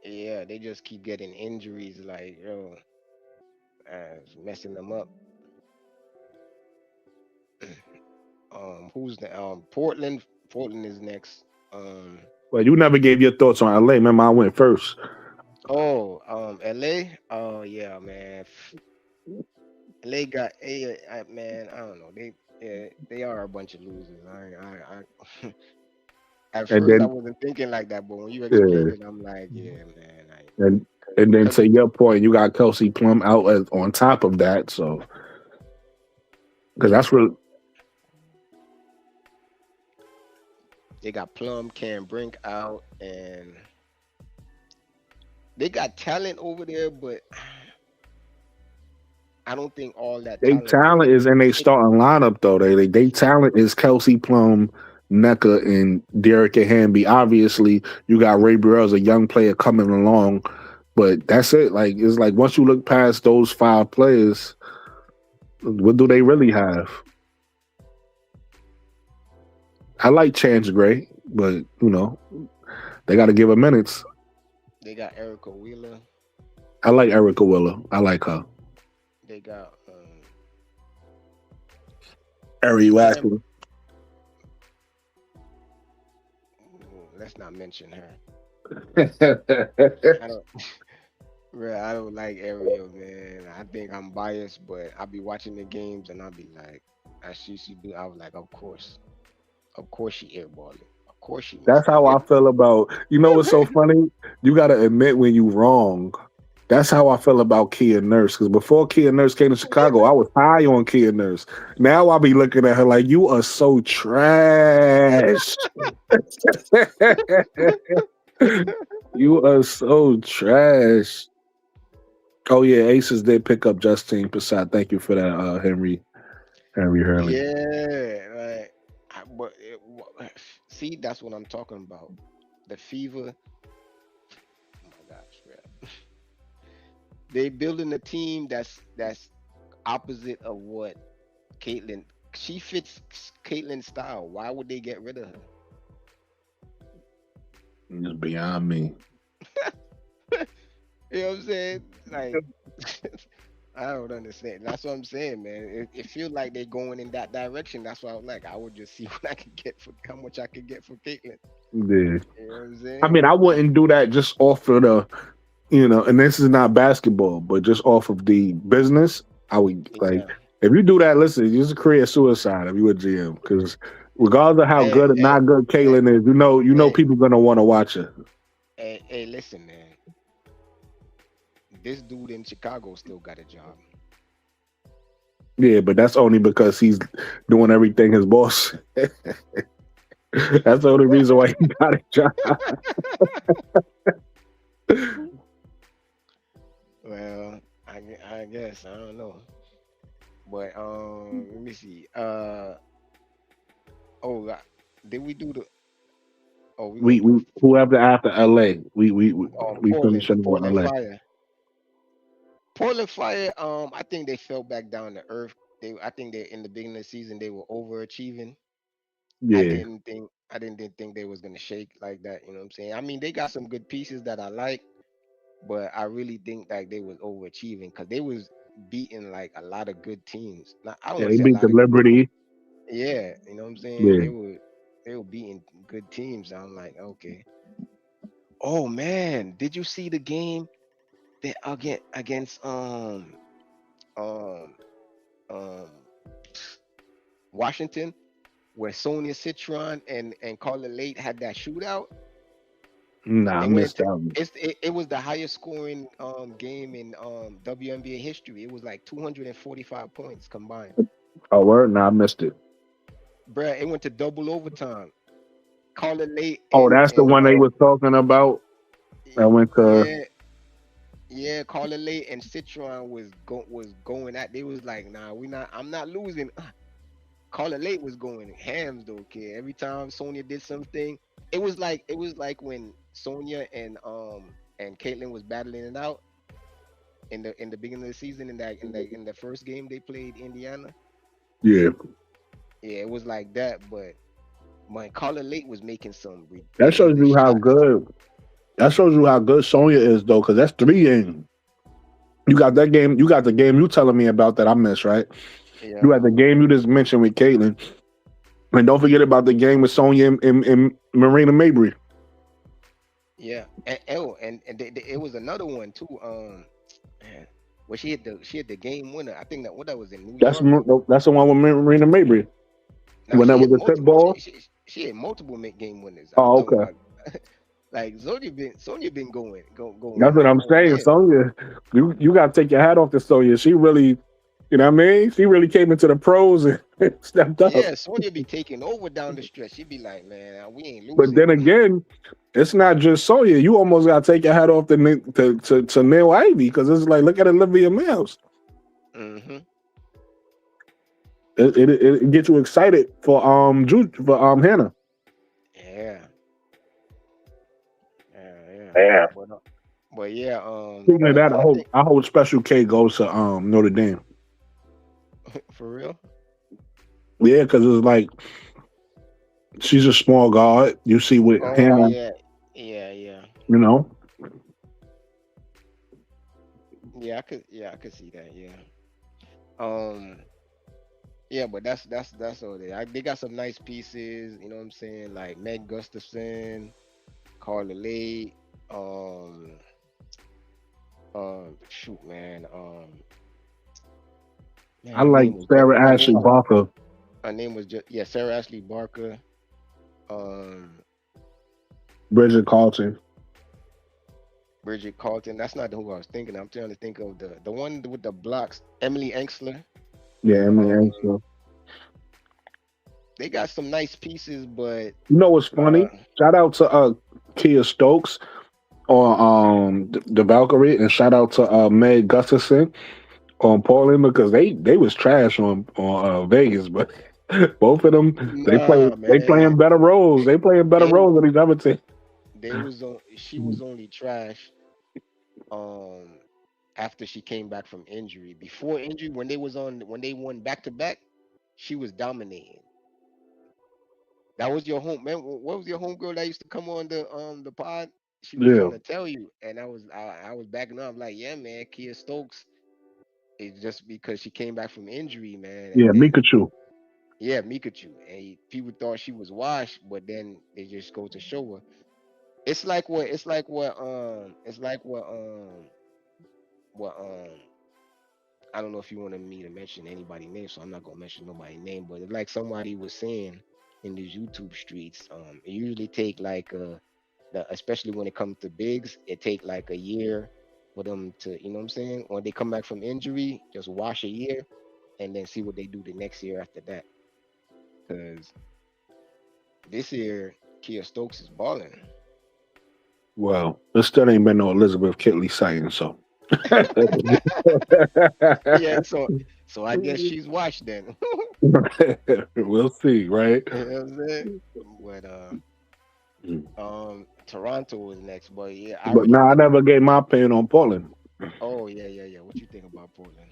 S4: Yeah, they just keep getting injuries. Like it's messing them up. Who's the Portland? Portland is next.
S1: Well, you never gave your thoughts on LA. Remember, I went first.
S4: Oh, LA. Oh yeah, man. LA got man. I don't know. They are a bunch of losers. At first I wasn't thinking like that, but when you explained it, I'm like, yeah, man.
S1: And then to your point, you got Kelsey Plum out on top of that, so because that's really.
S4: They got Plum, Cam Brink out, and they got talent over there, but I don't think all that
S1: talent is in their starting lineup though. They talent is Kelsey Plum, NECA, and Derek and Hamby. Obviously, you got Ray Burrell as a young player coming along, but that's it. Like it's like once you look past those 5 players, what do they really have? I like Chance Gray, but they got to give her minutes.
S4: They got Erica Wheeler.
S1: I like Erica Wheeler. I like her.
S4: They got
S1: Ari Wacker.
S4: let's not mention her.
S1: Yeah,
S4: I don't, bro, I don't like Ariel, man. I think I'm biased, but I'll be watching the games and I'll be like, as she do, I was like, of course she airballing, of course she
S1: that's
S4: missed
S1: how I
S4: it.
S1: feel about. You know what's so funny? You got to admit when you wrong. That's how I feel about Kia Nurse. Because before Kia Nurse came to Chicago, I was high on Kia Nurse. Now I be looking at her like, you are so trash. You are so trash. Oh yeah, Aces did pick up Justine Passat. Thank you for that, Henry Hurley.
S4: Yeah, right. But see, that's what I'm talking about. The fever. Oh my gosh, bro. They building a team that's opposite of what Caitlyn. She fits Caitlyn's style. Why would they get rid of her?
S1: It's beyond me.
S4: You know what I'm saying? Like, I don't understand. That's what I'm saying, man. It feels like they're going in that direction. That's why I'm like, I would just see what I could get for how much I could get for Caitlyn.
S1: Yeah.
S4: You know what I'm
S1: I
S4: saying?
S1: mean, I wouldn't do that just off of the, and this is not basketball, but just off of the business. I would like
S4: Yeah.
S1: if you do that. Listen, you just create suicide if you a GM because regardless of how
S4: Hey,
S1: good or
S4: hey,
S1: not good
S4: hey,
S1: Caitlyn is,
S4: hey,
S1: people gonna want to watch her.
S4: hey, listen, man. This dude in Chicago still got a job.
S1: Yeah, but that's only because he's doing everything his boss. That's the only reason why he got a job.
S4: Well, I guess I don't know, but let me see. Oh, did we do the? Oh, we
S1: We
S4: gonna do
S1: we whoever after LA, we
S4: Portland,
S1: finishing with
S4: Portland
S1: LA.
S4: Fire. Portland Fire. I think they fell back down to earth. I think they in the beginning of the season they were overachieving.
S1: Yeah,
S4: I didn't think they was gonna shake like that. You know what I'm saying? I mean, they got some good pieces that I like, but I really think like they was overachieving because they was beating like a lot of good teams. Not, I don't
S1: yeah,
S4: want
S1: they
S4: to say a
S1: beat the
S4: lot of good.
S1: Liberty.
S4: Yeah, you know what I'm saying?
S1: Yeah,
S4: They were beating good teams. I'm like, okay. Oh man, did you see the game that against um um Washington where Sonia Citron and Carla Late had that shootout?
S1: nah, I
S4: It went
S1: missed
S4: to
S1: that one.
S4: it was the highest scoring game in WNBA history. It was like 245 points combined.
S1: Oh, word? Nah, I missed it.
S4: Bruh, it went to double overtime. Carla Late
S1: Oh, that's the
S4: and
S1: one they was talking about. I went to.
S4: yeah, yeah, Carla Late and Citron was going at. They was like, nah, we not. I'm not losing. Carla Late was going hams though, kid. Every time Sonya did something, it was like when Sonya and Caitlyn was battling it out in the beginning of the season in the first game they played Indiana.
S1: Yeah,
S4: Yeah, it was like that. But my Carla Late was making some
S1: that shows
S4: ridiculous
S1: you how
S4: shots.
S1: good. That shows you how good Sonya is, though, because that's 3 games. You got that game. You got the game you telling me about that I missed, right? You
S4: Yeah,
S1: had the game you just mentioned with Caitlyn, and don't forget about the game with Sonya and Marina Mabrey.
S4: yeah, it was another one too. Man, where she had the game winner. I think that what that was in New
S1: That's
S4: York.
S1: that's the one with Marina Mabrey
S4: Now
S1: when that was a tip ball.
S4: she had multiple game winners. I'm
S1: Oh,
S4: talking
S1: okay.
S4: about like Sonya been
S1: That's
S4: going
S1: what I'm
S4: all
S1: saying.
S4: year.
S1: Sonya, you got to take your hat off to Sonya. She really, you know what I mean? She really came into the pros and stepped up.
S4: Yeah, Sonya be taking over down the stretch. She be like, man, we ain't
S1: But
S4: losing.
S1: then again, it's not just Sonya. You almost got to take your hat off to Neil Ivy because it's like, look at Olivia Mills.
S4: Hmm.
S1: It gets you excited for Hannah.
S4: Yeah, yeah.
S1: Yeah.
S4: But yeah,
S1: Speaking of that,
S4: I think
S1: I hope Special K goes to Notre Dame.
S4: for real.
S1: Yeah, because it's like she's a small guard. You see with
S4: Oh
S1: Hannah,
S4: yeah, yeah.
S1: you know.
S4: I could see that. Yeah. Um. Yeah, but that's all they. They got some nice pieces. You know what I'm saying? Like Meg Gustafson. Carla Lay, um, shoot, man,
S1: I
S4: man,
S1: like Sarah
S4: her
S1: Ashley
S4: name,
S1: Barker,
S4: her name was just yeah, Sarah Ashley Barker, um,
S1: Bridget Carlton.
S4: Bridget Carlton. That's not who I was thinking. I'm trying to think of the one with the blocks. Emily Enksler.
S1: Yeah, Emily
S4: Um,
S1: Angel.
S4: they got some nice pieces, but
S1: You know what's
S4: uh,
S1: funny? Shout out to Kia Stokes on the Valkyrie, and shout out to Meg Gustafson on Portland because they was trash on Vegas, but both of them
S4: nah,
S1: they
S4: man,
S1: playing better roles.
S4: they
S1: They playing better
S4: they
S1: roles than these other teams.
S4: they was on. She was only trash. Um, after she came back from injury. Before injury, when they won back to back, she was dominating. That was your home man. What was your homegirl that used to come on the pod? She was
S1: Yeah,
S4: trying to tell you, and I was backing up. Like, yeah, man, Kia Stokes. It's just because she came back from injury, man,
S1: yeah,
S4: and then
S1: Mikachu.
S4: yeah, Mikachu, and people thought she was washed, but then they just go to show her. It's like what I don't know if you wanted me to mention anybody's name, so I'm not gonna mention nobody's name, but it's like somebody was saying in these YouTube streets, it usually take like especially when it comes to bigs, it take like a year for them to, you know what I'm saying? When they come back from injury, just wash a year and then see what they do the next year after that. Because this year, Kia Stokes is balling.
S1: Well, there still ain't been no Elizabeth Kitley sighting, so
S4: Yeah, so I guess she's washed then.
S1: we'll see, right?
S4: You know what I'm saying? But Toronto was next, but yeah, I
S1: But
S4: already
S1: now I
S4: think.
S1: never gave my opinion on Portland.
S4: Oh yeah, yeah, yeah. What you think about Portland?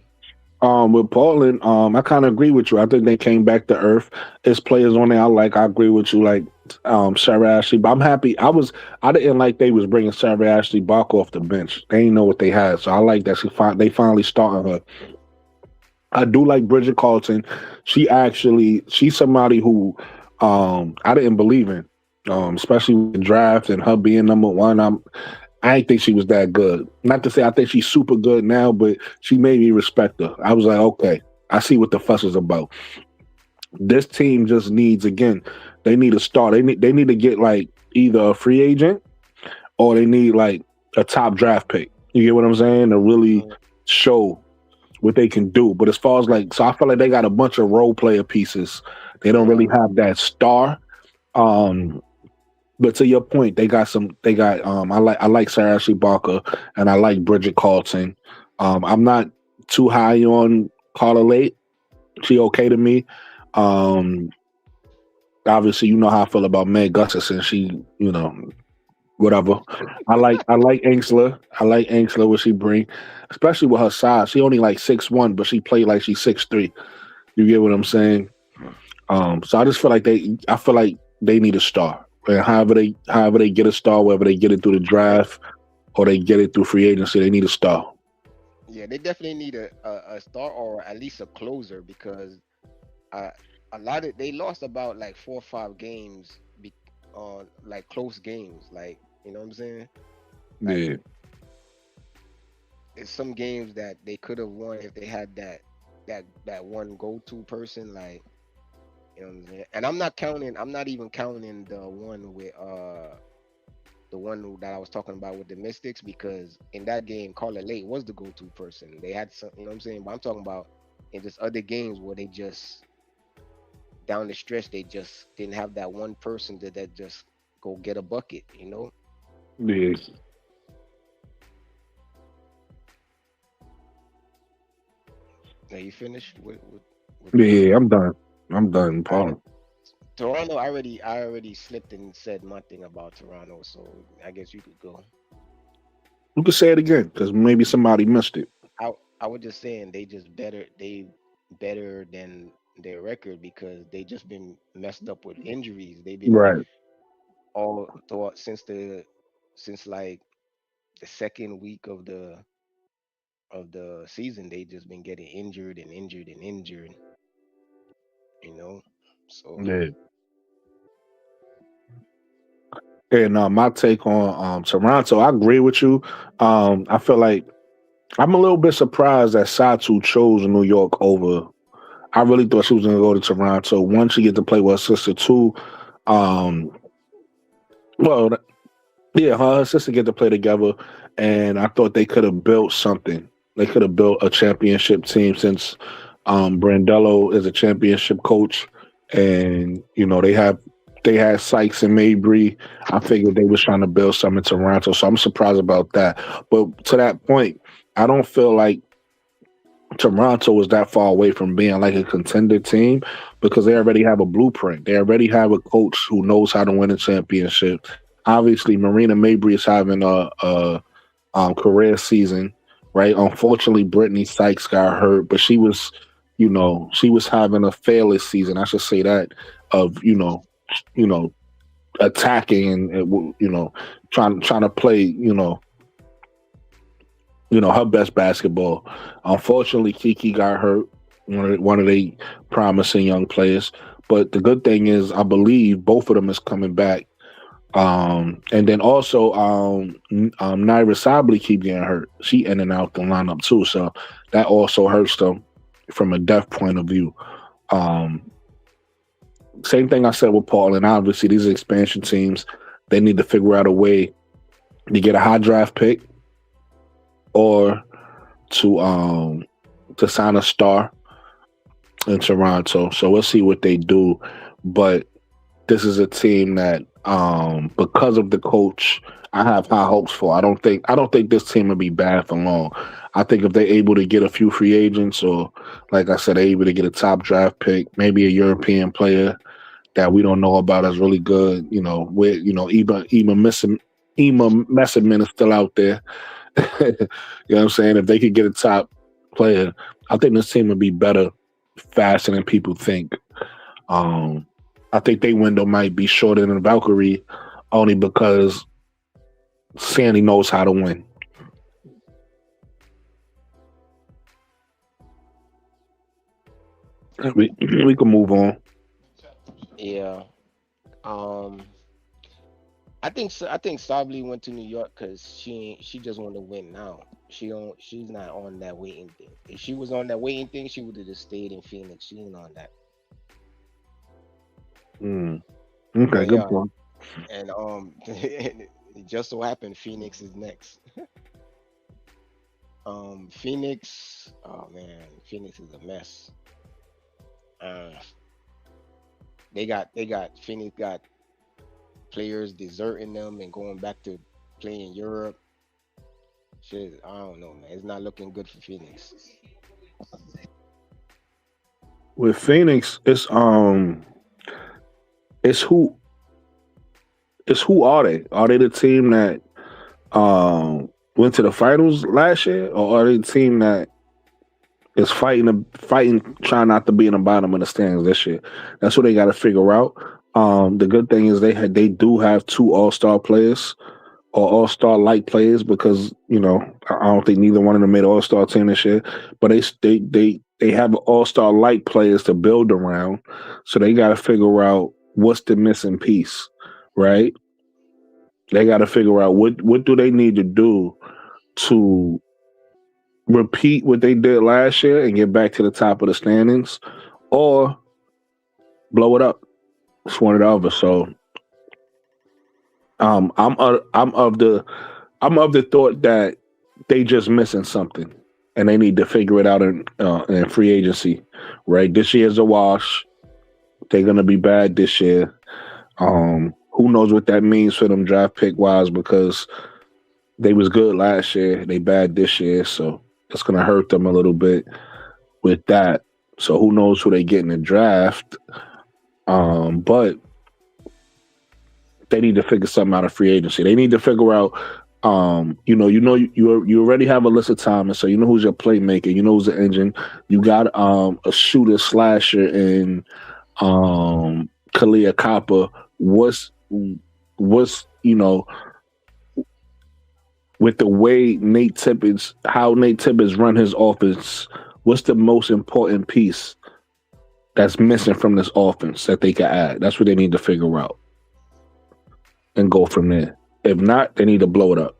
S1: With Portland, I kind of agree with you. I think they came back to earth. There's players on there I like. I agree with you, like Sarah Ashley. But I'm happy. I didn't like they was bringing Sarah Ashley Barker off the bench. They didn't know what they had, so I like that they finally starting her. I do like Bridget Carlton. She's somebody who I didn't believe in. Especially with the draft and her being number one. I didn't think she was that good. Not to say I think she's super good now, but she made me respect her. I was like, okay, I see what the fuss is about. This team just needs again, they need a star. They need to get like either a free agent or they need like a top draft pick. You get what I'm saying? To really
S4: Mm,
S1: show what they can do. But as far as like, so I feel like they got a bunch of role player pieces. They don't really
S4: yeah,
S1: have that star. Um, but to your point, they got some. They got. I like Sarah Ashley Barker and I like Bridget Carlton. I'm not too high on Carla Late. She okay to me. Um, obviously, you know how I feel about Meg Gustafson. She, whatever. I like Angsler. I like Angsler what she bring, especially with her size. She only like 6'1", but she played like she's 6'3". You get what I'm saying? So I just feel like they need a star. And however they get a star, whether they get it through the draft or they get it through free agency, they need a star.
S4: yeah. They definitely need a star or at least a closer because uh, a lot of they lost about like 4 or 5 games on like close games. Like you know what I'm saying? Like
S1: Yeah,
S4: it's some games that they could have won if they had that one go-to person. Like you know what I'm saying? And I'm not counting. I'm not even counting the one that I was talking about with the Mystics because in that game, Carla Lake was the go-to person. They had some, you know what I'm saying? But I'm talking about in just other games where they just down the stretch they just didn't have that one person that just go get a bucket. You know?
S1: yeah,
S4: Now you finished with
S1: yeah. I'm done. I'm done,
S4: all right.
S1: Paul.
S4: Toronto. I already slipped and said my thing about Toronto, so I guess you could go.
S1: You can say it again because maybe somebody missed it.
S4: I I was just saying they just better they better than their record because they just been messed up with injuries. They've been
S1: Right.
S4: all thought since like the second week of the season they just been getting injured and injured and injured, you know. So
S1: Yeah. And my take on Toronto, I agree with you. I feel like I'm a little bit surprised that Satu chose New York over. I really thought she was going to go to Toronto. One, she get to play with her sister. Two, um, well, yeah, her and her sister get to play together, and I thought they could have built something. They could have built a championship team since Brandello is a championship coach, and they had Sykes and Mabrey. I figured they was trying to build something in Toronto, so I'm surprised about that. But to that point, I don't feel like Toronto is that far away from being like a contender team because they already have a blueprint. They already have a coach who knows how to win a championship. Obviously, Marina Mabrey is having a career season, right? Unfortunately, Brittany Sykes got hurt, but she was, she was having a fearless season. I should say that of you know, attacking and trying to play, her best basketball. Unfortunately, Kiki got hurt, one of the promising young players. But the good thing is, I believe both of them is coming back. And then also, Naira Sabli keep getting hurt. She in and out the lineup too, so that also hurts them from a depth point of view. Same thing I said with Paul, and obviously these expansion teams, they need to figure out a way to get a high draft pick or to sign a star in Toronto. So we'll see what they do. But this is a team that, because of the coach, I have high hopes for. I don't think this team will be bad for long. I think if they're able to get a few free agents, or like I said, they're able to get a top draft pick, maybe a European player that we don't know about is really good. Ema Messerman is still out there. You know what I'm saying? If they could get a top player, I think this team would be better faster than people think. I think their window might be shorter than Valkyrie only because Sandy knows how to win. We can move on.
S4: Yeah. I think Sably went to New York because she just wanted to win now. She's not on that waiting thing. If she was on that waiting thing, she would have just stayed in Phoenix. She ain't on that.
S1: Okay, good point.
S4: And it just so happened Phoenix is next. Phoenix, oh man, Phoenix is a mess. Phoenix got players deserting them and going back to play in Europe. Shit, I don't know, man. It's not looking good for Phoenix.
S1: With Phoenix, it's who are they? Are they the team that went to the finals last year, or are they the team that is fighting, trying not to be in the bottom of the stands this year? That's what they got to figure out. The good thing is they do have 2 all-star players or all-star like players because I don't think neither one of them made an all-star team this year, but they have all-star like players to build around, so they got to figure out what's the missing piece, right? They got to figure out what do they need to do to repeat what they did last year and get back to the top of the standings, or blow it up. It's one or the other. So, I'm of the thought that they just missing something, and they need to figure it out in free agency. Right, this year's a wash. They're gonna be bad this year. Who knows what that means for them draft pick wise, because they was good last year, they bad this year, so it's gonna hurt them a little bit with that. So who knows who they get in the draft? But they need to figure something out of free agency. They need to figure out, you already have a list of time, and so you know who's your playmaker, you know who's the engine. You got a shooter slasher in Kalia Kappa. What's with the way how Nate Tibbetts run his offense, what's the most important piece that's missing from this offense that they can add? That's what they need to figure out. and go from there. If not, they need to blow it up.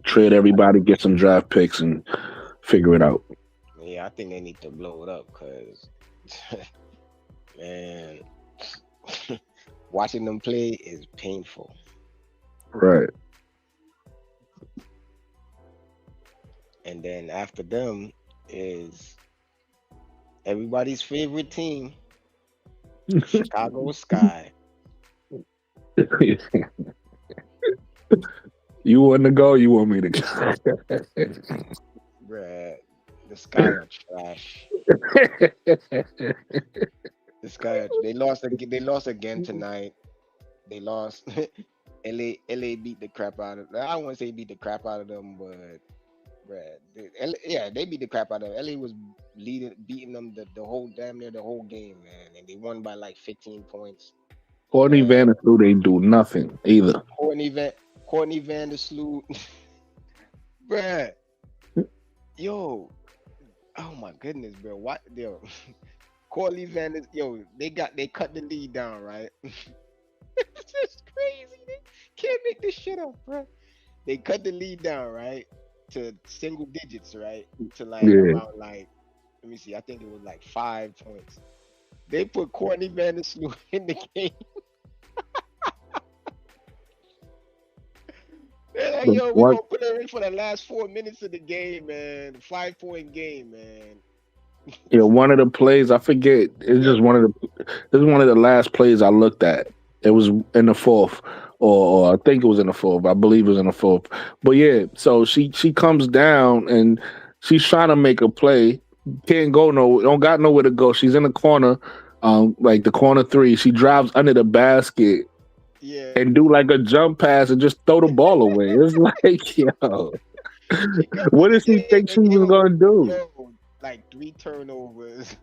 S1: Trade everybody, get some draft picks, and figure it out.
S4: Yeah, I think they need to blow it up because, man, watching them play is painful.
S1: Right.
S4: And then after them is everybody's favorite team, Chicago Sky.
S1: You want to go? You want me to go?
S4: Bruh, the Sky are trash. The Sky, they lost again. They lost again tonight. They lost. LA beat the crap out of. I don't want to say beat the crap out of them, but bruh, they beat the crap out of them. LA was beating them the whole damn near the whole game, man, and they won by like 15 points.
S1: Courtney Vandersloot ain't do nothing either.
S4: Courtney Vandersloot, bruh, yo, oh my goodness, bro, what, yo, Courtney Vandersloot, they cut the lead down, right? It's just crazy. They can't make this shit up, bro. They cut the lead down, right, to single digits, right, to like around like, let me see, I think it was like 5 points. They put Courtney Vandersloot in the game. They're like, yo, we're gonna put her in for the last 4 minutes of the game, man. 5-point game, man.
S1: Yeah, one of the plays, I forget. It's just this is one of the last plays I looked at. It was in the fourth, or I think it was in the fourth. I believe it was in the fourth. But yeah, so she comes down and she's trying to make a play. Can't go don't got nowhere to go. She's in the corner, like the corner 3. She drives under the basket.
S4: Yeah.
S1: And do like a jump pass and just throw the ball away. It's like, yo, what did she think she was gonna do?
S4: Yo, like 3 turnovers,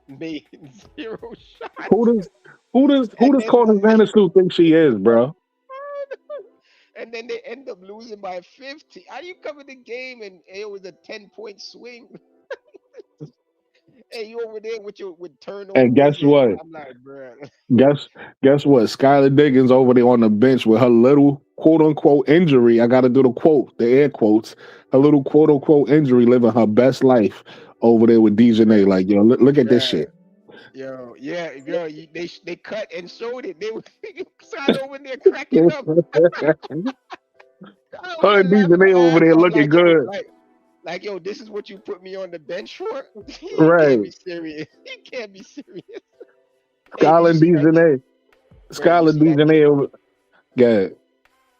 S4: made 0 shots.
S1: Who does Courtney Vandersloot think she is, bro?
S4: And then they end up losing by 50. How do you cover the game and it was a 10-point swing? Hey, you over there with turnovers?
S1: And guess what?
S4: I'm like, bro.
S1: Guess what? Skylar Diggins over there on the bench with her little quote unquote injury. I got to do the air quotes. Her little quote unquote injury, living her best life over there with Dejanay. Like, yo, look at this shit.
S4: Yo, yeah, yo, they cut and showed it. They were over there cracking up.
S1: Her and Dejanay over there looking good.
S4: Like, yo, this is what you put me on the bench for?
S1: Right.
S4: Can't be serious. He can't be serious.
S1: Skylar Dejanay over. Yeah.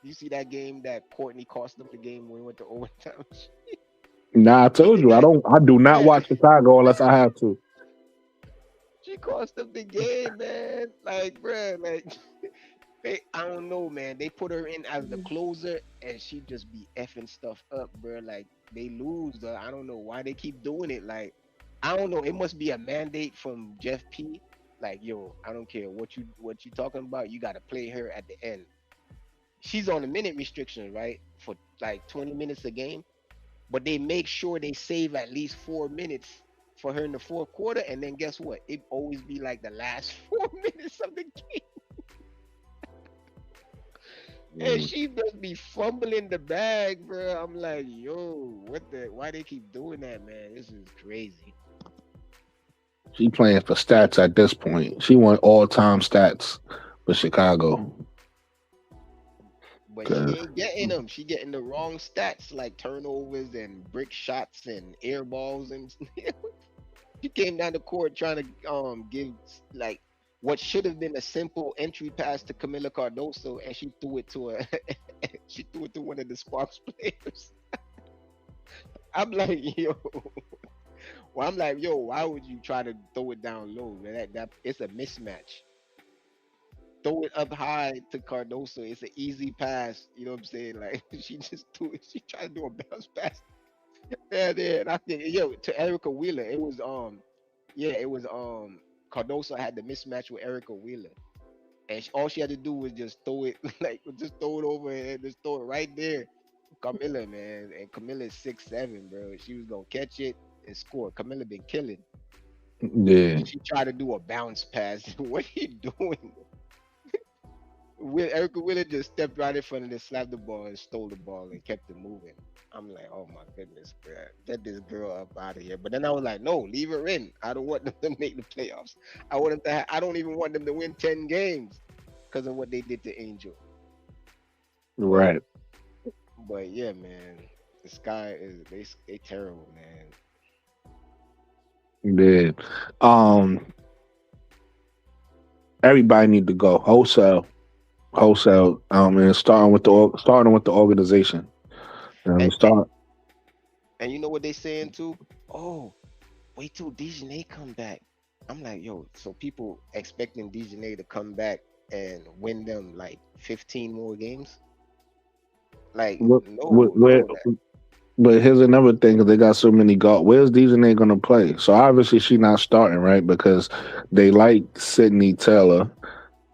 S4: You see that game that Courtney cost them the game when we went to overtime?
S1: Nah, I told you, I do not watch Chicago unless I have to.
S4: She cost them the game, man. Like, bro, like, I don't know, man. They put her in as the closer, and she just be effing stuff up, bro. Like, they lose. I don't know why they keep doing it. Like, I don't know. It must be a mandate from Jeff P. Like, yo, I don't care what you talking about. You got to play her at the end. She's on a minute restriction, right? For like 20 minutes a game. But they make sure they save at least 4 minutes for her in the fourth quarter. And then guess what? It always be like the last 4 minutes of the game. And she just be fumbling the bag, bro. I'm like, yo, why they keep doing that, man? This is crazy.
S1: She playing for stats at this point. She won all-time stats for Chicago.
S4: But she ain't getting them. She getting the wrong stats, like turnovers and brick shots and air balls. And she came down the court trying to give like what should have been a simple entry pass to Camila Cardoso, and she threw it to one of the Sparks players. I'm like, yo. Well, I'm like, yo, why would you try to throw it down low, man? That it's a mismatch. Throw it up high to Cardoso. It's an easy pass. You know what I'm saying? Like, she just threw it. She tried to do a bounce pass. Yeah. And I think, yo, to Erica Wheeler, it was Cardoso had the mismatch with Erica Wheeler. And all she had to do was just throw it, like, just throw it over and just throw it right there. Camila, man. And Camila is 6'7", bro. She was going to catch it and score. Camila been killing.
S1: Yeah.
S4: She tried to do a bounce pass. What are you doing? Erica Wheeler just stepped right in front of the slapped the ball and stole the ball and kept it moving. I'm like, oh my goodness, bro. Get this girl up out of here. But then I was like, no, leave her in. I don't want them to make the playoffs. I want them to I don't even want them to win 10 games because of what they did to Angel. But
S1: Right.
S4: but yeah, man. The Sky is they terrible, man.
S1: Yeah. Um, everybody need to go wholesale. Wholesale. And starting with the organization.
S4: And, and
S1: Start.
S4: and you know what they saying too? Oh, wait till Dejanay come back. I'm like, yo, so people expecting Dejanay to come back and win them like 15 more games? Like, no,
S1: Where,
S4: no, that
S1: but here's another thing, 'cause they got so many guard. Where's Dejanay gonna play? So obviously she not starting, right? Because they like Sydney Taylor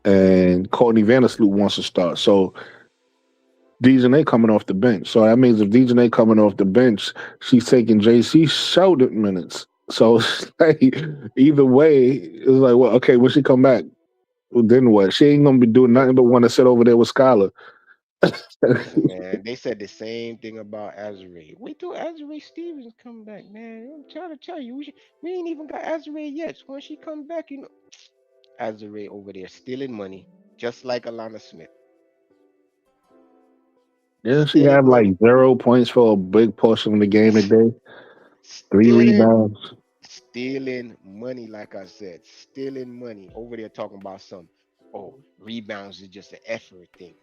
S1: and Courtney Vandersloot wants to start. So Dejanay coming off the bench. So that means if Dejanay coming off the bench, she's taking JC Sheldon minutes. So it's like either way, it's like, well, okay, when she come back, well, then what? She ain't gonna be doing
S4: man,
S1: nothing but want to sit over there with Skylar.
S4: listen, man. They said the same thing about Azure. Wait till Azure Stevens come back, man. I'm trying to tell you, we ain't even got Azure yet. So when she come back, Azure over there stealing money, just like Alana Smith,
S1: Yeah, she
S4: stealing
S1: had like
S4: money,
S1: 0 points for a big portion of the game today. Three
S4: stealing
S1: rebounds.
S4: stealing money, like I said, stealing money over there talking about some, oh, rebounds is just an effort thing.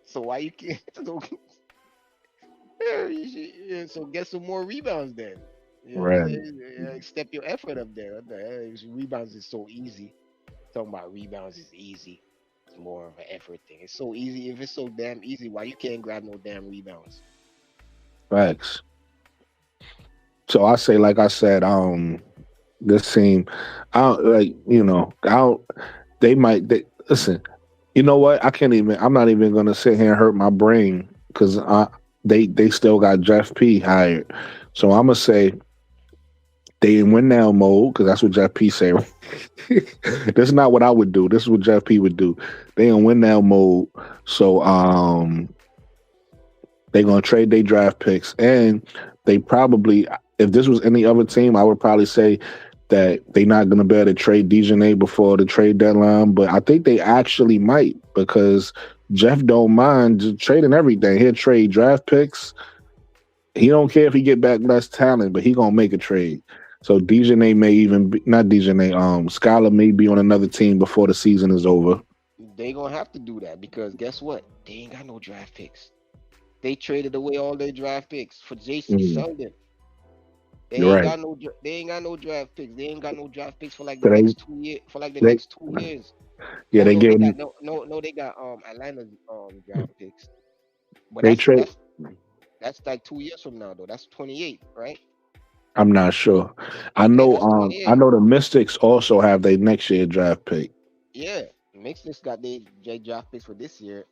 S4: So why you can't? So, yeah, yeah, so get some more rebounds then. You know what I'm
S1: Right.
S4: saying? Yeah, step your effort up there. What the hell? Rebounds is so easy. Talking about rebounds is easy. It's more of an effort thing. It's so easy. If it's so damn easy, why you can't grab no damn rebounds?
S1: Facts. So I say, like I said, this team, I don't like, I don't, listen, you know what? I'm not even gonna sit here and hurt my brain because they still got Jeff P hired. So I'm gonna say they in win now mode because that's what Jeff P say. This is not what I would do. This is what Jeff P would do. They in win now mode. So they gonna trade their draft picks, and they probably, if this was any other team, I would probably say that they not gonna be able to trade Dejanay before the trade deadline. But I think they actually might because Jeff don't mind just trading everything. He'll trade draft picks. He don't care if he get back less talent, but he gonna make a trade. So Dejanay may even be, not Dejanay. Skylar may be on another team before the season is over.
S4: They gonna have to do that because guess what? They ain't got no draft picks. They traded away all their draft picks for J.C.
S1: Mm,
S4: Sheldon.
S1: you're right.
S4: They ain't got no draft picks. They ain't got no draft picks for like the
S1: So
S4: next 2 years. For like the
S1: they,
S4: next 2 years.
S1: yeah,
S4: Oh
S1: they
S4: no,
S1: gave
S4: they
S1: him,
S4: got no they got Atlanta's draft picks. But
S1: they trade.
S4: that's like 2 years from now though. That's 28, right?
S1: I'm not sure.
S4: Okay, that's
S1: I
S4: 28.
S1: know the Mystics also have their next year draft pick.
S4: Yeah. Mixers got their draft picks for this year.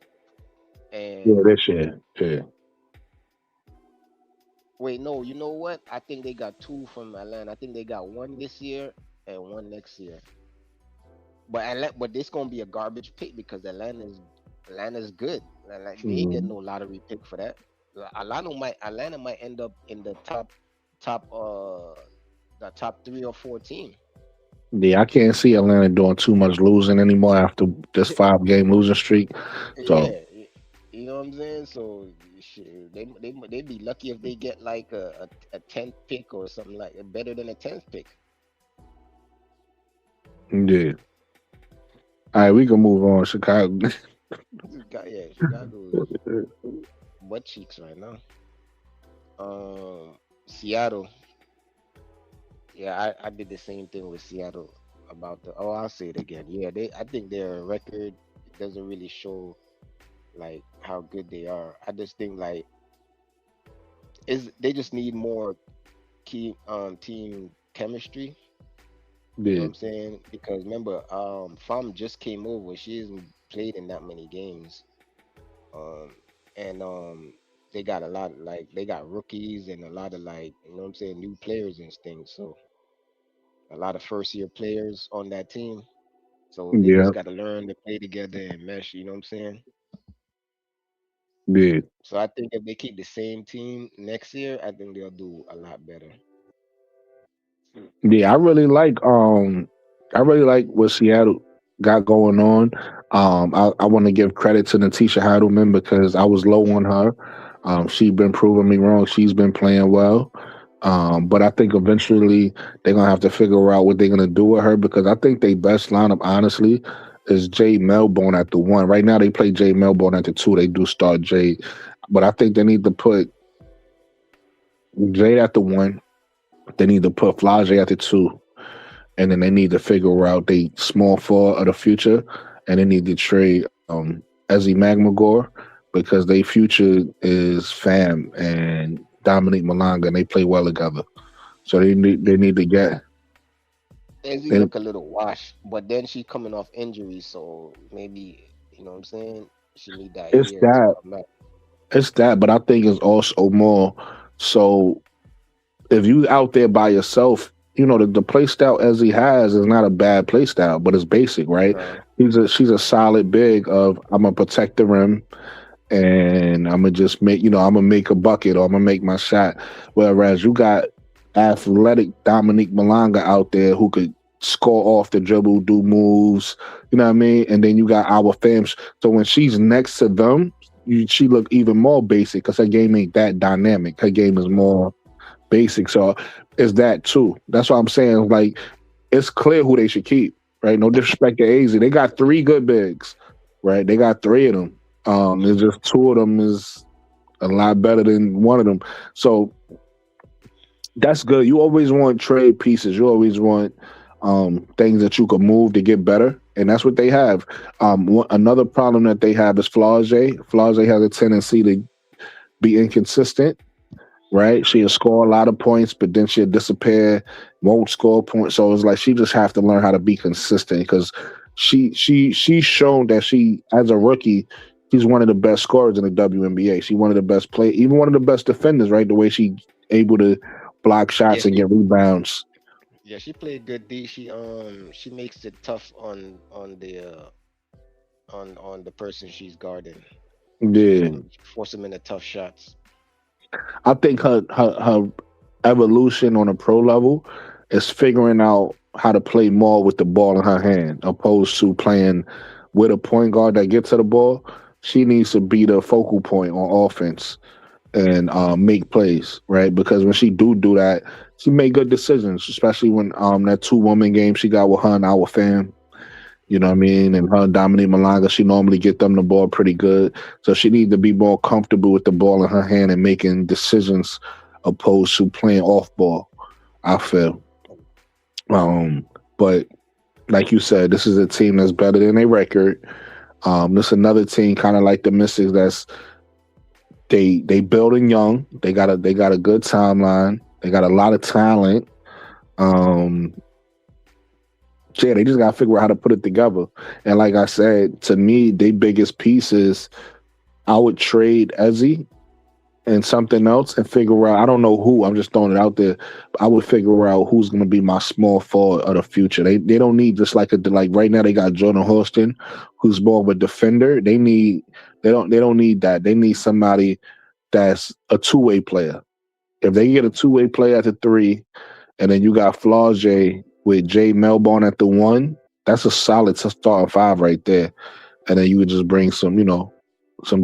S1: Yeah,
S4: And
S1: this year. Yeah.
S4: wait, no, you know what? I think they got two from Atlanta. I think they got one this year and one next year. But this gonna be a garbage pick because Atlanta's good. Like they ain't getting
S1: Mhm.
S4: no lottery pick for that. Atlanta might end up in the top the top 3 or 4 team.
S1: Yeah, I can't see Atlanta doing too much losing anymore after this 5 game losing streak. So
S4: Yeah, you know what I'm saying. So shit, they be lucky if they get like a 10th pick or something like better than a 10th pick.
S1: yeah. All right, we can move on. Chicago.
S4: Yeah, Chicago is butt cheeks right now. Seattle. Yeah, I did the same thing with Seattle about the. Oh, I'll say it again. Yeah, I think their record doesn't really show like how good they are. I just think like is they just need more key team chemistry. You know what
S1: Yeah.
S4: I'm saying? Because remember, Fam just came over. She hasn't played in that many games. Um, and they got a lot like they got rookies and a lot of like you know what I'm saying new players and things. So a lot of first year players on that team. So they
S1: Yeah,
S4: just got to learn to play together and mesh. You know what I'm saying?
S1: yeah,
S4: So I think if they keep the same team next year, I think they'll do a lot better.
S1: yeah. I really like what Seattle got going on. I want to give credit to Natisha Heidelman because I was low on her. She's been proving me wrong. She's been playing well. But I think eventually they're gonna have to figure out what they're gonna do with her because I think they best lineup, honestly, is Jay Melbourne at the one. Right now they play Jay Melbourne at the two. They do start Jay, but I think they need to put Jay at the one. They need to put Flage at the two, and then they need to figure out they small forward of the future, and they need to trade Ezzy Magmagor because their future is Fam and Dominique Malanga, and they play well together. So they need to get.
S4: Izzy
S1: They,
S4: look a little washed, but then she coming off injury, so maybe you know what I'm saying. She need that
S1: it's
S4: year to
S1: that
S4: come back.
S1: it's that, but I think it's also more so if you out there by yourself, the play style as he has is not a bad play style, but it's basic, right?
S4: Uh,
S1: She's a solid big of I'm gonna protect the rim and I'm gonna just make I'm gonna make a bucket or I'm gonna make my shot. Whereas you got athletic Dominique Malanga out there who could score off the dribble, do moves, you know what I mean? And then you got our fams. So when she's next to them, she look even more basic because her game ain't that dynamic. Her game is more basic. So it's that too. That's what I'm saying. Like it's clear who they should keep, right? No disrespect to AZ. They got three good bigs, right? They got three of them. It's just two of them is a lot better than one of them. So that's good. You always want trade pieces. You always want things that you can move to get better. And that's what they have. Another problem that they have is Flage. Flage has a tendency to be inconsistent, right? She'll score a lot of points, but then she'll disappear, won't score points. So it's like she just have to learn how to be consistent because she's shown that she as a rookie, she's one of the best scorers in the WNBA. She's one of the best play, even one of the best defenders, right? The way she able to block
S4: yeah,
S1: shots and
S4: she
S1: get rebounds.
S4: yeah she played good D. She makes it tough on the person she's guarding.
S1: Yeah.
S4: She force them into tough shots.
S1: I think her evolution on a pro level is figuring out how to play more with the ball in her hand, opposed to playing with a point guard that gets to the ball. She needs to be the focal point on offense and make plays, right? Because when she do that, she make good decisions, especially when that 2 woman game she got with her and our fam. You know what I mean? And her and Dominique Malanga, she normally get them the ball pretty good. So she needs to be more comfortable with the ball in her hand and making decisions opposed to playing off ball, I feel. But like you said, this is a team that's better than a record. This is another team kind of like the Mystics that's they building young. They got a good timeline. They got a lot of talent. Um, yeah, they just gotta figure out how to put it together. And like I said, to me, their biggest piece is I would trade Ezzy and something else and figure out. I don't know who. I'm just throwing it out there. But I would figure out who's gonna be my small forward of the future. They don't need just like right now they got Jordan Houston, who's more of a defender. They don't need that. They need somebody that's a two-way player. If they get a two-way player at the three, and then you got Flage with Jay Melbourne at the one. That's a solid starting five right there. And then you would just bring some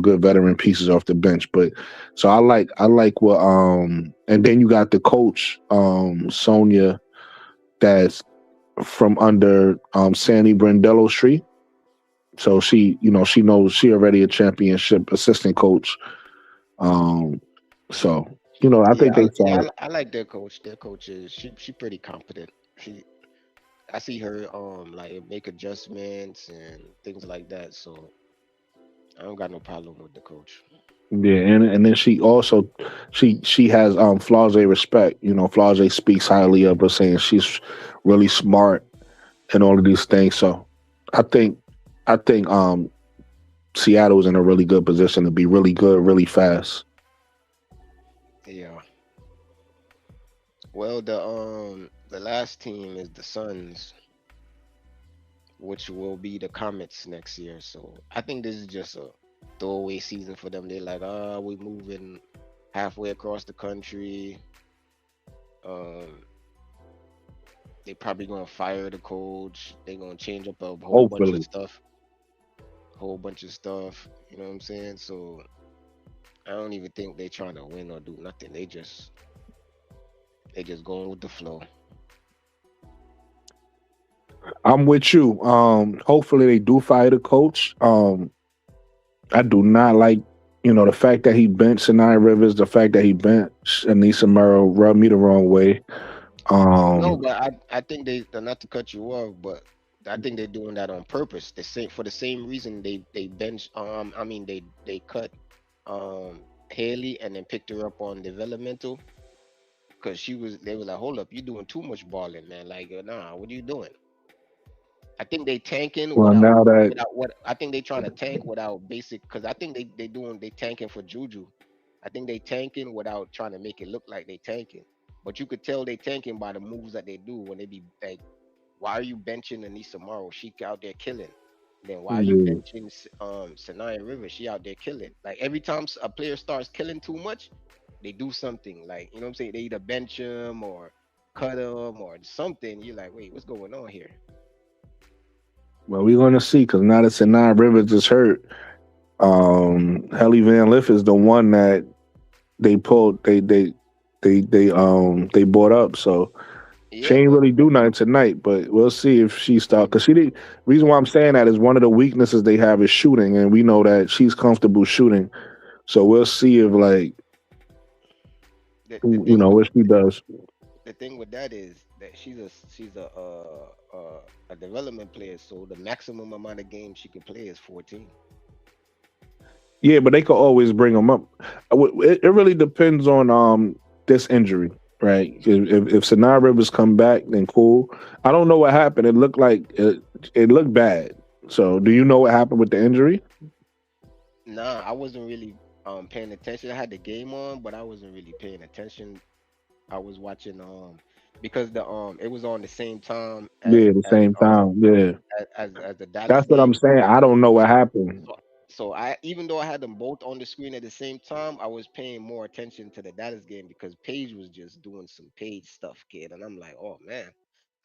S1: good veteran pieces off the bench. But so I like what and then you got the coach, Sonia, that's from under Sandy Brandello Street. So she knows she already a championship assistant coach. Um I think they
S4: Yeah,
S1: solid.
S4: I like their coach. Their coach is she pretty competent. She I see her like make adjustments and things like that. So I don't got no problem with the coach.
S1: Yeah, and then she has Flage respect. Flage speaks highly of her, saying she's really smart and all of these things. So I think I think Seattle's in a really good position to be really good, really fast.
S4: Yeah. Well, the last team is the Suns. which will be the Comets next year. So I think this is just a throwaway season for them. They're like, we're moving halfway across the country. Um, they probably gonna fire the coach. They're gonna change up a whole bunch of
S1: Hopefully.
S4: stuff. Whole bunch of stuff. You know what I'm saying? So I don't even think they trying to win or do nothing. They just going with the flow.
S1: I'm with you. Hopefully they do fire the coach. I do not like, the fact that he benched Sinai Rivers, the fact that he benched Anissa Murrow rubbed me the wrong way.
S4: No, but I think they're not to cut you off, but I think they're doing that on purpose. The same for the same reason they bench I mean they cut Haley and then picked her up on developmental because they were like, hold up, you're doing too much balling, man. Like, nah, what are you doing? I think they tanking
S1: Well, now that
S4: without what I think they trying to tank without basic because I think they tanking for Juju. I think they tanking without trying to make it look like they tanking. But you could tell they tanking by the moves that they do when they be like, why are you benching Anissa Morrow? She out there killing. Then why are you
S1: yeah,
S4: benching Sanaya Rivers? She out there killing. Like every time a player starts killing too much, they do something. Like, you know what I'm saying? They either bench him or cut him or something. You're like, wait, what's going on here?
S1: well, we're gonna see because now that Sinai Rivers is hurt, Helly Van Lith is the one that they pulled. They brought up. So she
S4: Yeah,
S1: ain't
S4: but
S1: really do nothing tonight, but we'll see if she start. Because she did. Reason why I'm saying that is one of the weaknesses they have is shooting, and we know that she's comfortable shooting. So we'll see if
S4: the thing with
S1: what she does.
S4: the thing with that is that she's a development player, so the maximum amount of games she can play is 14.
S1: Yeah, but they could always bring them up. It really depends on this injury, right? If Sanaa Rivers come back, then cool. I don't know what happened. It looked like it looked bad. So, do you know what happened with the injury?
S4: Nah, I wasn't really paying attention. I had the game on, but I wasn't really paying attention. I was watching because the it was on the same time
S1: Yeah, the same time. Yeah,
S4: as the Dallas
S1: that's what I'm
S4: game.
S1: saying. I don't know what
S4: So
S1: happened.
S4: so so I even though I had them both on the screen at the same time, I was paying more attention to the Dallas game because Paige was just doing some Paige stuff, kid, and I'm like, oh man,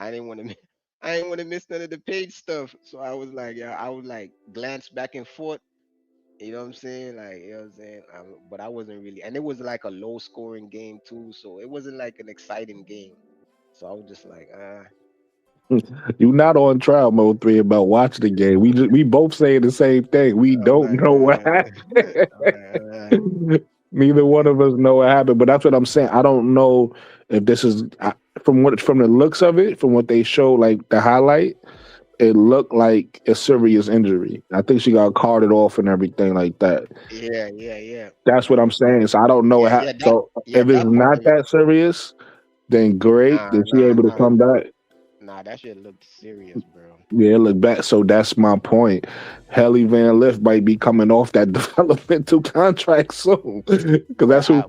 S4: I didn't want to. I didn't want to miss none of the Paige stuff. So I was like, yeah, I would like glance back and forth. You know what I'm saying? Like, you know what I'm saying? But I wasn't really, and it was like a low scoring game too, so it wasn't like an exciting game. So I was just like,
S1: You're not on trial mode 3 about watching the game. We both saying the same thing. We
S4: I'm
S1: don't
S4: like,
S1: know what happened.
S4: I'm like,
S1: Neither one
S4: yeah.
S1: of us know what happened, but that's what I'm saying. I don't know if this is from the looks of it, from what they show, like the highlight, it looked like a serious injury. I think she got carted off and everything like that.
S4: Yeah.
S1: That's what I'm saying. So I don't know what happened. So if it's
S4: That part
S1: not
S4: of it.
S1: that serious, then great.
S4: Nah,
S1: Then she
S4: nah,
S1: able to
S4: nah,
S1: come back.
S4: nah. That shit looked serious, bro.
S1: Yeah, look back. So that's my point. Helly Van Lith might be coming off that developmental contract soon, because
S4: But
S1: that's who.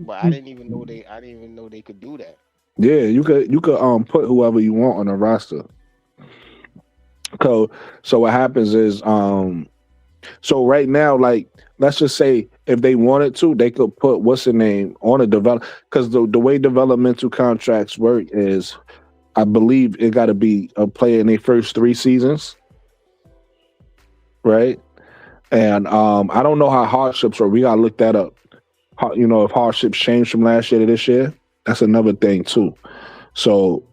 S4: I didn't even know they could do that.
S1: Yeah, you could put whoever you want on the roster. So what happens is so right now, like, let's just say if they wanted to, they could put what's the name on a develop, because the way developmental contracts work is, I believe it got to be a player in their first 3 seasons, right? And I don't know how hardships are. We gotta look that up. If hardships changed from last year to this year, that's another thing too. So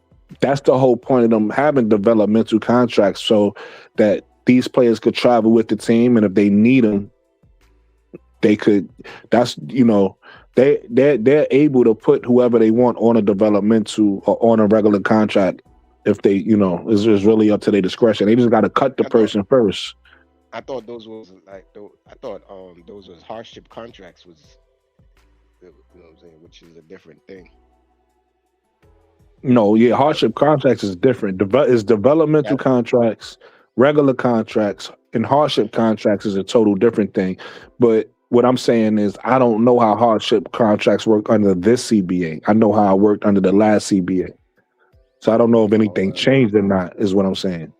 S1: that's the whole point of them having developmental contracts, so that these players could travel with the team, and if they need them, they could. That's they're able to put whoever they want on a developmental or on a regular contract if they it's just really up to their discretion. They just got to cut the
S4: I thought
S1: person first.
S4: I thought those was like I thought those was hardship contracts was you know what I'm saying, which is a different thing.
S1: No, yeah,
S4: Develop
S1: hardship contracts is different. Is developmental
S4: that
S1: contracts, regular contracts, and hardship contracts is a total different thing. But what I'm saying is, I don't know how hardship contracts work under this CBA. I know how it worked under the last CBA. So I don't know if anything
S4: uh,
S1: changed or not, is what I'm saying.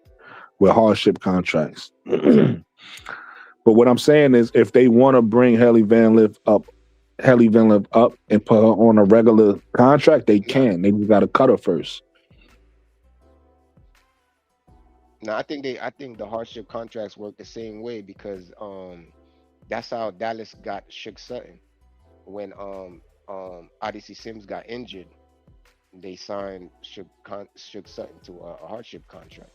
S1: with hardship contracts. But what I'm saying is, if they want to bring Haley Van Lift up and put her on a regular contract, they can. They just got to cut her first.
S4: No, I think the hardship contracts work the same way because that's how Dallas got Shook Sutton when Odyssey Sims got injured. They signed Shook Sutton to a hardship contract.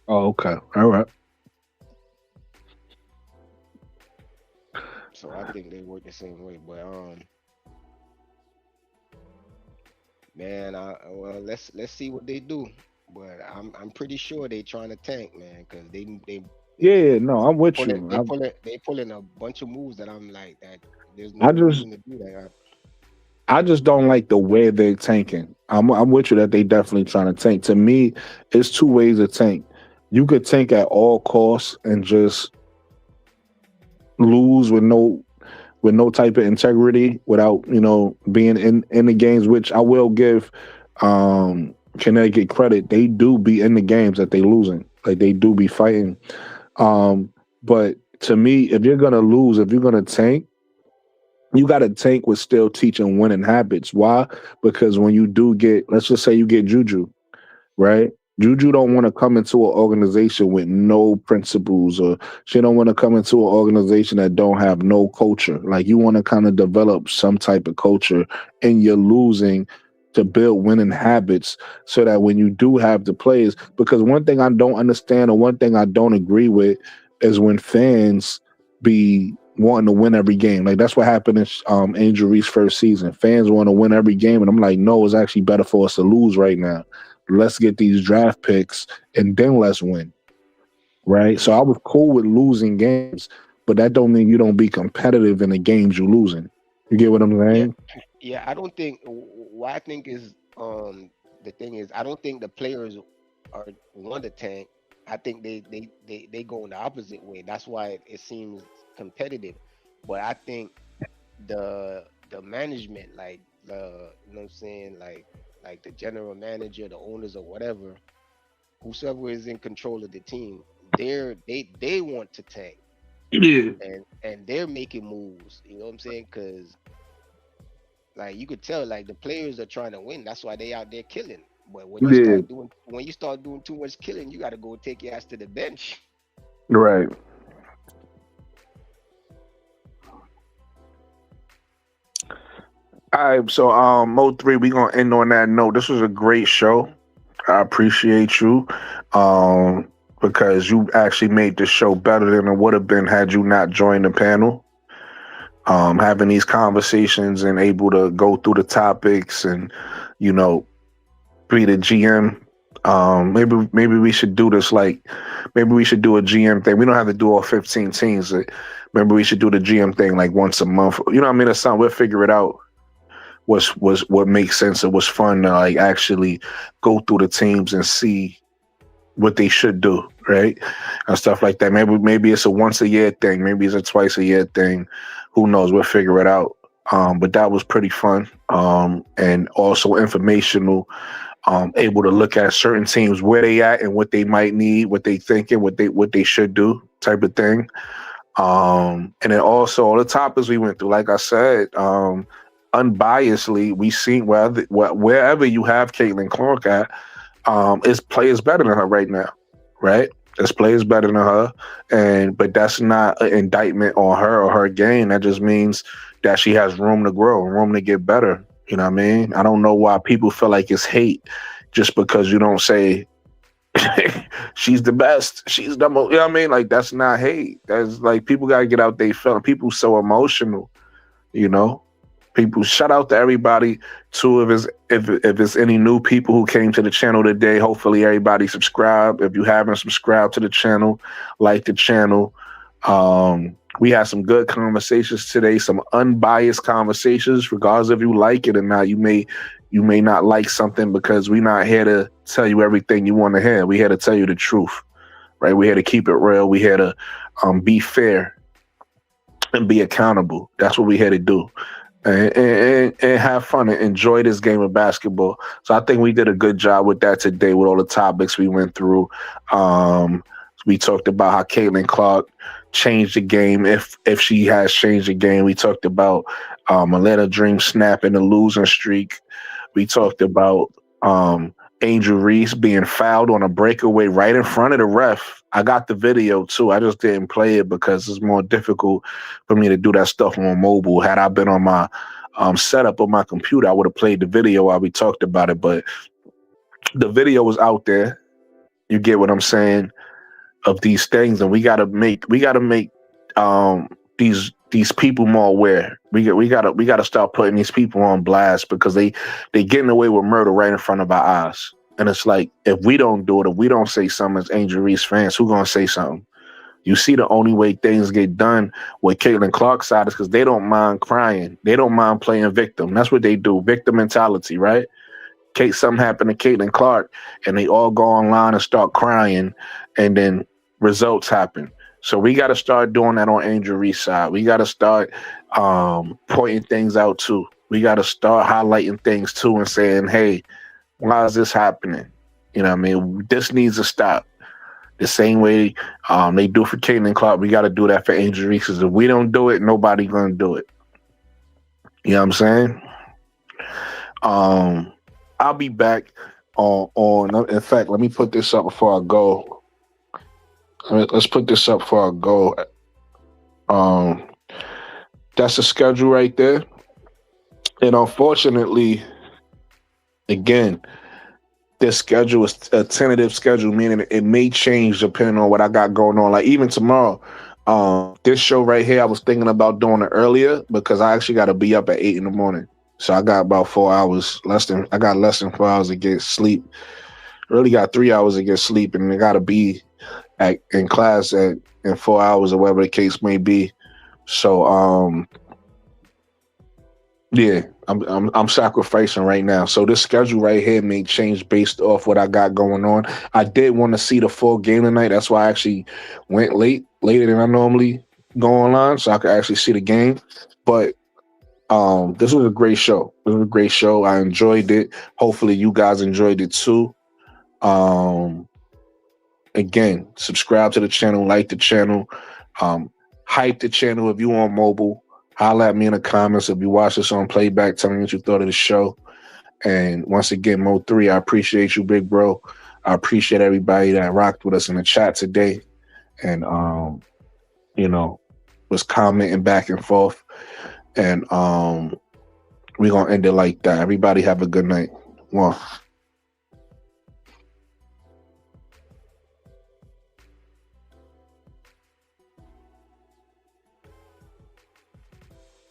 S1: Oh, okay. All right.
S4: So I think they work the same way. But man, well, let's see what they do. But I'm pretty sure they trying to tank, man, because they
S1: Yeah, no, I'm with you.
S4: they pulling a bunch of moves that I'm like that. There's
S1: I
S4: no
S1: just
S4: reason to do that.
S1: I just don't like the way they're tanking. I'm with you that they definitely trying to tank. To me, it's two ways to tank. You could tank at all costs and just lose with no type of integrity without, being in the games, which I will give Connecticut credit. They do be in the games that they losing. Like, they do be fighting. But to me, if you're gonna lose, if you're gonna tank, you got to tank with still teaching winning habits. Why? Because when you do get, let's just say you get Juju, right? Juju don't want to come into an organization with no principles, or she don't want to come into an organization that don't have no culture. Like, you want to kind of develop some type of culture, and you're losing to build winning habits so that when you do have the players, because one thing I don't understand or one thing I don't agree with is when fans be wanting to win every game. Like, that's what happened in Angel Reese's first season. Fans want to win every game, and I'm like, no, it's actually better for us to lose right now. Let's get these draft picks and then let's win. Right? So I was cool with losing games, but that don't mean you don't be competitive in the games you're losing. You get what I'm
S4: Yeah,
S1: saying?
S4: yeah. I don't think what I think is the thing is I don't think the players are want to tank. I think they go in the opposite way. That's why it seems competitive. But I think the management, like the you know what I'm saying, like the general manager, the owners or whatever, whosoever is in control of the team, they want to tank
S1: Yeah.
S4: and they're making moves. You know what I'm saying? Because like you could tell, like the players are trying to win. That's why they out there killing. But
S1: Yeah.
S4: when you start doing too much killing, you got to go take your ass to the bench.
S1: Right. All right, so Mo3, we gonna end on that note. This was a great show. I appreciate you. Because you actually made the show better than it would have been had you not joined the panel. Having these conversations and able to go through the topics and, be the GM. Maybe we should do this, like, maybe we should do a GM thing. We don't have to do all 15 teams. Maybe we should do the GM thing like once a month. You know what I mean? Or something. We'll figure it out. What makes sense. It was fun to like actually go through the teams and see what they should do, right? And stuff like that. Maybe it's a once a year thing. Maybe it's a twice a year thing. Who knows? We'll figure it out. But that was pretty fun. And also informational. Able to look at certain teams, where they at and what they might need, what they thinking, what they should do, type of thing. And then also all the topics we went through, like I said, unbiasedly, we seen wherever you have Caitlin Clark at, is players better than her right now, right? This players better than her, but that's not an indictment on her or her game. That just means that she has room to grow, room to get better. You know what I mean? I don't know why people feel like it's hate just because you don't say she's the best, she's the most. You know what I mean? Like, that's not hate. That's like, people gotta get out their feeling. People so emotional, People, shout out to everybody too. If it's any new people who came to the channel today, hopefully everybody subscribe. If you haven't subscribed to the channel, like the channel. We had some good conversations today, some unbiased conversations, regardless if you like it or not. You may not like something because we're not here to tell you everything you want to hear. We're here to tell you the truth, right? We're here to keep it real. We're here to be fair and be accountable. That's what we're here to do. and have fun and enjoy this game of basketball. So I think we did a good job with that today with all the topics we went through. We talked about how Caitlin Clark changed the game, if she has changed the game. We talked about Atlanta Dream snapping the losing streak. We talked about Angel Reese being fouled on a breakaway right in front of the ref. I got the video too. I just didn't play it because it's more difficult for me to do that stuff on mobile. Had I been on my setup on my computer, I would have played the video while we talked about it. But the video was out there. You get what I'm saying? Of these things, and we gotta make these people more aware. We gotta start putting these people on blast because they getting away with murder right in front of our eyes. And it's like, if we don't do it, if we don't say something as Angel Reese fans, who gonna say something? You see, the only way things get done with Caitlin Clark's side is because they don't mind crying. They don't mind playing victim. That's what they do. Victim mentality, right? Something happened to Caitlin Clark, and they all go online and start crying, and then results happen. So we got to start doing that on Angel Reese side. We got to start pointing things out too. We got to start highlighting things too and saying, hey, why is this happening? You know what I mean? This needs to stop. The same way they do for Caitlin Clark, we got to do that for Angel Reese. If we don't do it, nobody going to do it. You know what I'm saying? I'll be back on. In fact, let me put this up before I go. Let's put this up before I go. That's the schedule right there. And unfortunately, again, this schedule is a tentative schedule, meaning it may change depending on what I got going on. Like even tomorrow, this show right here, I was thinking about doing it earlier because I actually got to be up at 8 in the morning. So I got about 4 hours, less than 4 hours to get sleep. Really got 3 hours to get sleep, and I got to be in class in 4 hours or whatever the case may be. So yeah, I'm sacrificing right now. So this schedule right here may change based off what I got going on. I did want to see the full game tonight. That's why I actually went later than I normally go online, so I could actually see the game. But this was a great show. It was a great show. I enjoyed it. Hopefully you guys enjoyed it too. Again, subscribe to the channel, like the channel, hype the channel if you on mobile. Holla at me in the comments if you watch this on playback. Tell me what you thought of the show. And once again, Mo3, I appreciate you, big bro. I appreciate everybody that rocked with us in the chat today. And was commenting back and forth. And we're gonna end it like that. Everybody have a good night. One.